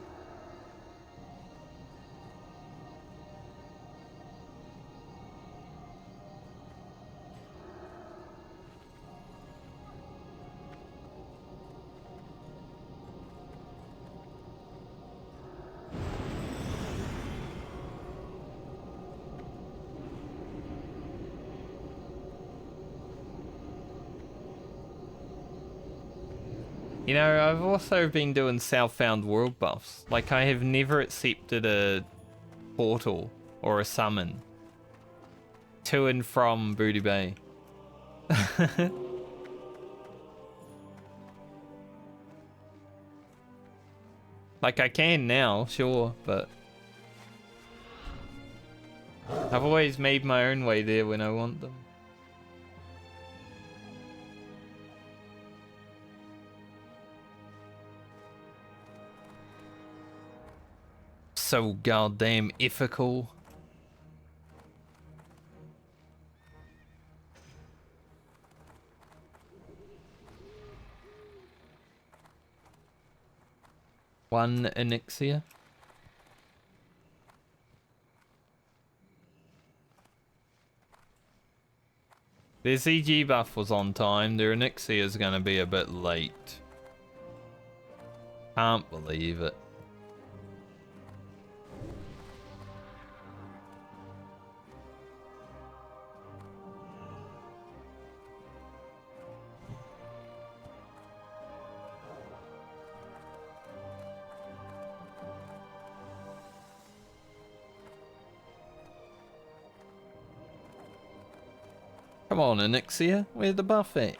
You know, I've also been doing Southbound world buffs. Like, I have never accepted a portal or a summon to and from Booty Bay. Like, I can now, sure, but I've always made my own way there when I want them. so goddamn ethical. One Onyxia. The CG buff was on time. The Onyxia is going to be a bit late. Can't believe it. Come on, Onyxia. Where's the buff at?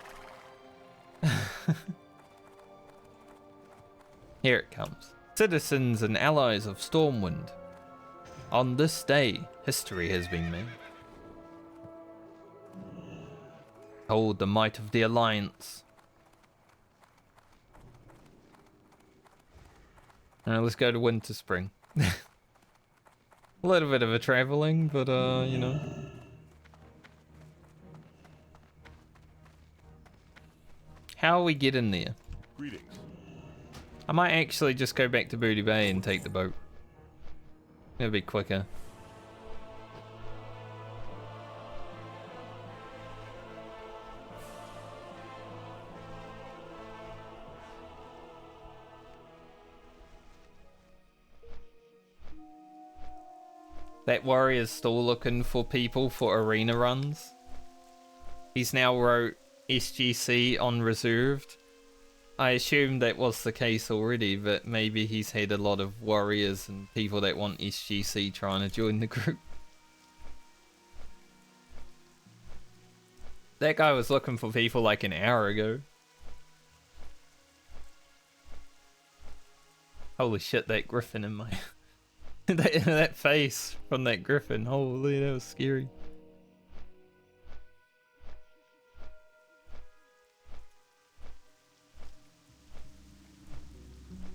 Here it comes. Citizens and allies of Stormwind. On this day, history has been made. Hold the might of the Alliance. Now let's go to Winter Spring. A little bit of a traveling, but you know. How are we getting there? Greetings. I might actually just go back to Booty Bay and take the boat. It'll be quicker. That warrior's still looking for people for arena runs. He's now wrote SGC on reserved. I assumed that was the case already, but maybe he's had a lot of warriors and people that want SGC trying to join the group. That guy was looking for people like an hour ago. Holy shit, that griffin in my... that face from that griffin. Holy, that was scary.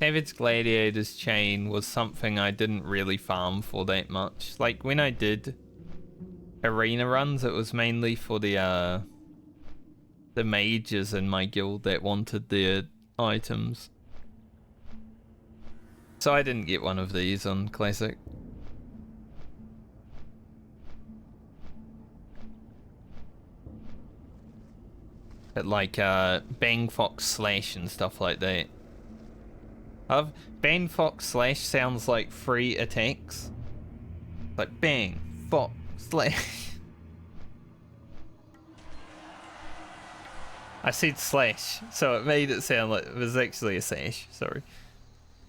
Savage Gladiator's chain was something I didn't really farm for that much. Like when I did arena runs, it was mainly for the mages in my guild that wanted their items. So I didn't get one of these on Classic. But like Bang Fox Slash and stuff like that. Bang Fox Slash sounds like free attacks. Like Bang Fox Slash. I said slash, so it made it sound like it was actually a sash, sorry.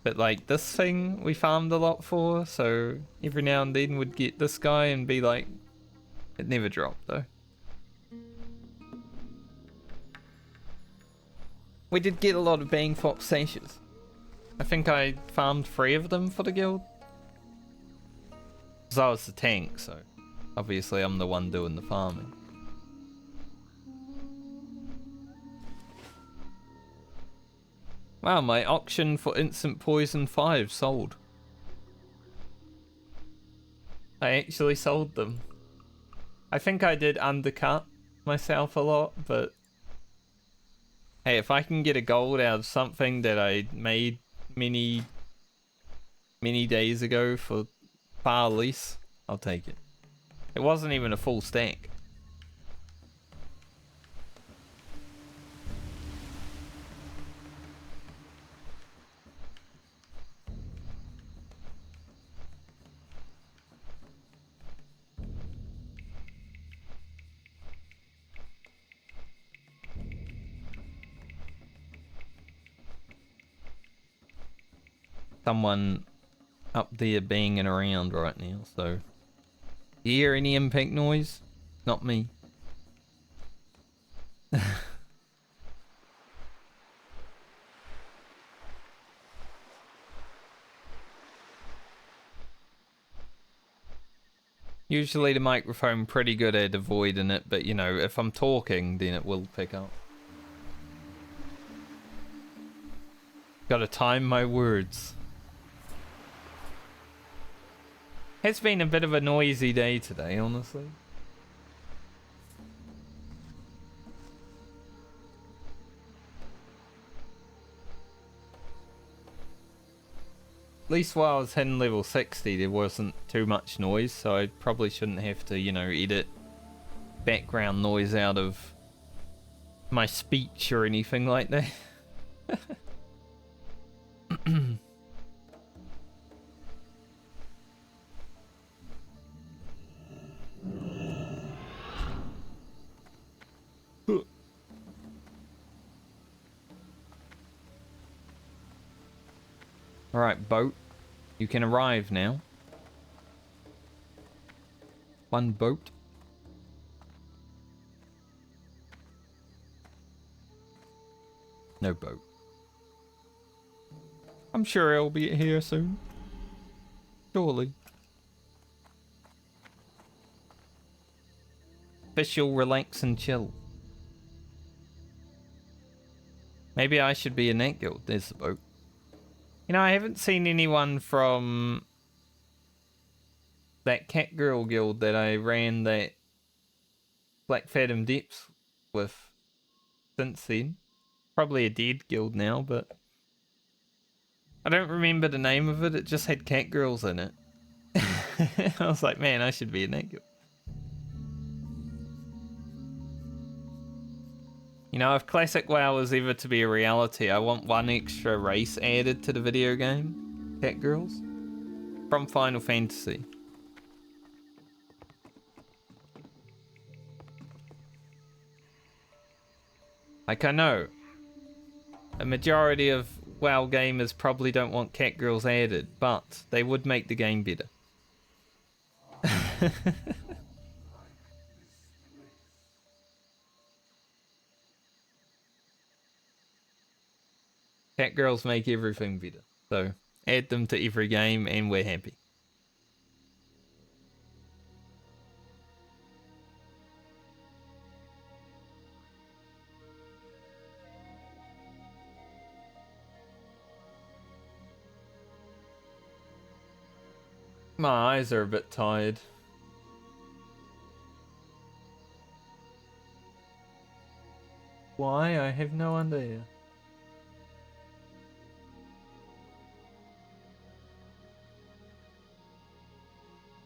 But like this thing we farmed a lot for, so every now and then we'd get this guy and be like, it never dropped though. We did get a lot of Bang Fox sashes. I think I farmed 3 of them for the guild. Because I was the tank, so obviously I'm the one doing the farming. Wow, my auction for Instant Poison 5 sold. I actually sold them. I think I did undercut myself a lot, but hey, if I can get a gold out of something that I made many days ago for far less, I'll take it. It wasn't even a full stack. Someone up there banging around right now, so you hear any impact noise? Not me. Usually the microphone pretty good at avoiding it, but you know, if I'm talking then it will pick up. Gotta time my words. Has been a bit of a noisy day today, honestly. At least while I was hitting level 60, there wasn't too much noise, so I probably shouldn't have to, you know, edit background noise out of my speech or anything like that. Alright, boat. You can arrive now. One boat. No boat. I'm sure it'll be here soon. Surely. Official relax and chill. Maybe I should be in that guild. There's the boat. You know, I haven't seen anyone from that cat girl guild that I ran that Black Fathom Depths with since then. Probably a dead guild now, but I don't remember the name of it. It just had cat girls in it. I was like, man, I should be in that guild. You know, if Classic WoW is ever to be a reality, I want one extra race added to the video game. Cat girls. From Final Fantasy. Like, I know a majority of WoW gamers probably don't want cat girls added, but they would make the game better. Cat girls make everything better. So, add them to every game and we're happy. My eyes are a bit tired. Why? I have no idea.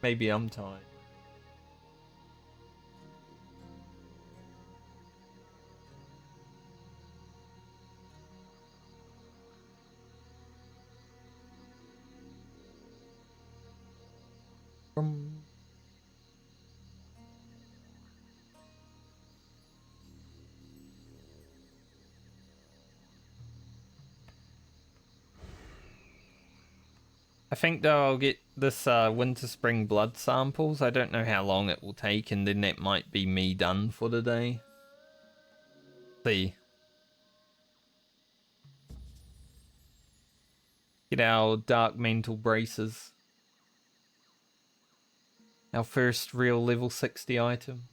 Maybe I'm tired. I think though I'll get this winter spring blood samples. I don't know how long it will take, and then that might be me done for the day. See. Get our dark mental braces. Our first real level 60 item.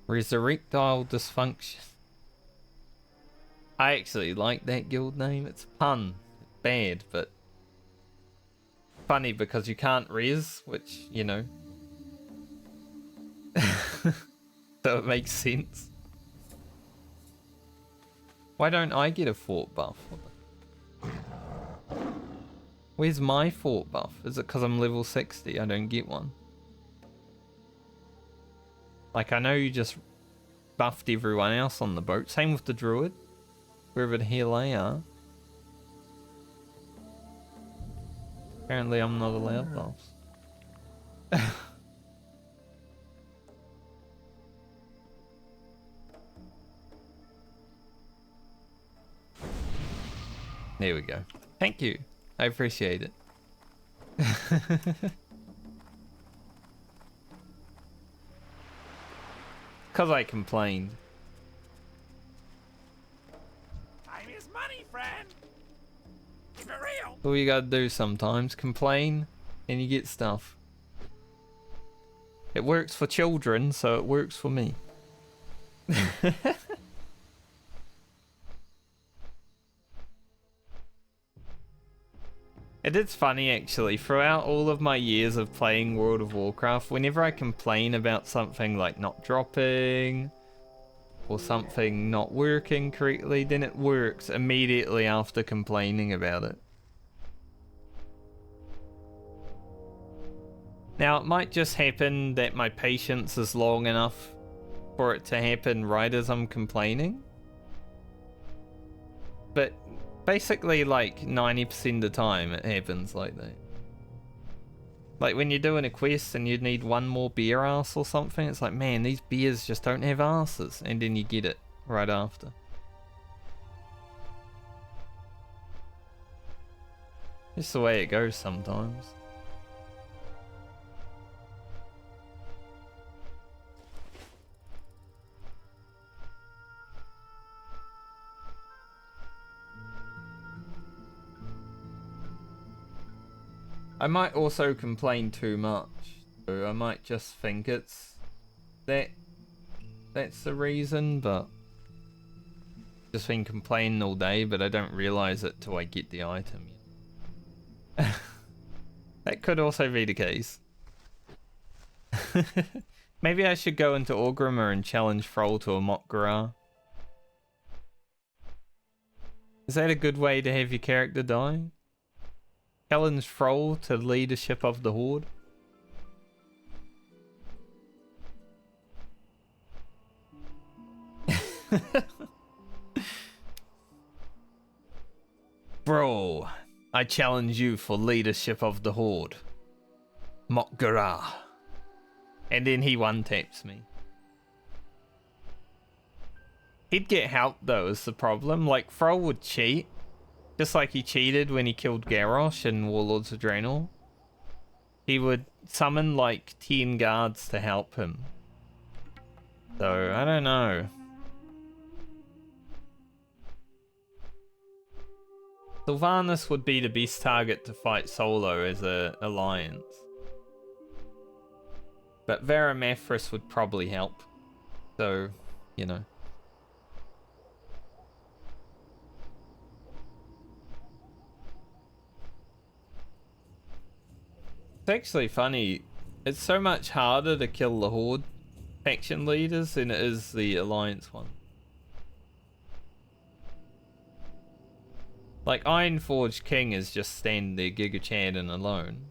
Resurrectile Dysfunction. I actually like that guild name. It's a pun. It's bad, but funny because you can't res, which, you know. So it makes sense. Why don't I get a fort buff? Where's my fort buff? Is it because I'm level 60? I don't get one. Like, I know you just buffed everyone else on the boat. Same with the druid. Wherever the hell they are. Apparently I'm not allowed buffs. There we go. Thank you. I appreciate it. Because I complained. Time is money. All you gotta do sometimes. Complain and you get stuff. It works for children, so it works for me. It is funny actually, throughout all of my years of playing World of Warcraft, whenever I complain about something like not dropping or something not working correctly, then it works immediately after complaining about it. Now it might just happen that my patience is long enough for it to happen right as I'm complaining. But basically, like 90% of the time, it happens like that. Like when you're doing a quest and you need one more beer ass or something, it's like, man, these beers just don't have asses, and then you get it right after. Just the way it goes sometimes. I might also complain too much, so I might just think it's that's the reason, but just been complaining all day, but I don't realize it till I get the item. That could also be the case. Maybe I should go into Orgrimmar and challenge Thrall to a Mok'Garah. Is that a good way to have your character die? Challenge Thrall to leadership of the Horde. Bro, I challenge you for leadership of the Horde. Mok'Garah. And then he one-taps me. He'd get help though, is the problem. Like, Thrall would cheat. Just like he cheated when he killed Garrosh in Warlords of Draenor. He would summon like 10 guards to help him. So, I don't know. Sylvanas would be the best target to fight solo as a alliance. But Varamathras would probably help. So, you know. It's actually funny. It's so much harder to kill the Horde faction leaders than it is the Alliance one. Like, Ironforge King is just standing there Giga Chadding alone.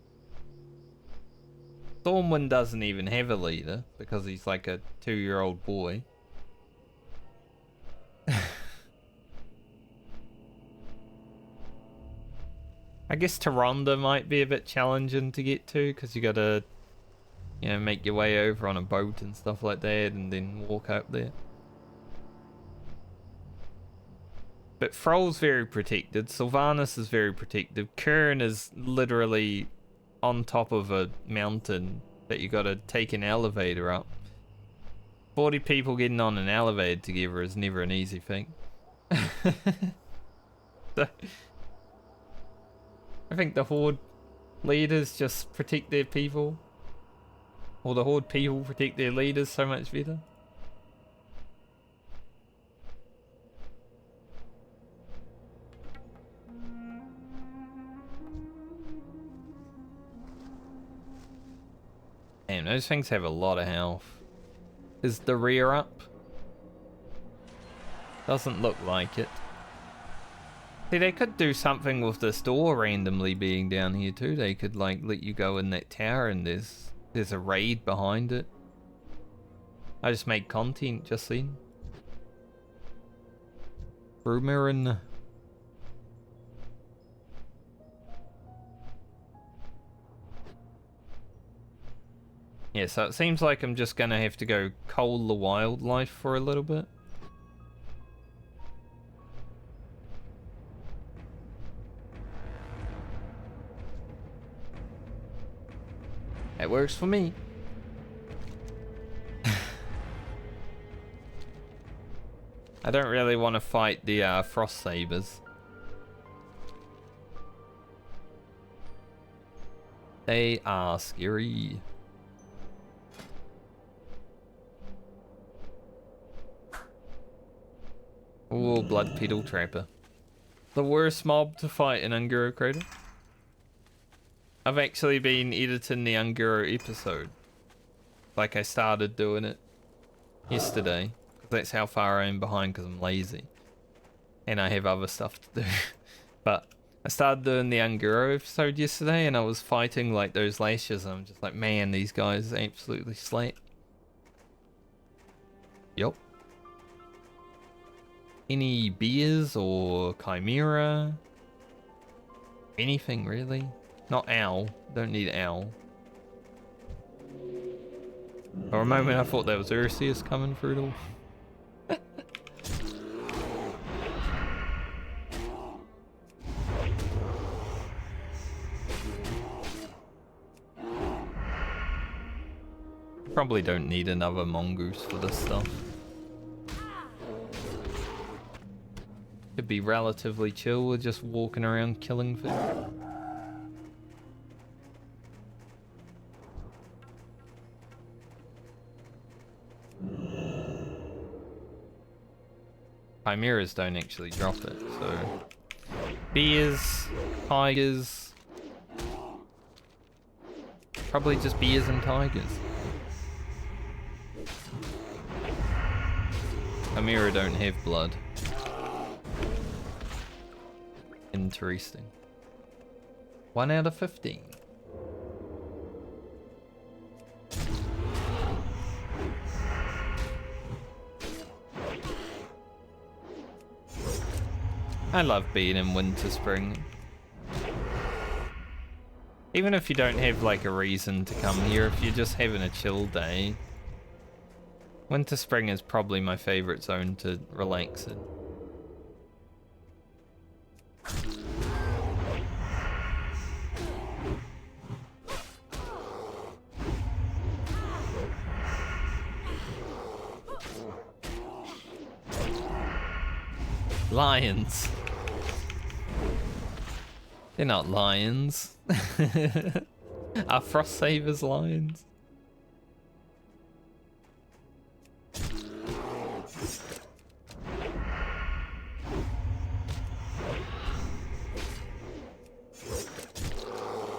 Stormwind doesn't even have a leader because he's like a 2-year-old boy. I guess Taronda might be a bit challenging to get to because you gotta, you know, make your way over on a boat and stuff like that and then walk up there. But Thrall's very protected, Sylvanas is very protected, Kern is literally on top of a mountain that you gotta take an elevator up. 40 people getting on an elevator together is never an easy thing. So, I think the Horde leaders just protect their people. Or the Horde people protect their leaders so much better. Damn, those things have a lot of health. Is the rear up? Doesn't look like it. See, they could do something with this door randomly being down here too. They could like let you go in that tower and there's a raid behind it. I just made content just then. Rumorin. Yeah, so it seems like I'm just gonna have to go cull the wildlife for a little bit. It works for me. I don't really want to fight the Frost Sabers. They are scary. Oh, Blood Pedal Trapper. The worst mob to fight in Unguro Crater. I've actually been editing the Unguro episode. Like I started doing it yesterday. Because that's how far I am behind because I'm lazy. And I have other stuff to do. But I started doing the Unguro episode yesterday and I was fighting like those lashes and I'm just like, man, these guys absolutely slap. Yup. Any beers or chimera? Anything really? Not owl. Don't need owl. For a moment I thought that was Ursius coming through the wall. Probably don't need another mongoose for this stuff. Could be relatively chill with just walking around killing things. Chimeras don't actually drop it, so... Bears, tigers... Probably just bears and tigers. Chimera don't have blood. Interesting. 1 out of 15. I love being in winter spring. Even if you don't have like a reason to come here, if you're just having a chill day, winter spring is probably my favorite zone to relax in. Lions. They're not lions. Are Frost Savers lions?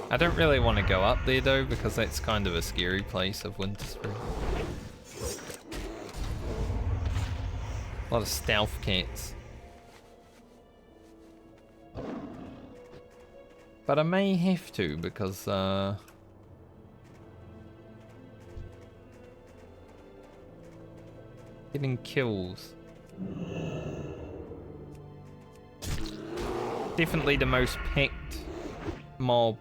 I don't really want to go up there though because that's kind of a scary place of winter spring. A lot of stealth cats. But I may have to because getting kills. Definitely the most packed mob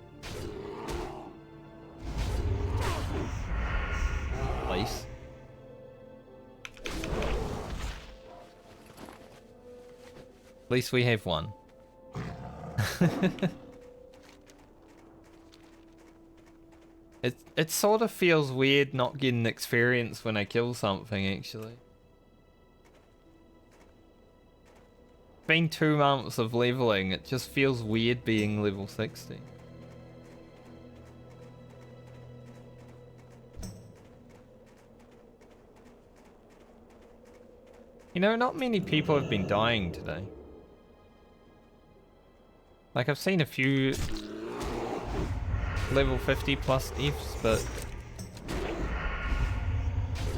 place. At least we have one. It sort of feels weird not getting experience when I kill something, actually. Been 2 months of leveling, it just feels weird being level 60. You know, not many people have been dying today. Like, I've seen a few level 50 plus deaths, but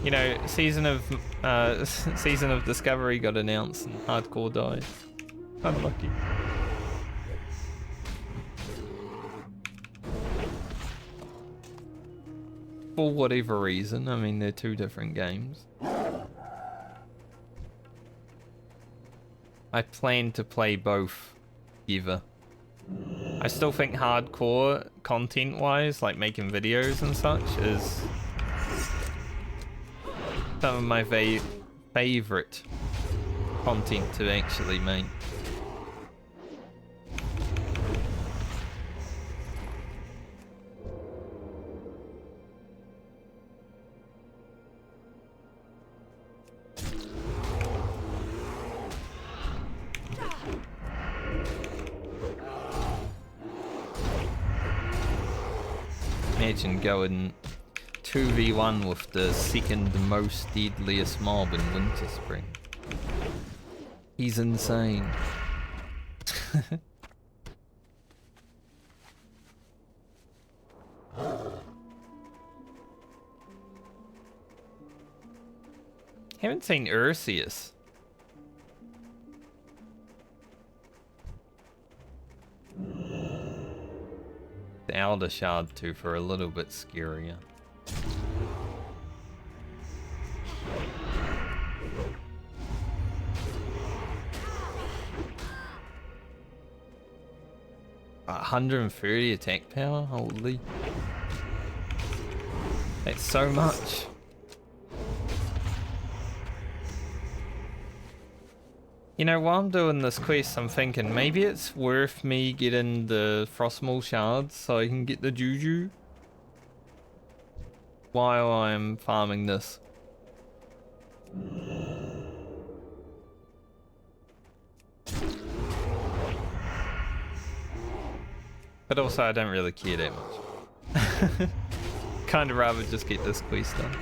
you know, season of Discovery got announced and Hardcore died. Unlucky. For whatever reason, I mean, they're 2 different games. I plan to play both together. I still think hardcore, content-wise, like making videos and such, is some of my favorite content to actually make. imagine going 2v1 with the second most deadliest mob in Winter Spring. He's insane. Haven't seen Ursius. The Elder Shard too for a little bit scarier. At 130 attack power? Holy. That's so much. You know, while I'm doing this quest, I'm thinking maybe it's worth me getting the Frostmaul shards so I can get the Juju while I'm farming this. But also, I don't really care that much. Kind of rather just get this quest done.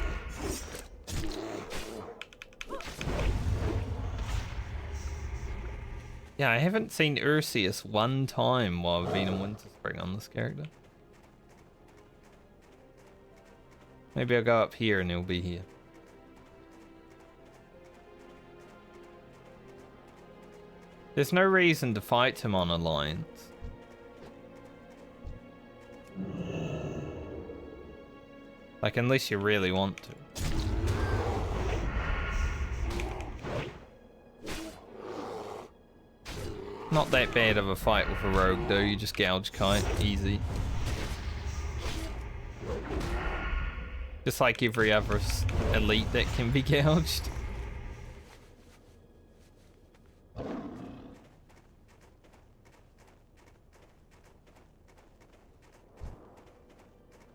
Yeah, I haven't seen Ursius one time while I've been in Winter Spring on this character. Maybe I'll go up here and he'll be here. There's no reason to fight him on Alliance. Like, unless you really want to. Not that bad of a fight with a rogue though, you just gouge kite, easy. Just like every other elite that can be gouged.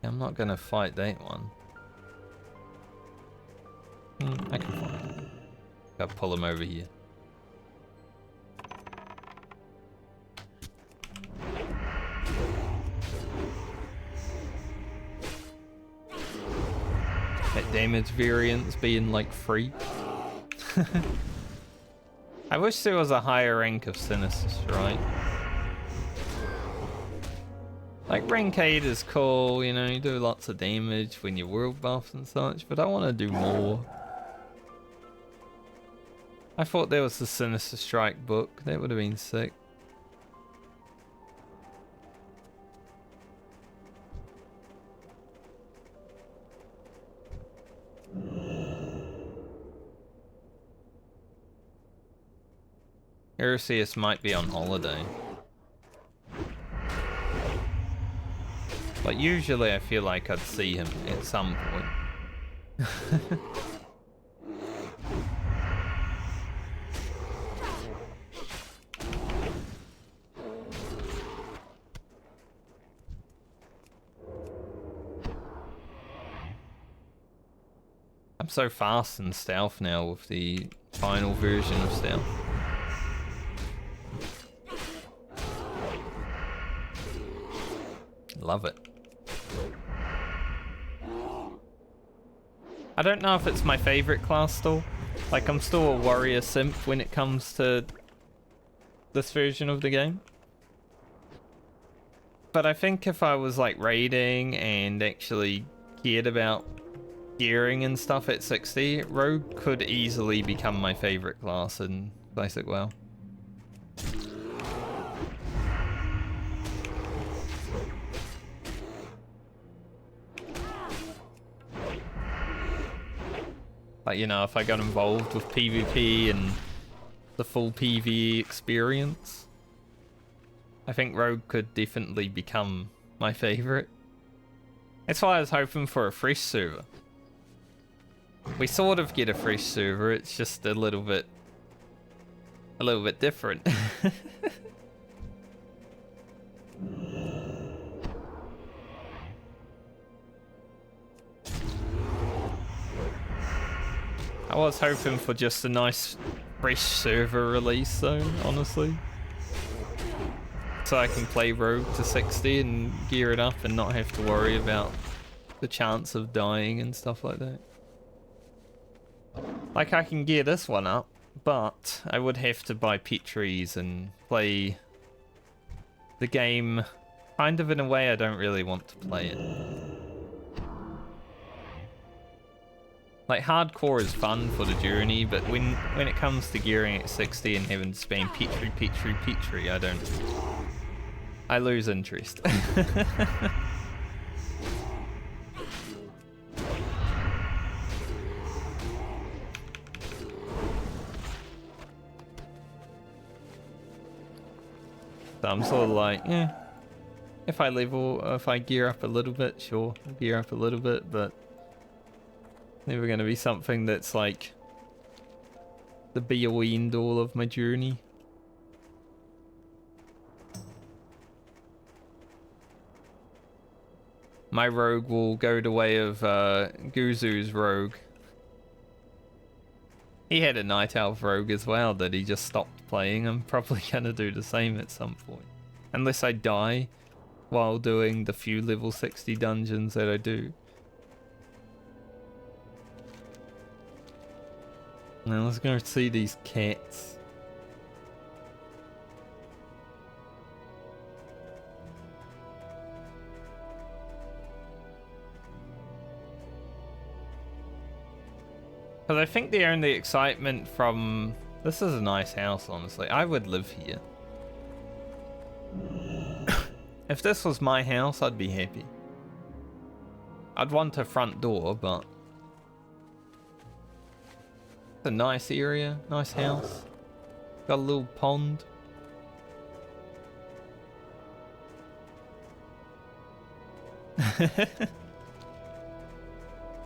I'm not gonna fight that one. I can fight him. Gotta pull him over here. That damage variance being like free. I wish there was a higher rank of Silithus, right? Like rank 8 is cool, you know, you do lots of damage when you're world buffed and such, but I want to do more. I thought there was the Sinister Strike book, that would have been sick. Ursius might be on holiday. But usually I feel like I'd see him at some point. I'm so fast in stealth now with the final version of stealth. Love it. I don't know if it's my favorite class still. Like, I'm still a warrior simp when it comes to this version of the game. But I think if I was like raiding and actually cared about gearing and stuff at 60, Rogue could easily become my favorite class in Classic WoW. Like, you know, if I got involved with PvP and the full PvE experience, I think Rogue could definitely become my favorite. That's why I was hoping for a fresh server. We sort of get a fresh server, it's just a little bit different. I was hoping for just a nice fresh server release though, honestly. so I can play Rogue to 60 and gear it up and not have to worry about the chance of dying and stuff like that. Like, I can gear this one up, but I would have to buy Petries and play the game kind of in a way I don't really want to play it. Like, hardcore is fun for the journey, but when it comes to gearing at 60 and having to spam Petrie, I lose interest. So I'm sort of like, yeah, if I gear up a little bit, sure, I'll gear up a little bit, but never going to be something that's like the be-all end-all of my journey. My rogue will go the way of Guzu's rogue. He had a Night Elf rogue as well that he just stopped playing. I'm probably going to do the same at some point. Unless I die while doing the few level 60 dungeons that I do. Now let's go see these cats. Because I think the only excitement from... This is a nice house, honestly. I would live here. If this was my house, I'd be happy. I'd want a front door, but... It's a nice area, nice house. Got a little pond.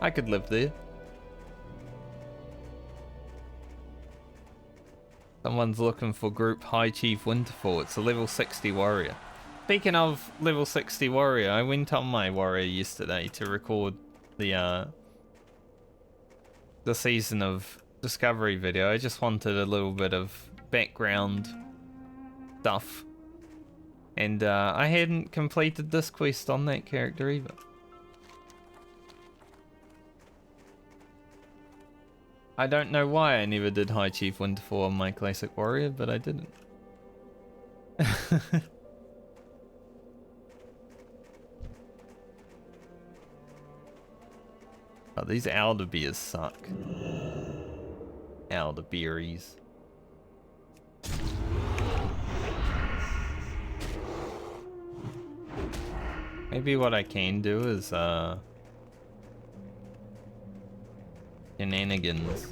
I could live there. Someone's looking for group High Chief Winterfall. It's a level 60 warrior. Speaking of level 60 warrior, I went on my warrior yesterday to record the season of Discovery video. I just wanted a little bit of background stuff. And I hadn't completed this quest on that character either. I don't know why I never did High Chief Winterfall on my classic warrior, but I didn't. Oh, these elderbeers suck. Elderberries. Maybe what I can do is shenanigans.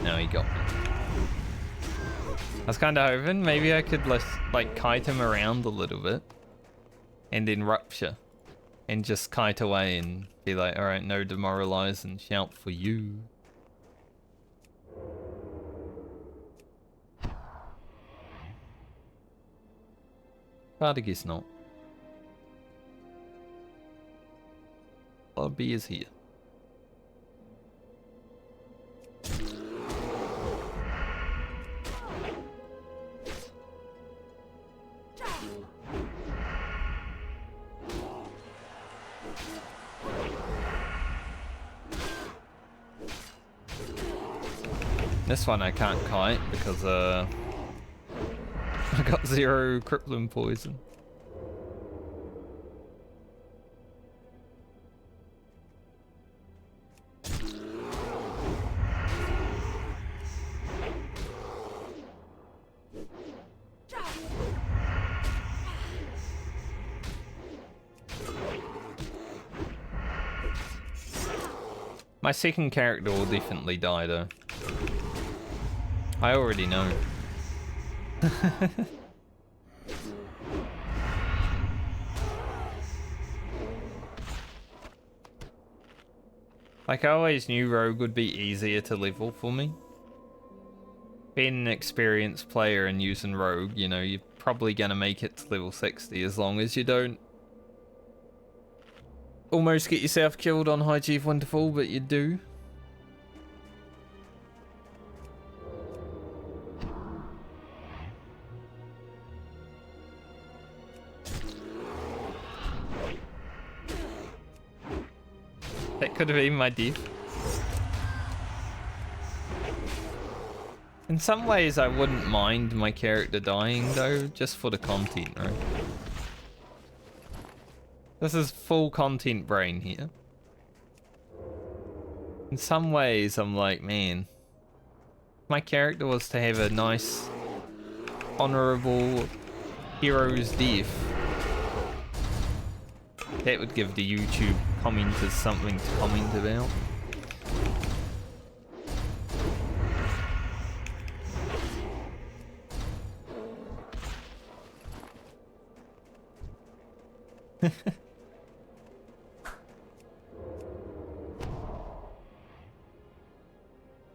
No, he got me. I was kind of hoping maybe I could like kite him around a little bit and then rupture and just kite away and be like, alright, no demoralize and shout for you. But I guess not. A lot of beers here. This one I can't kite because I got 0 crippling poison. My second character will definitely die though. I already know. Like, I always knew Rogue would be easier to level for me. Being an experienced player and using Rogue, you know, you're probably gonna make it to level 60 as long as you don't almost get yourself killed on High Chief Winterfall, but you do. That could have been my death. In some ways, I wouldn't mind my character dying, though, just for the content, right? This is full content brain here. In some ways, I'm like, man, if my character was to have a nice, honorable hero's death, that would give the YouTube commenters something to comment about.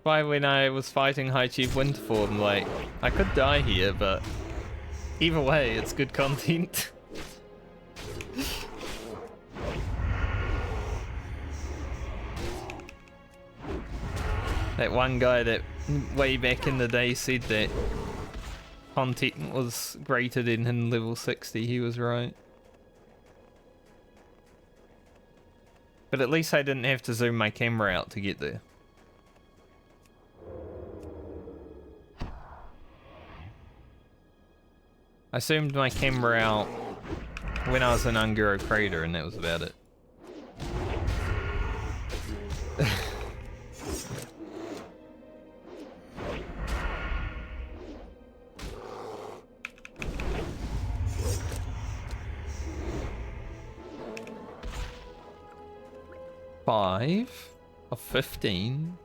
Why when I was fighting High Chief Winterform, like, I could die here, but either way, it's good content. That one guy that way back in the day said that content was greater than in level 60, he was right. But at least I didn't have to zoom my camera out to get there. I zoomed my camera out when I was in Unguro Crater and that was about it. Five of 15.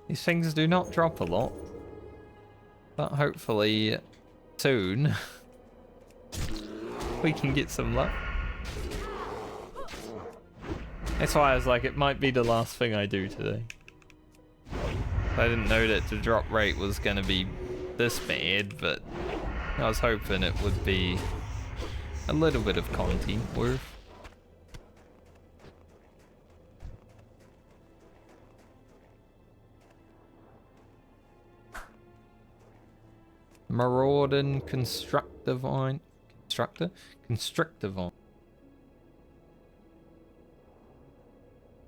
These things do not drop a lot, but hopefully soon we can get some luck. That's why I was like, it might be the last thing I do today. I didn't know that the drop rate was going to be this bad, but I was hoping it would be a little bit of content worth. Marauding Constrictivine. Constrictivine.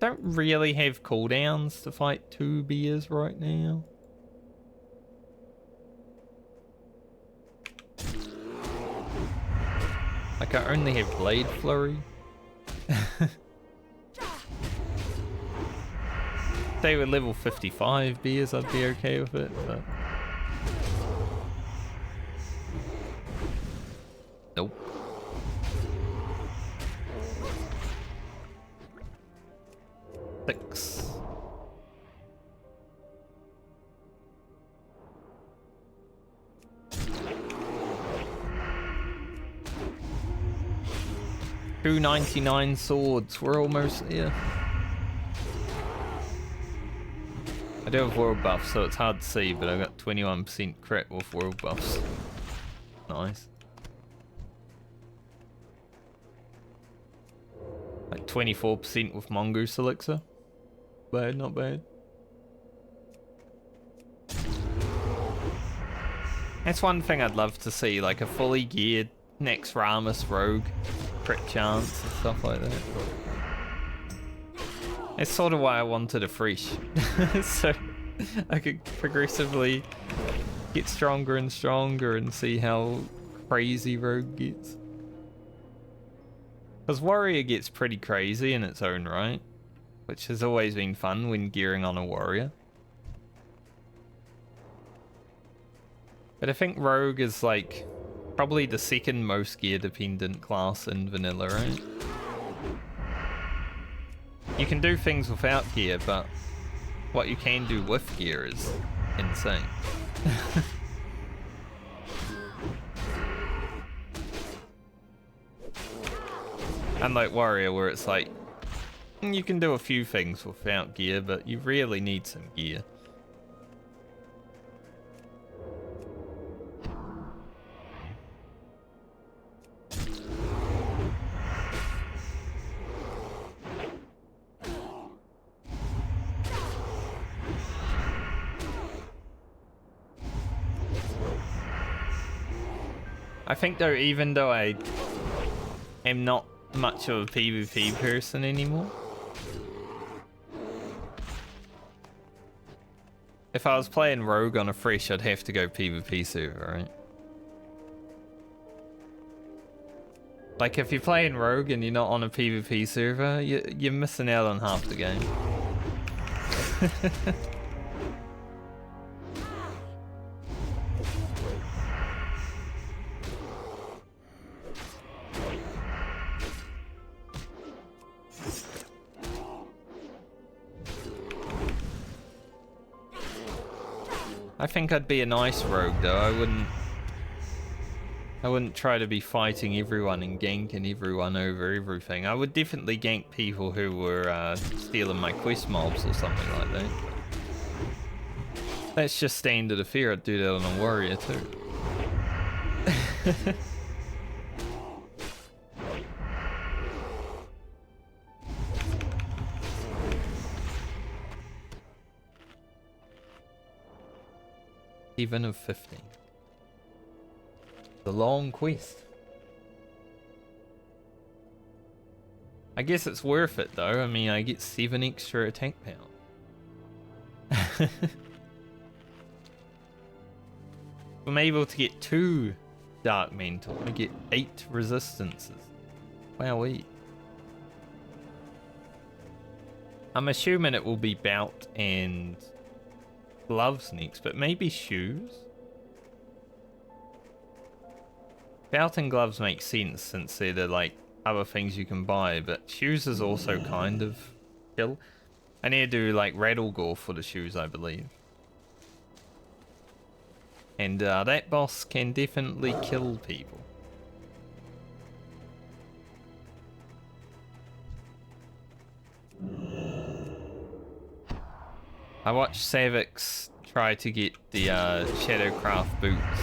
Don't really have cooldowns to fight 2 beers right now. Like, I only have Blade Flurry. If they were level 55 beers, I'd be okay with it, but... Nope. Six. $2.99 swords. We're almost there. I do have world buffs, so it's hard to see, but I got 21% crit with world buffs. Nice. Like 24% with Mongoose Elixir. Bad, not bad. That's one thing I'd love to see, like a fully geared next Ramus Rogue crit chance and stuff like that. That's sort of why I wanted a fresh. So I could progressively get stronger and stronger and see how crazy Rogue gets. Because Warrior gets pretty crazy in its own right, which has always been fun when gearing on a Warrior. But I think Rogue is like probably the second most gear dependent class in vanilla, right? You can do things without gear, but what you can do with gear is insane. Unlike Warrior, where it's like, you can do a few things without gear, but you really need some gear. I think though, even though I am not much of a PvP person anymore, if I was playing Rogue on a fresh, I'd have to go PvP server, right? Like, if you're playing Rogue and you're not on a PvP server, you're missing out on half the game. I think I'd be a nice rogue though. I wouldn't try to be fighting everyone and ganking everyone over everything. I would definitely gank people who were stealing my quest mobs or something like that. That's just standard affair. I'd do that on a warrior too. Even of 50. The long quest. I guess it's worth it though. I mean, I get 7 extra attack power. I'm able to get 2 Dark Mental. I get 8 resistances. Wowee. I'm assuming it will be Bout and gloves next, but maybe shoes? Bout and gloves make sense since they're the, like, other things you can buy, but shoes is also kind of chill. I need to do like rattle gore for the shoes, I believe. And that boss can definitely kill people. I watched Savix try to get the Shadowcraft boots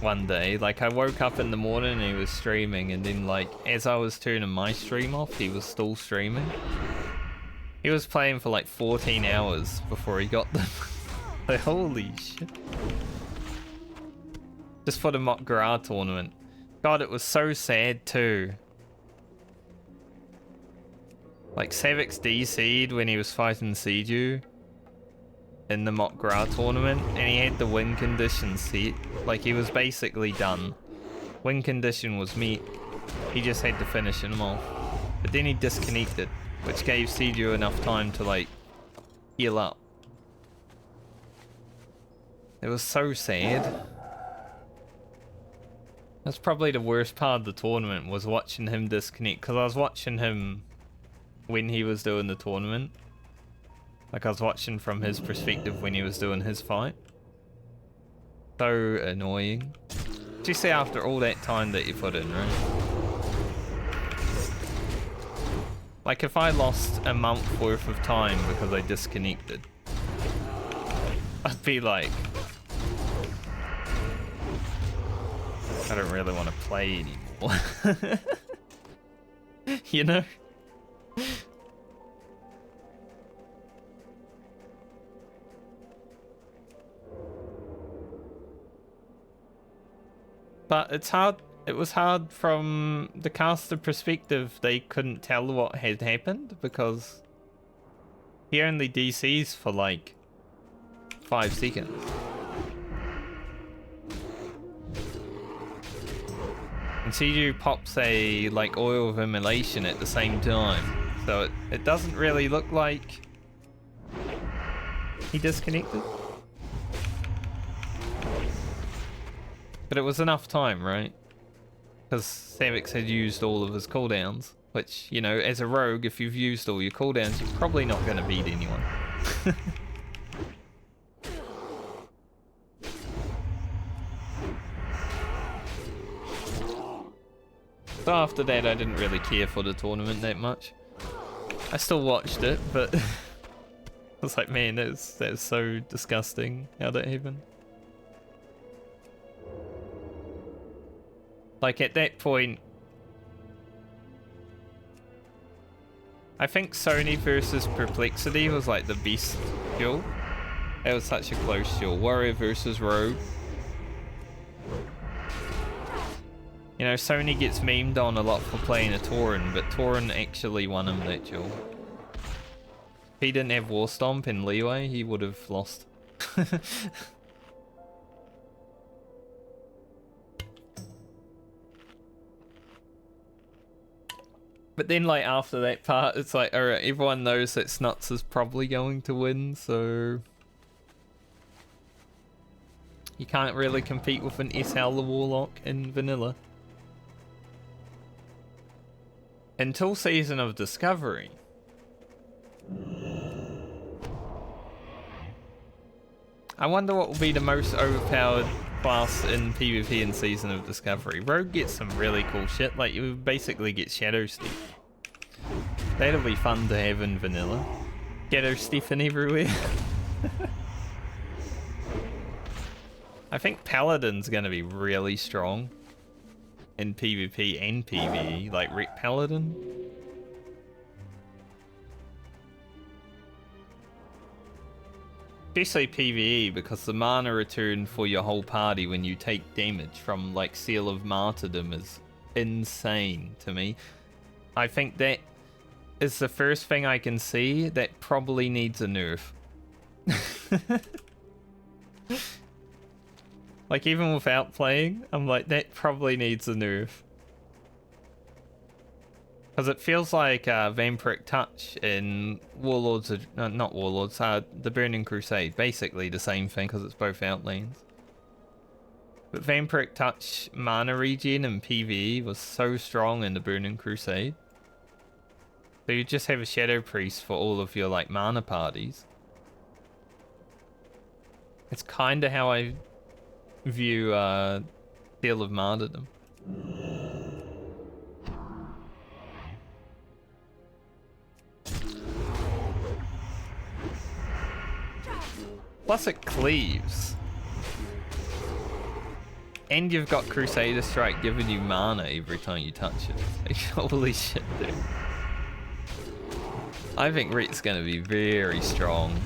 one day. Like, I woke up in the morning and he was streaming, and then like as I was turning my stream off, he was still streaming. He was playing for like 14 hours before he got them. Like, holy shit. Just for the Mock Gra tournament. God, it was so sad too. Like, Savix DC'd when he was fighting Seiju in the Mock Gra tournament, and he had the win condition set. Like, he was basically done. Win condition was met. He just had to finish him off. But then he disconnected, which gave Seiju enough time to, like, heal up. It was so sad. That's probably the worst part of the tournament, was watching him disconnect, because I was watching him when he was doing the tournament. Like, I was watching from his perspective when he was doing his fight. So annoying. Especially after all that time that you put in, right? Like, if I lost a month worth of time because I disconnected, I'd be like, I don't really want to play anymore. You know? But it's hard. It was hard from the caster perspective. They couldn't tell what had happened because he only DCs for like 5 seconds. And Seiju pops a like oil of immolation at the same time, so it doesn't really look like he disconnected. But it was enough time, right? Because Savix had used all of his cooldowns, which, you know, as a rogue, if you've used all your cooldowns, you're probably not going to beat anyone. So after that, I didn't really care for the tournament that much. I still watched it, but I was like, man, that's so disgusting how that happened. Like, at that point, I think Sony versus Perplexity was like the best duel. It was such a close duel. Warrior versus Rogue. You know, Sony gets memed on a lot for playing a Tauren, but Tauren actually won him that duel. he didn't have War Stomp and Leeway, he would have lost. But then, like, after that part, it's like, alright, everyone knows that Snuts is probably going to win, so... You can't really compete with an SL the Warlock in vanilla. Until Season of Discovery. I wonder what will be the most overpowered class in PvP in Season of Discovery. Rogue gets some really cool shit, like you basically get Shadow Steph. That'll be fun to have in vanilla. Shadow Stephen everywhere. I think Paladin's gonna be really strong in PvP and PvE, like Ret Paladin. Especially PvE, because the mana return for your whole party when you take damage from like Seal of Martyrdom is insane to me. I think that is the first thing I can see that probably needs a nerf. Like, even without playing, I'm like, that probably needs a nerf. Because it feels like Vampiric Touch in Warlords, not Warlords, the Burning Crusade. Basically the same thing because it's both Outlands. But Vampiric Touch mana regen in PvE was so strong in the Burning Crusade. So you just have a Shadow Priest for all of your like mana parties. It's kind of how I view Seal of Martyrdom. Plus it cleaves. And you've got Crusader Strike giving you mana every time you touch it. Like, holy shit, dude. I think Ret's gonna be very strong.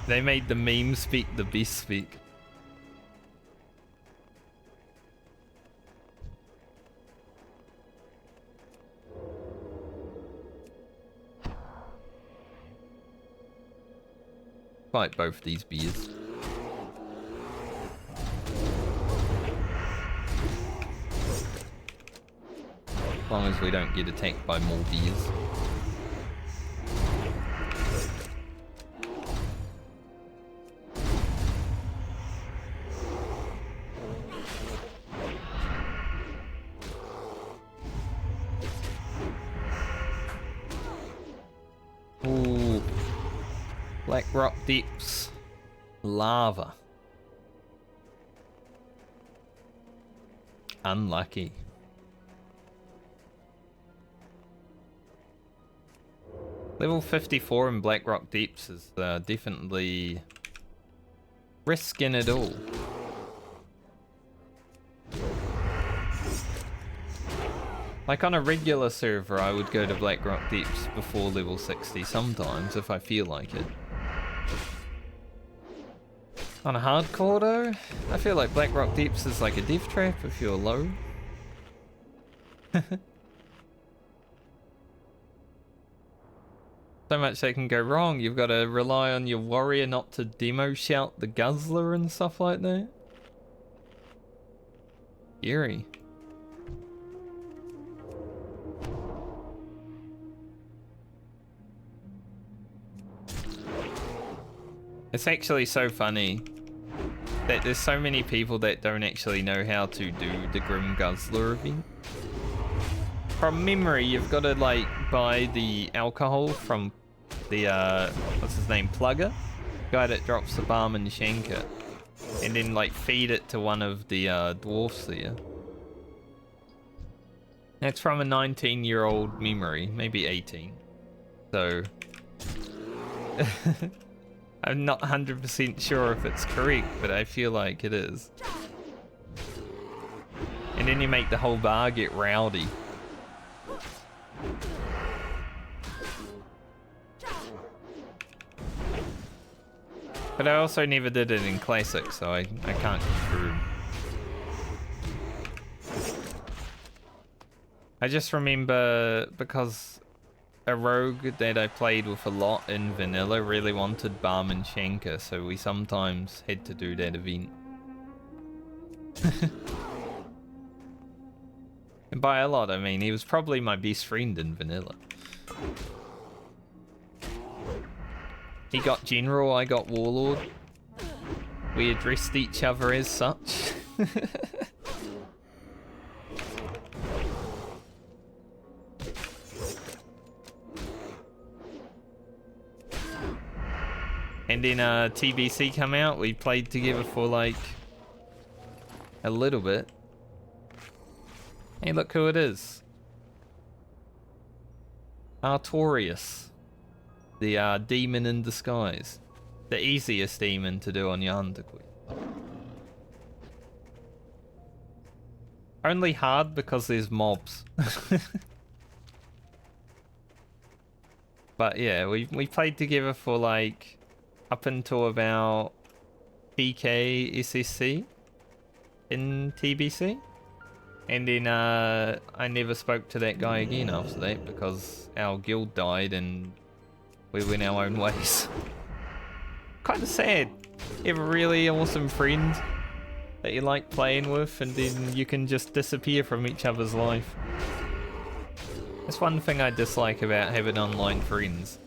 They made the meme speak the beast speak. Fight both these beers. As long as we don't get attacked by more beers. Ooh. Black Rock Deeps. Lava. Unlucky. Level 54 in Black Rock Deeps is definitely risking it all. Like on a regular server, I would go to Black Rock Deeps before level 60 sometimes if I feel like it. On a hardcore though, I feel like Black Rock Deeps is like a death trap if you're low. So much that can go wrong. You've got to rely on your warrior not to demo shout the guzzler and stuff like that. Eerie. It's actually so funny that there's so many people that don't actually know how to do the Grim Guzzler event. From memory, you've got to like buy the alcohol from the what's his name, Plugger, guy that drops the balm and Shanker, and then like feed it to one of the dwarfs there. That's from a 19-year-old memory, maybe 18. So I'm not 100% sure if it's correct, but I feel like it is. And then you make the whole bar get rowdy. But I also never did it in Classic, so I can't confirm. I just remember because a rogue that I played with a lot in vanilla really wanted Barman Shanker, so we sometimes had to do that event. And by a lot, I mean he was probably my best friend in vanilla. He got General, I got Warlord. We addressed each other as such. And then TBC come out, we played together for like a little bit. Hey, look who it is. Artorias. The demon in disguise. The easiest demon to do on your Underqueen. Only hard because there's mobs. But yeah, we played together for like up until about PK SSC in TBC. And then I never spoke to that guy again after that because our guild died and we went our own ways. Kind of sad. You have a really awesome friend that you like playing with and then you can just disappear from each other's life. That's one thing I dislike about having online friends.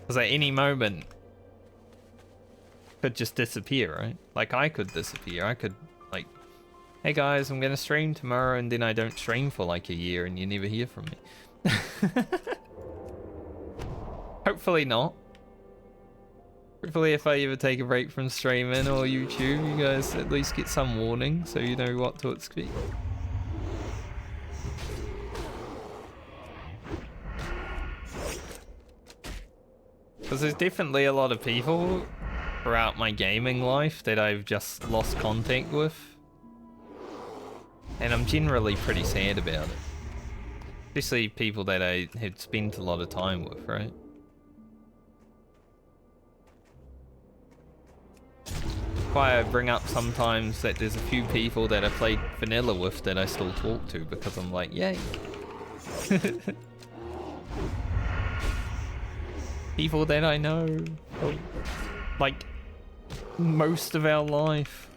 Because at any moment, could just disappear, right? Like I could disappear. I could like, hey guys, I'm gonna stream tomorrow, and then I don't stream for like a year and you never hear from me. Hopefully not. Hopefully if I ever take a break from streaming or YouTube, you guys at least get some warning so you know what to expect. Because there's definitely a lot of people throughout my gaming life that I've just lost contact with. And I'm generally pretty sad about it. Especially people that I had spent a lot of time with, right? That's why I bring up sometimes that there's a few people that I played vanilla with that I still talk to because I'm like, yay. People that I know for, like, most of our life.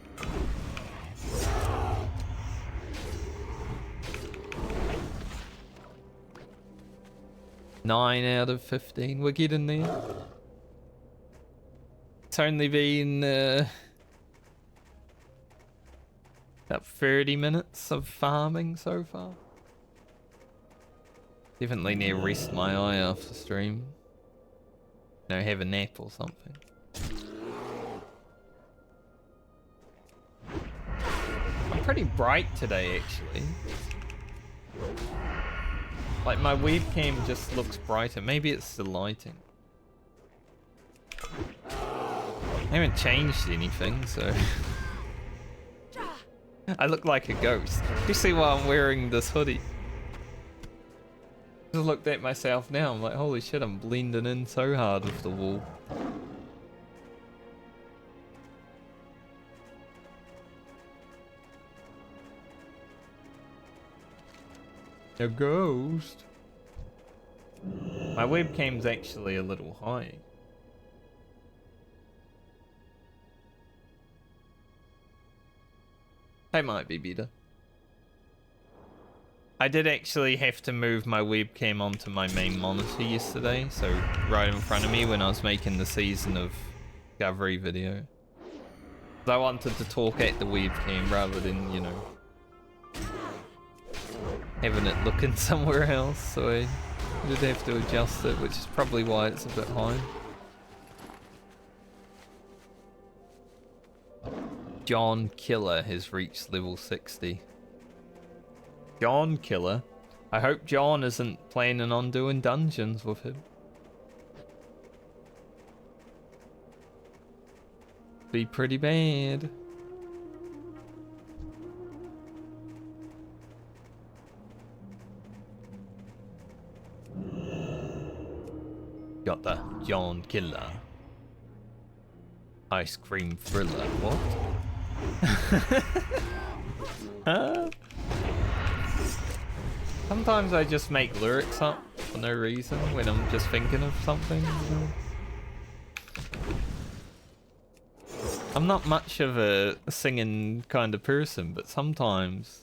Nine out of 15, we're getting there. It's only been about 30 minutes of farming so far. Definitely need to rest my eye after stream. You know, have a nap or something. I'm pretty bright today, actually. Like, my webcam just looks brighter. Maybe it's the lighting. I haven't changed anything, so... I look like a ghost. Especially while I'm wearing this hoodie. Just looked at myself now, I'm like, holy shit, I'm blending in so hard with the wall. A ghost? My webcam's actually a little high. That might be better. I did actually have to move my webcam onto my main monitor yesterday, so right in front of me when I was making the Season of Discovery video. I wanted to talk at the webcam rather than, you know, having it looking somewhere else, so I did have to adjust it, which is probably why it's a bit high. John Killer has reached level 60. John Killer? I hope John isn't planning on doing dungeons with him. Be pretty bad. Got the John Killer. Ice cream thriller. What? Huh? Sometimes I just make lyrics up for no reason when I'm just thinking of something. You know? I'm not much of a singing kind of person, but sometimes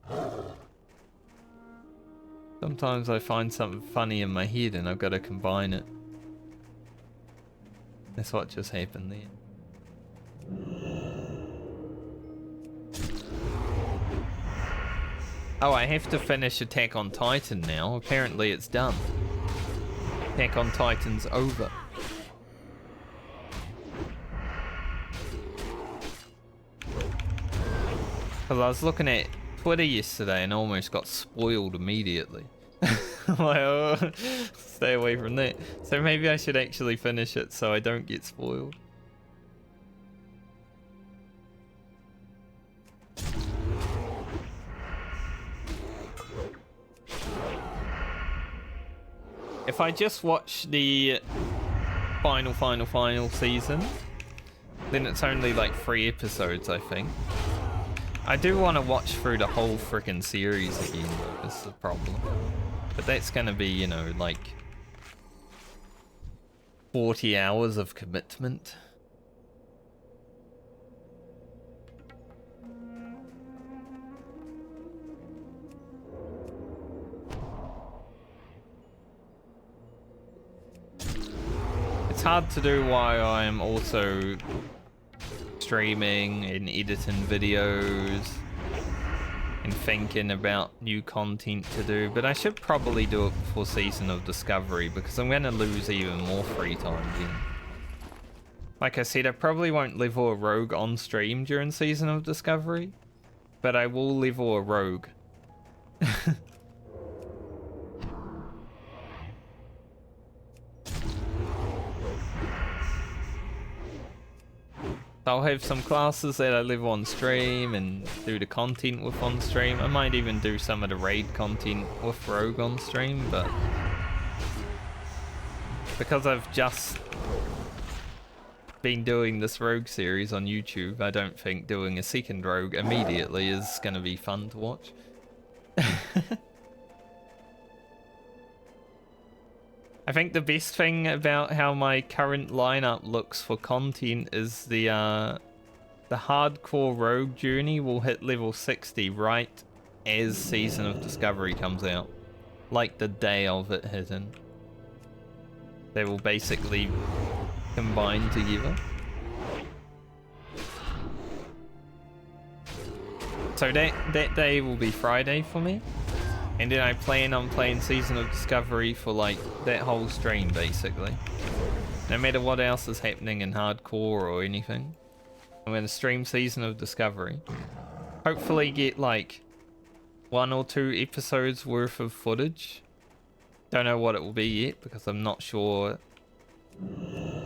I find something funny in my head and I've got to combine it. That's what just happened there. Oh, I have to finish Attack on Titan now. Apparently it's done. Attack on Titan's over. Because I was looking at Twitter yesterday and almost got spoiled immediately. I'm like, oh, stay away from that. So maybe I should actually finish it so I don't get spoiled. If I just watch the final season, then it's only like 3 episodes, I think. I do want to watch through the whole freaking series again, though. This is the problem. But that's gonna be, you know, like 40 hours of commitment. It's hard to do while I'm also streaming and editing videos and thinking about new content to do, but I should probably do it before Season of Discovery because I'm going to lose even more free time then. Like I said, I probably won't level a rogue on stream during Season of Discovery, but I will level a rogue. I'll have some classes that I live on stream and do the content with on stream. I might even do some of the raid content with Rogue on stream, but because I've just been doing this Rogue series on YouTube, I don't think doing a second Rogue immediately is going to be fun to watch. I think the best thing about how my current lineup looks for content is the hardcore rogue journey will hit level 60 right as Season of Discovery comes out. Like the day of it hitting. They will basically combine together. So that day will be Friday for me. And then I plan on playing Season of Discovery for like that whole stream basically. No matter what else is happening in hardcore or anything. I'm going to stream Season of Discovery. Hopefully get like 1 or 2 episodes worth of footage. Don't know what it will be yet because I'm not sure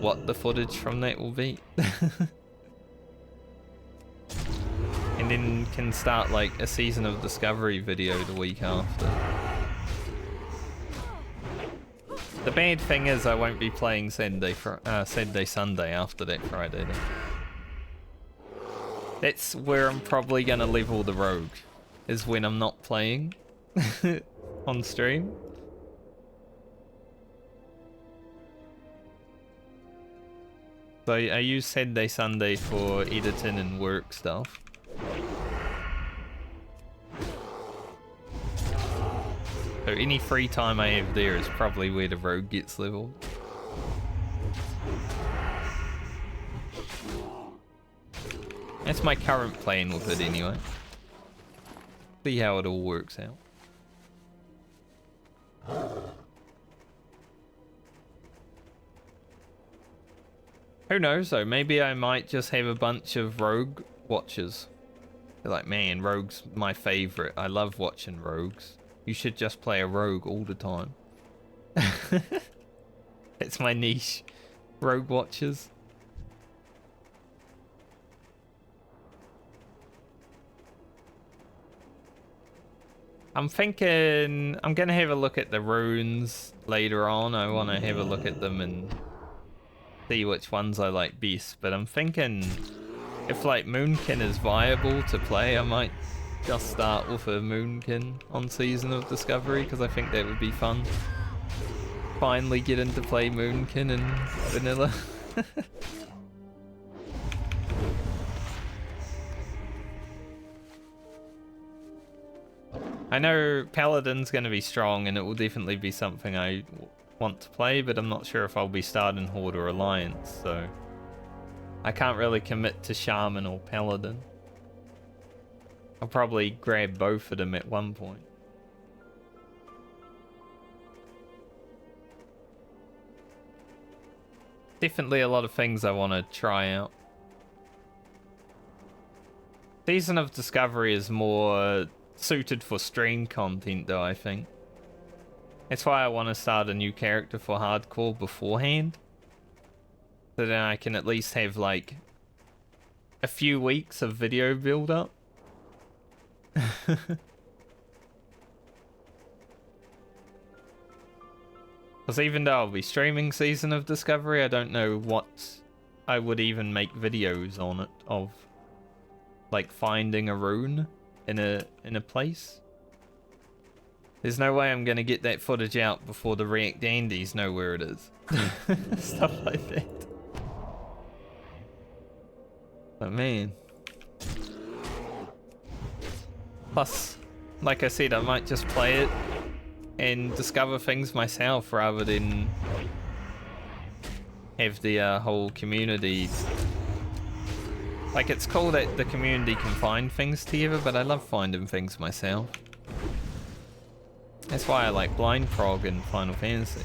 what the footage from that will be. And then can start like a Season of Discovery video the week after. The bad thing is I won't be playing Saturday, Sunday after that Friday then. That's where I'm probably gonna level the rogue, is when I'm not playing on stream. So I use Saturday, Sunday for editing and work stuff. So any free time I have there is probably where the rogue gets leveled. That's my current plan with it anyway. See how it all works out. Who knows though, maybe I might just have a bunch of rogue watchers. They're like, man, rogue's my favorite. I love watching rogues. You should just play a rogue all the time. It's my niche. Rogue watchers. I'm thinking I'm gonna have a look at the runes later on. I want to have a look at them and see which ones I like best. But I'm thinking if like Moonkin is viable to play, I might just start with a Moonkin on Season of Discovery, because I think that would be fun. Finally get into play Moonkin in vanilla. I know Paladin's going to be strong and it will definitely be something I want to play, but I'm not sure if I'll be starting Horde or Alliance, so I can't really commit to Shaman or Paladin. I'll probably grab both of them at one point. Definitely a lot of things I want to try out. Season of Discovery is more suited for stream content though, I think. That's why I want to start a new character for hardcore beforehand. So then I can at least have like a few weeks of video build up. Because even though I'll be streaming Season of Discovery, I don't know what I would even make videos on it of. Like finding a rune in a place. There's no way I'm gonna get that footage out before the React Andes know where it is. Stuff like that. But man. Plus, like I said, I might just play it and discover things myself rather than have the whole community. Like, it's cool that the community can find things together, but I love finding things myself. That's why I like Blind Prog in Final Fantasy.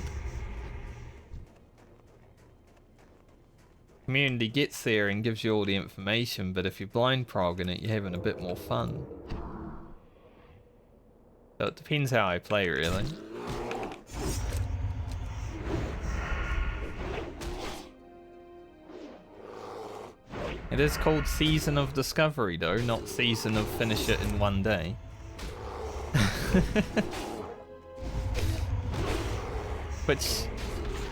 Community gets there and gives you all the information, but if you're Blind Progging it, you're having a bit more fun. So it depends how I play, really. It is called Season of Discovery though, not Season of Finish It in one day. Which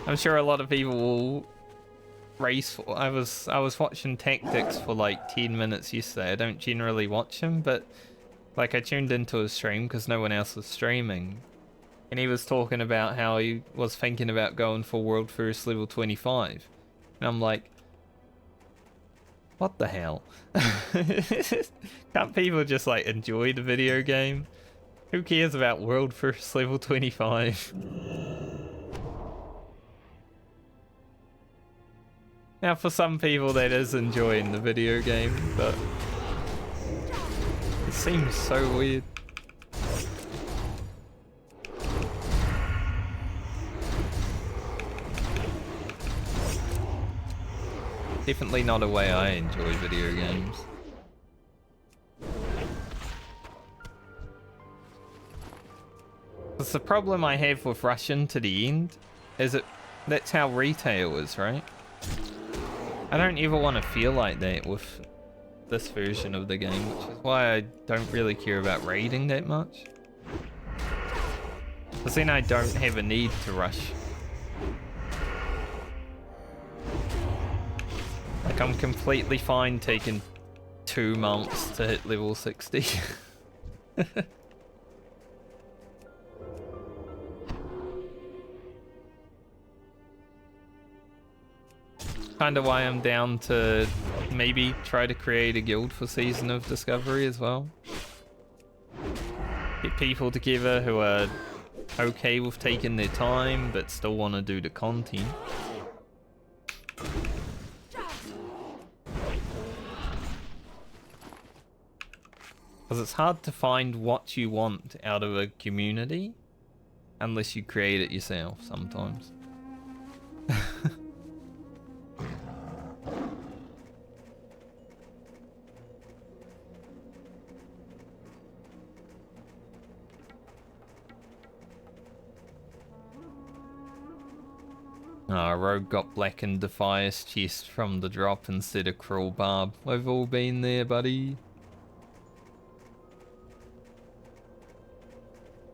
I'm sure a lot of people will race for. I was watching Tactics for like 10 minutes yesterday. I don't generally watch him, but like I tuned into his stream because no one else was streaming. And he was talking about how he was thinking about going for World First level 25. And I'm like, what the hell? Can't people just like enjoy the video game? Who cares about World First level 25? Now for some people that is enjoying the video game, but it seems so weird. Definitely not a way I enjoy video games. Because the problem I have with rushing to the end is that's how retail is, right? I don't ever want to feel like that with this version of the game, which is why I don't really care about raiding that much. Because then I don't have a need to rush. Like, I'm completely fine taking 2 months to hit level 60. Kinda why I'm down to maybe try to create a guild for Season of Discovery as well. Get people together who are okay with taking their time but still want to do the content. Because it's hard to find what you want out of a community unless you create it yourself sometimes. Rogue got blackened Defias chest from the drop instead of Cruel Barb. We've all been there, buddy.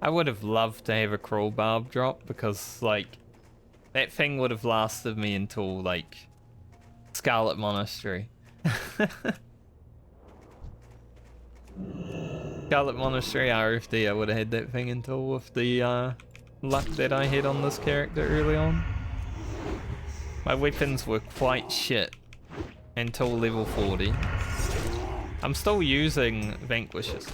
I would have loved to have a Cruel Barb drop because, like, that thing would have lasted me until, like, Scarlet Monastery. Scarlet Monastery RFD, I would have had that thing until with the luck that I had on this character early on. My weapons were quite shit until level 40. I'm still using Vanquishes.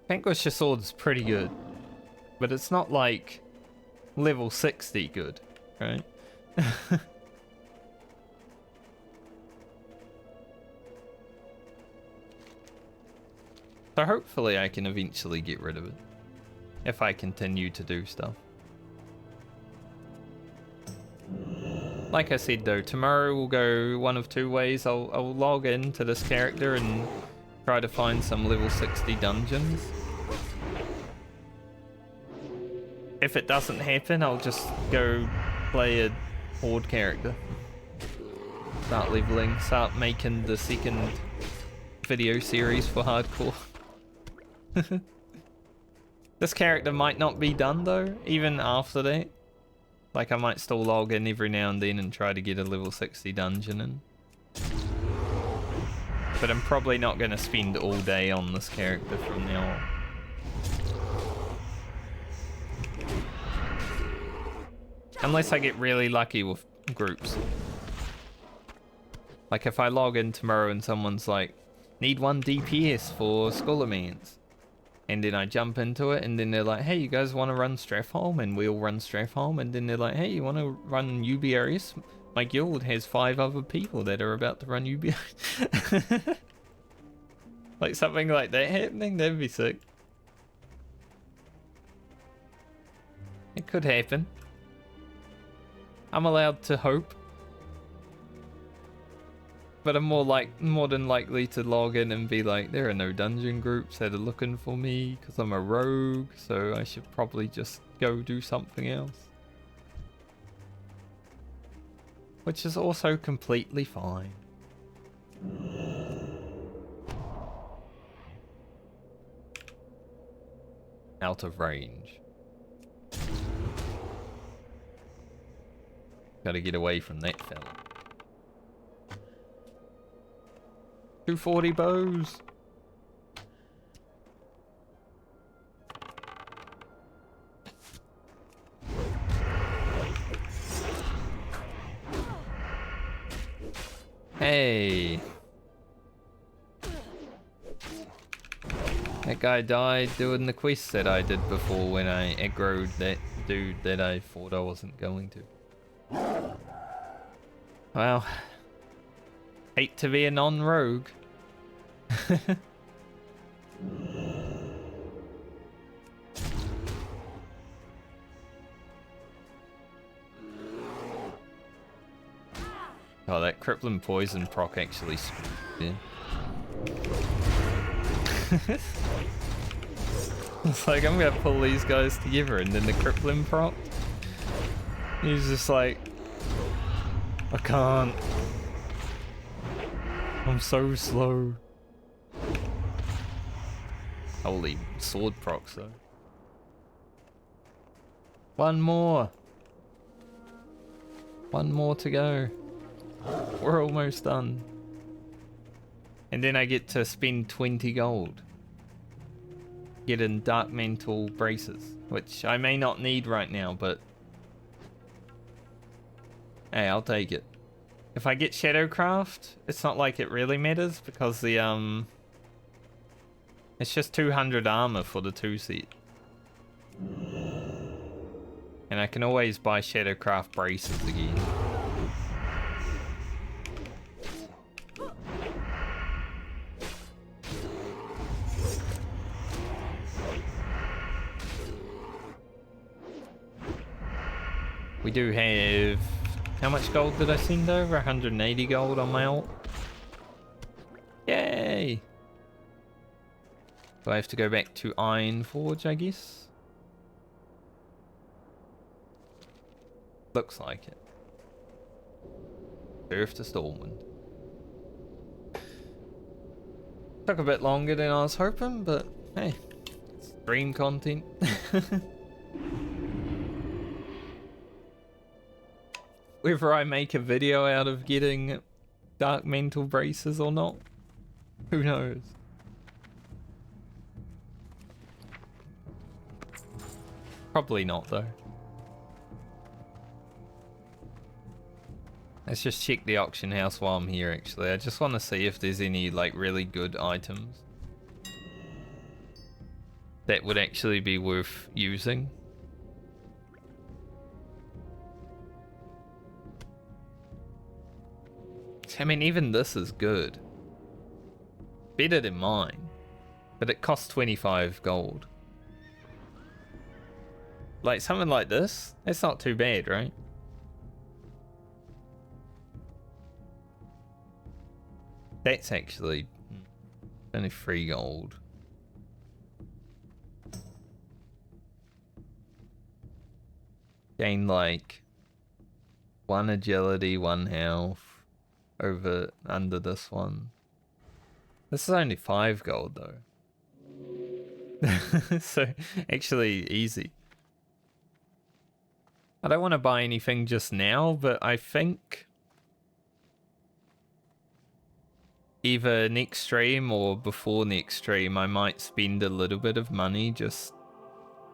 Vanquisher Sword's pretty good, but it's not like level 60 good, right? So hopefully I can eventually get rid of it, if I continue to do stuff. Like I said though, tomorrow we'll go one of two ways. I'll log into this character and try to find some level 60 dungeons. If it doesn't happen, I'll just go play a horde character. Start leveling, start making the second video series for hardcore. This character might not be done though, even after that. Like I might still log in every now and then and try to get a level 60 dungeon in. But I'm probably not going to spend all day on this character from now on. Unless I get really lucky with groups. Like if I log in tomorrow and someone's like, need 1 DPS for Skullamains. And then I jump into it and then they're like, hey, you guys want to run Strathholm? And we all run Strathholm. And then they're like, hey, you want to run UBRS? My guild has 5 other people that are about to run UBRS. Like something like that happening, that'd be sick. It could happen. I'm allowed to hope. But I'm more than likely to log in and be like, there are no dungeon groups that are looking for me because I'm a rogue, so I should probably just go do something else. Which is also completely fine. Out of range. Gotta get away from that fella. 240 bows. Hey. That guy died doing the quest that I did before when I aggroed that dude that I thought I wasn't going to. Well. Hate to be a non-rogue. Oh, that crippling poison proc actually yeah. It's like, I'm gonna pull these guys together, and then the crippling proc. He's just like, I can't. I'm so slow. Holy sword procs though. One more. One more to go. We're almost done. And then I get to spend 20 gold. Getting Dark Mantle braces, which I may not need right now, but hey, I'll take it. If I get Shadowcraft, it's not like it really matters because the it's just 200 armor for the 2 set. And I can always buy Shadowcraft braces again. We do have... How much gold did I send over? 180 gold on my ult. Yay! Do I have to go back to Ironforge, I guess? Looks like it. Earth to Stormwind. Took a bit longer than I was hoping, but hey, it's stream content. whether I make a video out of getting dark mental braces or not. Who knows? Probably not though. Let's just check the auction house while I'm here actually. I just want to see if there's any like really good items that would actually be worth using. I mean, even this is good. Better than mine. But it costs 25 gold. Like, something like this, it's not too bad, right? That's actually only 3 gold. Gain, like, 1 agility, 1 health. Over under this one. This is only 5 gold though. So actually easy. I don't want to buy anything just now, but I think either next stream or before next stream I might spend a little bit of money just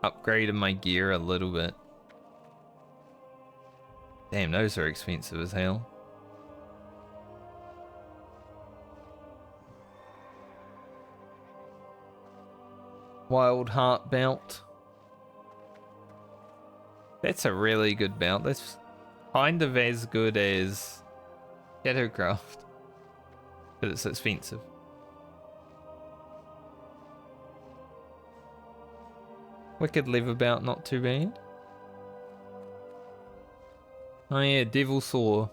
upgrading my gear a little bit. Damn, those are expensive as hell. Wild Heart belt. That's a really good belt. That's kind of as good as Shadowcraft, but it's expensive. Wicked leather belt, not too bad. Oh yeah, Devil Saw.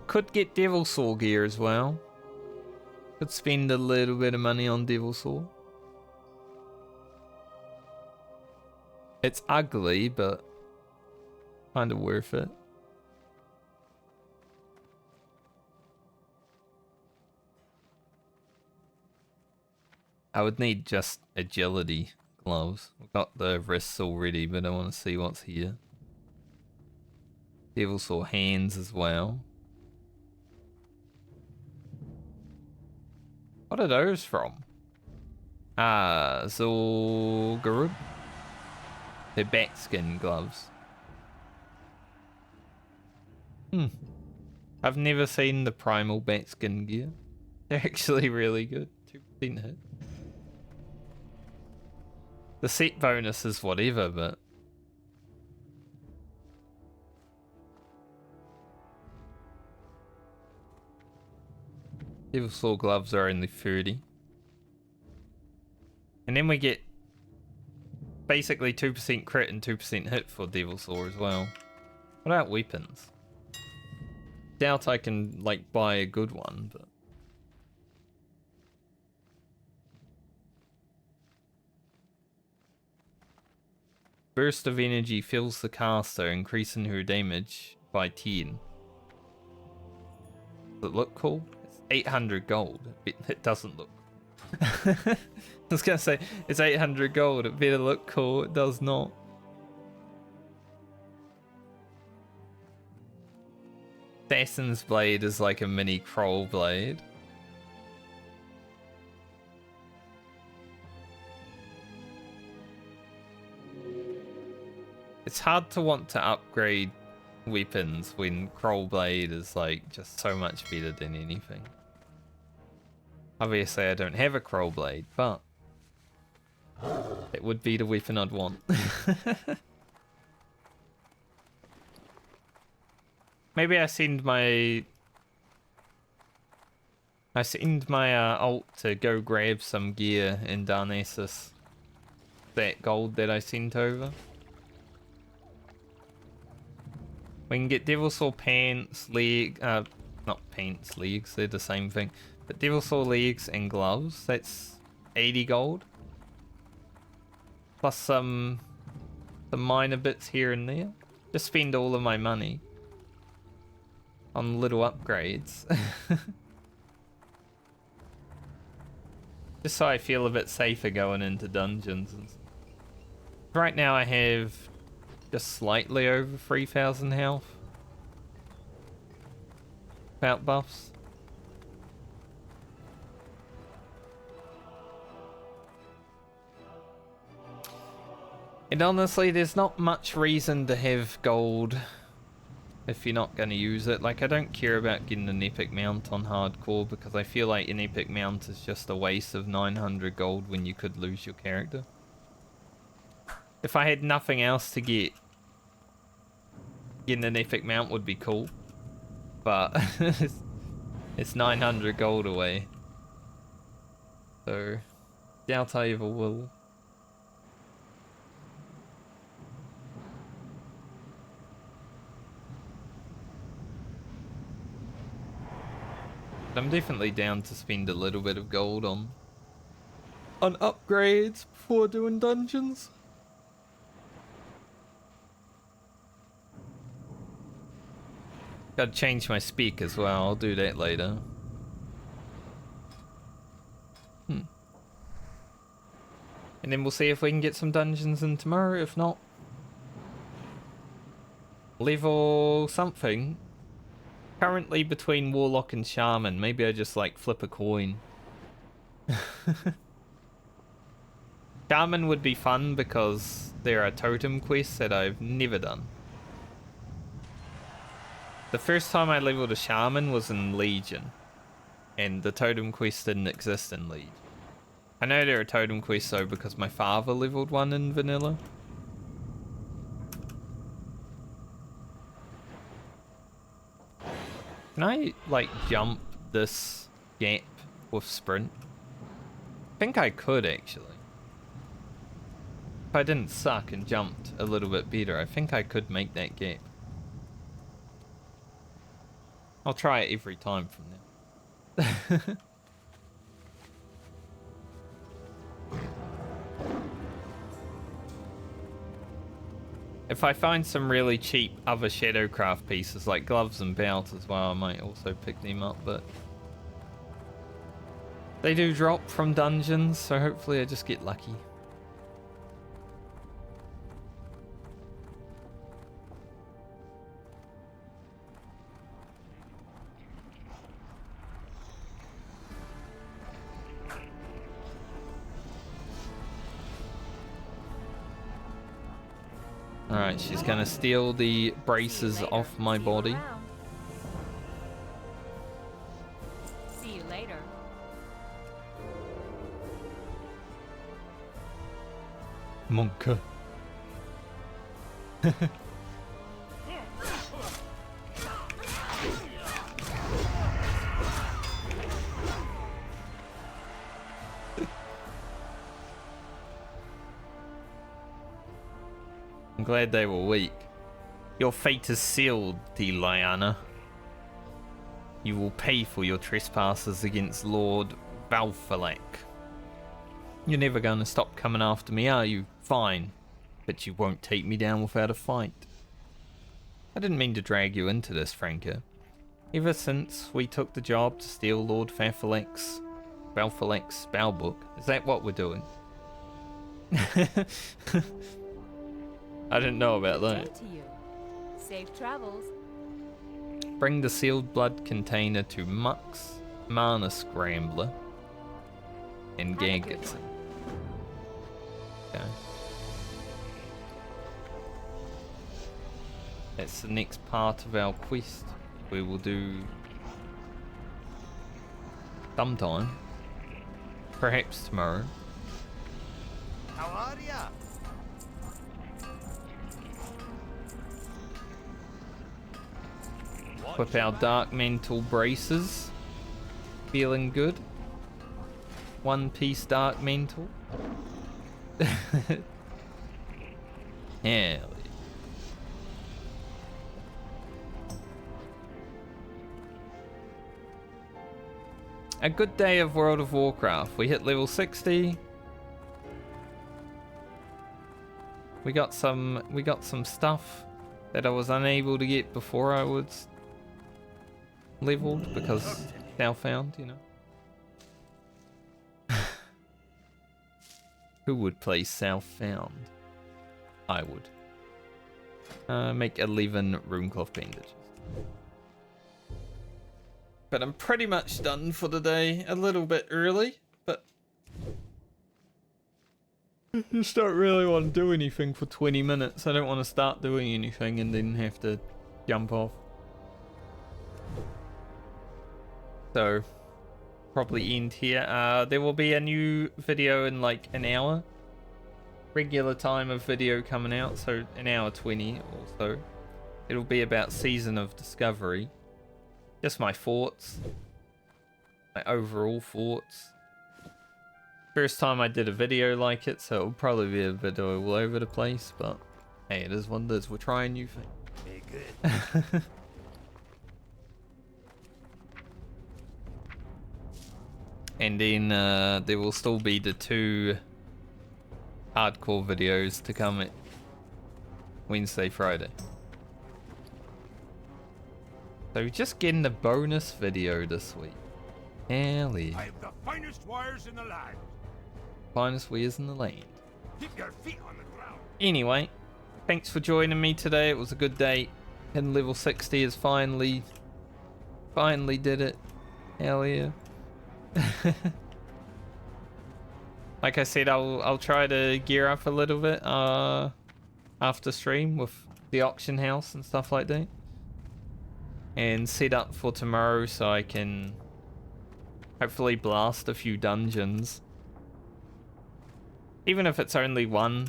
Could get Devil Saw gear as well. Could spend a little bit of money on Devil Saw. It's ugly, but kind of worth it. I would need just agility gloves. I've got the wrists already, but I want to see what's here. Devil Saw hands as well. What are those from? Ah, Zul'Gurub. They're bat skin gloves. I've never seen the primal bat skin gear. They're actually really good. 2% hit. The set bonus is whatever, but Devil Saw gloves are only 30. And then we get basically 2% crit and 2% hit for Devil Saw as well. What about weapons? Doubt I can like buy a good one, but burst of energy fills the caster, increasing her damage by 10. Does it look cool? It's 800 gold. It doesn't look cool. I was gonna say, it's 800 gold, it better look cool, it does not. Assassin's Blade is like a mini Kroll blade. It's hard to want to upgrade weapons when Kroll Blade is like just so much better than anything. Obviously I don't have a Kroll Blade, but it would be the weapon I'd want. Maybe I send my alt to go grab some gear in Darnassus. That gold that I sent over. We can get Devil Saw pants, not pants, legs, they're the same thing. But Devil Saw legs and gloves, that's 80 gold. Plus some minor bits here and there. Just spend all of my money on little upgrades. Just so I feel a bit safer going into dungeons. Right now I have just slightly over 3,000 health. about buffs. And honestly, there's not much reason to have gold if you're not going to use it. Like, I don't care about getting an epic mount on hardcore because I feel like an epic mount is just a waste of 900 gold when you could lose your character. If I had nothing else to get, getting an epic mount would be cool. But it's 900 gold away. So, doubt I ever will. I'm definitely down to spend a little bit of gold on upgrades before doing dungeons. Gotta change my speak as well, I'll do that later. And then we'll see if we can get some dungeons in tomorrow, if not. Level something. Currently between Warlock and Shaman, maybe I just like flip a coin. Shaman would be fun because there are totem quests that I've never done. The first time I leveled a Shaman was in Legion, and the totem quest didn't exist in Legion. I know there are totem quests though because my father leveled one in vanilla. Can I, like, jump this gap with sprint? I think I could, actually. If I didn't suck and jumped a little bit better, I think I could make that gap. I'll try it every time from now. If I find some really cheap other Shadowcraft pieces, like gloves and belts as well, I might also pick them up, but they do drop from dungeons, so hopefully I just get lucky. Alright, she's gonna steal the braces off my body. See you later. Monka. I'm glad they were weak. Your fate is sealed, Deliana. You will pay for your trespasses against Lord Balfalek. You're never going to stop coming after me, are you? Fine. But you won't take me down without a fight. I didn't mean to drag you into this, Franca. Ever since we took the job to steal Lord Balfalek's spellbook, is that what we're doing? I didn't know about that. To you. Safe travels. Bring the sealed blood container to Mux, Mana Scrambler, and Gaggetson. Okay. That's the next part of our quest. We will do sometime. Perhaps tomorrow. How are ya? With our dark mental braces. Feeling good. One piece dark mental. Hell yeah. A good day of World of Warcraft. We hit level 60. We got some stuff that I was unable to get before I was leveled because Southbound, you know. Who would play Southbound? I would. Make 11 runecloth bandages. But I'm pretty much done for the day. A little bit early, but I just don't really want to do anything for 20 minutes. I don't want to start doing anything and then have to jump off. So, probably end here. There will be a new video in like an hour. Regular time of video coming out, so an hour 20 also. It'll be about Season of Discovery. Just my thoughts. My overall thoughts. First time I did a video like it, so it'll probably be a bit all over the place, but hey, it is what it is. We're trying new things. Very good. And then there will still be the 2 hardcore videos to come at Wednesday, Friday. So just getting the bonus video this week. Hell yeah. I have the finest wires in the land. Finest wares in the land. Keep your feet on the ground. Anyway, thanks for joining me today. It was a good day. Hitting level 60 is finally did it. Hell yeah. Like I said, I'll try to gear up a little bit after stream with the auction house and stuff like that, and set up for tomorrow so I can hopefully blast a few dungeons, even if it's only one.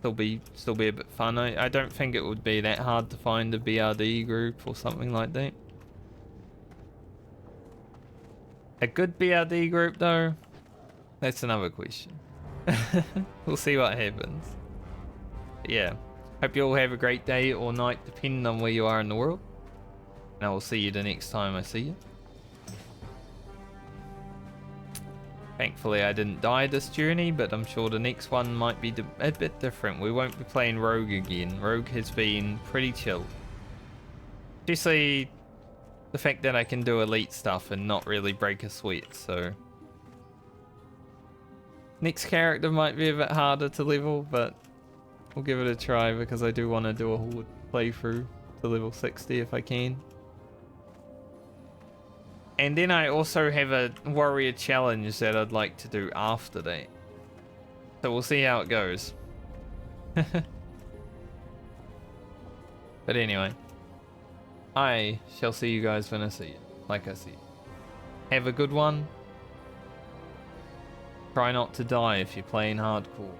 Still be a bit fun. I don't think it would be that hard to find a BRD group or something like that. A good BRD group though, that's another question. We'll see what happens. But yeah, hope you all have a great day or night depending on where you are in the world. And I will see you the next time I see you. Thankfully I didn't die this journey, but I'm sure the next one might be a bit different. We won't be playing Rogue again. Rogue has been pretty chill. Especially the fact that I can do elite stuff and not really break a sweat, so... Next character might be a bit harder to level, but we'll give it a try because I do want to do a horde playthrough to level 60 if I can. And then I also have a warrior challenge that I'd like to do after that. So we'll see how it goes. But anyway, I shall see you guys when I see you, like I said. Have a good one. Try not to die if you're playing hardcore.